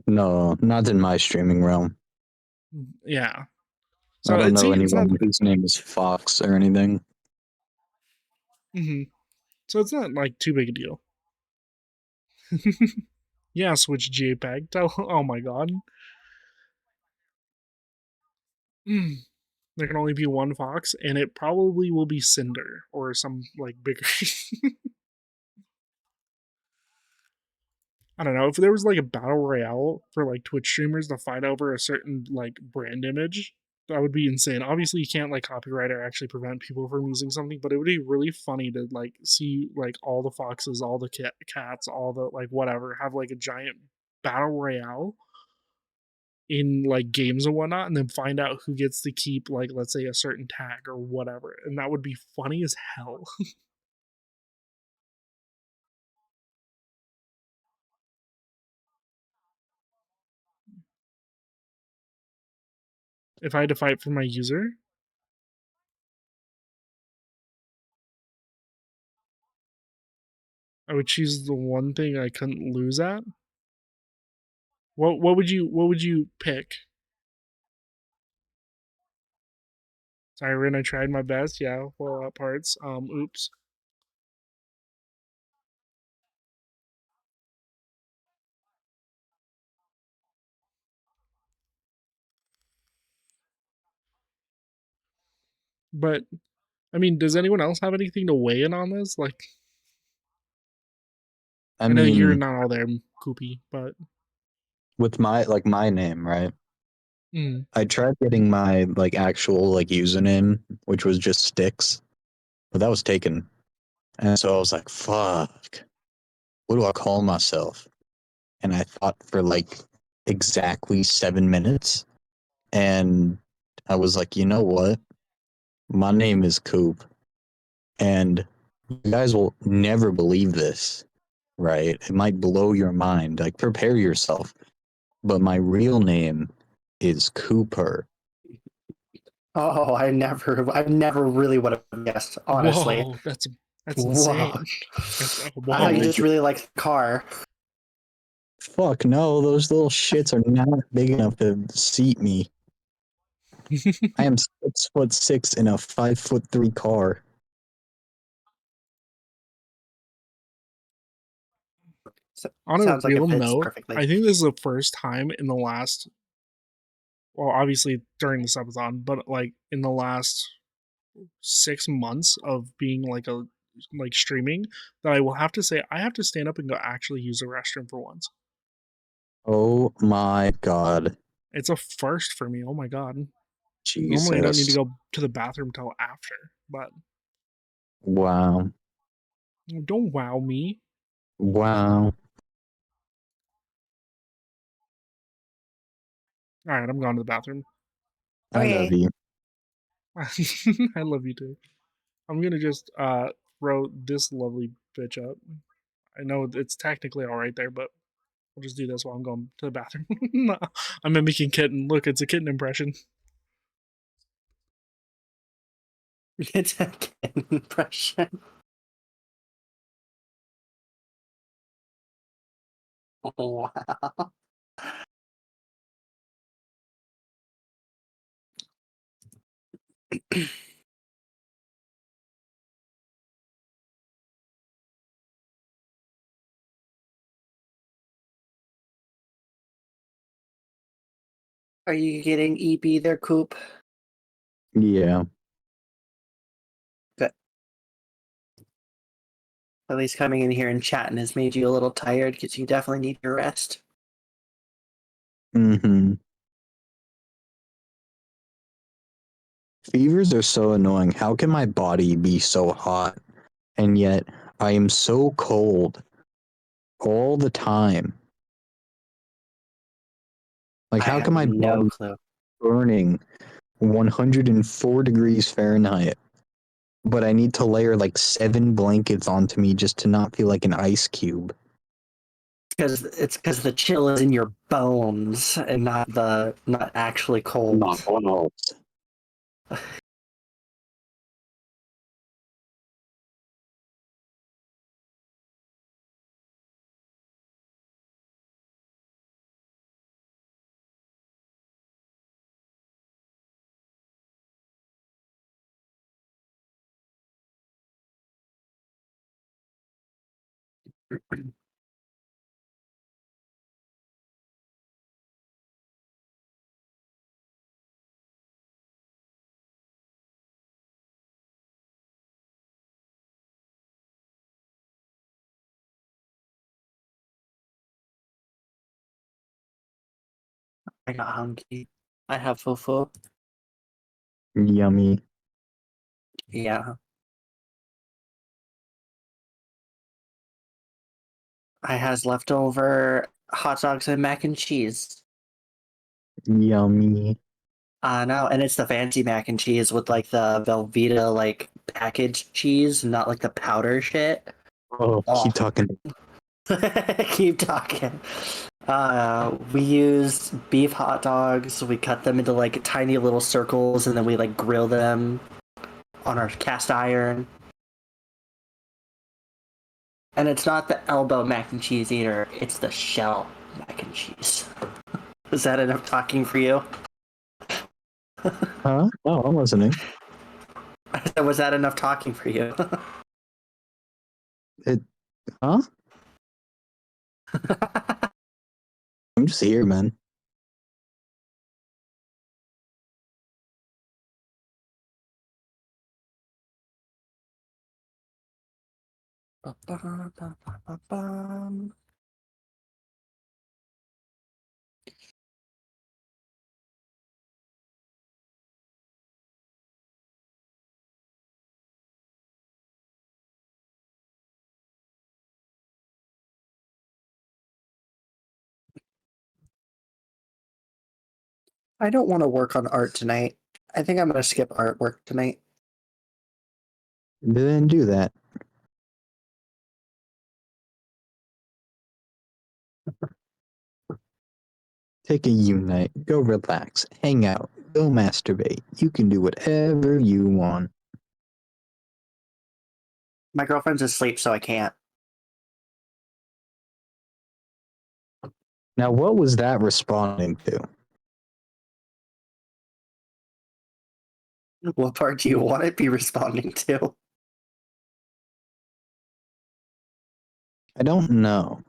No, not in my streaming realm. Yeah. I So don't know it's not. anyone whose name is Fox or anything. So it's not like too big a deal. Yeah, switch JPEG. Oh my god. There can only be one fox, and it probably will be Cinder or some like bigger. I don't know if there was like a battle royale for like Twitch streamers to fight over a certain like brand image. That would be insane. Obviously, you can't like copyright or actually prevent people from using something, but it would be really funny to like see like all the foxes, all the cats, all the like whatever have like a giant battle royale in like games and whatnot, and then find out who gets to keep like let's say a certain tag or whatever, and that would be funny as hell. If I had to fight for my user, I would choose the one thing I couldn't lose at. What would you pick? Sorry, Rin, I tried my best. Yeah, well, parts. Oops. But I mean, does anyone else have anything to weigh in on this? Like, I I know you're mean, not all there, Koopy, but with my name, right? mm, I tried getting my like actual like username, which was just Sticks, but that was taken. And so I was like, fuck, what do I call myself? And I thought for like exactly 7 minutes. and I was like, you know what? My name is Coop, and you guys will never believe this, right? It might blow your mind. Like, prepare yourself. But my real name is Cooper. Oh, I never really would have guessed, honestly. Whoa, that's Whoa. insane. I Whoa. thought you just really liked the car. Fuck no, those little shits are not big enough to seat me. I am 6'6" in a 5'3" car. On a Sounds like real it fits note, perfectly. I think this is the first time in the last, well, obviously during the subathon, but like in the last 6 months of being like streaming, that I will have to say I have to stand up and go actually use the restroom for once. Oh my god. It's a first for me. Oh my god. Normally I don't need to Jesus. go to the bathroom till after, but Wow. don't wow me. Wow. All right, I'm going to the bathroom. I love Okay. you. I love you too. I'm gonna just throw this lovely bitch up. I know it's technically all right there, but we'll just do this while I'm going to the bathroom. I'm mimicking kitten. Look, it's a kitten impression. It's a kitten impression. Oh, wow. Are you getting EP there, Coop? Yeah. Good. At least coming in here and chatting has made you a little tired because you definitely need your rest. Mm-hmm. Fevers are so annoying. How can my body be so hot and yet I am so cold all the time? Like, I how have can my no body clue. burning 104 degrees Fahrenheit, but I need to layer like 7 blankets onto me just to not feel like an ice cube? It's because the chill is in your bones and not actually cold. Not balls. I got hungry. I have fufu. Yummy. Yeah. I has leftover hot dogs and mac and cheese. Yummy. I know, and it's the fancy mac and cheese with like the Velveeta like packaged cheese, not like the powder shit. Oh, Oh, keep talking. keep talking. We use beef hot dogs. We cut them into like tiny little circles, and then we like grill them on our cast iron. And it's not the elbow mac and cheese either. It's the shell mac and cheese. Is that enough talking for you? Huh? No, I'm listening. Was that enough talking for you? Huh? I'm just here, man. I don't want to work on art tonight. I think I'm going to skip artwork tonight. Then do that. Take a unite. Go relax. Hang out. Go masturbate. You can do whatever you want. My girlfriend's asleep, so I can't. Now, what was that responding to? What part do you want it be responding to? I don't know.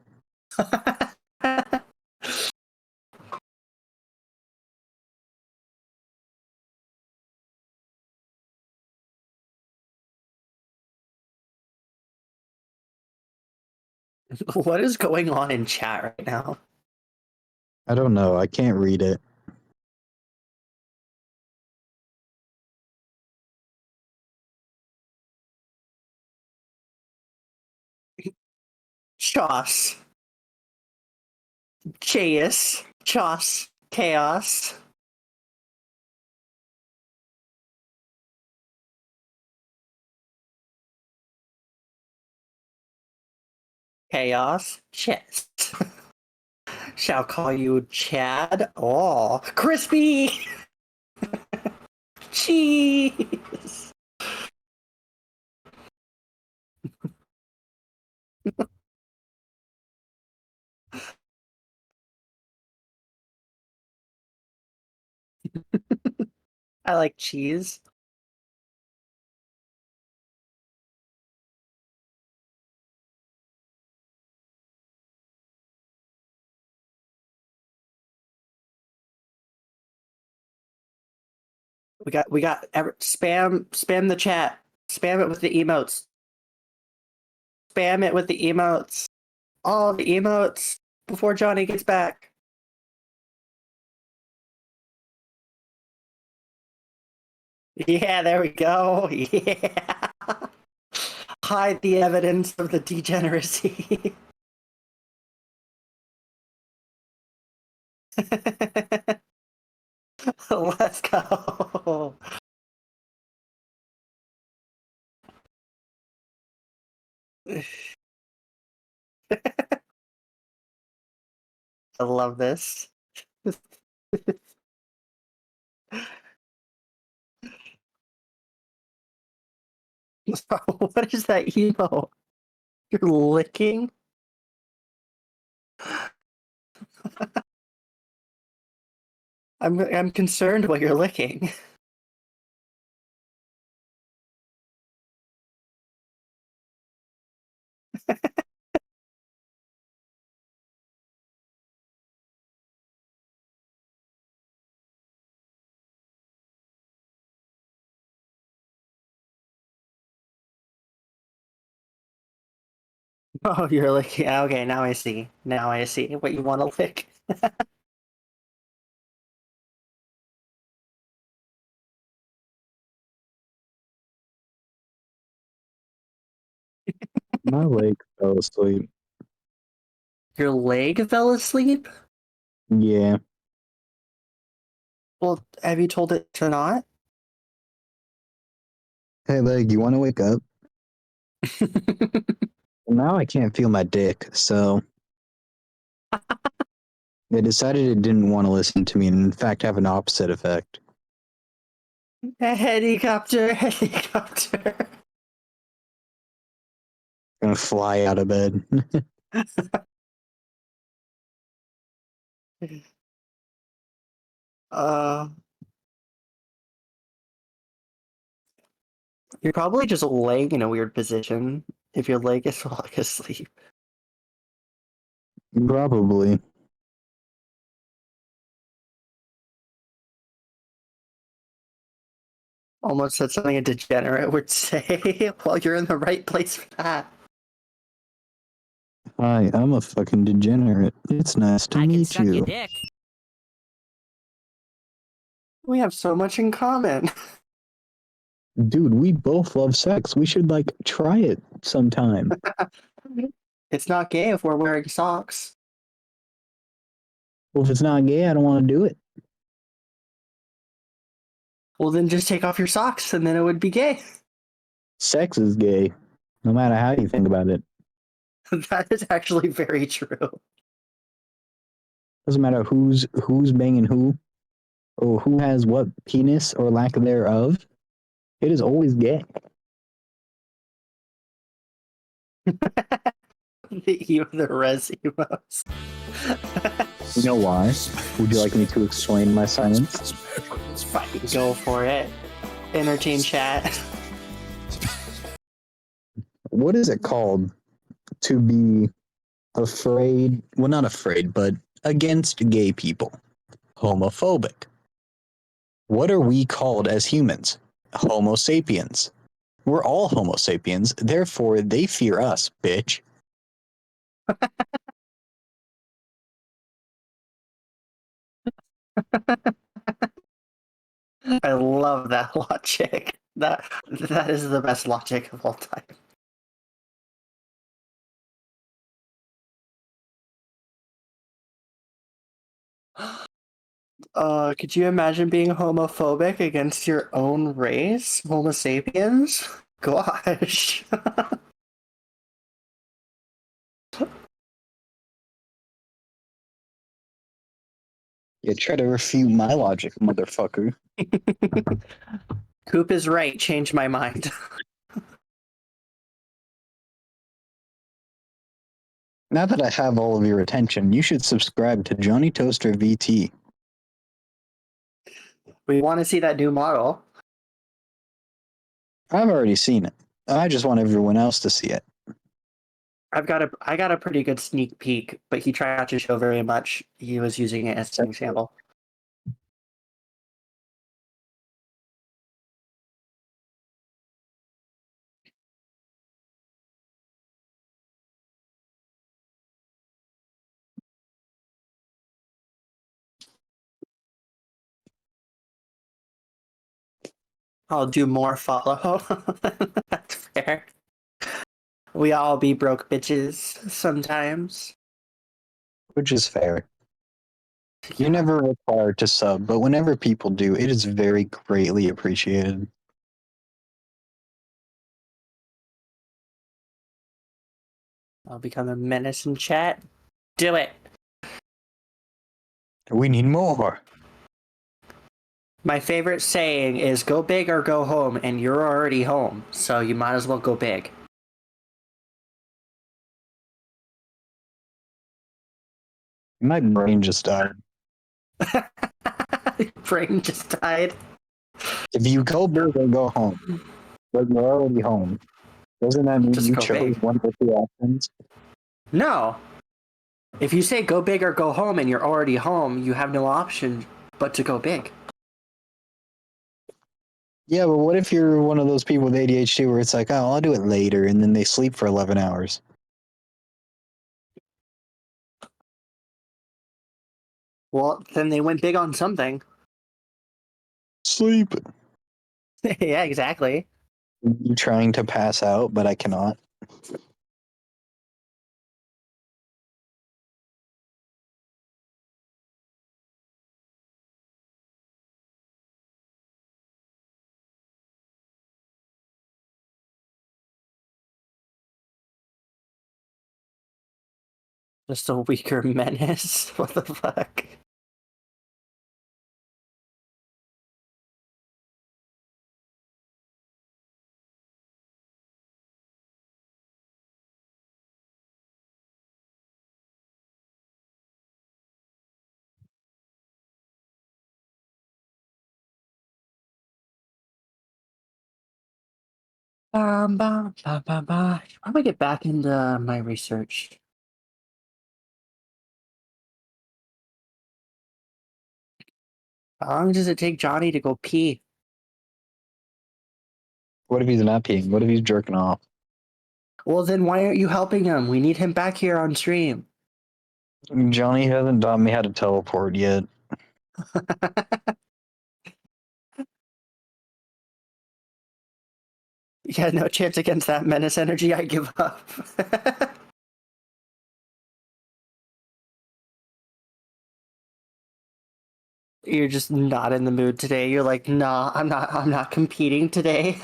What is going on in chat right now? I don't know. I can't read it. Chos. Chaos. Chos. Chaos. Chaos. Chess. Shall call you Chad. Oh, crispy. Cheese. I like cheese. Spam the chat. Spam it with the emotes. Spam it with the emotes. All the emotes before Johnny gets back. Yeah, there we go. Yeah. Hide the evidence of the degeneracy. Let's go. I love this. What is that emo? You're licking? I'm concerned what you're licking. Oh, you're licking. Okay, now I see. Now I see what you want to lick. My leg fell asleep. Your leg fell asleep? Yeah. Well, have you told it to not? Hey, leg, you want to wake up? Now I can't feel my dick, so they decided it didn't want to listen to me and, in fact, have an opposite effect. Helicopter, helicopter. Gonna fly out of bed. uh, you're probably just laying in a weird position if your leg is falling asleep. Probably. Almost said something a degenerate would say. Well, you're in the right place for that. Hi, I'm a fucking degenerate. It's nice to I can meet suck your you. dick. We have so much in common. Dude, we both love sex. We should, like, try it sometime. It's not gay if we're wearing socks. Well, if it's not gay, I don't want to do it. Well, then just take off your socks and then it would be gay. Sex is gay, no matter how you think about it. That is actually very true. Doesn't matter who's banging who, or who has what penis or lack thereof. It is always gay. The res emos. You know why? Would you like me to explain my silence? Fucking go for it. Entertain chat. What is it called to be afraid? Well, not afraid, but against gay people. Homophobic. What are we called as humans? Homo sapiens. We're all Homo sapiens, therefore they fear us, bitch. I love that logic. That is the best logic of all time. Could you imagine being homophobic against your own race, Homo sapiens? Gosh. You try to refute my logic, motherfucker. Coop is right. Change my mind. Now that I have all of your attention, you should subscribe to Johnny Toaster VT. We want to see that new model. I've already seen it. I just want everyone else to see it. I got a pretty good sneak peek, but he tried not to show very much. He was using it as an example. I'll do more follow. That's fair. We all be broke bitches sometimes. Which is fair. You're never required to sub, but whenever people do, it is very greatly appreciated. I'll become a menace in chat. Do it. We need more. My favorite saying is go big or go home, and you're already home, so you might as well go big. My brain just died. Brain just died. If you go big or go home, but you're already home, doesn't that mean Just you go chose big. one of the two options? No. If you say go big or go home and you're already home, you have no option but to go big. Yeah, but what if you're one of those people with ADHD where it's like, oh, I'll do it later, and then they sleep for 11 hours? Well, then they went big on something. Sleep. Yeah, exactly. I'm trying to pass out, but I cannot. Just a weaker menace. What the fuck? Should probably get back into my research. How long does it take Johnny to go pee? What if he's not peeing? What if he's jerking off? Well, then why aren't you helping him? We need him back here on stream. Johnny hasn't taught me how to teleport yet. Yeah, no chance against that menace energy. I give up. You're just not in the mood today. You're like, nah, I'm not competing today.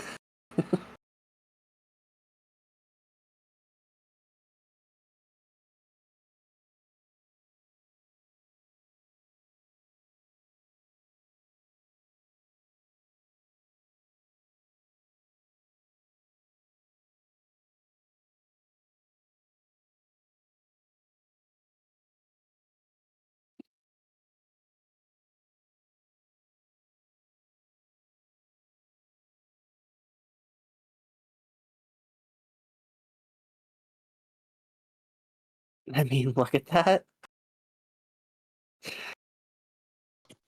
I mean, look at that.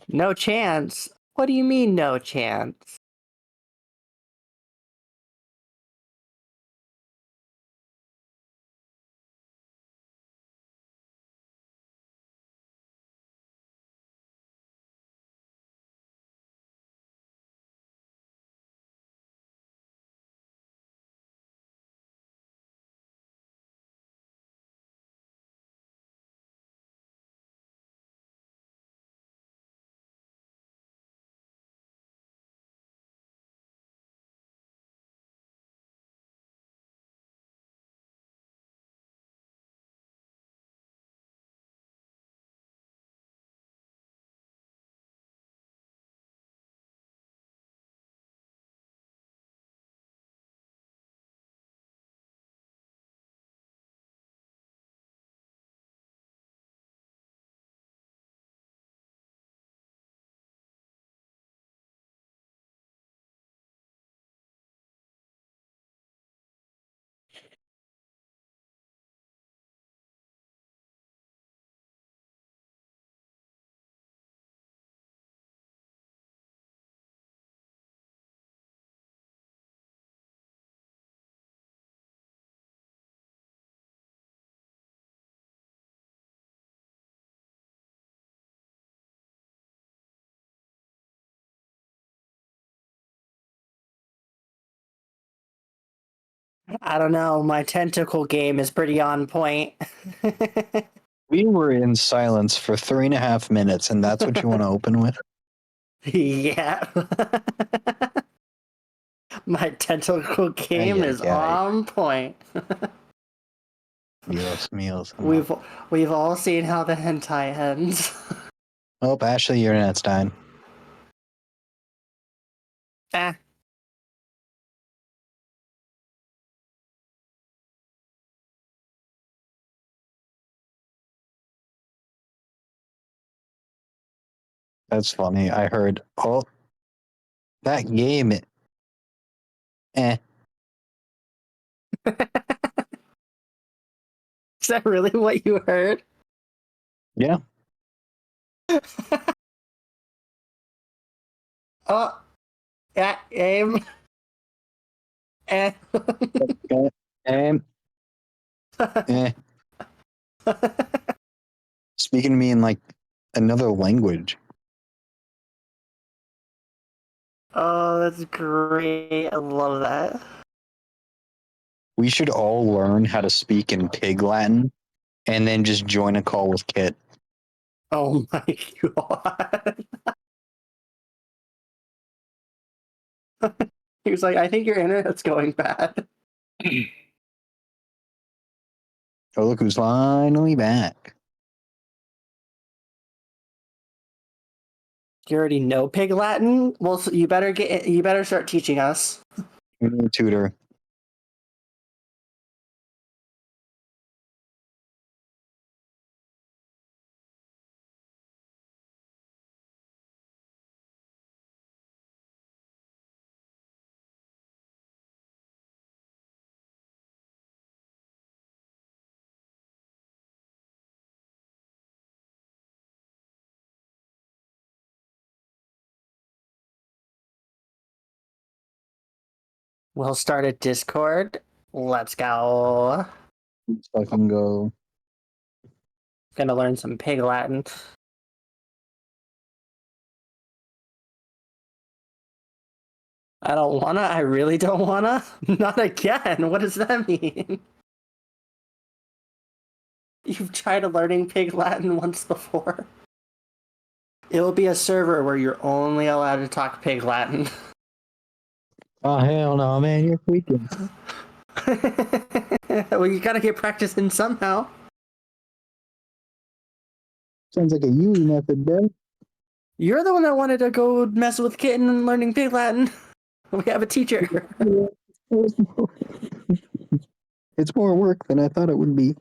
No chance. What do you mean, no chance? I don't know. My tentacle game is pretty on point. We were in silence for 3.5 minutes, and that's what you want to open with? Yeah. My tentacle game Ay, is ay, ay. on point. Dios míos. We've all seen how the hentai ends. Oh, Ashley, your internet's dying. Ah. That's funny. I heard, oh, that game. Eh. Is that really what you heard? Yeah. Oh, yeah, aim. Eh. Eh. Eh. Speaking to me in like another language. Oh, that's great. I love that. We should all learn how to speak in Pig Latin and then just join a call with Kit. Oh my god. He was like, I think your internet's going bad. Oh, look who's finally back. You already know Pig Latin? Well, so you better start teaching us. We need a tutor. We'll start a Discord. Let's go. Let's fucking go. Gonna learn some Pig Latin. I don't wanna. I really don't wanna. Not again. What does that mean? You've tried learning Pig Latin once before. It'll be a server where you're only allowed to talk Pig Latin. Oh hell no, man! You're freaking. Well, you gotta get practice in somehow. Sounds like a Yui method, bro. You're the one that wanted to go mess with Kitten and learning Pig Latin. We have a teacher. It's more work than I thought it would be.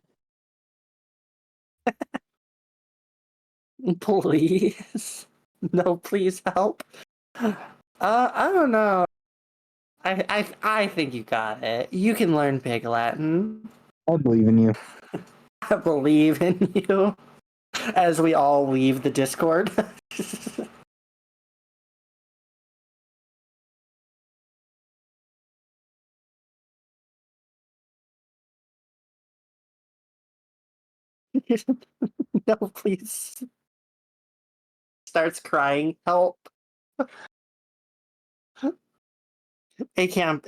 Please. No, please help. I don't know. I think you got it. You can learn Pig Latin. I believe in you. I believe in you. As we all leave the Discord. No, please. Starts crying. Help. It can't.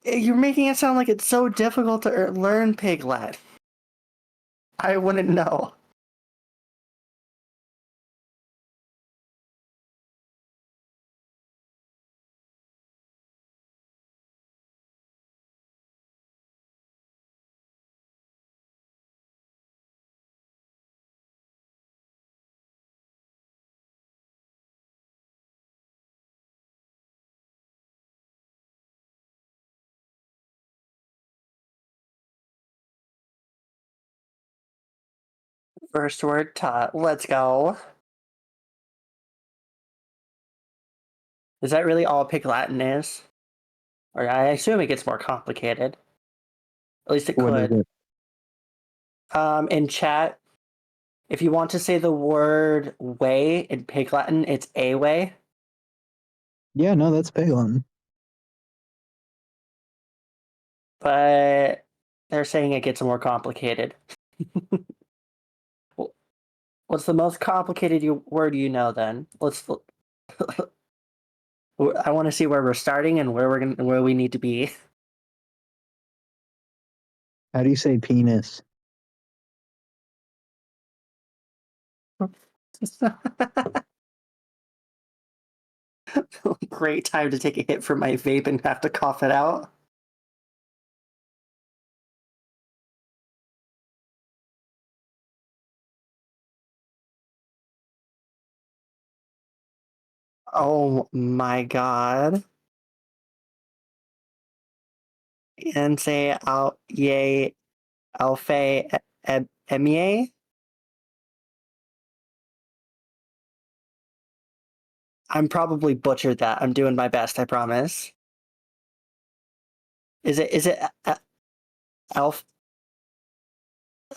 You're making it sound like it's so difficult to learn Pig Latin. I wouldn't know. First word taught. Let's go. Is that really all Pig Latin is? Or I assume it gets more complicated. At least it What is could. it? In chat, if you want to say the word way in Pig Latin, it's a way. Yeah, no, that's Pagon. But they're saying it gets more complicated. What's the most complicated word you know then? I want to see where we're starting and where we need to be. How do you say penis? Great time to take a hit from my vape and have to cough it out. Oh my god. And say al ye alfe emie. I'm probably butchered that. I'm doing my best, I promise. Is it elf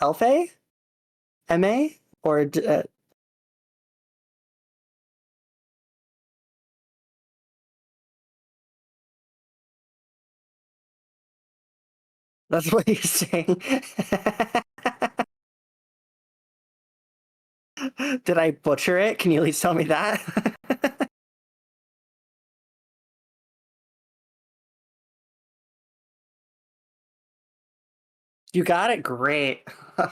elfe? MA? Or that's what he's saying. Did I butcher it? Can you at least tell me that? You got it? Great.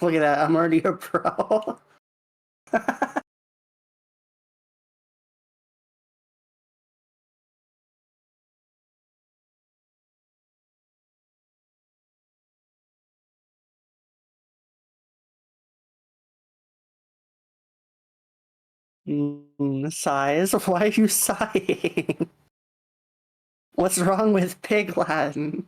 Look at that. I'm already a pro. Sighs? Why are you sighing? What's wrong with Pig Latin?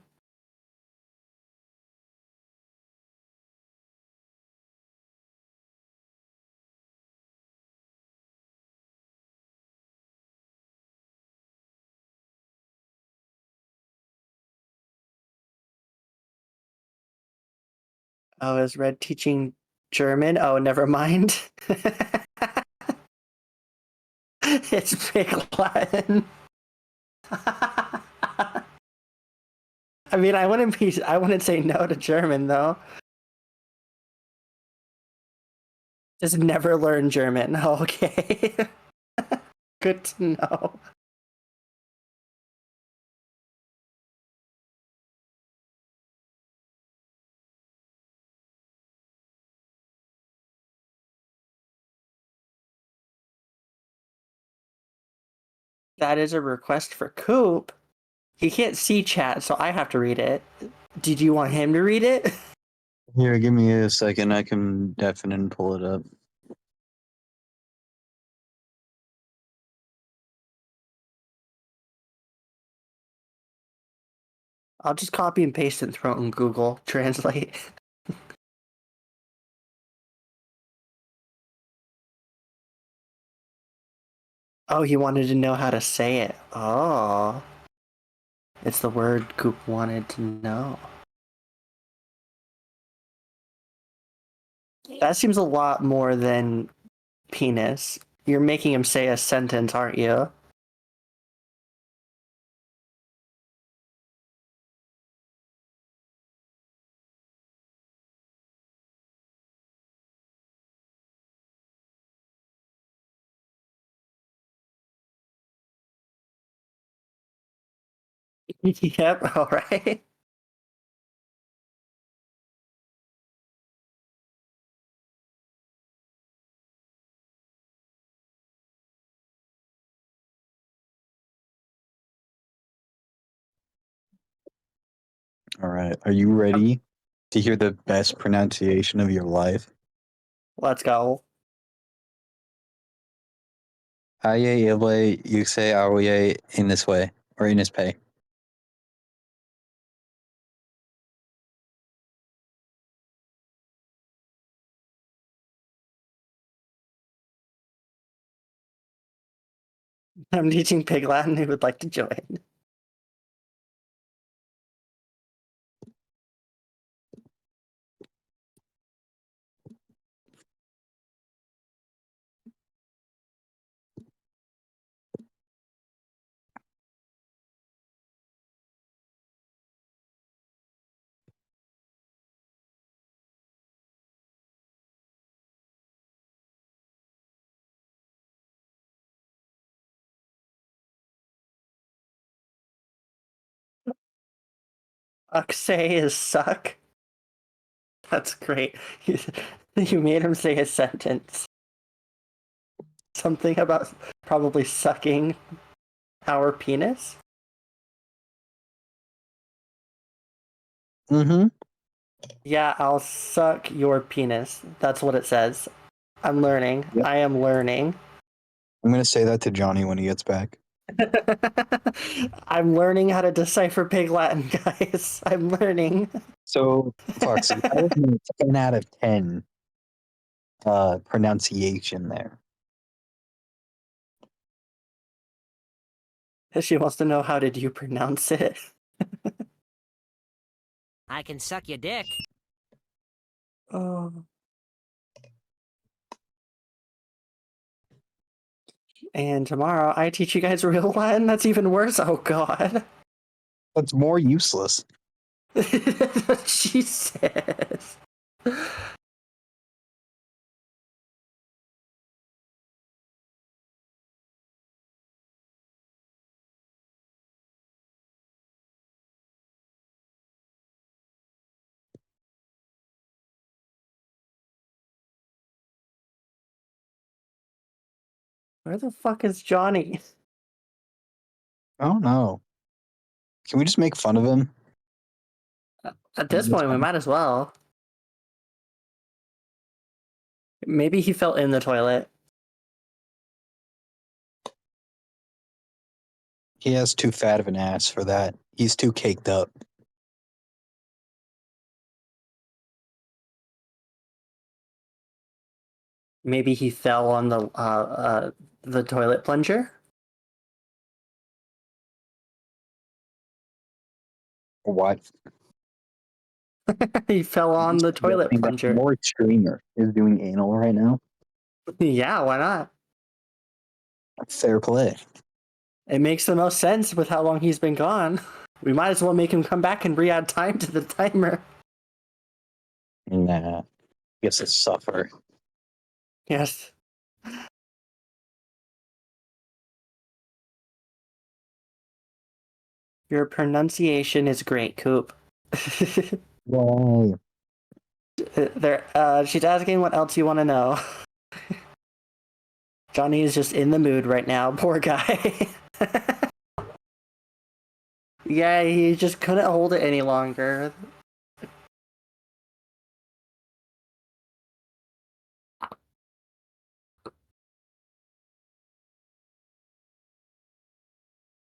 Oh, is Red teaching German? Oh, never mind. It's Pig Latin. I mean, I wouldn't say no to German though. Just never learn German. Okay. Good to know. That is a request for Coop. He can't see chat, so I have to read it. Did you want him to read it? Here, give me a second. I can definitely pull it up. I'll just copy and paste and throw it in Google Translate. Oh, he wanted to know how to say it. Oh. It's the word Coop wanted to know. That seems a lot more than penis. You're making him say a sentence, aren't you? Yep, alright. All right. Are you ready to hear the best pronunciation of your life? Let's go. Aye, ile, you say aoye in this way, or in this pay. I'm teaching Pig Latin who would like to join. Say is suck. That's great. You made him say a sentence. Something about probably sucking our penis? Mm-hmm. Yeah, I'll suck your penis. That's what it says. I'm learning. Yep. I am learning. I'm gonna say that to Johnny when he gets back. I'm learning how to decipher Pig Latin, guys. I'm learning. So, Fox, that was a 10 out of 10 pronunciation there. She wants to know how did you pronounce it? I can suck your dick. Oh. And tomorrow I teach you guys real Latin. That's even worse. Oh God. That's more useless. That's what she says. Where the fuck is Johnny? I don't know. Can we just make fun of him? At this point, we might as well. Maybe he fell in the toilet. He has too fat of an ass for that. He's too caked up. Maybe he fell on the toilet plunger. What? He fell on the toilet plunger. More extremer is doing anal right now. Yeah, why not? Fair play. It makes the most sense with how long he's been gone. We might as well make him come back and re-add time to the timer. Nah. Guess it's suffer. Yes. Your pronunciation is great, Coop. Yay. She's asking what else you want to know. Johnny is just in the mood right now. Poor guy. Yeah, he just couldn't hold it any longer.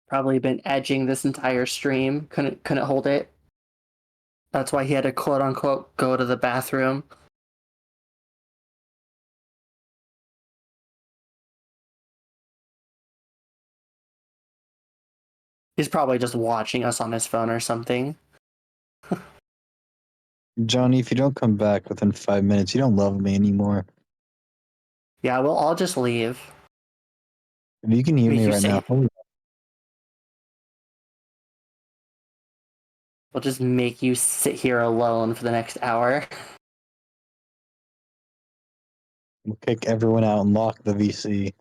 Probably been edging this entire stream. Couldn't hold it. That's why he had to quote unquote go to the bathroom. He's probably just watching us on his phone or something. Johnny, if you don't come back within 5 minutes, you don't love me anymore. Yeah, we'll all just leave. If you can hear Make me you right safe. now, We'll just make you sit here alone for the next hour. we'll kick everyone out and lock the VC.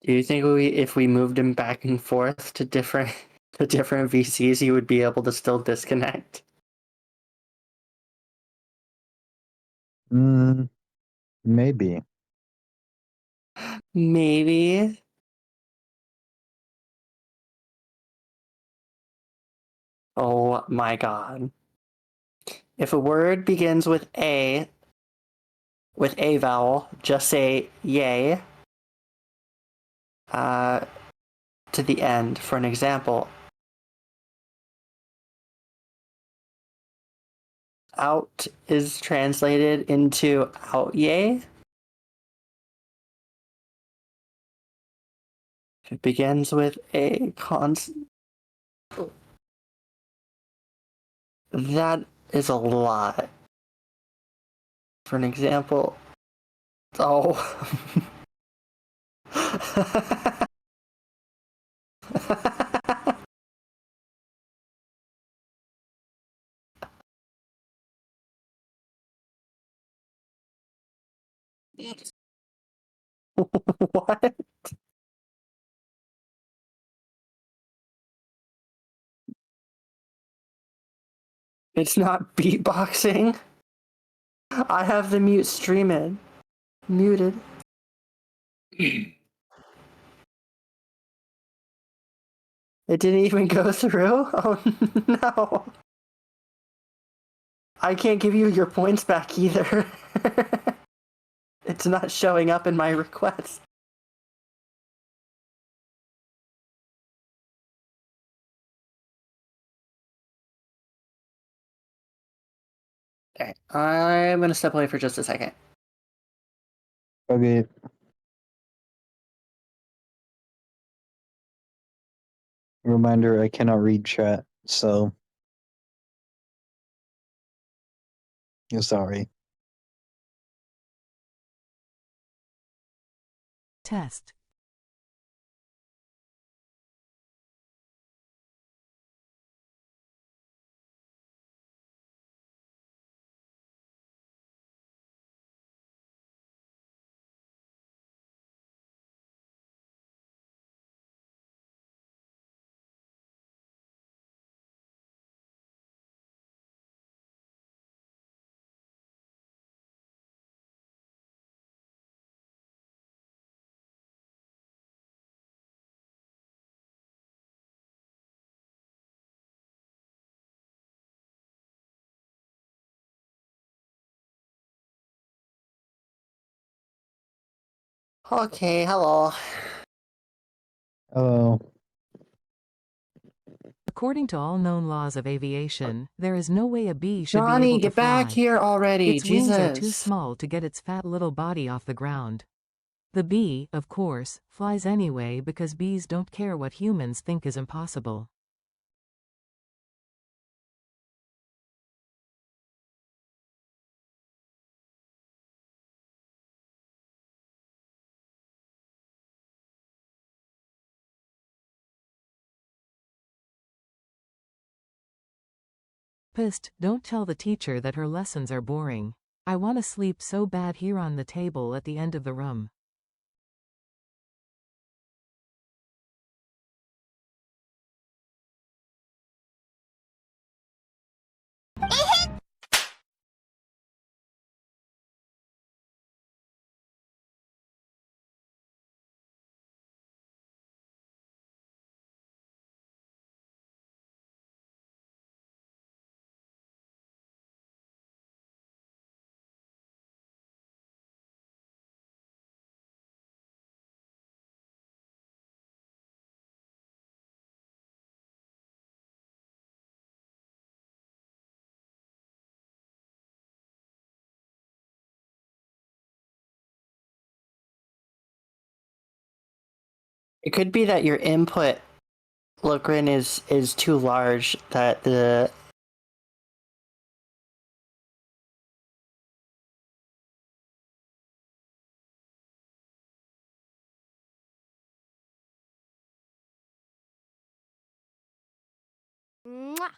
Do you think if we moved him back and forth to different VCs, he would be able to still disconnect? Maybe. Maybe. Oh my god. If a word begins with a vowel, just say yay to the end. For an example, out is translated into out yay. If it begins with a consonant, that is a lot. For an example, oh. What? It's not beatboxing. I have the mute stream muted. It didn't even go through? Oh no. I can't give you your points back either. It's not showing up in my request. Okay, I'm gonna step away for just a second. Okay. Reminder, I cannot read chat, so sorry. Test. Okay, hello. Oh. According to all known laws of aviation, there is no way a bee should be Johnny, able to get back fly. here already. Its Jesus. wings are too small to get its fat little body off the ground. The bee, of course, flies anyway because bees don't care what humans think is impossible. Pissed, don't tell the teacher that her lessons are boring. I want to sleep so bad here on the table at the end of the room. It could be that your input, Lokrin, is too large. That the Mwah.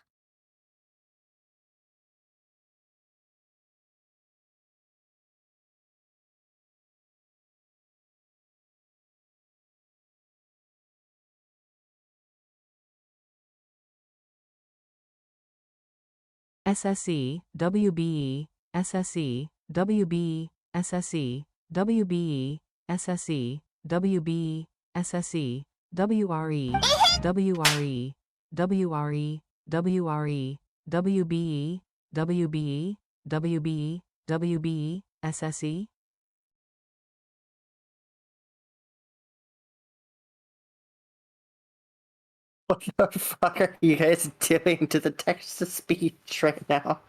SSE, WBE, SSE, WBE, SSE, WBE, SSE, WBE, SSE, WRE, WRE, WRE, WRE, WBE, WBE, WBE, WBE, SSE. what the fuck are you guys doing to the text to speech right now?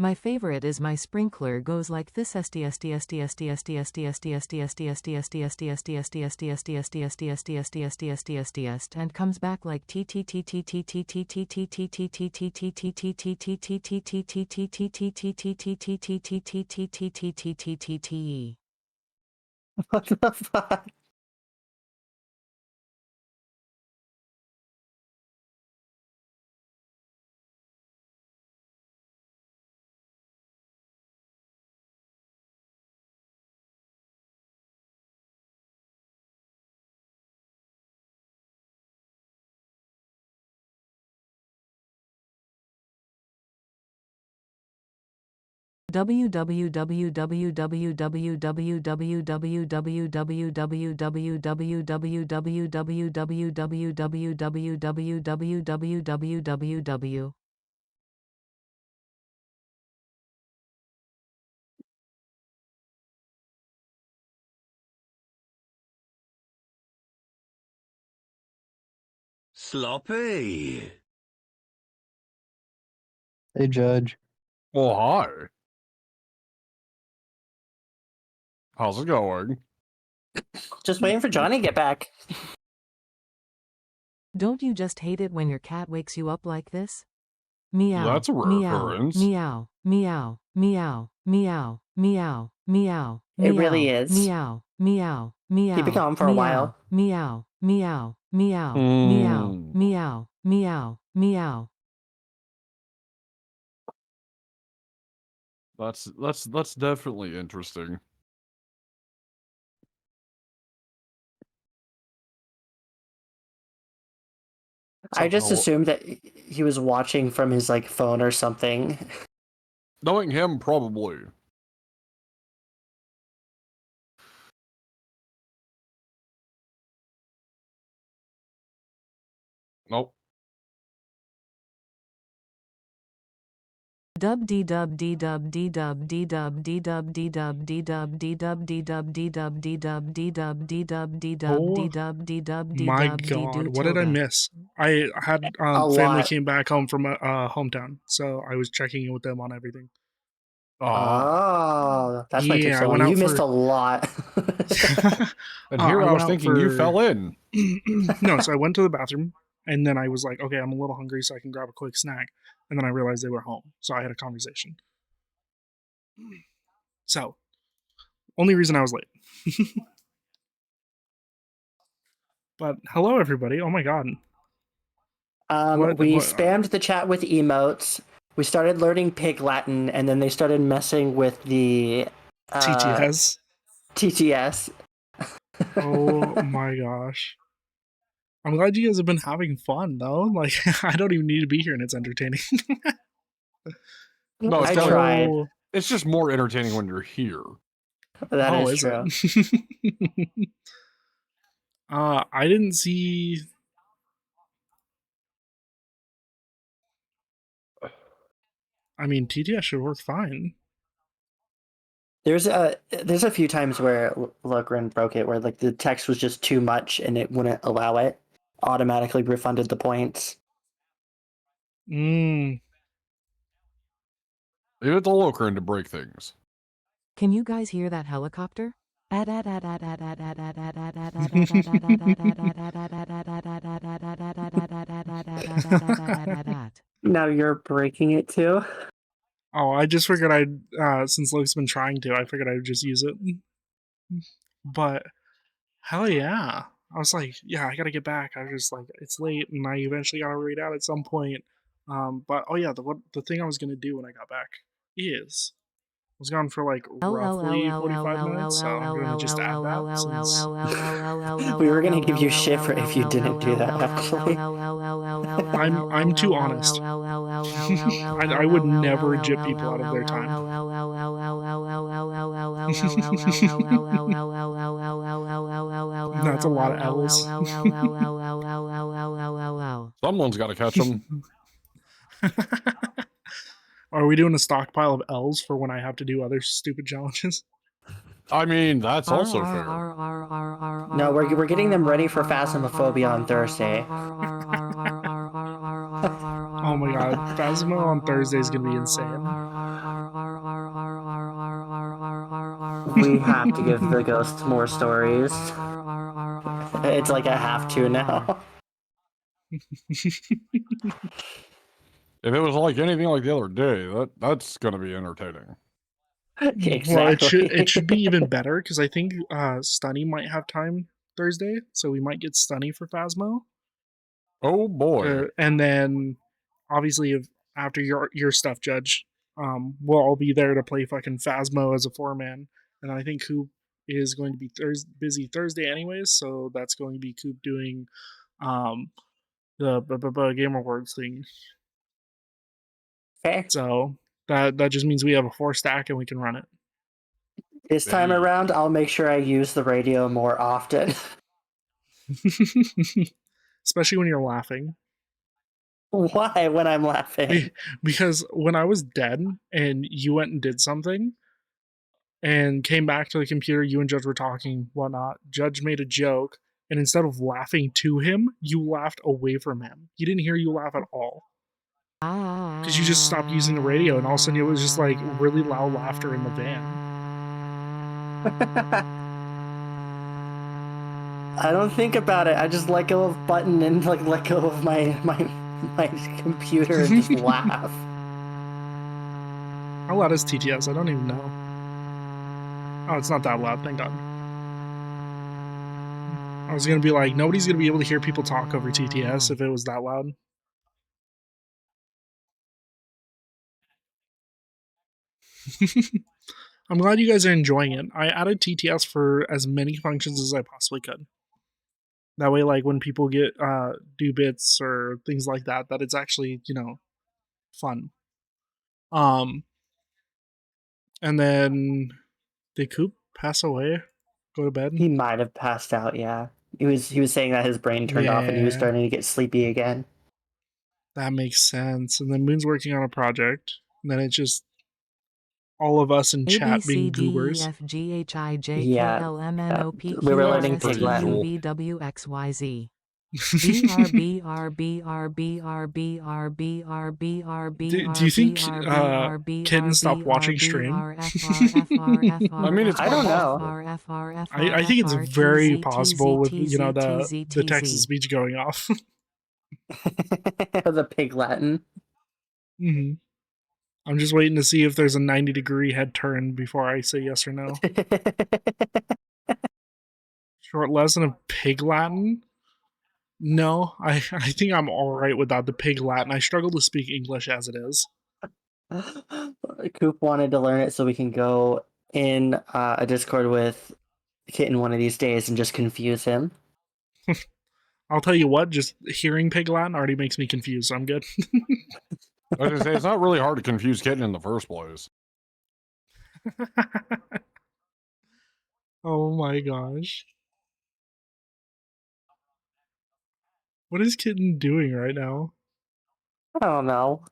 My favorite is my sprinkler goes like this and comes back like What the fuck? www. Sloppy. Hey, Judge. Well, hi. How's it going? Just waiting for Johnny to get back. Don't you just hate it when your cat wakes you up like this? Meow. That's a rare occurrence. Meow. Meow. Meow. Meow. Meow. Meow. It really is. Meow. Meow. Meow. Keep it going for a while. Meow. Meow. Meow. Meow. Mm. Meow. Meow. Meow. That's definitely interesting. I just So, assumed that he was watching from his like phone or something. knowing him, probably. Nope. Dub D dub D dub D dub D dub D dub D dub D dub D dub D dub D dub D dub D dub D dub D dub D Oh dub D dub D my dub D god, do what did I toga. miss? I had A family lot. came back home from hometown, so I was checking in with them on everything. Oh, that's why it took Yeah, I so long. went out You missed for a lot. And here I I went was out thinking you for fell in. no, so I went to the bathroom and then I was like, okay, I'm a little hungry, so I can grab a quick snack. And then I realized they were home, so I had a conversation. So, only reason I was late. But hello, everybody. Oh my god. We spammed the chat with emotes. We started learning Pig Latin, and then they started messing with the TTS. TTS. Oh my gosh. I'm glad you guys have been having fun, though. Like, I don't even need to be here, and it's entertaining. No, I tried. It's just more entertaining when you're here. That Oh, is is true. it? I didn't see. I mean, TTS should work fine. There's a few times where Logren broke it, where like the text was just too much and it wouldn't allow it. Automatically refunded the points. Mm. Leave it to Lokrin to break things. Can you guys hear that helicopter? Now you're breaking it too. Oh, I just figured since Luke's been trying to, I figured I'd just use it. But hell yeah. I was like, yeah, I gotta get back. I was just like, it's late, and I eventually gotta read out at some point. But oh yeah, the thing I was gonna do when I got back is I was gone for like roughly 45 minutes, so I'm gonna just add that since We were gonna give you shit for if you didn't do that. Actually, I'm too honest. I would never jip people out of their time. That's a lot of L's. Someone's got to catch them. Are we doing a stockpile of L's for when I have to do other stupid challenges? I mean, that's also fair. no, we're getting them ready for Phasmophobia on Thursday. Oh my god, Phasmo on Thursday is gonna be insane. We have to give the ghosts more stories. It's like I have to now. If it was like anything like the other day, that's gonna be entertaining. Exactly. Well, it should be even better because I think Stunny might have time Thursday, so we might get Stunny for Phasmo. Oh boy! And then obviously, if after your stuff, Judge, we'll all be there to play fucking Phasmo as a 4-man, and I think Coop is going to be busy Thursday anyways, so that's going to be Coop doing the Game Awards thing. Okay. So that just means we have a 4-stack and we can run it. This time around, I'll make sure I use the radio more often. Especially when you're laughing. Why when I'm laughing? Because when I was dead and you went and did something and came back to the computer, you and Judge were talking, whatnot. Judge made a joke, and instead of laughing to him, you laughed away from him. He didn't hear you laugh at all. Because you just stopped using the radio, and all of a sudden it was just like really loud laughter in the van. I don't think about it. I just let go of button and like let go of my computer and just laugh. How loud is TTS? I don't even know. Oh, it's not that loud, thank God. I was gonna be like, nobody's gonna be able to hear people talk over TTS if it was that loud. I'm glad you guys are enjoying it. I added TTS for as many functions as I possibly could. That way, like when people get do bits or things like that, that it's actually, fun. And then did Coop pass away? Go to bed? He might have passed out, yeah. He was saying that his brain turned off and he was Yeah. starting to get sleepy again. That makes sense. And then Moon's working on a project. And then it's just all of us in chat being goobers. We were learning Piglet. Do you think Kitten stopped watching stream? I mean, it's I don't know. I think it's very possible with the text to speech going off. The Pig Latin. Mm-hmm. I'm just waiting to see if there's a 90-degree head turn before I say yes or no. Short lesson of Pig Latin? No, I think I'm alright without the Pig Latin. I struggle to speak English as it is. Coop wanted to learn it so we can go in a Discord with Kitten one of these days and just confuse him. I'll tell you what, just hearing Pig Latin already makes me confused, so I'm good. I was gonna say, it's not really hard to confuse Kitten in the first place. Oh my gosh. What is Kitten doing right now? I don't know.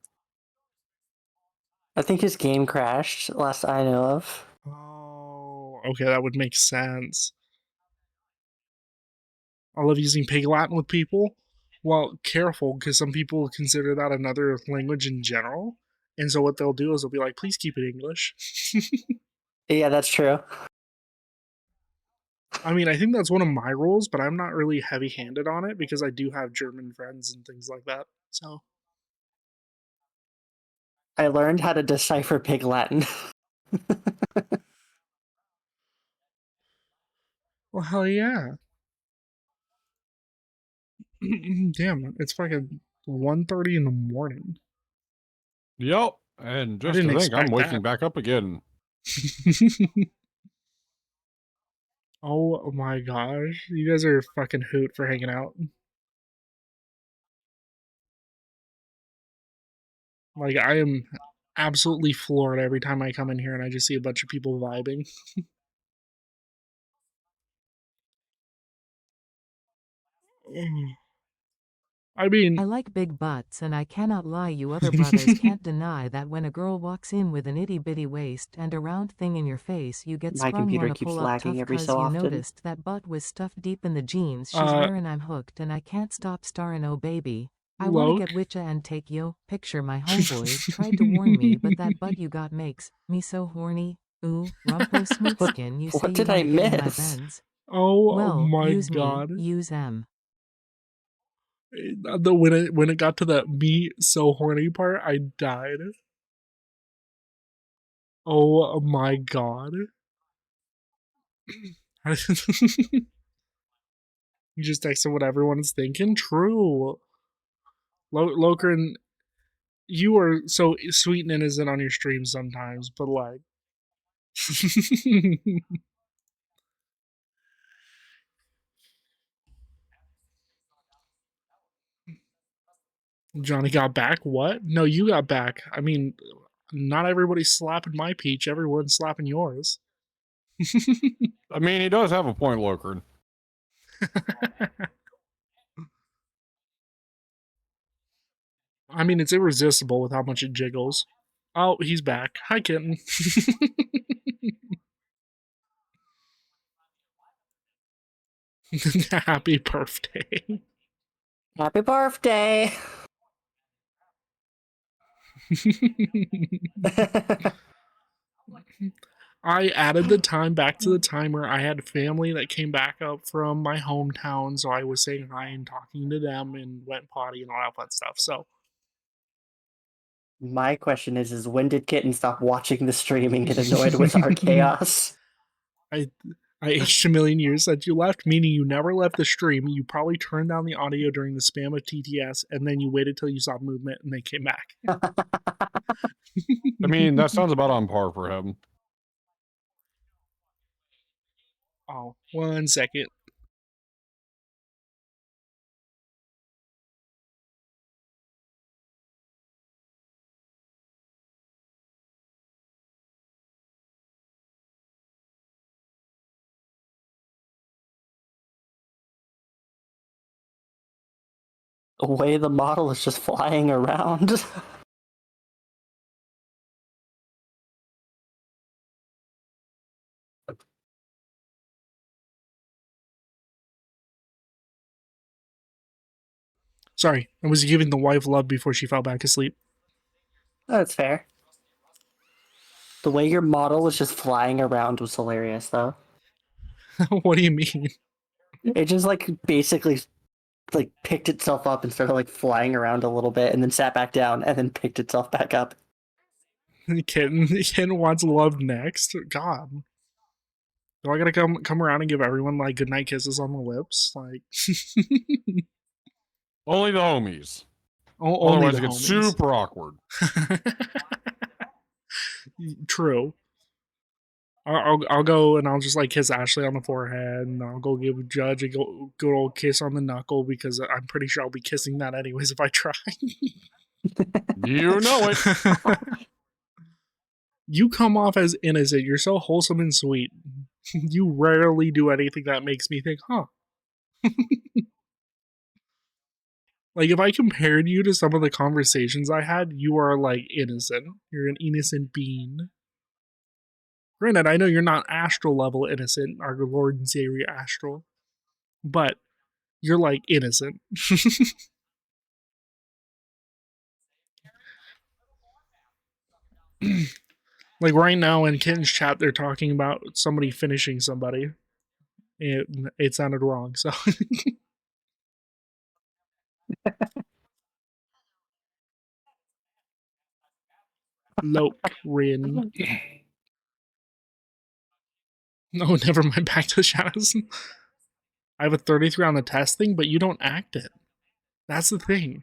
I think his game crashed, last I know of. Oh. Okay, that would make sense. I love using Pig Latin with people. Well, careful, because some people consider that another language in general. And so what they'll do is they'll be like, please keep it English. Yeah, that's true. I mean, I think that's one of my rules, but I'm not really heavy handed on it because I do have German friends and things like that. So I learned how to decipher Pig Latin. well, hell yeah. Damn, it's fucking 1:30 in the morning. Yep. And I just didn't to think, I'm expect waking that. back up again. Oh my gosh. You guys are fucking hoot for hanging out. Like, I am absolutely floored every time I come in here and I just see a bunch of people vibing. I mean, I like big butts, and I cannot lie, you other brothers can't deny that when a girl walks in with an itty bitty waist and a round thing in your face, you get My sprung computer wanna keeps pull up lagging tough every 'cause so you often. noticed that butt was stuffed deep in the jeans she's Uh, wearin'. I'm hooked and I can't stop starin', oh baby. I wanna Loke. get witcha and take yo picture. My homeboys tried to warn me, but that butt you got makes me so horny. Ooh, rumpo smooth What, skin, you what say you did I wanna get in my miss? Benz. Oh Well, my use me, god. use M. When it got to the me so horny part, I died. Oh my god. You just texted what everyone is thinking? True. Lokern, you are so sweet and innocent on your stream sometimes, but like. Johnny got back? What? No, you got back. I mean, not everybody's slapping my peach, everyone's slapping yours. I mean, he does have a point, Lokern. I mean, it's irresistible with how much it jiggles. Oh, he's back. Hi, kitten. Happy birthday. Happy birthday! I added the time back to the timer. I had family that came back up from my hometown, so I was saying hi and talking to them and went potty and all that fun stuff. So My question is when did Kitten stop watching the stream and get annoyed with our chaos? I aged a million years since you left, meaning you never left the stream. You probably turned down the audio during the spam of TTS, and then you waited till you saw movement and they came back. I mean, that sounds about on par for him. Oh, 1 second. The way the model is just flying around. Sorry, I was giving the wife love before she fell back asleep. That's fair. The way your model was just flying around was hilarious, though. What do you mean? It just like basically like picked itself up and started like flying around a little bit and then sat back down and then picked itself back up. Kitten wants love next. God. Do I gotta come around and give everyone like goodnight kisses on the lips? Like Only the homies. only Otherwise, the it gets homies. super awkward. True. I'll go and I'll just like kiss Ashley on the forehead, and I'll go give Judge a good old kiss on the knuckle because I'm pretty sure I'll be kissing that anyways if I try. You know it. You come off as innocent. You're so wholesome and sweet. You rarely do anything that makes me think, huh? Like, if I compared you to some of the conversations I had, you are like innocent. You're an innocent being. Granted, I know you're not astral level innocent, our Lord and Savior Astral, but you're like innocent. Like right now in Kitten's chat, they're talking about somebody finishing somebody. It sounded wrong, so. Rin. No, never mind. Back to shadows. I have a 33 on the test thing, but you don't act it. That's the thing.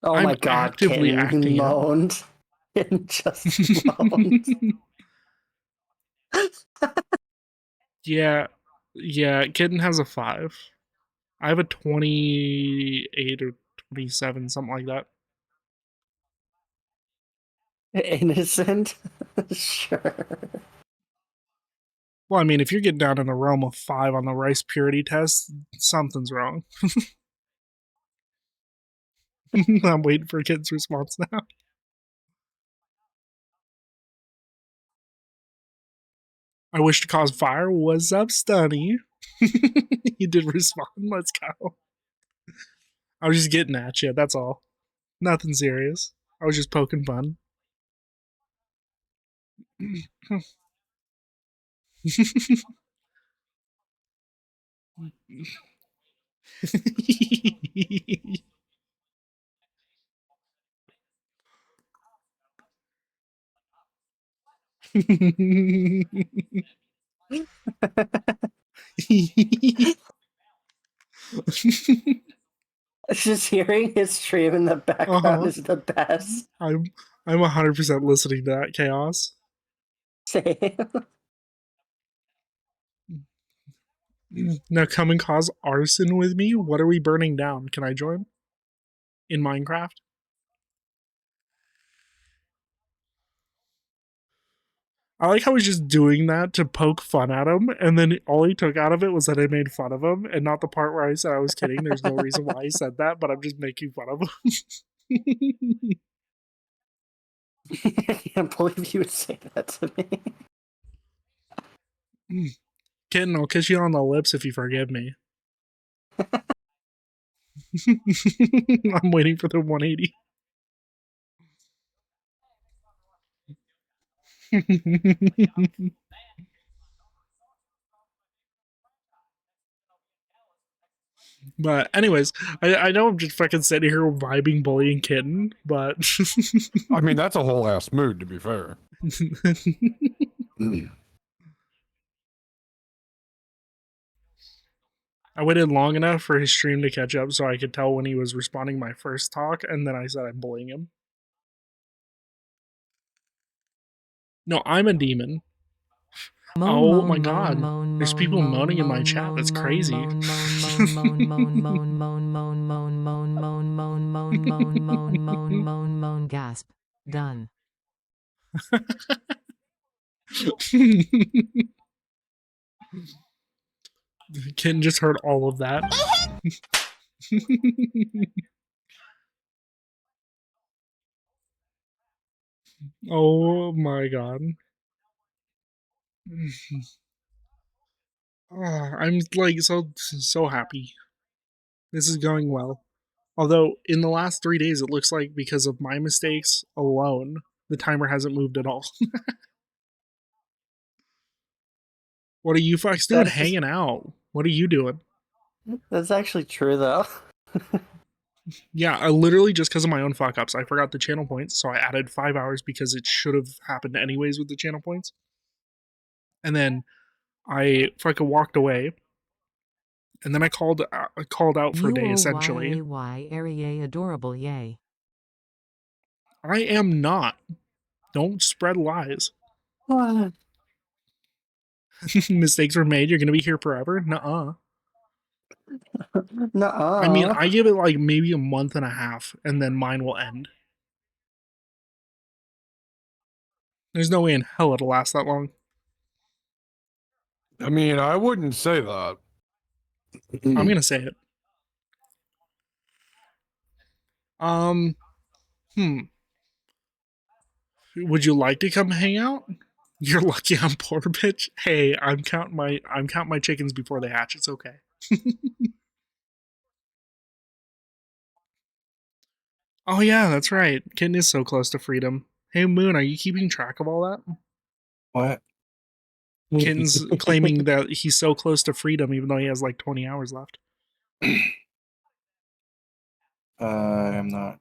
Oh I'm my god, actively Kitten, you acting it. moaned. Kitten just moaned. Yeah, Kitten has a 5. I have a 28 or 27, something like that. Innocent? Sure. Well, I mean, if you're getting down in the realm of 5 on the rice purity test, something's wrong. I'm waiting for Kitten's response now. I wish to cause fire. What's up, Stunny? You did respond. Let's go. I was just getting at you. That's all. Nothing serious. I was just poking fun. Just hearing his stream in the background is the best. I'm 100% listening to that chaos. Same. Now come and cause arson with me. What are we burning down? Can I join? In Minecraft? I like how he's just doing that to poke fun at him, and then all he took out of it was that I made fun of him, and not the part where I said I was kidding. There's no reason why I said that, but I'm just making fun of him. I can't believe you would say that to me. Kitten, I'll kiss you on the lips if you forgive me. I'm waiting for the 180. But anyways, I know I'm just fucking sitting here vibing bullying Kitten, but I mean, that's a whole ass mood, to be fair. I waited long enough for his stream to catch up so I could tell when he was responding my first talk, and then I said I'm bullying him. No, I'm a demon. Oh my god. There's people moaning in my chat. That's crazy. Gasp. Done. Ken just heard all of that. Oh my god. I'm like so happy. This is going well. Although in the last 3 days it looks like because of my mistakes alone, the timer hasn't moved at all. What are you fucks doing? Hanging out. What are you doing? That's actually true though. Yeah, I literally just because of my own fuck ups, I forgot the channel points, so I added 5 hours because it should have happened anyways with the channel points. And then I fucking walked away, and then I called out for a day essentially. Area adorable yay. I am not. Don't spread lies. Mistakes were made. You're gonna be here forever. Nuh-uh. Nuh-uh. I mean, I give it like maybe a month and a half, and then mine will end. There's no way in hell it'll last that long. I mean, I wouldn't say that. I'm gonna say it. Would you like to come hang out? You're lucky I'm poor, bitch. Hey, I'm counting my chickens before they hatch. It's okay. Oh yeah, that's right. Kitten is so close to freedom. Hey Moon, are you keeping track of all that? What? Kitten's claiming that he's so close to freedom even though he has like 20 hours left. I'm not.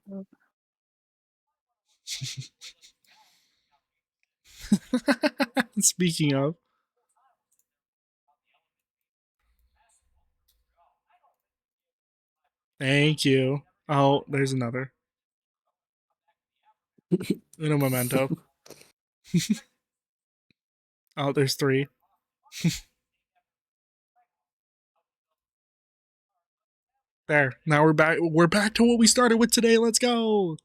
Speaking of. Thank you. Oh, there's another. Uno momento. Oh, there's 3. There. Now we're back. We're back to what we started with today. Let's go.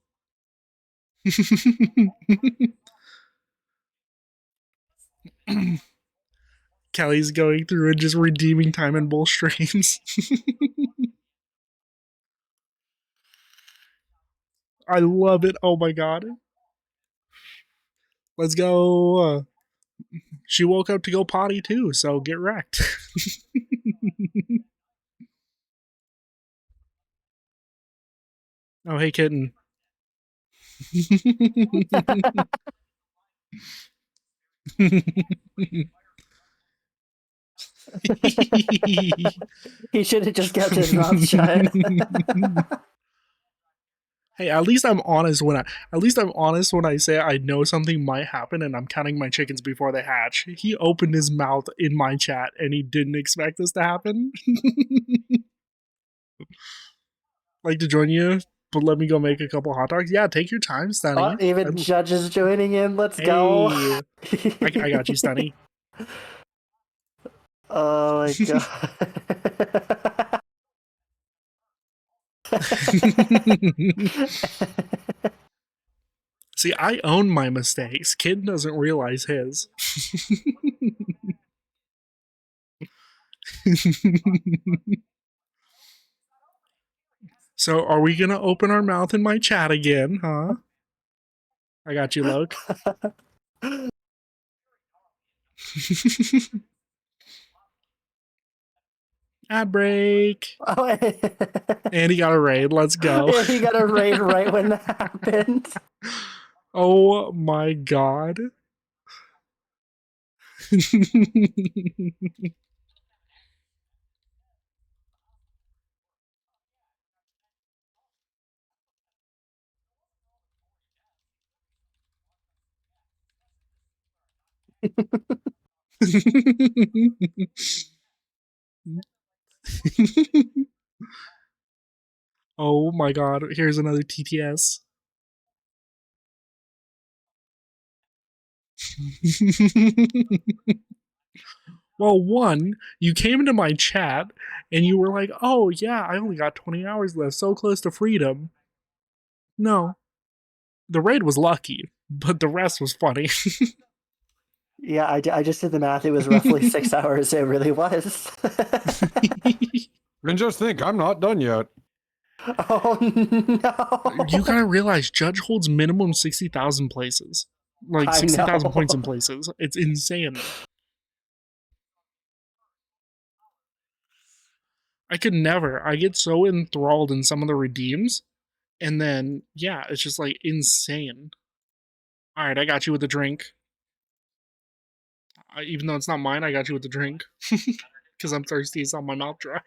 Kelly's going through and just redeeming time in both streams. I love it. Oh my god. Let's go. She woke up to go potty too, so get wrecked. Oh, hey, kitten. He should have just kept his mouth shut. Hey, at least I'm honest when I say I know something might happen and I'm counting my chickens before they hatch. He opened his mouth in my chat and he didn't expect this to happen. Like to join you, but let me go make a couple hot dogs. Yeah, take your time, Stunny. Oh, even Judge is joining in. Let's go. I got you, Stunny. Oh my god. See, I own my mistakes. Kid doesn't realize his. So, are we gonna open our mouth in my chat again, huh? I got you, Loke. Ad break. Oh, and he got a raid. Let's go. Yeah, he got a raid right when that happened. Oh my god. Oh my god, here's another TTS. Well, one, you came into my chat and you were like, oh yeah, I only got 20 hours left, so close to freedom. No. The raid was lucky, but the rest was funny. Yeah, I just did the math. It was roughly 6 hours. It really was. And just think, I'm not done yet. Oh no! You gotta realize, Judge holds minimum 60,000 places. Like 60,000 points in places. It's insane. I could never. I get so enthralled in some of the redeems. And then, yeah, it's just like insane. Alright, I got you with the drink. Even though it's not mine, I got you with the drink. Because I'm thirsty, it's on my mouth dry.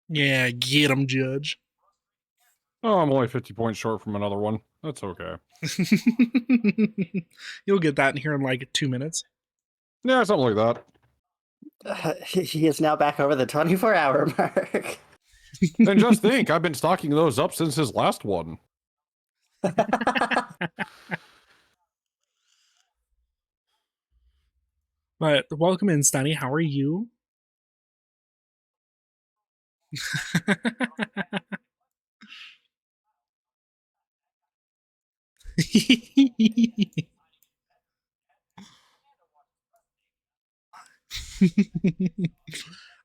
Yeah, get him, Judge. Oh, I'm only 50 points short from another one. That's okay. You'll get that in here in like 2 minutes. Yeah, something like that. He is now back over the 24-hour mark. And just think, I've been stocking those up since his last one. But welcome in, Stunny. How are you?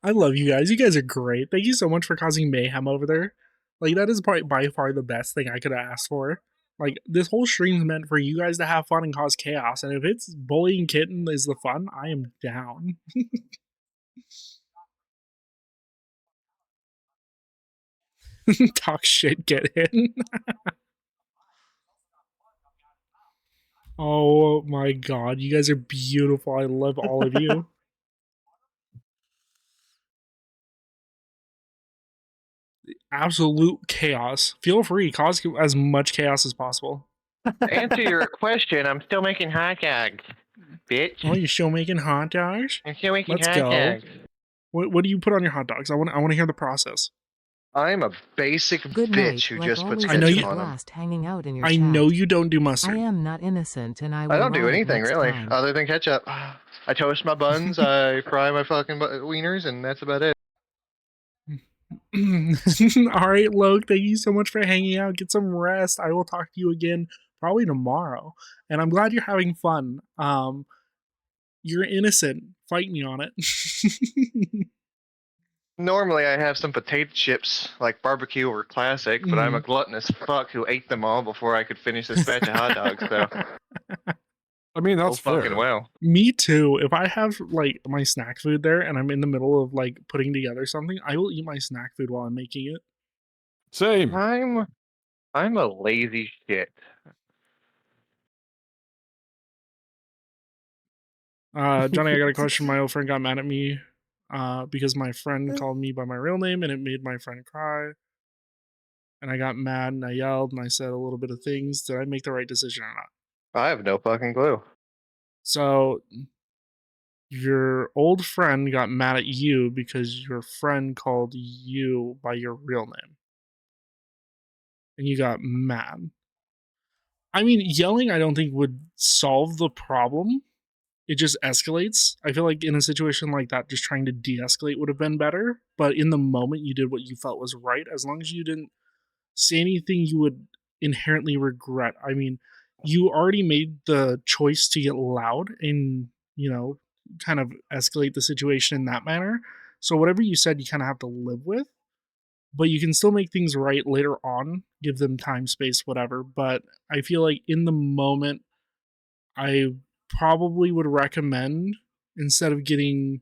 I love you guys. You guys are great. Thank you so much for causing mayhem over there. Like, that is probably by far the best thing I could have asked for. Like, this whole stream's meant for you guys to have fun and cause chaos, and if it's bullying kitten is the fun, I am down. Talk shit, get in. Oh my god, you guys are beautiful. I love all of you. Absolute chaos. Feel free, cause as much chaos as possible. To answer your question, I'm still making hot dogs, bitch. Oh, you're still making hot dogs? I'm still making Let's hot go. dogs. What do you put on your hot dogs? I want to hear the process. I'm a basic Good night. bitch who Like just puts always, I know it's you- a blast hanging out in your I chat. know you don't do I mustard. am not innocent, and I will I don't do ride anything next really, time. other than ketchup. I toast my buns, I fry my fucking wieners, and that's about it. All right, Loke, thank you so much for hanging out. Get some rest. I will talk to you again probably tomorrow. And I'm glad you're having fun. You're innocent. Fight me on it. Normally, I have some potato chips, like barbecue or classic, but I'm a gluttonous fuck who ate them all before I could finish this batch of hot dogs, so. I mean, that's fair. Fucking well. Me too. If I have like my snack food there and I'm in the middle of like putting together something, I will eat my snack food while I'm making it. Same. I'm a lazy shit. Johnny, I got a question. My old friend got mad at me because my friend called me by my real name and it made my friend cry. And I got mad and I yelled and I said a little bit of things. Did I make the right decision or not? I have no fucking clue. So your old friend got mad at you because your friend called you by your real name. And you got mad. I mean, yelling I don't think would solve the problem. It just escalates. I feel like in a situation like that, just trying to de-escalate would have been better. But in the moment, you did what you felt was right. As long as you didn't say anything you would inherently regret. I mean, you already made the choice to get loud and, kind of escalate the situation in that manner. So whatever you said, you kind of have to live with. But you can still make things right later on, give them time, space, whatever. But I feel like in the moment, I probably would recommend, instead of getting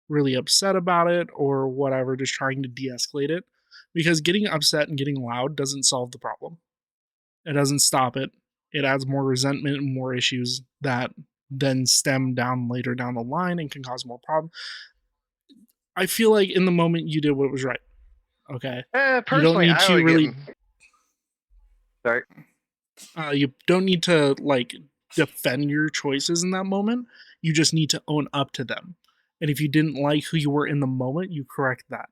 really upset about it or whatever, just trying to de-escalate it, because getting upset and getting loud doesn't solve the problem. It doesn't stop it. It adds more resentment and more issues that then stem down later down the line and can cause more problems. I feel like in the moment you did what was right. Okay. Personally, I would really. Sorry. You don't need to like defend your choices in that moment. You just need to own up to them. And if you didn't like who you were in the moment, you correct that.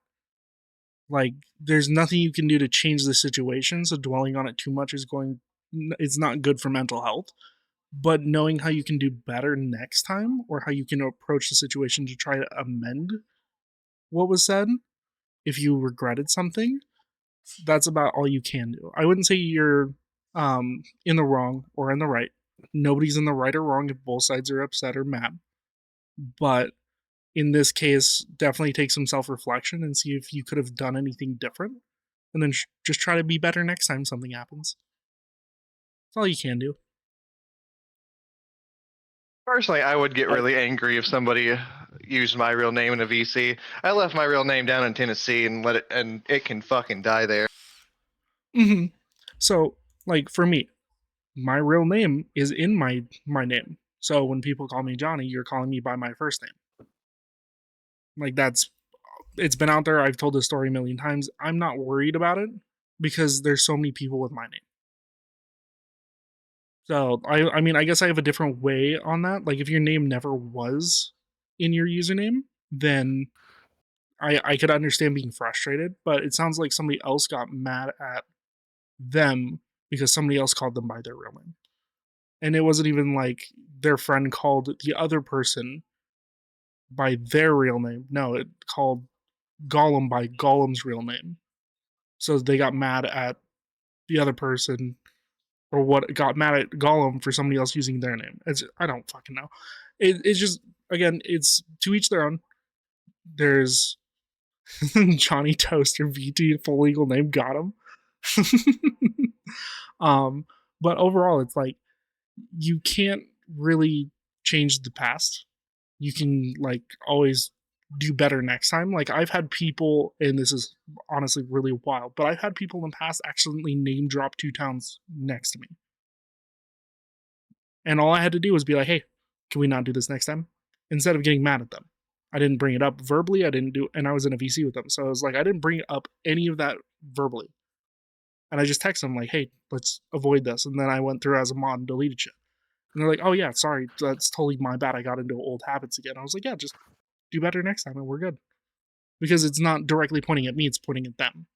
Like, there's nothing you can do to change the situation, so dwelling on it too much it's not good for mental health. But knowing how you can do better next time, or how you can approach the situation to try to amend what was said, if you regretted something, that's about all you can do. I wouldn't say you're in the wrong or in the right. Nobody's in the right or wrong if both sides are upset or mad. But in this case, definitely take some self-reflection and see if you could have done anything different. And then just try to be better next time something happens. That's all you can do. Personally, I would get really angry if somebody used my real name in a VC. I left my real name down in Tennessee and it can fucking die there. Mm-hmm. So, like, for me, my real name is in my name. So when people call me Johnny, you're calling me by my first name. Like, it's been out there. I've told this story a million times. I'm not worried about it because there's so many people with my name. So I mean, I guess I have a different way on that. Like, if your name never was in your username, then I could understand being frustrated. But it sounds like somebody else got mad at them because somebody else called them by their real name. And it wasn't even like their friend called the other person by their real name. No, it called Gollum by Gollum's real name. So they got mad at the other person, or what got mad at Gollum for somebody else using their name. I don't fucking know. It's just, again, it's to each their own. There's Johnny Toaster VT, full legal name, got him. But overall, it's like you can't really change the past. You can like always do better next time. Like I've had people, and this is honestly really wild, but I've had people in the past accidentally name drop 2 towns next to me. And all I had to do was be like, hey, can we not do this next time? Instead of getting mad at them. I didn't bring it up verbally. I didn't do, and I was in a VC with them. So I was like, I didn't bring up any of that verbally. And I just texted them like, hey, let's avoid this. And then I went through as a mod and deleted shit. And they're like, oh yeah, sorry, that's totally my bad. I got into old habits again. I was like, yeah, just do better next time and we're good. Because it's not directly pointing at me, it's pointing at them.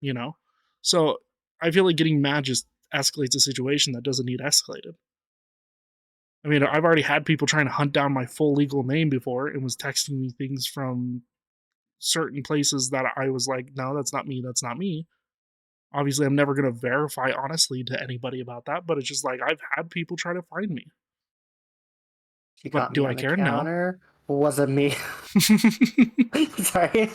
You know? So I feel like getting mad just escalates a situation that doesn't need escalated. I mean, I've already had people trying to hunt down my full legal name before and was texting me things from certain places that I was like, no, that's not me, that's not me. Obviously, I'm never going to verify honestly to anybody about that, but it's just like I've had people try to find me. She But caught do me I on the care? No. counter. Wasn't me. Sorry.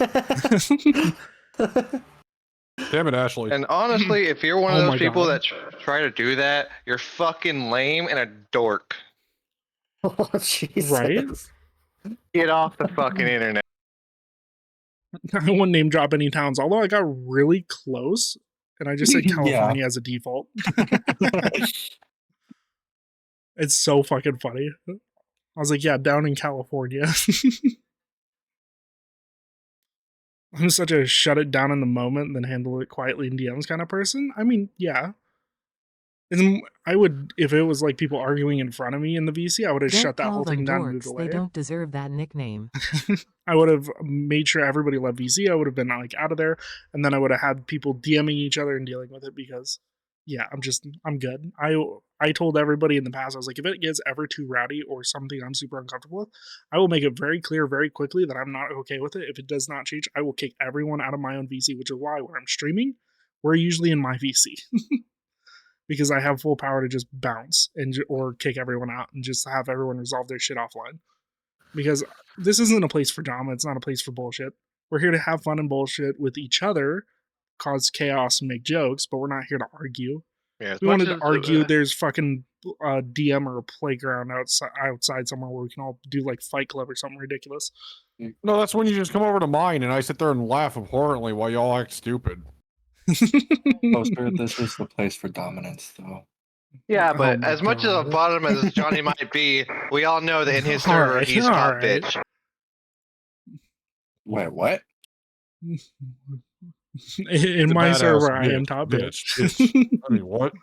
Damn it, Ashley. And honestly, if you're one of Oh those my people God. that try to do that, you're fucking lame and a dork. Oh, Jesus. Right? Get off the fucking internet. I wouldn't name drop any towns, although I got really close and I just said California as a default. It's so fucking funny. I was like, yeah, down in California. I'm such a shut it down in the moment and then handle it quietly in DMs kind of person. I mean, yeah. And I would, if it was like people arguing in front of me in the VC, I would have Don't shut that call whole them thing down and moved dorks. away. They don't deserve that nickname. I would have made sure everybody left VC. I would have been like out of there, and then I would have had people DMing each other and dealing with it because, yeah, I'm good. I told everybody in the past, I was like, if it gets ever too rowdy or something I'm super uncomfortable with, I will make it very clear very quickly that I'm not okay with it. If it does not change, I will kick everyone out of my own VC, which is why when I'm streaming, we're usually in my VC. Because I have full power to just bounce and or kick everyone out and just have everyone resolve their shit offline. Because this isn't a place for drama. It's not a place for bullshit. We're here to have fun and bullshit with each other, cause chaos and make jokes, but we're not here to argue. Yeah, If we wanted to argue, there's fucking DM or a playground outside somewhere where we can all do like Fight Club or something ridiculous. No, that's when you just come over to mine and I sit there and laugh abhorrently while y'all act stupid. Poster, this is the place for dominance, though. Yeah, Oh but my as much as a God. bottom as Johnny might be, we all know that in his server Alright, he's top alright. bitch. Wait, what? In my Badass server, I bitch, am top bitch, bitch. bitch. I mean, what?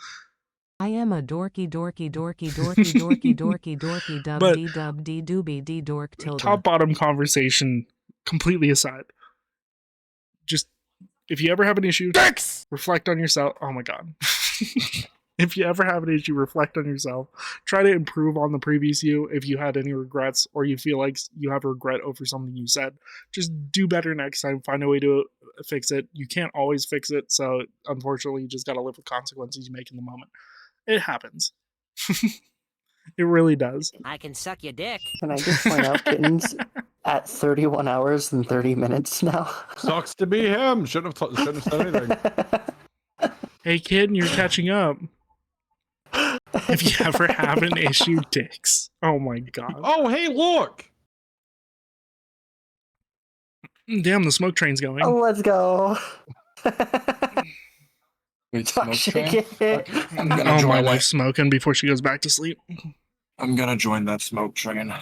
I am a dorky dorky dorky dorky dorky dorky dorky dub But- dee dub dee doobie dee dork tilde. Top bottom conversation completely aside. Just if you ever have an issue, reflect on yourself. Oh my God. If you ever have an issue, reflect on yourself. Try to improve on the previous you. If you had any regrets or you feel like you have a regret over something you said, just do better next time. Find a way to fix it. You can't always fix it. So unfortunately, you just got to live with consequences you make in the moment. It happens. It really does. I can suck your dick. Can I just point out, Kitten's at 31 hours and 30 minutes now? Sucks to be him. Shouldn't have said anything. Hey, kid, you're catching up. If you ever have an issue, dicks. Oh my God. Oh, hey, look. Damn, the smoke train's going. Oh, let's go. Wait, Fuck, smoke shake train? it. I'm gonna Oh, my join wife's smoking before she goes back to sleep. I'm gonna join that smoke train.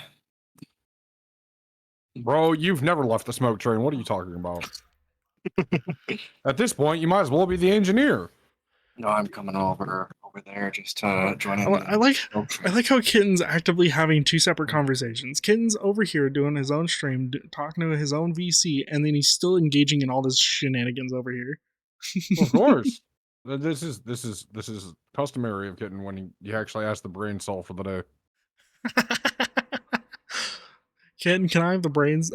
Bro, you've never left the smoke train. What are you talking about? At this point, you might as well be the engineer. No, I'm coming over there just to join in. I like how Kitten's actively having 2 separate conversations. Kitten's over here doing his own stream, talking to his own VC, and then he's still engaging in all this shenanigans over here. Of course. This is customary of Kitten when you actually ask the brain cell for the day. Kitten, can I have the brains?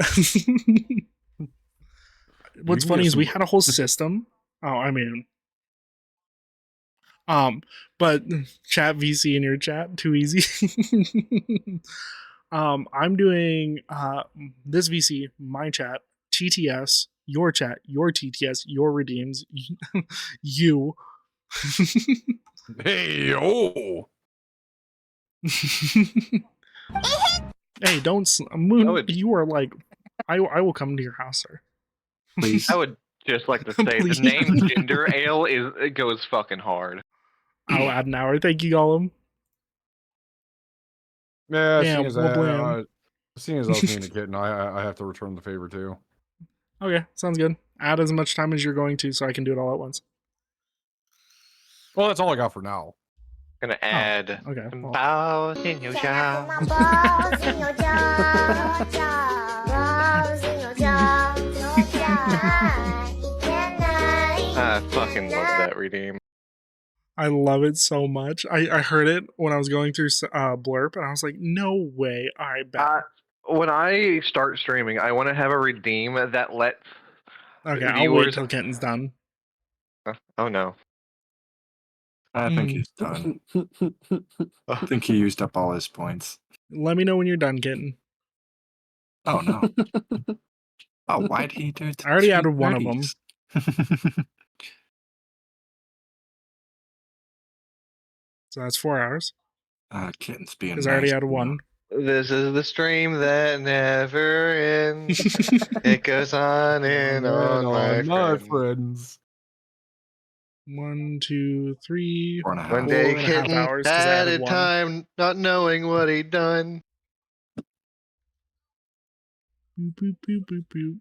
What's funny is we had a whole system. Oh, I mean, but chat VC in your chat, too easy. I'm doing this VC, my chat, TTS, your chat, your TTS, your redeems, you. Hey, oh. Hey, don't Moon. would- You are like, I will come to your house, sir. Please. I would just like to say Please. the name Ginger Ale it goes fucking hard. I'll add an hour. Thank you, Gollum. Yeah, Yeah, seeing as I was being a kitten, I have to return the favor too. Okay, sounds good. Add as much time as you're going to, so I can do it all at once. Well, that's all I got for now. Gonna add okay, some well. balls in your jaw. Can I put my balls in your jaw? Balls in your jaw. Your jaw. Can I fucking love that redeem. I love it so much. I heard it when I was going through Blurp, and I was like, no way. I bet. When I start streaming, I want to have a redeem that lets Okay, I'll wait viewers. till Kenton's done. Oh no. I think he's done. I think he used up all his points. Let me know when you're done, Kitten. Oh no. Oh, why'd he do it? I already added one of them. So that's 4 hours. Kitten's being Because I already added one. This is the stream that never ends. It goes on and on, my friends. 1, 2, 3. One day, Kitten hours, added time, not knowing what he'd done. Boop, boop, boop, boop, boop.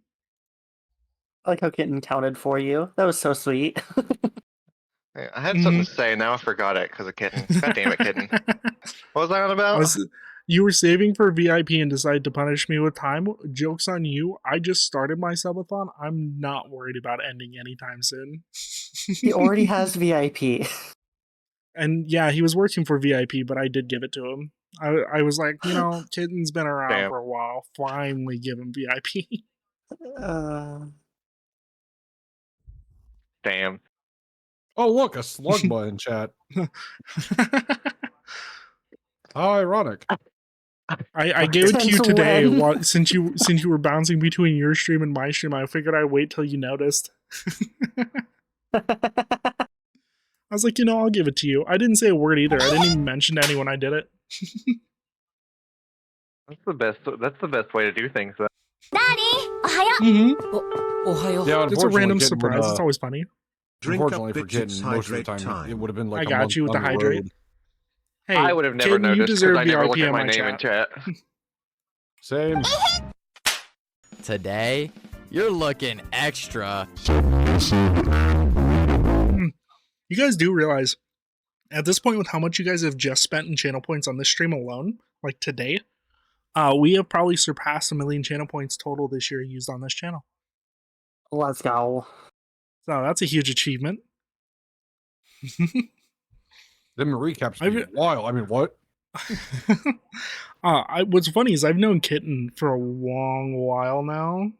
I like how Kitten counted for you. That was so sweet. I had something to say, now I forgot it because of Kitten. God damn it, Kitten. What was I on about? You were saving for VIP and decided to punish me with time. Joke's on you. I just started my subathon. I'm not worried about ending anytime soon. He already has VIP. And yeah, he was working for VIP, but I did give it to him. I was like, Kitten's been around for a while. Finally give him VIP. Damn. Oh, look, a slug button chat. How ironic. I gave it to you today since you were bouncing between your stream and my stream. I figured I'd wait till you noticed. I was like, I'll give it to you. I didn't say a word either. I didn't even mention to anyone I did it. That's the best way to do things, though. Yeah, It's a random Kitten would, surprise. It's always funny. Unfortunately for Kitten, most of the time it would have been like I got month you with the down hydrate. road. Hey, I would have never Kitten, you noticed because deserve I never VIP look at in my my name in chat. Same. Today, you're looking extra. You guys do realize, at this point with how much you guys have just spent in channel points on this stream alone, like today, we have probably surpassed 1 million channel points total this year used on this channel. Let's go. So that's a huge achievement. Them recaps be wild. I mean, what? What's funny is I've known Kitten for a long while now,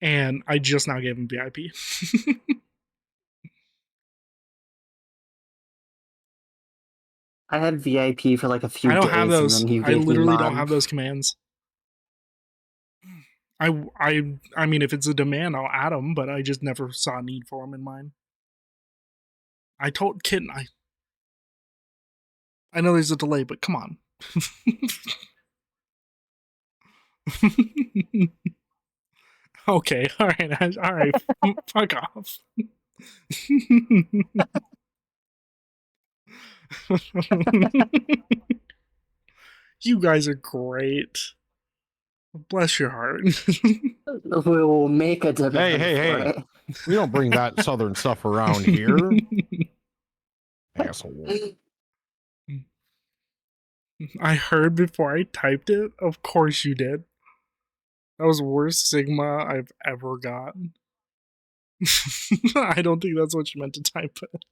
and I just now gave him VIP. I had VIP for like a few I don't days. have those. And then he I gave me literally don't mine. have those commands. I mean, if it's a demand, I'll add them, but I just never saw a need for them in mine. I told Kitten, I know there's a delay, but come on. Okay, all right, fuck off. You guys are great. Bless your heart. We will make a demand. Hey. We don't bring that southern stuff around here. Asshole. I heard before I typed it. Of course you did. That was the worst Sigma I've ever gotten. I don't think that's what you meant to type it.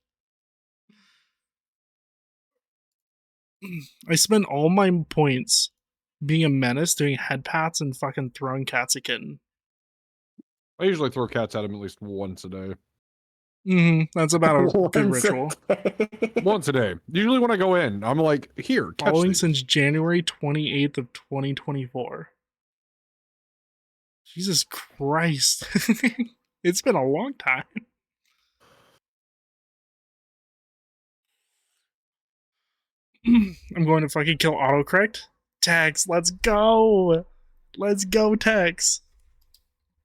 I spent all my points being a menace, doing head pats, and fucking throwing cats a kitten. I usually throw cats at him at least once a day. That's about a good ritual. Once a day. Usually when I go in, I'm like, here, catch Following these. since January 28th of 2024. Jesus Christ. It's been a long time. I'm going to fucking kill autocorrect. Tex, let's go. Let's go, Tex.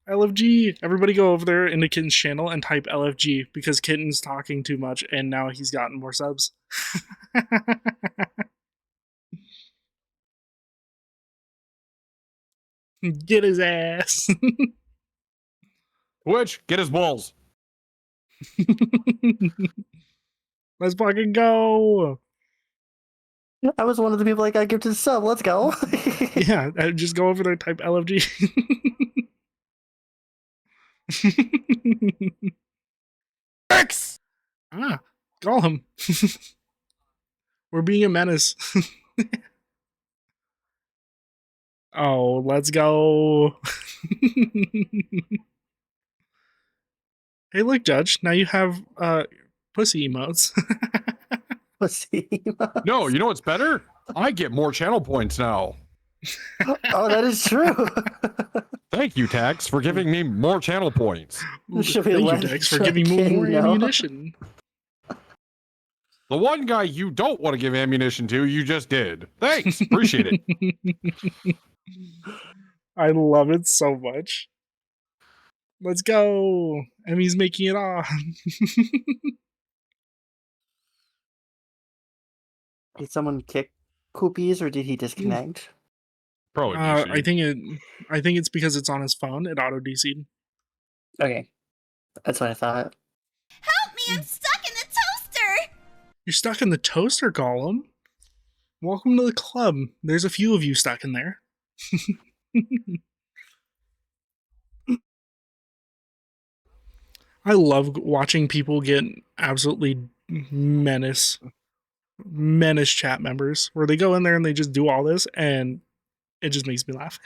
LFG. Everybody go over there into Kitten's channel and type LFG because Kitten's talking too much and now he's gotten more subs. Get his ass. Twitch, get his balls. Let's fucking go. I was one of the people that got gifted a sub. Let's go. Yeah, just go over there, type LFG. X. Call him. We're being a menace. Oh, let's go. Hey, look, Judge. Now you have pussy emotes. Pussy emotes. No, you know what's better? I get more channel points now. Oh, that is true. Thank you, Tax, for giving me more channel points. Should we Thank you, let Dex, for giving me more King know? ammunition. The one guy you don't want to give ammunition to, you just did. Thanks. Appreciate it. I love it so much. Let's go. Emmy's making it on. Did someone kick Koopies or did he disconnect? Probably I think it's because it's on his phone. It auto DC'd. Okay. That's what I thought. Help me, I'm stuck in the toaster! You're stuck in the toaster, Gollum. Welcome to the club. There's a few of you stuck in there. I love watching people get absolutely menace chat members where they go in there and they just do all this and it just makes me laugh.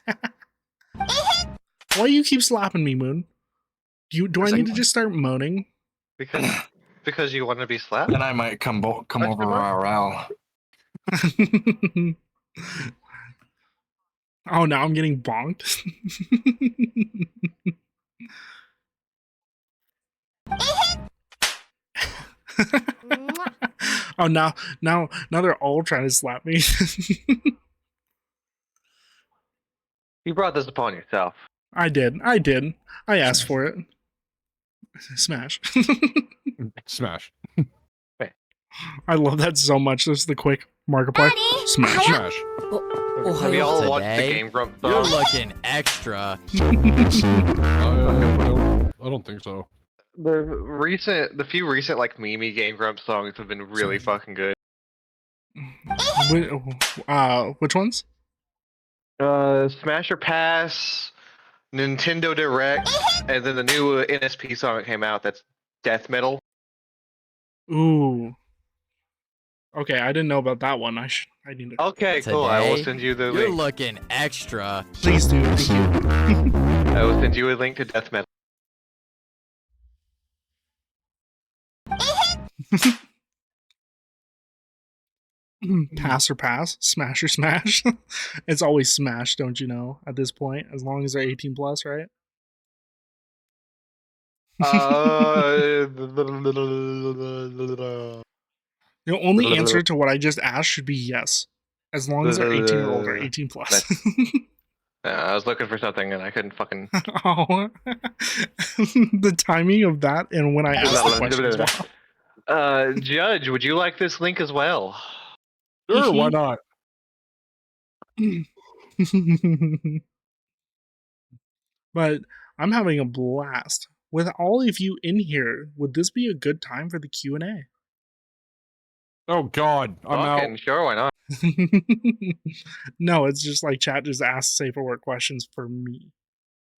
Why do you keep slapping me, Moon? Do I need to just start moaning? Because you want to be slapped? Then I might come over RL. Oh, now I'm getting bonked. Oh, now they're all trying to slap me. You brought this upon yourself. I did. I asked for it. Smash. Smash. I love that so much. This is the quick Markiplier. Smash. Smash. Have you all watched the Game Grump song? You're looking extra. I don't think so. The few recent like meme Game Grump songs have been really fucking good. Which ones? Smash or Pass, Nintendo Direct, and then the new NSP song that came out that's death metal. Ooh. Okay, I didn't know about that one. I need to. Okay, cool. I will send you the You're link. looking extra. Please do. Thank you. I will send you a link to death metal. Pass or pass, smash or smash. It's always smash, don't you know? At this point, as long as they're 18 plus, right? The only answer to what I just asked should be yes, as long as they're 18 or older, 18 plus. I was looking for something and I couldn't fucking. Oh, the timing of that and when I asked the question as well. Judge, would you like this link as well? Sure, why not? But I'm having a blast with all of you in here. Would this be a good time for the Q&A? Oh God, I'm out. Sure, why not? No, it's just like chat just asks safer work questions for me.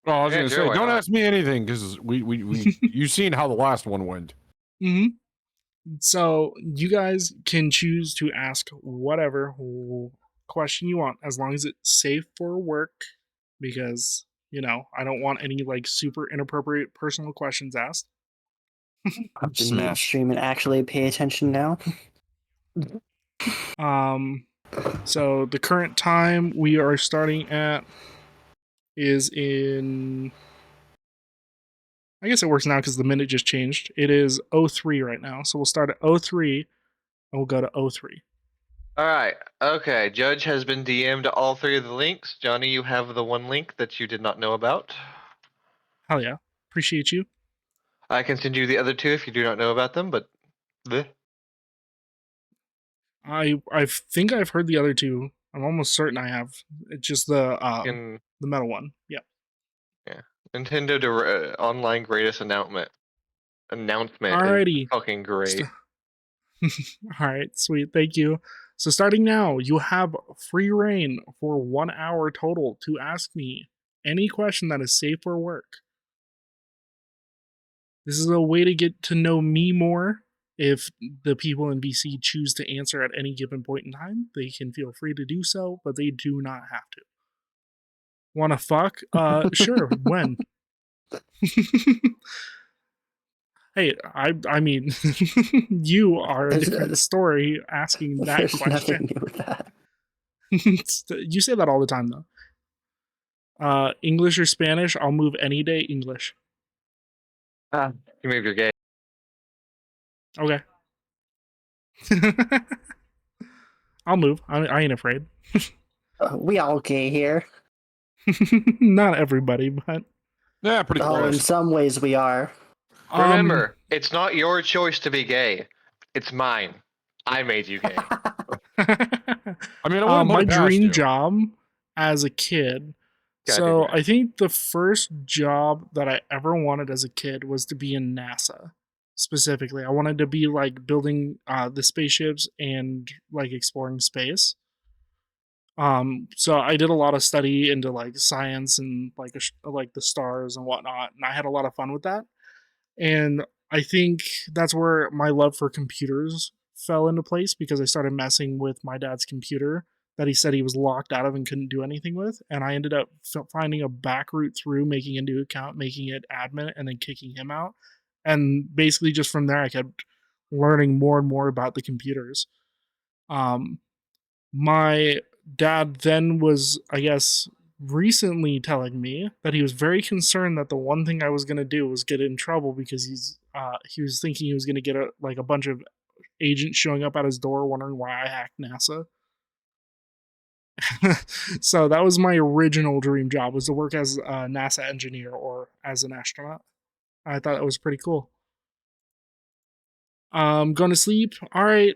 Oh, I was Yeah, gonna sure, say, why don't not? ask me anything because we you've seen how the last one went. Mm-hmm. So you guys can choose to ask whatever question you want, as long as it's safe for work, because you know I don't want any like super inappropriate personal questions asked. I'm stream and actually pay attention now. So the current time we are starting at is in. I guess it works now because the minute just changed. It is 03 right now. So we'll start at 03 and we'll go to 03. All right. Okay. Judge has been DM'd all three of the links. Johnny, you have the one link that you did not know about. Hell yeah. Appreciate you. I can send you the other two if you do not know about them, but bleh. I think I've heard the other two. I'm almost certain I have. It's just the metal one. Yeah. Yeah. Nintendo Online Greatest Announcement. Alrighty. Is fucking great. Alright, sweet. Thank you. So starting now, you have free reign for 1 hour total to ask me any question that is safe for work. This is a way to get to know me more. If the people in VC choose to answer at any given point in time, they can feel free to do so, but they do not have to. Wanna fuck? Sure, when? Hey, I mean, you are a different story asking that There's question. nothing new with that. You say that all the time, though. English or Spanish? I'll move any day. English. You moved your gay. Okay. I'll move. I ain't afraid. We all gay here. Not everybody, but yeah, pretty close. In some ways, we are. Remember, it's not your choice to be gay. It's mine. I made you gay. I mean, my dream job as a kid. So I think the first job that I ever wanted as a kid was to be in NASA. Specifically, I wanted to be like building the spaceships and like exploring space. So I did a lot of study into like science and like the stars and whatnot, and I had a lot of fun with that. And I think that's where my love for computers fell into place because I started messing with my dad's computer that he said he was locked out of and couldn't do anything with. And I ended up finding a back route through making a new account, making it admin, and then kicking him out. And basically, just from there, I kept learning more and more about the computers. My dad then was, I guess, recently telling me that he was very concerned that the one thing I was going to do was get in trouble because he was thinking he was going to get a bunch of agents showing up at his door wondering why I hacked NASA. So that was my original dream job, was to work as a NASA engineer or as an astronaut. I thought that was pretty cool. Going to sleep. All right.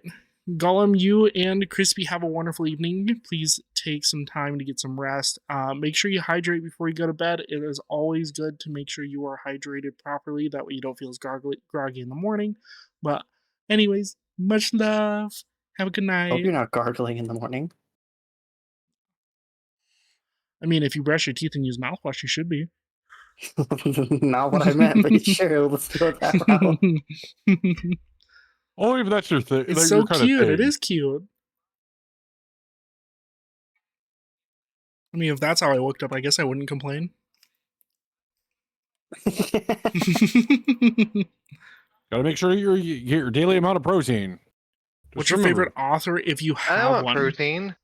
Gollum, you and Crispy have a wonderful evening. Please take some time to get some rest. Make sure you hydrate before you go to bed. It is always good to make sure you are hydrated properly. That way you don't feel as groggy in the morning. But anyways, much love. Have a good night. Hope you're not gargling in the morning. I mean, if you brush your teeth and use mouthwash, you should be. Not what I meant, but sure, let's go that route. Only if that's your thing. It's so cute. It is cute. I mean, if that's how I looked up, I guess I wouldn't complain. Gotta make sure you get your daily amount of protein. What's your favorite author if you have one? Protein.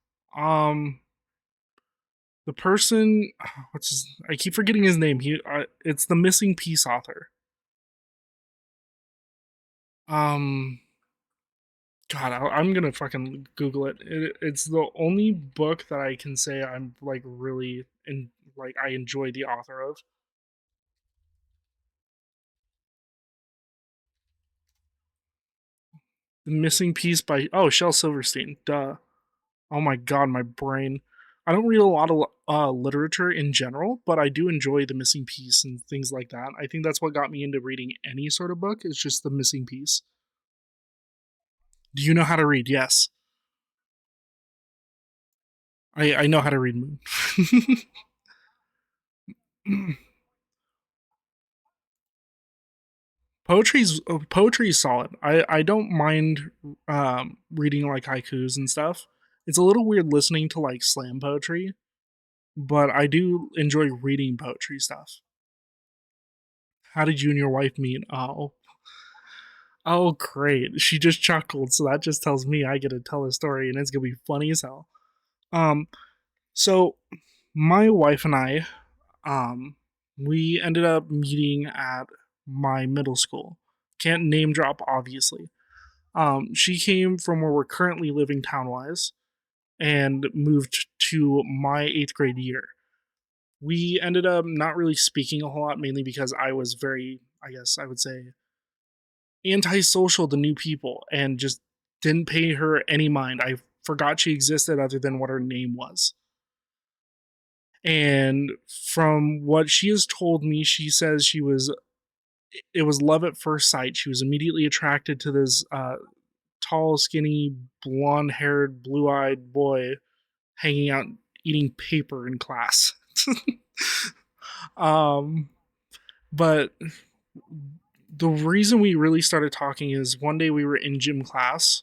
The person, I keep forgetting his name. It's the Missing Piece author. God, I'm gonna fucking Google it. It's the only book that I can say I'm like really I enjoy the author of. The Missing Piece by Shel Silverstein. Duh. Oh my god, my brain. I don't read a lot of literature in general, but I do enjoy The Missing Piece and things like that. I think that's what got me into reading any sort of book. It's just The Missing Piece. Do you know how to read? Yes. I know how to read Moon. Poetry's solid. I don't mind reading like haikus and stuff. It's a little weird listening to like slam poetry, but I do enjoy reading poetry stuff. How did you and your wife meet? Oh, great. She just chuckled, so that just tells me I get to tell a story, and it's gonna be funny as hell. So my wife and I, we ended up meeting at my middle school. Can't name drop, obviously. She came from where we're currently living town-wise and moved to my 8th grade year. We ended up not really speaking a whole lot, mainly because I was very, I guess I would say, antisocial to new people and just didn't pay her any mind. I forgot she existed other than what her name was. And from what she has told me, she says it was love at first sight. She was immediately attracted to this tall, skinny, blonde haired, blue eyed boy hanging out eating paper in class. But the reason we really started talking is one day we were in gym class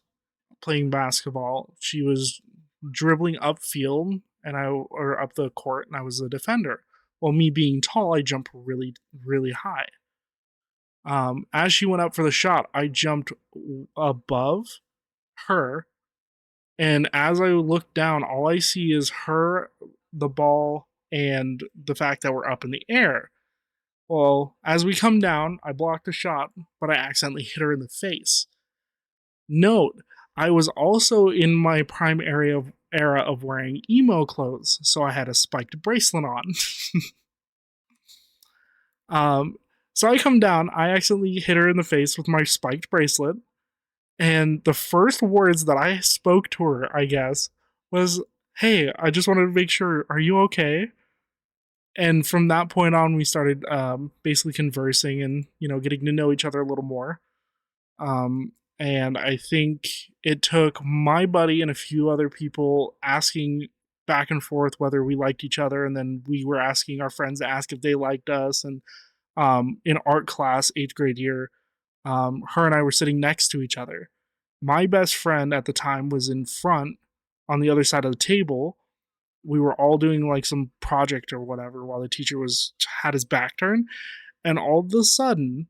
playing basketball. She was dribbling upfield or up the court, and I was the defender. Well, me being tall, I jumped really, really high. As she went up for the shot, I jumped above her, and as I look down, all I see is her, the ball, and the fact that we're up in the air. Well, as we come down, I blocked the shot, but I accidentally hit her in the face. Note, I was also in my prime era of wearing emo clothes, so I had a spiked bracelet on. So I come down, I accidentally hit her in the face with my spiked bracelet, and the first words that I spoke to her, I guess, was, "Hey, I just wanted to make sure, are you okay?" And from that point on, we started basically conversing and, getting to know each other a little more. And I think it took my buddy and a few other people asking back and forth whether we liked each other, and then we were asking our friends to ask if they liked us. And in art class, 8th grade year, her and I were sitting next to each other. My best friend at the time was in front on the other side of the table. We were all doing like some project or whatever while the teacher had his back turned, and all of a sudden,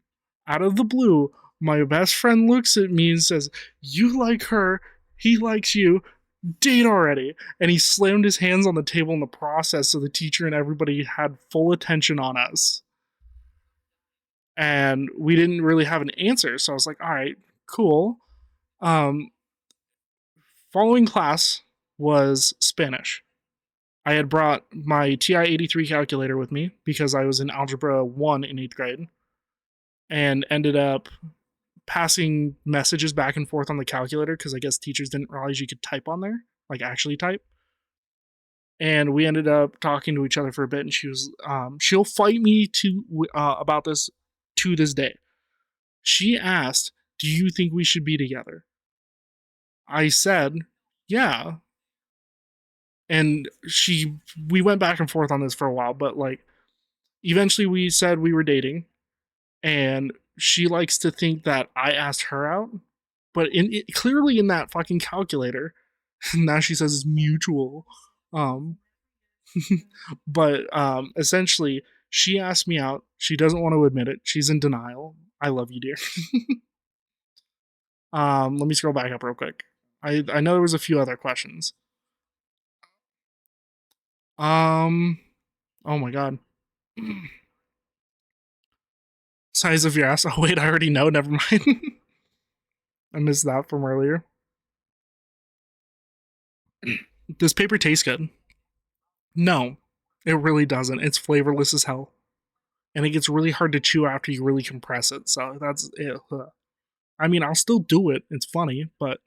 out of the blue, my best friend looks at me and says, "You like her, he likes you, date already." And he slammed his hands on the table in the process, so the teacher and everybody had full attention on us. And we didn't really have an answer, so I was like, all right, cool. Following class was Spanish. I had brought my TI-83 calculator with me because I was in Algebra 1 in 8th grade, and ended up passing messages back and forth on the calculator because I guess teachers didn't realize you could type on there, like actually type. And we ended up talking to each other for a bit, and she'll fight me about this to this day. She asked, "Do you think we should be together?" I said, "Yeah." And we went back and forth on this for a while, but like eventually we said we were dating, and she likes to think that I asked her out, but clearly in that fucking calculator, now she says it's mutual. But essentially, she asked me out. She doesn't want to admit it. She's in denial. I love you, dear. Let me scroll back up real quick. I know there was a few other questions. Oh my god. Size of your ass. Oh wait, I already know. Never mind. I missed that from earlier. Does paper taste good? No, it really doesn't. It's flavorless as hell. And it gets really hard to chew after you really compress it. So that's it. I mean, I'll still do it. It's funny, but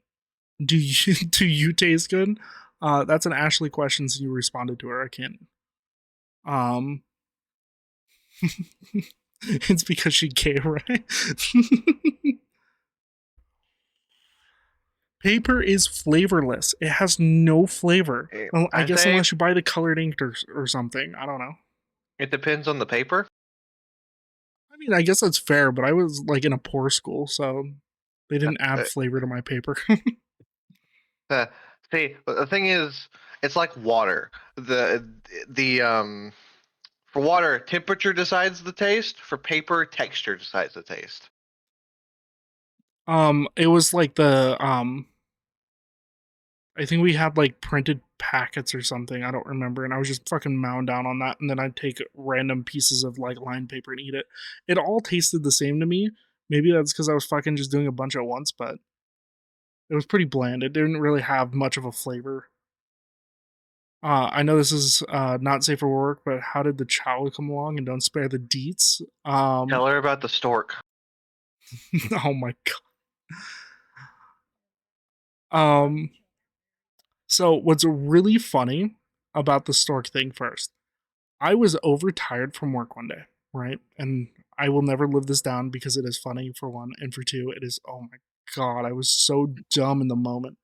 do you taste good? That's an Ashley question, so you responded to her. I can't. It's because she gay, right? Paper is flavorless. It has no flavor. Well, I guess unless you buy the colored ink or something. I don't know. It depends on the paper. I mean, I guess that's fair, but I was like in a poor school, so they didn't add flavor to my paper. See, the thing is, it's like water. For water, temperature decides the taste. For paper, texture decides the taste. It was like the I think we had like printed packets or something. I don't remember. And I was just fucking mowing down on that. And then I'd take random pieces of like lined paper and eat it. It all tasted the same to me. Maybe that's because I was fucking just doing a bunch at once, but it was pretty bland. It didn't really have much of a flavor. I know this is not safe for work, but how did the chow come along? And don't spare the deets. Tell her about the stork. Oh my god. So what's really funny about the stork thing first? I was overtired from work one day, right? And I will never live this down because it is funny for one, and for two, it is oh my god, I was so dumb in the moment.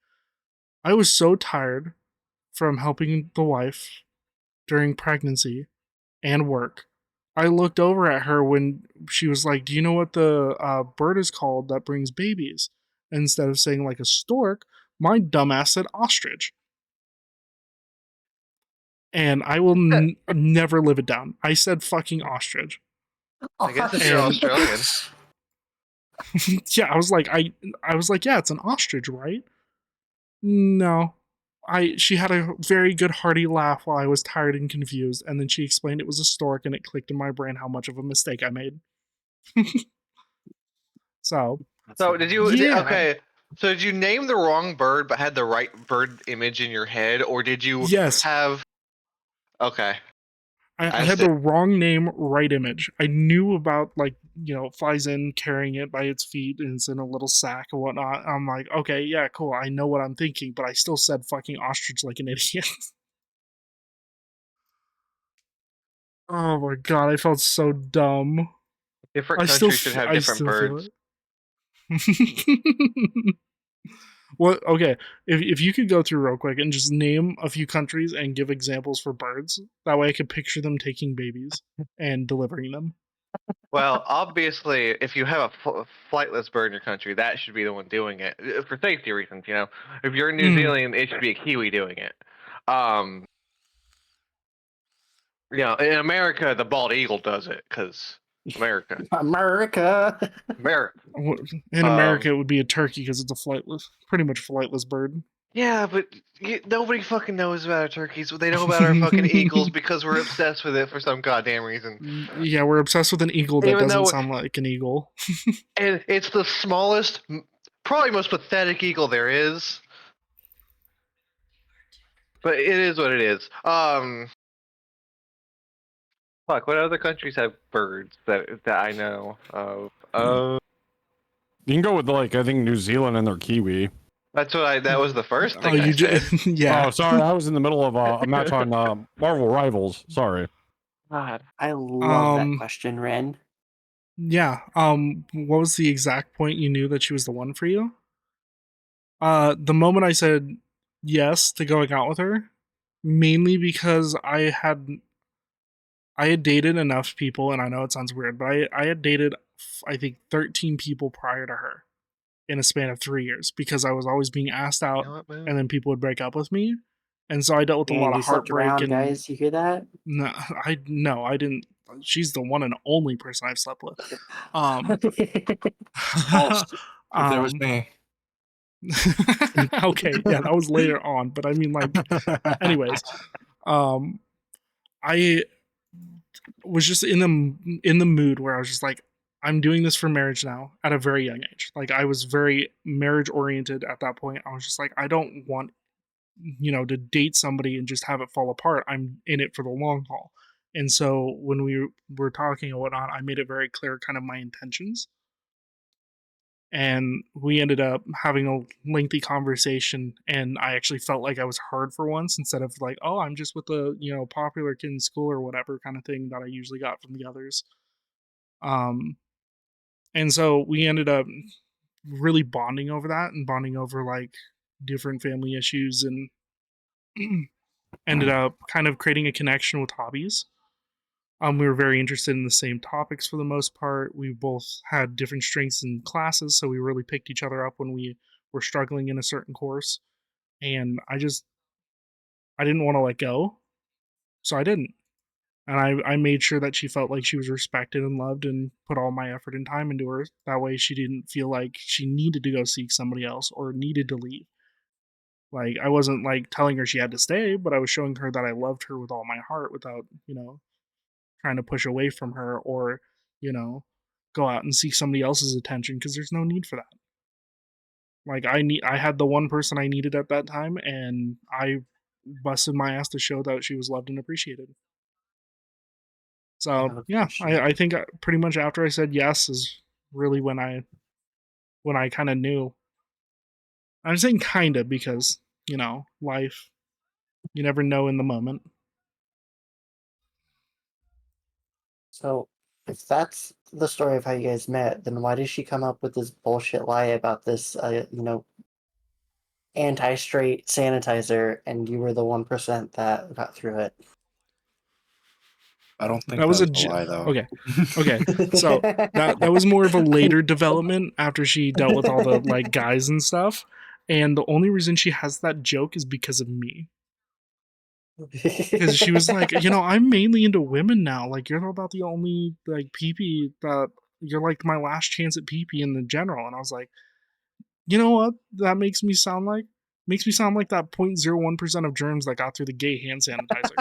I was so tired from helping the wife during pregnancy and work. I looked over at her when she was like, "Do you know what the bird is called that brings babies?" Instead of saying like a stork, my dumbass said ostrich. And I will never live it down. I said fucking ostrich. I guess if you're Australian. Yeah, I was like, yeah, it's an ostrich, right? No. She had a very good hearty laugh while I was tired and confused, and then she explained it was a stork, and it clicked in my brain how much of a mistake I made. So did you yeah. okay? So did you name the wrong bird but had the right bird image in your head, or did you have? Okay. I had the wrong name, right image. I knew about like flies in carrying it by its feet and it's in a little sack and whatnot. I'm like, okay, yeah, cool. I know what I'm thinking, but I still said fucking ostrich like an idiot. Oh my god, I felt so dumb. Different countries should have different birds. Well, okay. If you could go through real quick and just name a few countries and give examples for birds, that way I could picture them taking babies and delivering them. Well, obviously, if you have a flightless bird in your country, that should be the one doing it for safety reasons. If you're in New Zealand, it should be a Kiwi doing it. In America, the bald eagle does it because America. America. In America, it would be a turkey because it's a pretty much flightless bird. Yeah, but nobody fucking knows about our turkeys. They know about our fucking eagles because we're obsessed with it for some goddamn reason. Yeah, we're obsessed with an eagle that doesn't sound like an eagle. And it's the smallest, probably most pathetic eagle there is. But it is what it is. Fuck, what other countries have birds that I know of? You can go with I think New Zealand and their kiwi. That was the first thing I said. Yeah. Oh, sorry, I was in the middle of a match on Marvel Rivals. Sorry. God, I love that question, Ren. Yeah. What was the exact point you knew that she was the one for you? The moment I said yes to going out with her, mainly because I had dated enough people, and I know it sounds weird, but I had dated, I think, 13 people prior to her in a span of 3 years because I was always being asked out, and then people would break up with me, and so I dealt with a lot of heartbreak. Around, guys, you hear that? No, I didn't. She's the one and only person I've slept with. If that was me. Okay, yeah, that was later on, but I mean, like, anyways, I was just in the mood where I was just like, I'm doing this for marriage now at a very young age. Like, I was very marriage oriented at that point. I was just like, I don't want to date somebody and just have it fall apart. I'm in it for the long haul. And so when we were talking and whatnot, I made it very clear kind of my intentions. And we ended up having a lengthy conversation, and I actually felt like I was heard for once instead of like, oh, I'm just with the popular kid in school or whatever kind of thing that I usually got from the others. And so we ended up really bonding over that and bonding over like different family issues, and ended up kind of creating a connection with hobbies. We were very interested in the same topics for the most part. We both had different strengths in classes, so we really picked each other up when we were struggling in a certain course. And I didn't want to let go, so I didn't. And I made sure that she felt like she was respected and loved, and put all my effort and time into her. That way she didn't feel like she needed to go seek somebody else or needed to leave. Like, I wasn't like telling her she had to stay, but I was showing her that I loved her with all my heart without, trying to push away from her or, go out and seek somebody else's attention because there's no need for that. Like, I had the one person I needed at that time, and I busted my ass to show that she was loved and appreciated. So yeah, I think pretty much after I said yes is really when I kind of knew. I'm saying kind of because life, you never know in the moment. So, if that's the story of how you guys met, then why did she come up with this bullshit lie about this, anti-straight sanitizer, and you were the 1% that got through it? I don't think That was a lie, though. Okay. So that was more of a later development after she dealt with all the like guys and stuff. And the only reason she has that joke is because of me. Because she was like, I'm mainly into women now. Like, you're about the only like pee that you're like my last chance at pee in the general. And I was like, you know what? That makes me sound like that 0.01% of germs that got through the gay hand sanitizer.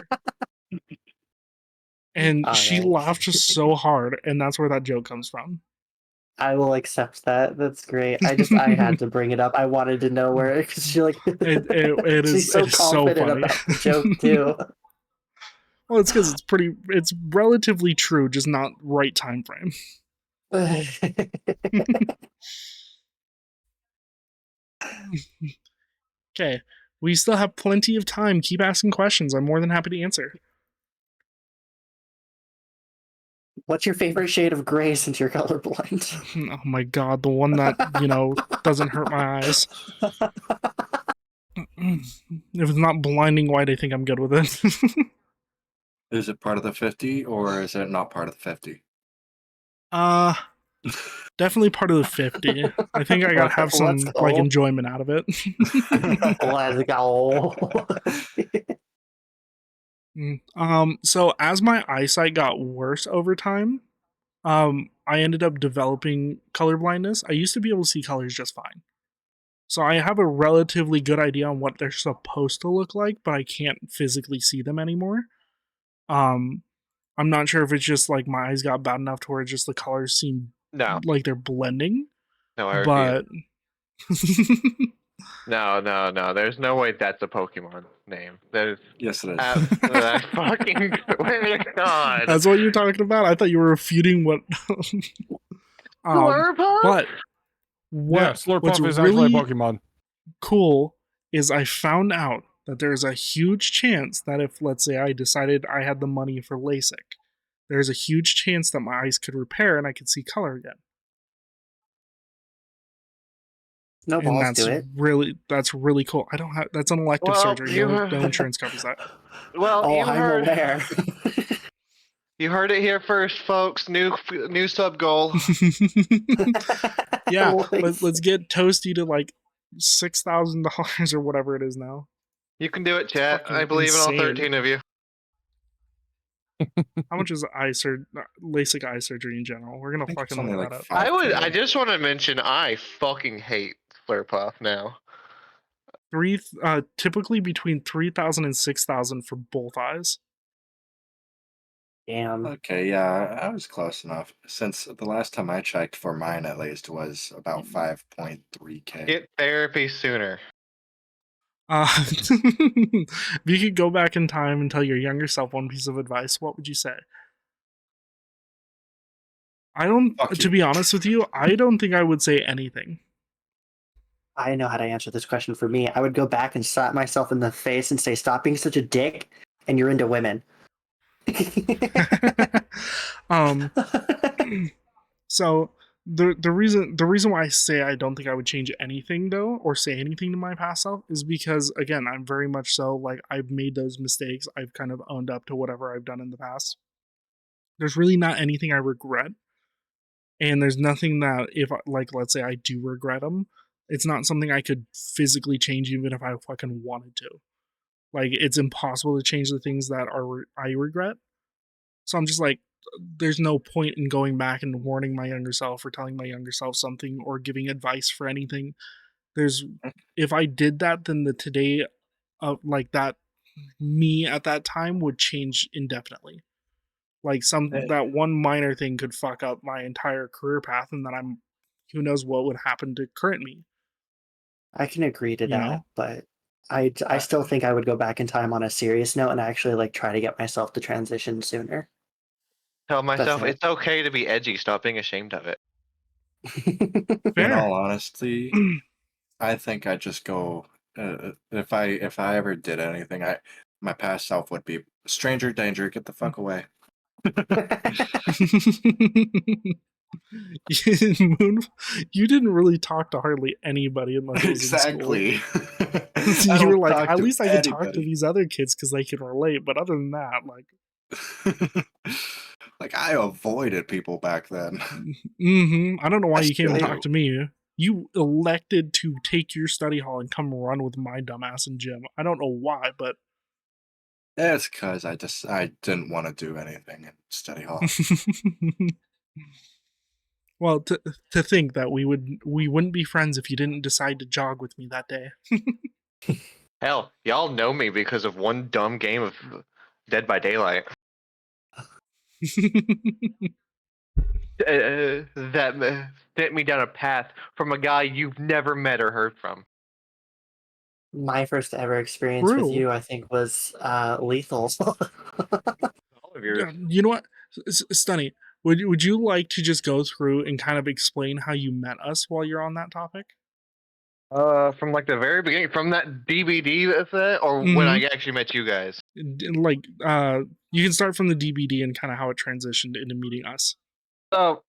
And she laughed just so hard, and that's where that joke comes from. I will accept that. That's great. I had to bring it up. I wanted to know where, because she's she's so confident funny. about the joke too. Well, it's because it's relatively true, just not right time frame. Okay, we still have plenty of time. Keep asking questions. I'm more than happy to answer. What's your favorite shade of gray since you're colorblind? Oh my god, the one that, doesn't hurt my eyes. If it's not blinding white, I think I'm good with it. Is it part of the 50 or is it not part of the 50? Definitely part of the 50. I think I gotta have some like enjoyment out of it. Let's go. So as my eyesight got worse over time, I ended up developing color blindness. I used to be able to see colors just fine. So I have a relatively good idea on what they're supposed to look like, but I can't physically see them anymore. I'm not sure if it's just like my eyes got bad enough to where just the colors seem like they're blending. No, I but No. There's no way that's a Pokemon name. Yes, it is. That fucking God. That's what you're talking about? I thought you were refuting what Slurpuff? But what's Slurpuff is really actually a Pokemon. Cool is I found out that there's a huge chance that if, let's say, I decided I had the money for LASIK, there's a huge chance that my eyes could repair and I could see color again. No and balls do it. That's really cool. I don't have that's an elective surgery. No insurance covers that. Well, I'm aware. You heard it here first, folks. New sub goal. Yeah, let's get Toasty to like $6,000 or whatever it is now. You can do it, chat. I believe in all 13 of you. How much is LASIK eye surgery in general? We're gonna fucking look that up. I just want to mention I fucking hate Slurpuff now. Typically between 3,000 and 6,000 for both eyes. Damn. Okay, yeah, I was close enough. Since the last time I checked for mine, at least, was about 5.3K. Get therapy sooner. If you could go back in time and tell your younger self one piece of advice, what would you say? To be honest with you, I don't think I would say anything. I know how to answer this question for me. I would go back and slap myself in the face and say, "Stop being such a dick, and you're into women." So the reason why I say I don't think I would change anything though, or say anything to my past self, is because again, I'm very much so like I've made those mistakes. I've kind of owned up to whatever I've done in the past. There's really not anything I regret, and there's nothing that if like let's say I do regret them, it's not something I could physically change even if I fucking wanted to. Like it's impossible to change the things that I regret. So I'm just like, there's no point in going back and warning my younger self or telling my younger self something or giving advice for anything There's if I did that, then the today of like that me at that time would change indefinitely. Like that one minor thing could fuck up my entire career path, and then who knows what would happen to current me. I can agree to You that, know? but I still think I would go back in time on a serious note and actually like try to get myself to transition sooner. Tell myself it. it's okay to be edgy. Stop being ashamed of it. In all honesty, I think I'd just go. If I ever did anything, my past self would be stranger danger. Get the fuck away. Moon, you didn't really talk to hardly anybody unless it was Exactly. in school. You were like, at least I can talk to anybody. these other kids because they can relate. But other than that, like, like I avoided people back then. I don't know why I you came and still talked to me. You elected to take your study hall and come run with my dumbass in gym. I don't know why, but It's because I didn't want to do anything in study hall. well, to think that we wouldn't be friends if you didn't decide to jog with me that day. Hell, y'all know me because of one dumb game of Dead by Daylight. That sent me down a path from a guy you've never met or heard from. My first ever experience with True. you, I think, was lethal. All of yours. You know what, Stunny? Would you like to just go through and kind of explain how you met us while you're on that topic? From like the very beginning, from that DVD that's it, or when I actually met you guys. Like, you can start from the DVD and kind of how it transitioned into meeting us. So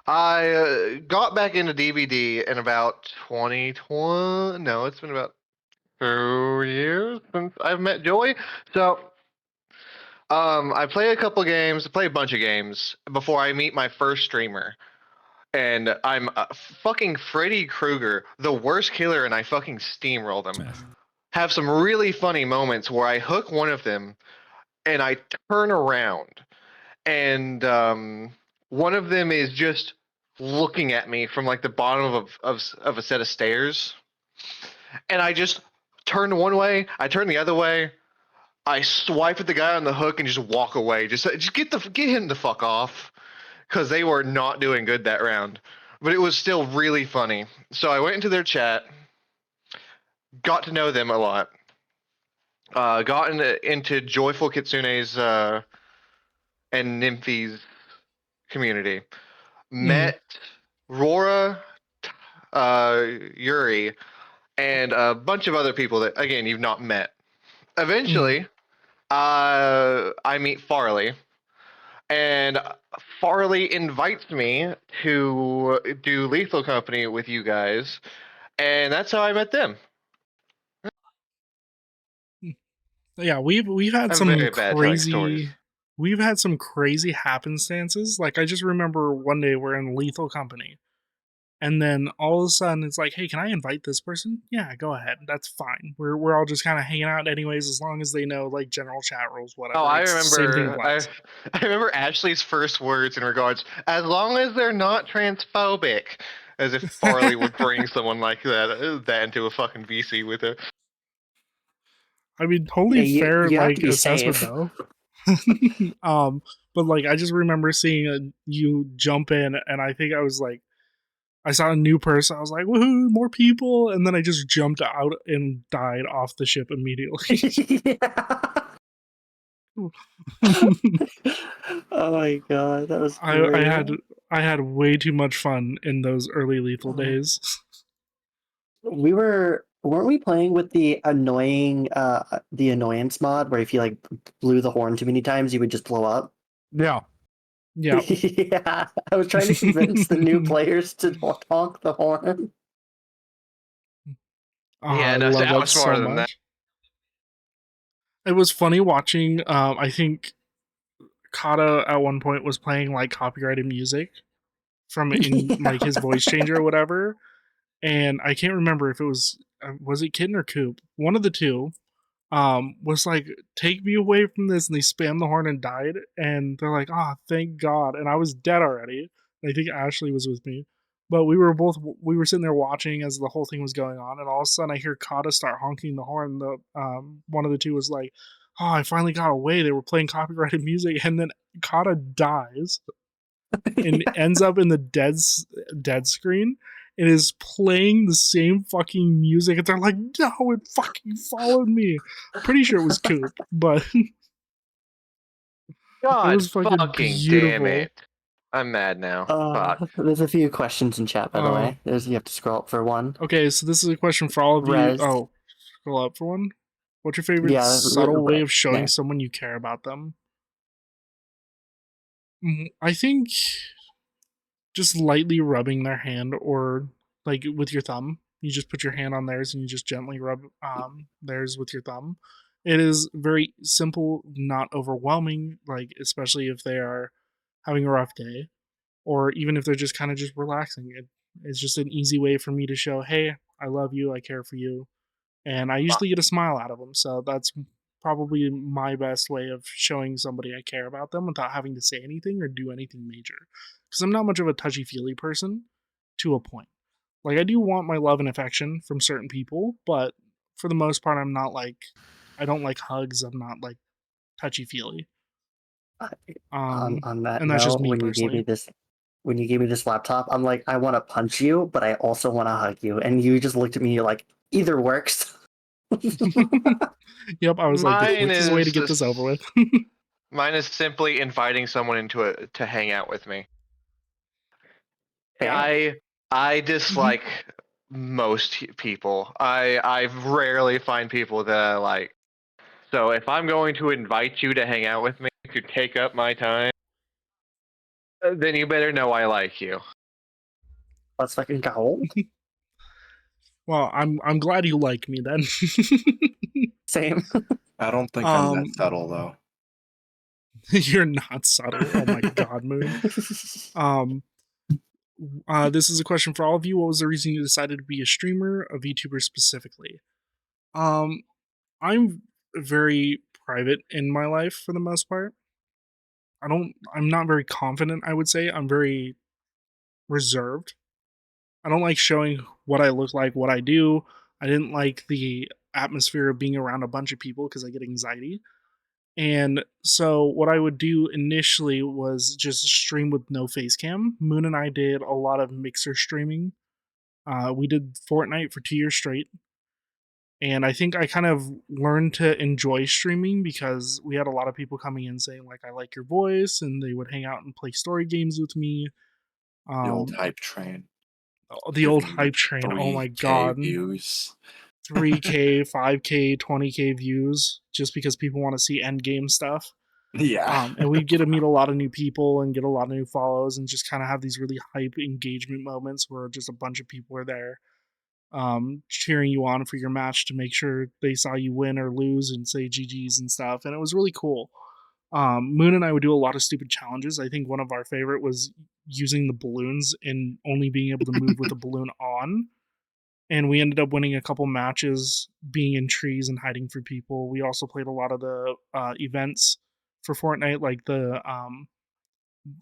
I got back into DVD in about 2020. No, it's been about 2 years since I've met Joey. So, I play a couple games, play a bunch of games before I meet my first streamer. And I'm fucking Freddy Krueger, the worst killer, and I fucking steamroll them. Have some really funny moments where I hook one of them and I turn around and one of them is just looking at me from like the bottom of a set of stairs, and I just turn one way, I turn the other way, I swipe at the guy on the hook and just walk away. Just get him the fuck off, because they were not doing good that round, but it was still really funny. So I went into their chat, got to know them a lot, got into Joyful Kitsune's and Nymphy's community. Met Rora, Yuri, and a bunch of other people that, again, you've not met. Eventually, I meet Farley, and Farley invites me to do Lethal Company with you guys, and that's how I met them. Yeah, we've had I'm some very bad at telling stories. crazy. We've had some crazy happenstances. Like, I just remember one day we're in Lethal Company, and then all of a sudden it's like, hey, can I invite this person? Yeah, go ahead. That's fine. We're all just kind of hanging out anyways, as long as they know like general chat rules, whatever. Oh, I It's the same thing remember. applies. I remember Ashley's first words in regards, as long as they're not transphobic, as if Farley would bring someone like that into a fucking VC with her. I mean, totally Yeah, fair you have like to be assessment safe. though. But like I just remember seeing you jump in, and I think I was like, I saw a new person. I was like, woohoo, more people, and then I just jumped out and died off the ship immediately. Oh my god, that was I great. had way too much fun in those early Lethal days. Weren't we playing with the annoyance mod where if you like blew the horn too many times you would just blow up? Yeah. Yeah. Yeah, I was trying to convince the new players to honk the horn. Yeah, I no, love I that was smarter so than that. much. It was funny watching. I think Kata at one point was playing like copyrighted music from in like his voice changer or whatever, and I can't remember if it was it Kitten or Coop, one of the two. Was like, take me away from this, and they spammed the horn and died, and they're like, oh, thank God, and I was dead already. And I think Ashley was with me, But we were sitting there watching as the whole thing was going on, and all of a sudden I hear Kata start honking the horn. The one of the two was like, "Oh, I finally got away." They were playing copyrighted music, and then Kata dies and ends up in the dead screen. It is playing the same fucking music, and they're like, "No, it fucking followed me." Pretty sure it was Coop, but God, it was fucking damn beautiful. it! I'm mad now. Fuck. There's a few questions in chat, by the way. You have to scroll up for one. Okay, so this is a question for all of you. Rez. Oh, scroll up for one. What's your favorite Yeah, subtle way right of showing there. someone you care about them? I think just lightly rubbing their hand, or like with your thumb. You just put your hand on theirs and you just gently rub theirs with your thumb. It is very simple, not overwhelming, like especially if they are having a rough day, or even if they're just kind of just relaxing. It's just an easy way for me to show, hey, I love you, I care for you, and I usually get a smile out of them. So that's probably my best way of showing somebody I care about them without having to say anything or do anything major. Because I'm not much of a touchy feely person, to a point. Like I do want my love and affection from certain people, but for the most part, I don't like hugs. I'm not like touchy feely. On that And that's just note, me when you gave me this laptop, I'm like, I want to punch you, but I also want to hug you, and you just looked at me like, either works. Yep, I was like, the Mine quickest way to is get this over with. Mine is simply inviting someone to hang out with me. Fair. I dislike most people. I rarely find people that I like. So if I'm going to invite you to hang out with me, to take up my time, then you better know I like you. Let's fucking go. Well, I'm glad you like me then. Same. I don't think I'm that subtle though. You're not subtle. Oh my god, Moon. This is a question for all of you. What was the reason you decided to be a streamer, a VTuber specifically? I'm very private in my life for the most part. I'm not very confident, I would say. I'm very reserved. I don't like showing what I look like, what I do. I didn't like the atmosphere of being around a bunch of people because I get anxiety. And so what I would do initially was just stream with no face cam. Moon and I did a lot of mixer streaming. We did Fortnite for 2 years straight. And I think I kind of learned to enjoy streaming because we had a lot of people coming in saying like, I like your voice, and they would hang out and play story games with me. The old hype train. The old hype train. Oh my 3K god. views. 3K, 5K, 20K views just because people want to see end game stuff. Yeah. And we'd get to meet a lot of new people and get a lot of new follows and just kind of have these really hype engagement moments where just a bunch of people are there cheering you on for your match to make sure they saw you win or lose and say GG's and stuff. And it was really cool. Moon and I would do a lot of stupid challenges. I think one of our favorite was using the balloons and only being able to move with the balloon on. And we ended up winning a couple matches being in trees and hiding for people. We also played a lot of the events for Fortnite, like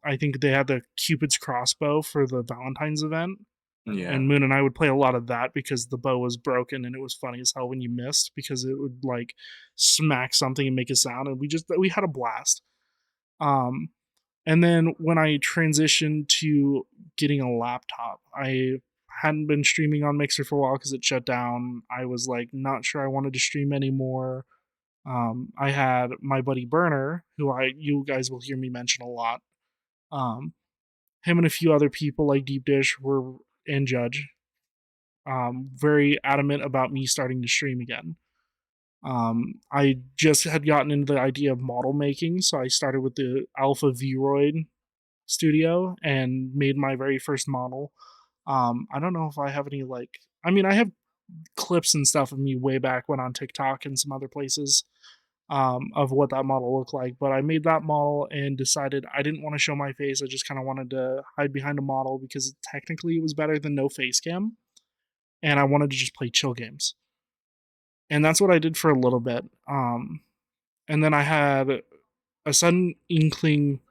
I think they had the Cupid's crossbow for the Valentine's event. Yeah. And Moon and I would play a lot of that because the bow was broken and it was funny as hell when you missed because it would like smack something and make a sound, and we had a blast. And then when I transitioned to getting a laptop, I hadn't been streaming on Mixer for a while because it shut down. I was like not sure I wanted to stream anymore. I had my buddy Burner, who you guys will hear me mention a lot. Him and a few other people like Deep Dish were and Judge, very adamant about me starting to stream again. I just had gotten into the idea of model making, so I started with the Alpha Vroid studio and made my very first model. I don't know if I have any I have clips and stuff of me way back when on TikTok and some other places of what that model looked like, but I made that model and decided I didn't want to show my face. I just kind of wanted to hide behind a model because technically it was better than no face cam, and I wanted to just play chill games. And that's what I did for a little bit. And then I had a sudden inkling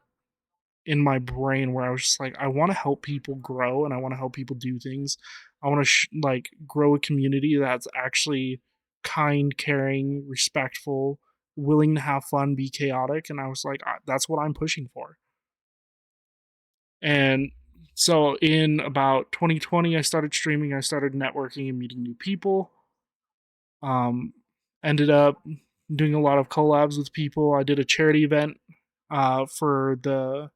in my brain where I was just like, I want to help people grow and I want to help people do things. I want to like grow a community that's actually kind, caring, respectful, willing to have fun, be chaotic, and I was like, that's what I'm pushing for. And so in about 2020, I started streaming, I started networking and meeting new people. Ended up doing a lot of collabs with people. I did a charity event for the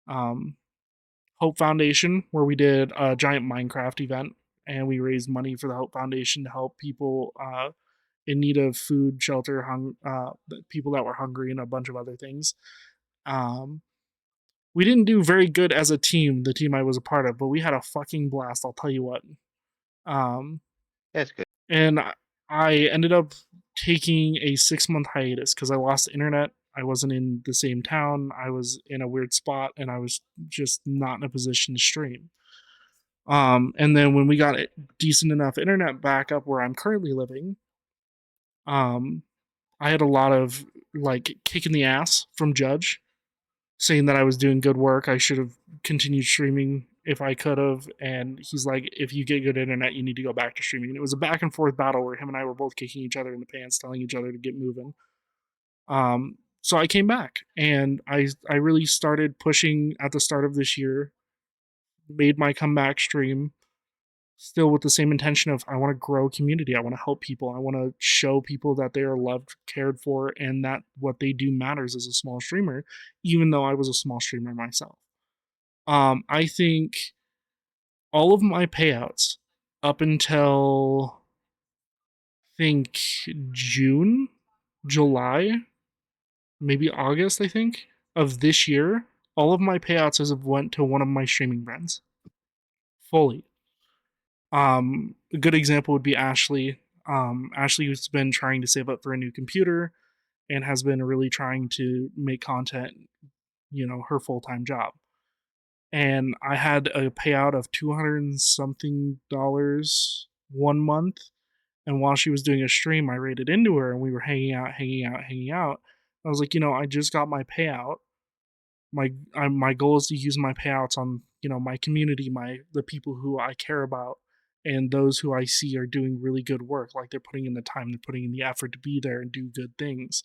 Hope Foundation where we did a giant Minecraft event and we raised money for the Hope Foundation to help people in need of food, shelter, people that were hungry, and a bunch of other things. We didn't do very good as a team, the team I was a part of, but we had a fucking blast. I'll tell you what. That's good. And I ended up taking a 6-month hiatus because I lost internet. I wasn't in the same town. I was in a weird spot, and I was just not in a position to stream. And then when we got decent enough internet back up where I'm currently living, I had a lot of like kicking the ass from Judge, saying that I was doing good work. I should have continued streaming if I could have. And he's like, if you get good internet, you need to go back to streaming. And it was a back and forth battle where him and I were both kicking each other in the pants, telling each other to get moving. So I came back and I really started pushing at the start of this year, made my comeback stream, still with the same intention of I want to grow a community. I want to help people. I want to show people that they are loved, cared for, and that what they do matters as a small streamer, even though I was a small streamer myself. I think all of my payouts up until I think June, July, maybe August, I think, of this year, all of my payouts have went to one of my streaming friends. Fully. A good example would be Ashley. Ashley has been trying to save up for a new computer and has been really trying to make content, her full-time job. And I had a payout of 200 and something dollars 1 month. And while she was doing a stream, I raided into her and we were hanging out. I was like, I just got my payout. My goal is to use my payouts on my community, the people who I care about, and those who I see are doing really good work. Like they're putting in the time, they're putting in the effort to be there and do good things.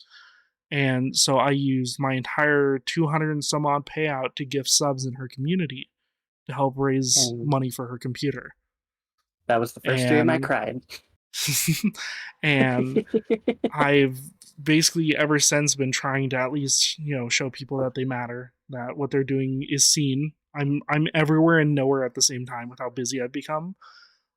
And so I used my entire 200 and some odd payout to gift subs in her community to help raise money for her computer. That was the first stream I cried. And I've basically ever since been trying to at least, show people that they matter, that what they're doing is seen. I'm everywhere and nowhere at the same time with how busy I've become.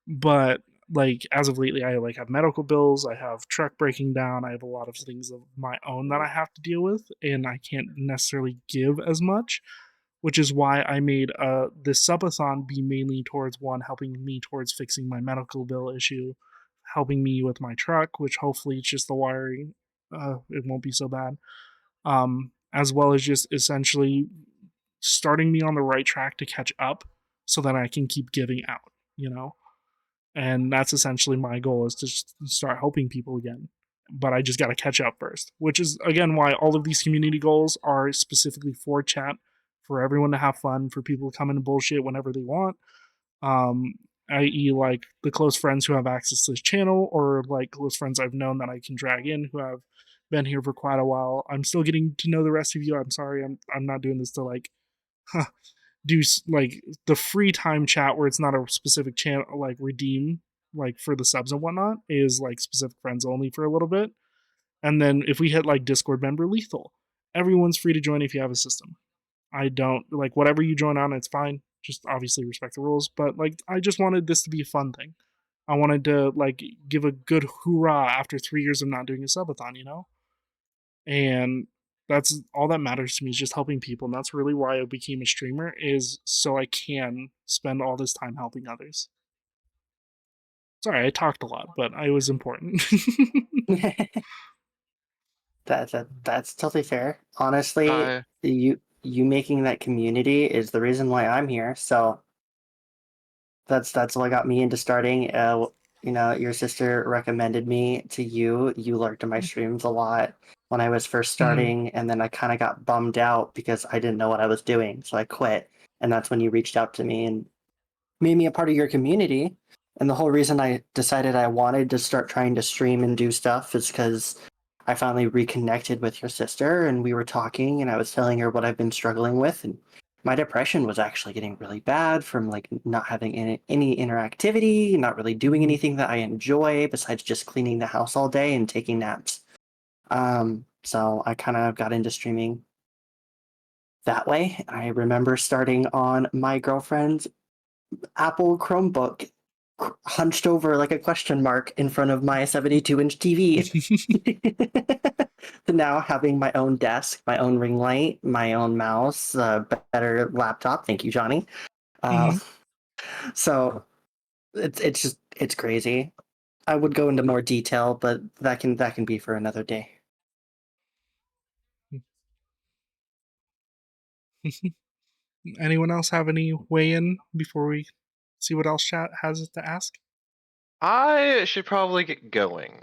But like as of lately, I like have medical bills, I have truck breaking down, I have a lot of things of my own that I have to deal with, and I can't necessarily give as much, which is why I made this subathon be mainly towards one, helping me towards fixing my medical bill issue, helping me with my truck, which hopefully it's just the wiring, it won't be so bad, as well as just essentially starting me on the right track to catch up so that I can keep giving out, and that's essentially my goal, is to just start helping people again. But I just got to catch up first, which is again why all of these community goals are specifically for chat, for everyone to have fun, for people to come in and bullshit whenever they want, i.e. like the close friends who have access to this channel, or like close friends I've known that I can drag in who have been here for quite a while. I'm still getting to know the rest of you. I'm sorry, I'm not doing this to like do like the free time chat where it's not a specific channel, like redeem like for the subs and whatnot, is like specific friends only for a little bit. And then if we hit like Discord member lethal, everyone's free to join if you have a system. I don't like whatever you join on, it's fine. Just obviously respect the rules. But like I just wanted this to be a fun thing. I wanted to like give a good hoorah after 3 years of not doing a subathon, And that's all that matters to me, is just helping people. And that's really why I became a streamer, is so I can spend all this time helping others. Sorry, I talked a lot, but I was important. That's totally fair. Honestly, you making that community is the reason why I'm here. So that's what got me into starting. Your sister recommended me to you. You lurked in my streams a lot. when I was first starting, and then I kind of got bummed out because I didn't know what I was doing, so I quit. And that's when you reached out to me and made me a part of your community. And the whole reason I decided I wanted to start trying to stream and do stuff is because I finally reconnected with your sister, and we were talking, and I was telling her what I've been struggling with, and my depression was actually getting really bad from like not having any interactivity, not really doing anything that I enjoy besides just cleaning the house all day and taking naps. So I kind of got into streaming that way. I remember starting on my girlfriend's Apple Chromebook, hunched over like a question mark in front of my 72-inch TV. To now having my own desk, my own ring light, my own mouse, better laptop. Thank you, Johnny. So it's crazy. I would go into more detail, but that can be for another day. Anyone else have any weigh in before we see what else chat has to ask? I should probably get going.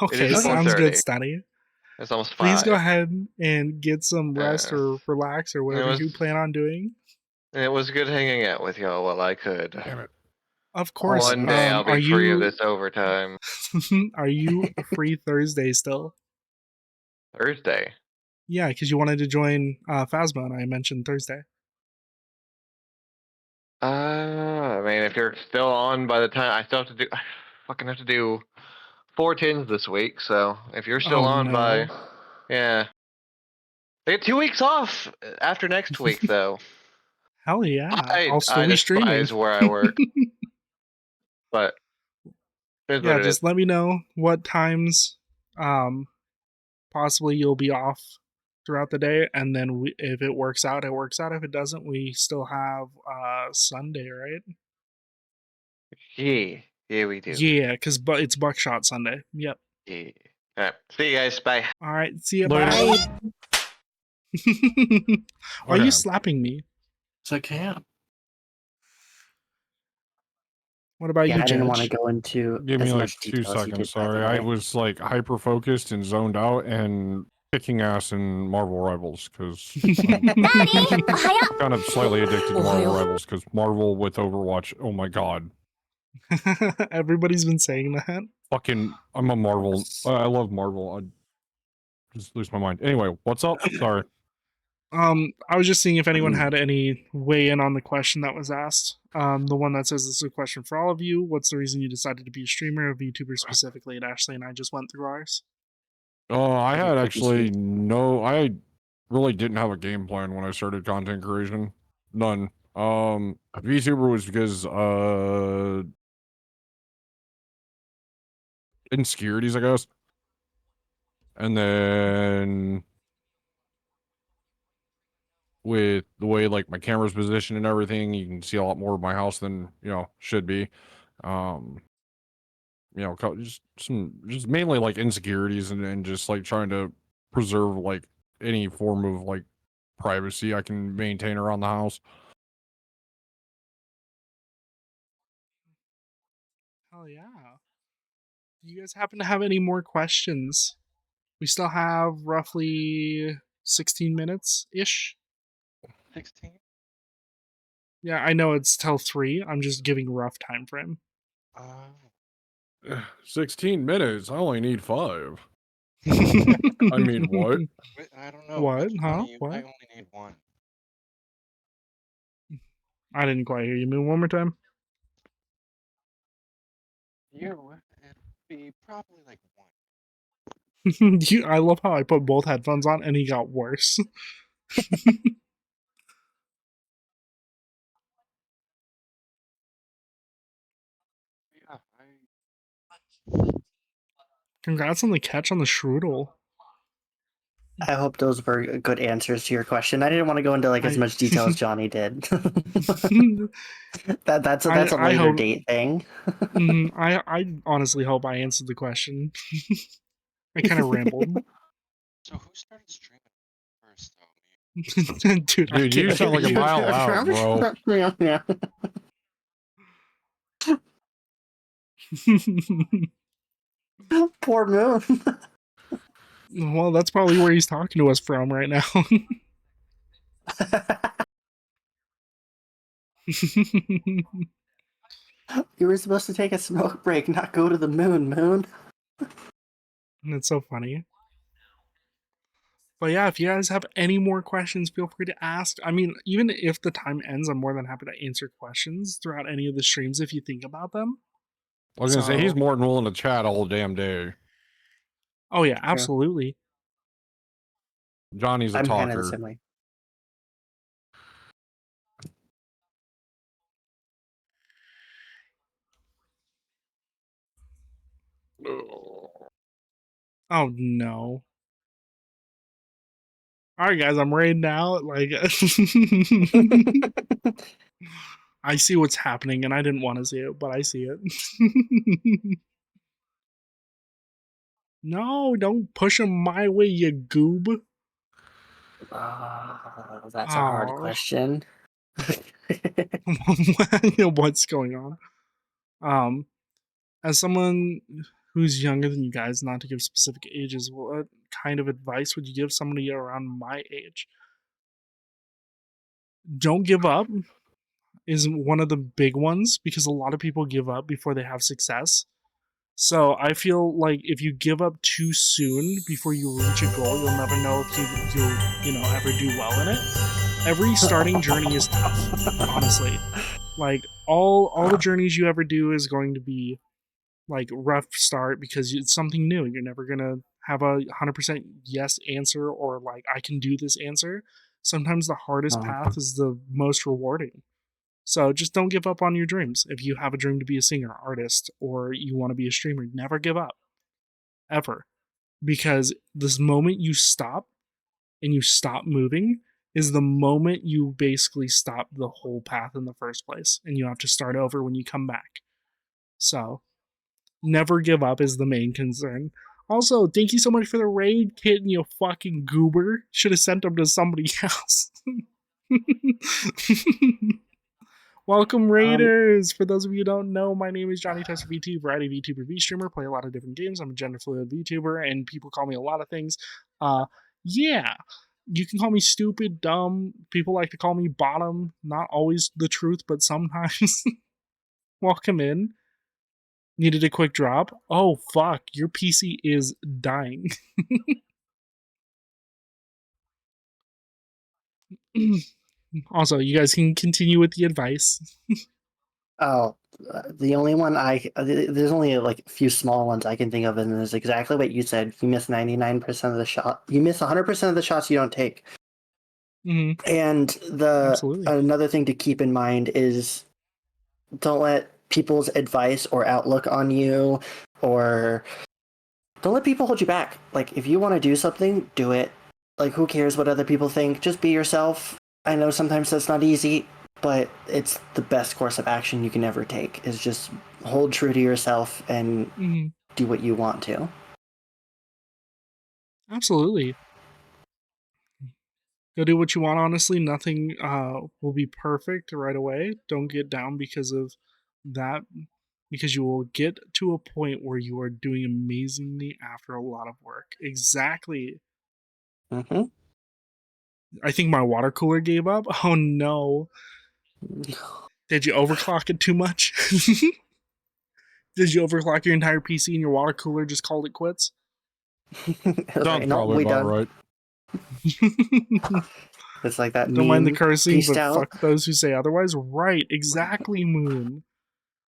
Okay, It is sounds good, 4:30. Stunny. It's almost 5. Please go ahead and get some rest Uh, or relax or whatever was- you plan on doing. It was good hanging out with y'all while I could. Damn it. Of course. One day I'll Are be free of you this overtime. are you free Thursday still? Thursday. Yeah, because you wanted to join Phasma, and I mentioned Thursday. I mean, if you're still on by the time I still have to do, I fucking have to do 4 tens this week. So if you're still Oh, on by, no. yeah, I get 2 weeks off after next week though. Hell yeah. I I'll still I be streaming. despise where I work, but here's Yeah, what it is. just let me know what times possibly you'll be off throughout the day, and then if it works out, it works out. If it doesn't, we still have Sunday, right? Yeah, we do. Yeah, because it's Buckshot Sunday. Yep. Yeah. All right. See you guys. Bye. All right. See you. Later. Bye. Are Okay. you slapping me? So I can. What about Yeah, you, I didn't want to Judge? go into Give as me like much 2 detail as you seconds. did, by the Sorry, I way. was like hyper focused and zoned out and kicking ass in Marvel Rivals because I'm kind of slightly addicted to Marvel Rivals because Marvel with Overwatch. Oh my god, Everybody's been saying that. fucking! I'm a Marvel. I love Marvel. I just lose my mind. Anyway, what's up? Sorry. I was just seeing if anyone had any weigh in on the question that was asked. The one that says this is a question for all of you. What's the reason you decided to be a streamer, a VTuber specifically? And Ashley and I just went through ours. I had actually I really didn't have a game plan when I started content creation. None. VTuber was because insecurities, I guess. And then with the way like my camera's positioned and everything, you can see a lot more of my house than, should be. Just mainly like insecurities and just like trying to preserve like any form of like privacy I can maintain around the house. Hell yeah. Do you guys happen to have any more questions? We still have roughly 16 minutes ish. 16? Yeah, I know it's till 3. I'm just giving a rough time frame. 16 minutes. I only need 5. I mean, what? I don't know. What? Which one Huh? of you? What? I only need 1. I didn't quite hear you. One more time. It'd be probably like 1. I love how I put both headphones on and he got worse. Yeah, Congrats on the catch on the strudel. I hope those were good answers to your question. I didn't want to go into like as much detail as Johnny did. That's a I later hope- date thing. I honestly hope I answered the question. I kind of rambled. So who started streaming first, Dude, I Dude, you can't sound like a hear mile out, bro. Poor Moon. Well, that's probably where he's talking to us from right now. You were supposed to take a smoke break, not go to the moon, Moon. It's so funny. But yeah, if you guys have any more questions, feel free to ask. I mean, even if the time ends, I'm more than happy to answer questions throughout any of the streams if you think about them. I was gonna say he's more than willing to chat all damn day. Oh yeah, absolutely. Johnny's a I'm talker. kind of the same way. Oh no. Alright guys, I'm raiding out. Like I see what's happening and I didn't want to see it, but I see it. No, don't push him my way, you goob. That's a hard question. What's going on? As someone who's younger than you guys, not to give specific ages, what kind of advice would you give somebody around my age? Don't give up is one of the big ones because a lot of people give up before they have success. So I feel like if you give up too soon before you reach a goal, you'll never know if you'll ever do well in it. Every starting journey is tough, honestly. Like all the journeys you ever do is going to be like rough start because it's something new. You're never gonna have a 100% yes answer or like I can do this answer. Sometimes the hardest path is the most rewarding. So just don't give up on your dreams. If you have a dream to be a singer, artist, or you want to be a streamer, never give up. Ever. Because this moment you stop and you stop moving is the moment you basically stop the whole path in the first place. And you have to start over when you come back. So never give up is the main concern. Also, thank you so much for the raid, Kitten, you fucking goober. Should have sent them to somebody else. Welcome, Raiders! For those of you who don't know, my name is Johnny Tester VT, variety VTuber V-streamer, play a lot of different games. I'm a gender fluid VTuber, and people call me a lot of things. Yeah. You can call me stupid, dumb. People like to call me bottom. Not always the truth, but sometimes. Welcome in. Needed a quick drop? Oh, fuck. Your PC is dying. Also, you guys can continue with the advice. The only one there's only like a few small ones I can think of, and it's exactly what you said. You miss 99% of the shot. You miss 100% of the shots you don't take. Mm-hmm. And another thing to keep in mind is don't let people's advice or outlook on you, or don't let people hold you back. Like if you want to do something, do it. Like who cares what other people think? Just be yourself. I know sometimes that's not easy, but it's the best course of action you can ever take is just hold true to yourself and do what you want to. Absolutely. Go do what you want, honestly. Nothing will be perfect right away. Don't get down because of that, because you will get to a point where you are doing amazingly after a lot of work. Exactly. Mm-hmm. I think my water cooler gave up. Oh no. Did you overclock it too much? Did you overclock your entire PC and your water cooler just called it quits? Sounds probably about right. It's like that. Don't mind the cursing, but out. fuck those who say otherwise. Right, exactly, Moon.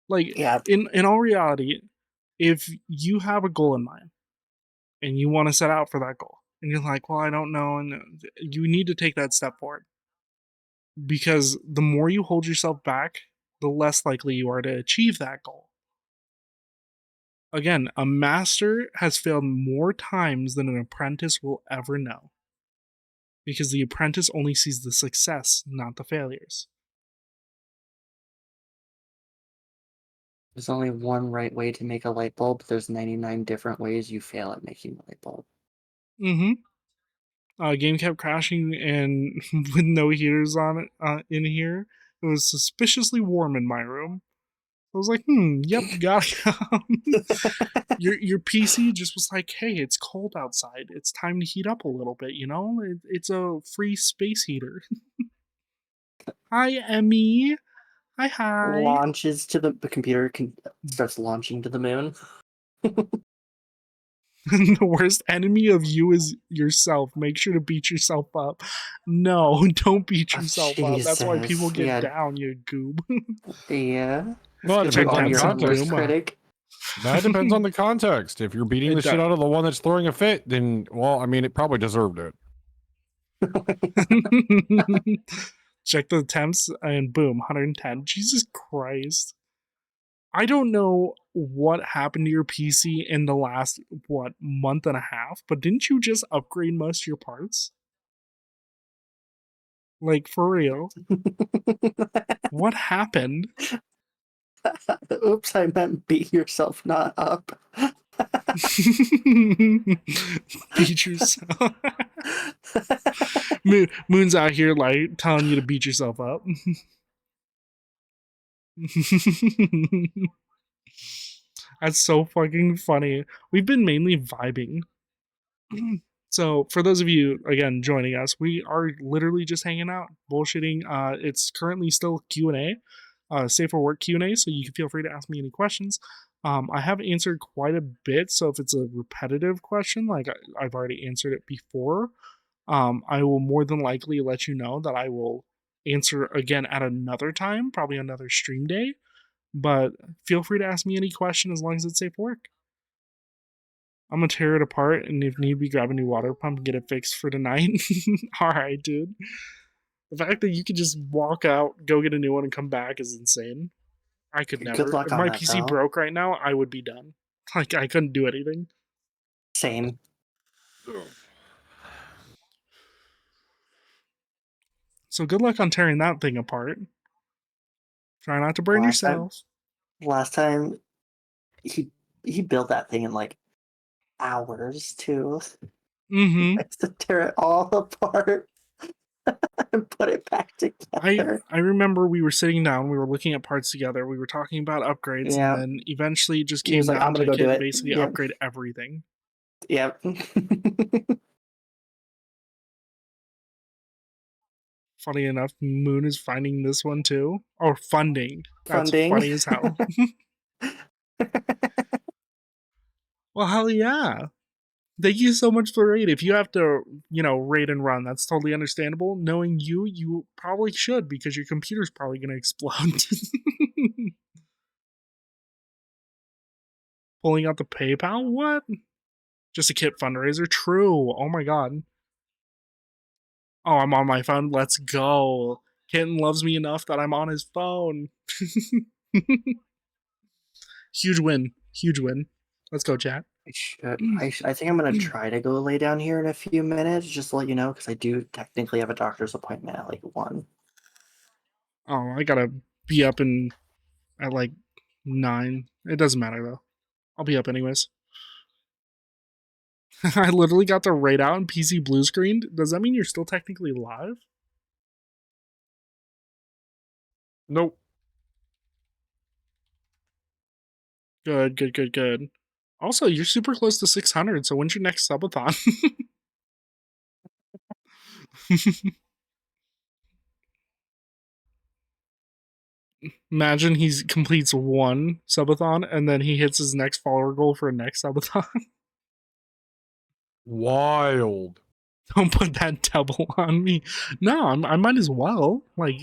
Like, in all reality, if you have a goal in mind and you want to set out for that goal, and you're like, well, I don't know, and you need to take that step forward. Because the more you hold yourself back, the less likely you are to achieve that goal. Again, a master has failed more times than an apprentice will ever know. Because the apprentice only sees the success, not the failures. There's only one right way to make a light bulb. There's 99 different ways you fail at making a light bulb. Game kept crashing, and with no heaters on it in here, it was suspiciously warm in my room. I was like, yep, gotta come. Your PC just was like, hey, it's cold outside. It's time to heat up a little bit, you know? It's a free space heater. Hi, Emmy. Hi. Launches to the computer starts launching to the moon. The worst enemy of you is yourself. Make sure to beat yourself up. No, don't beat yourself up. That's why people Jesus, get yeah. down, you goob. Yeah. Well, it You depends are on the your own worst context. critic. That depends on the context. If you're beating the shit out of the one that's throwing a fit, then, well, I mean, it probably deserved it. Check the attempts and boom, 110. Jesus Christ. I don't know what happened to your PC in the last, month and a half, but didn't you just upgrade most of your parts? Like, for real. What happened? Oops, I meant beat yourself not up. Beat yourself. Moon's out here like telling you to beat yourself up. That's so fucking funny. We've been mainly vibing. So for those of you again joining us, we are literally just hanging out, bullshitting. It's currently still Q&A, safe for work Q&A, so you can feel free to ask me any questions. I have answered quite a bit, so if it's a repetitive question, like I've already answered it before, I will more than likely let you know that I will answer again at another time, probably another stream day. But feel free to ask me any question as long as it's safe for work. I'm gonna tear it apart, and if need be, grab a new water pump and get it fixed for tonight. Alright, dude. The fact that you could just walk out, go get a new one, and come back is insane. I could never. Good luck If on my that, PC though. broke right now, I would be done. Like, I couldn't do anything. Same. So good luck on tearing that thing apart. Try not to burn yourself. Last time he built that thing in like hours too. Mm-hmm. Has to tear it all apart and put it back together. I remember we were sitting down, we were looking at parts together, we were talking about upgrades, Yeah. and then eventually it just He came was like, down "I'm to gonna go do it." basically Yep. upgrade everything. Yep. Funny enough, Moon is finding this one too. Or funding. That's Funding. funny as hell. Well, hell yeah. Thank you so much for raid. If you have to, raid and run, that's totally understandable. Knowing you probably should because your computer's probably going to explode. Pulling out the PayPal? What? Just a kit fundraiser? True. Oh my god. Oh, I'm on my phone. Let's go. Kitten loves me enough that I'm on his phone. Huge win. Huge win. Let's go, chat. I think I'm gonna try to go lay down here in a few minutes, just to let you know, because I do technically have a doctor's appointment at like 1. Oh, I gotta be up at like 9. It doesn't matter though. I'll be up anyways. I literally got the raid out and PC blue screened. Does that mean you're still technically live? Nope. Good. Also, you're super close to 600, so when's your next subathon? Imagine he completes one subathon and then he hits his next follower goal for a next subathon. Wild. Don't put that double on me. No, I might as well. Like,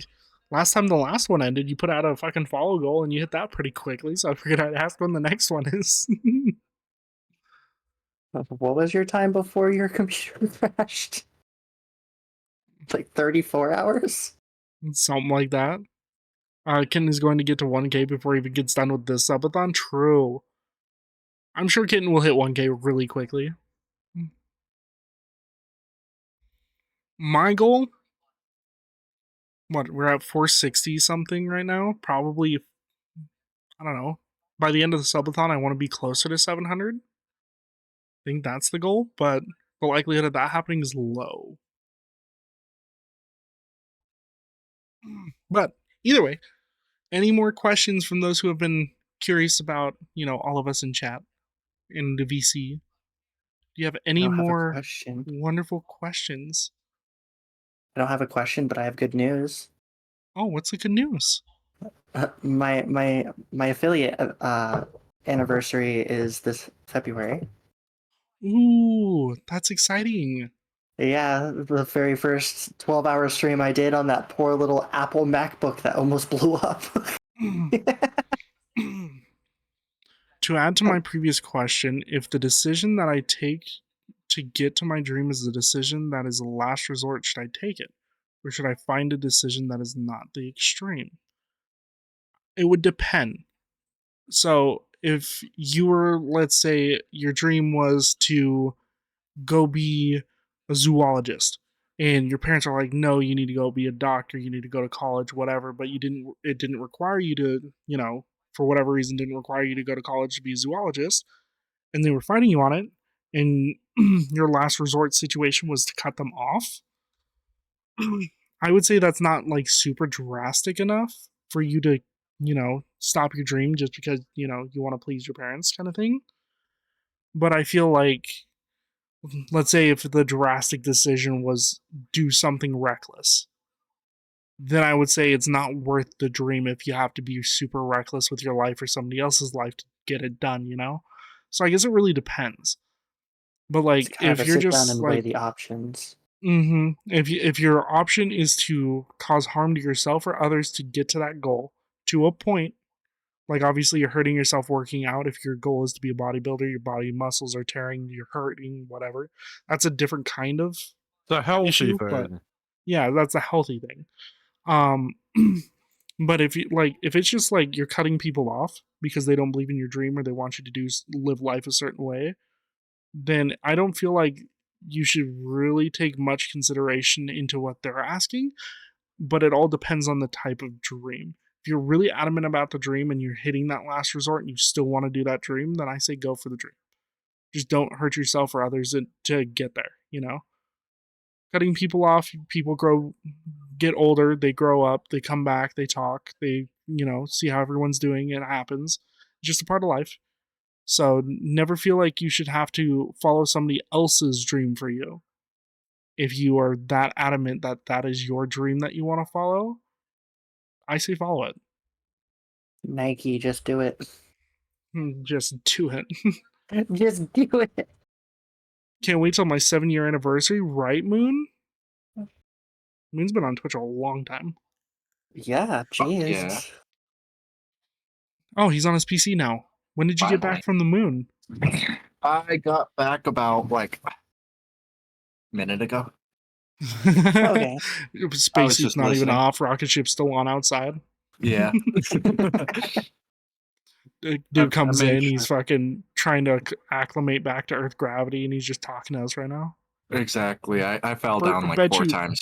last time the last one ended, you put out a fucking follow goal and you hit that pretty quickly, so I figured I'd ask when the next one is. What was your time before your computer crashed? Like 34 hours? Something like that. Kitten is going to get to 1K before he even gets done with this subathon. True. I'm sure Kitten will hit 1K really quickly. My goal? What, we're at 460 something right now? Probably, I don't know. By the end of the subathon, I want to be closer to 700. I think that's the goal, but the likelihood of that happening is low. But either way, Any more questions from those who have been curious about, all of us in chat in the VC? Do you have any don't have a more question. wonderful questions? I don't have a question, but I have good news. Oh, what's the good news? My affiliate anniversary is this February. Ooh, that's exciting. Yeah, the very first 12-hour stream I did on that poor little Apple MacBook that almost blew up. To add to my previous question, if the decision that I take to get to my dream is the decision that is the last resort, should I take it? Or should I find a decision that is not the extreme? It would depend. So, if you were, let's say, your dream was to go be a zoologist, and your parents are like, no, you need to go be a doctor, you need to go to college, whatever, but it didn't require you to, for whatever reason, didn't require you to go to college to be a zoologist, and they were fighting you on it, and your last resort situation was to cut them off, I would say that's not like super drastic enough for you to, stop your dream just because, you want to please your parents kind of thing. But I feel like, let's say if the drastic decision was do something reckless, then I would say it's not worth the dream if you have to be super reckless with your life or somebody else's life to get it done, So I guess it really depends. But It's like kind of if a you're sit down just and weigh like the options. if your option is to cause harm to yourself or others to get to that goal to a point, like obviously you're hurting yourself working out. If your goal is to be a bodybuilder, your body muscles are tearing, you're hurting, whatever. That's a different kind of It's a healthy issue, thing. but yeah, that's a healthy thing. Um, but if it's just like you're cutting people off because they don't believe in your dream or they want you to live life a certain way, then I don't feel like you should really take much consideration into what they're asking. But it all depends on the type of dream. If you're really adamant about the dream and you're hitting that last resort and you still want to do that dream, then I say go for the dream. Just don't hurt yourself or others to get there. Cutting people off, people get older, they grow up, they come back, they talk, they, see how everyone's doing. It happens. It's just a part of life. So never feel like you should have to follow somebody else's dream for you. If you are that adamant that that is your dream that you want to follow, I say follow it. Nike, just do it. Just do it. Just do it. Can't wait till my 7-year anniversary, right, Moon? Moon's been on Twitch a long time. Yeah, jeez. Yeah. Oh, he's on his PC now. When did you get back from the moon? I got back about like a minute ago. Okay. Spacesuit's not even listening. off. Rocket ship's still on outside. Yeah. Dude comes I made in. sure. He's fucking trying to acclimate back to Earth gravity, and he's just talking to us right now. Exactly. I fell down like 4 times.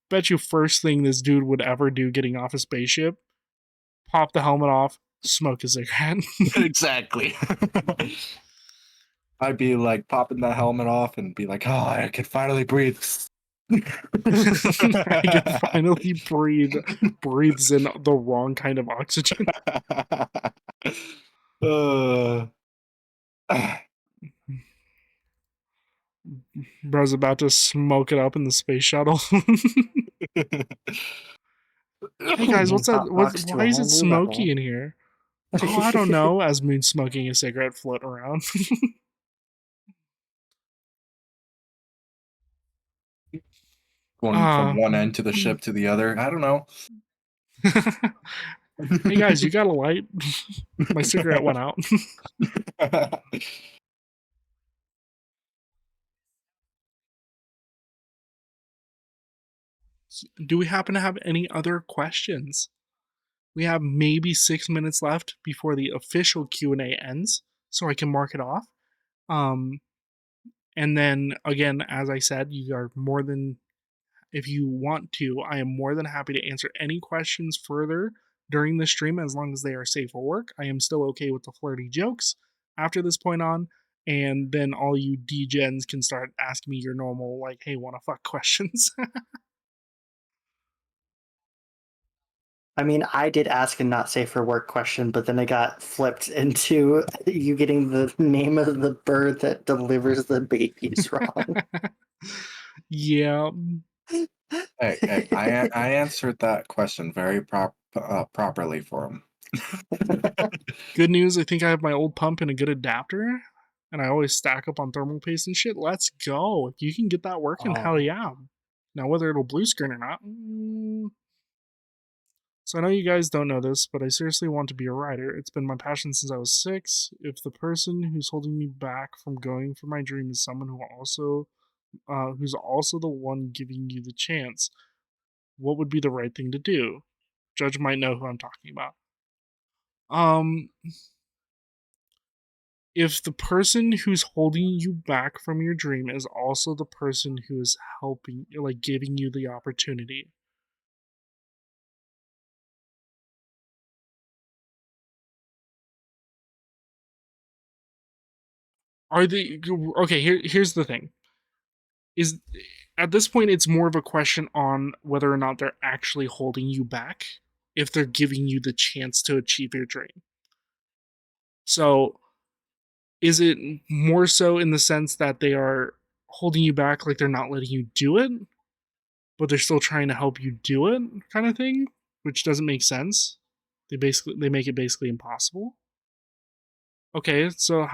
Bet you first thing this dude would ever do getting off a spaceship, pop the helmet off, smoke a cigarette. Exactly. I'd be like popping the helmet off and be like, oh, I can finally breathe. I can finally breathe. Breathes in the wrong kind of oxygen. Bro's about to smoke it up in the space shuttle. Hey guys, what's that? Why is it smoky in here? Oh, I don't know. As Moon's smoking a cigarette floating around. Going from one end to the ship to the other. I don't know. Hey guys, you got a light? My cigarette went out. Do we happen to have any other questions? We have maybe 6 minutes left before the official Q&A ends, so I can mark it off. And then again, as I said, you are more than, if you want to, I am more than happy to answer any questions further during the stream as long as they are safe for work. I am still okay with the flirty jokes after this point on, and then all you degens can start asking me your normal, like, hey, wanna fuck questions. I mean, I did ask a not safe for work question, but then it got flipped into you getting the name of the bird that delivers the babies wrong. Yeah. Hey, I answered that question very properly for him. Good news, I think I have my old pump and a good adapter, and I always stack up on thermal paste and shit. Let's go. If you can get that working, hell yeah. Now, whether it'll blue screen or not. So I know you guys don't know this, but I seriously want to be a writer. It's been my passion since I was 6. If the person who's holding me back from going for my dream is someone who's also the one giving you the chance, what would be the right thing to do? Judge might know who I'm talking about. If the person who's holding you back from your dream is also the person who is helping, like giving you the opportunity. Are they okay? Here's the thing. Is at this point it's more of a question on whether or not they're actually holding you back if they're giving you the chance to achieve your dream. So, is it more so in the sense that they are holding you back, like they're not letting you do it, but they're still trying to help you do it, kind of thing, which doesn't make sense. They make it basically impossible. Okay, so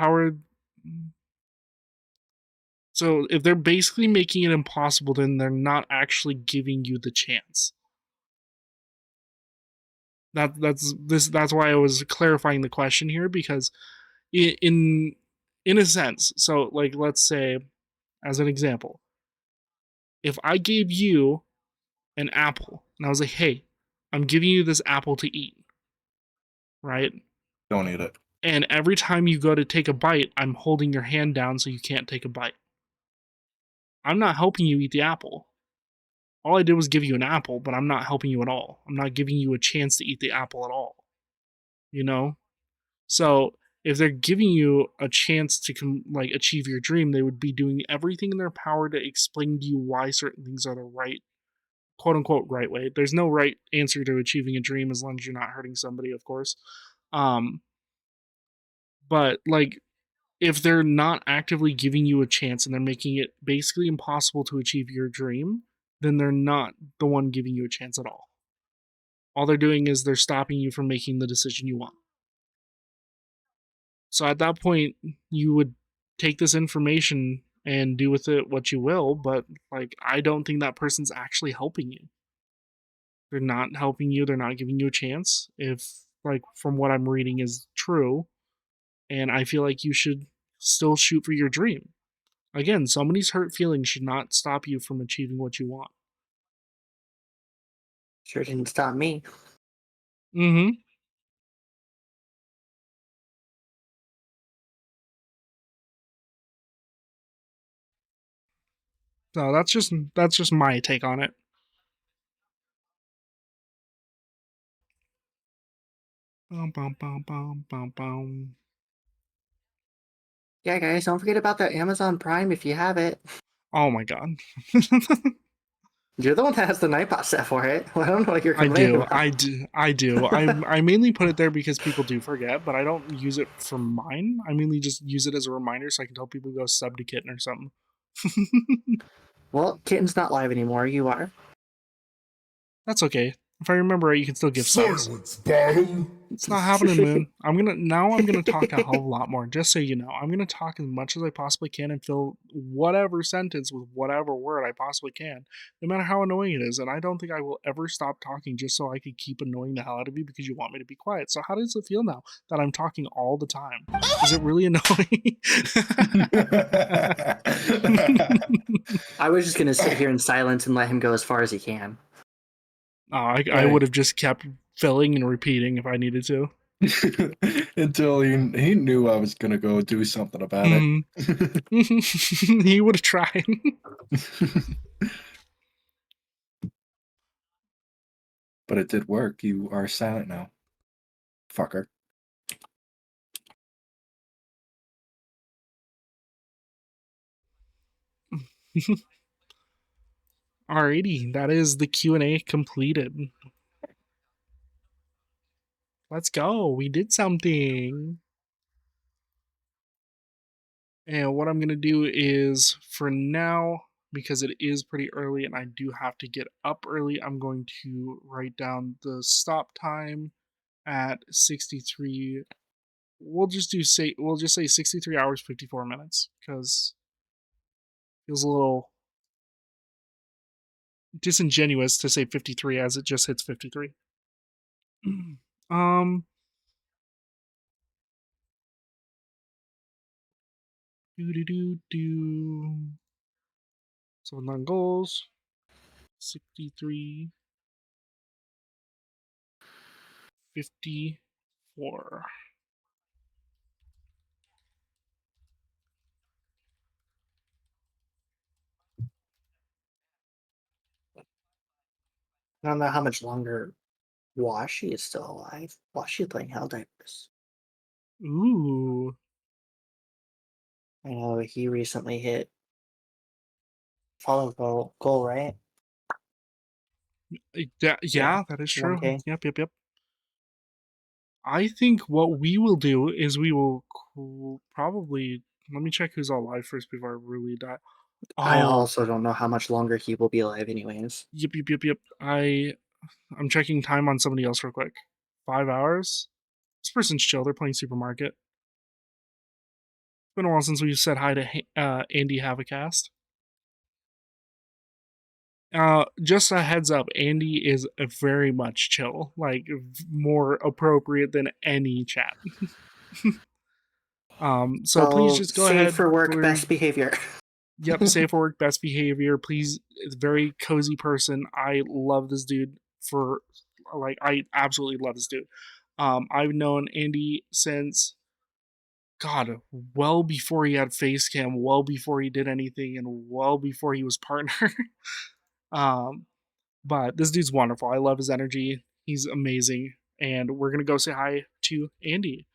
so if they're basically making it impossible, then they're not actually giving you the chance. That's why I was clarifying the question here, because in a sense, so like let's say as an example, if I gave you an apple and I was like, "Hey, I'm giving you this apple to eat." Right? Don't eat it. And every time you go to take a bite, I'm holding your hand down so you can't take a bite. I'm not helping you eat the apple. All I did was give you an apple, but I'm not helping you at all. I'm not giving you a chance to eat the apple at all. You know? So if they're giving you a chance to like achieve your dream, they would be doing everything in their power to explain to you why certain things are the right, quote unquote, right way. There's no right answer to achieving a dream as long as you're not hurting somebody, of course. But like if they're not actively giving you a chance and they're making it basically impossible to achieve your dream, then they're not the one giving you a chance at all. All they're doing is they're stopping you from making the decision you want. So at that point, you would take this information and do with it what you will, but like I don't think that person's actually helping you. They're not helping you, they're not giving you a chance. If like from what I'm reading is true, and I feel like you should still shoot for your dream. Again, somebody's hurt feelings should not stop you from achieving what you want. Sure didn't stop me. Mm-hmm. So that's just my take on it. Bum, bum, bum, bum, bum, bum. Yeah, guys, don't forget about the Amazon Prime if you have it. Oh my god. You're the one that has the Nightbot set for it. Well, I don't know what you're I complaining do. about. I do. I mainly put it there because people do forget, but I don't use it for mine. I mainly just use it as a reminder so I can tell people to go sub to Kitten or something. Well, Kitten's not live anymore. You are. That's okay. If I remember right, you can still give subs. Silence, Daddy. It's not happening, Moon. I'm gonna talk a hell of a lot more, just so you know. I'm gonna talk as much as I possibly can and fill whatever sentence with whatever word I possibly can, no matter how annoying it is. And I don't think I will ever stop talking just so I could keep annoying the hell out of you because you want me to be quiet. So how does it feel now that I'm talking all the time? Is it really annoying? I was just gonna sit here in silence and let him go as far as he can. I would have just kept filling and repeating if I needed to. Until he knew I was gonna go do something about it. He would have tried. But it did work. You are silent now. Fucker. Alrighty, that is the Q&A completed. Let's go. We did something. And what I'm going to do is, for now, because it is pretty early and I do have to get up early, I'm going to write down the stop time at 63. We'll just say 63 hours 54 minutes, because it feels a little disingenuous to say 53 as it just hits 53. um do. So 9 goals, 63, 54. I don't know how much longer Washi is still alive. Washi playing Helldivers. Ooh. I know he recently hit follow goal, right? Yeah, that is true. 1K. Yep. I think what we will do is we will probably, let me check who's alive first before I really die. I Oh, also don't know how much longer he will be alive anyways. yep. I'm checking time on somebody else real quick. 5 hours? This person's chill. They're playing Supermarket. It's been a while since we've said hi to Andy Havacast. Just a heads up, Andy is very much chill, like more appropriate than any chat. So please just go ahead. Safe for work, best behavior. Yep, safe for work, best behavior. Please, it's a very cozy person. I love this dude I absolutely love this dude. I've known Andy since, God, well before he had face cam, well before he did anything, and well before he was partner. But this dude's wonderful. I love his energy. He's amazing. And we're gonna go say hi to Andy.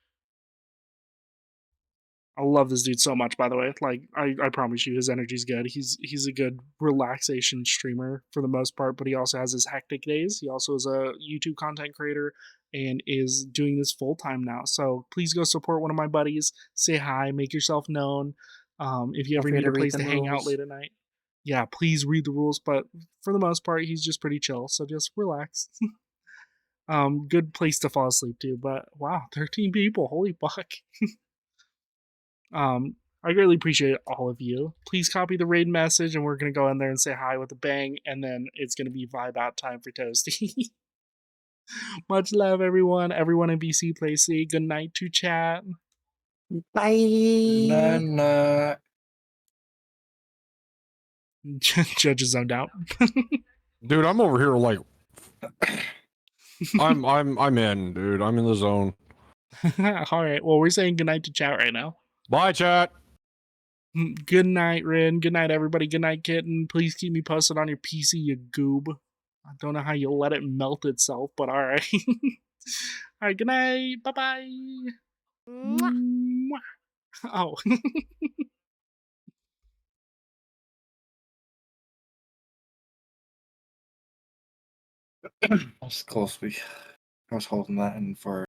I love this dude so much, by the way. Like, I promise you, his energy's good. He's a good relaxation streamer for the most part, but he also has his hectic days. He also is a YouTube content creator and is doing this full time now. So please go support one of my buddies. Say hi, make yourself known. If you Don't ever forget need to a read place the to hang out rules. late at night, yeah, please read the rules. But for the most part, he's just pretty chill. So just relax. Good place to fall asleep to. But wow, 13 people. Holy fuck. I greatly appreciate all of you. Please copy the raid message, and we're gonna go in there and say hi with a bang, and then it's gonna be vibe out time for Toasty. Much love, everyone. Everyone in BC Place. Good night to chat. Bye. Nah. Judges zoned out. Dude, I'm over here like I'm in, dude. I'm in the zone. All right. Well, we're saying good night to chat right now. Bye, chat. Good night, Rin. Good night, everybody. Good night, Kitten. Please keep me posted on your PC, you goob. I don't know how you let it melt itself, but all right. All right. Good night. Bye bye. Oh. That's close. I was holding that in for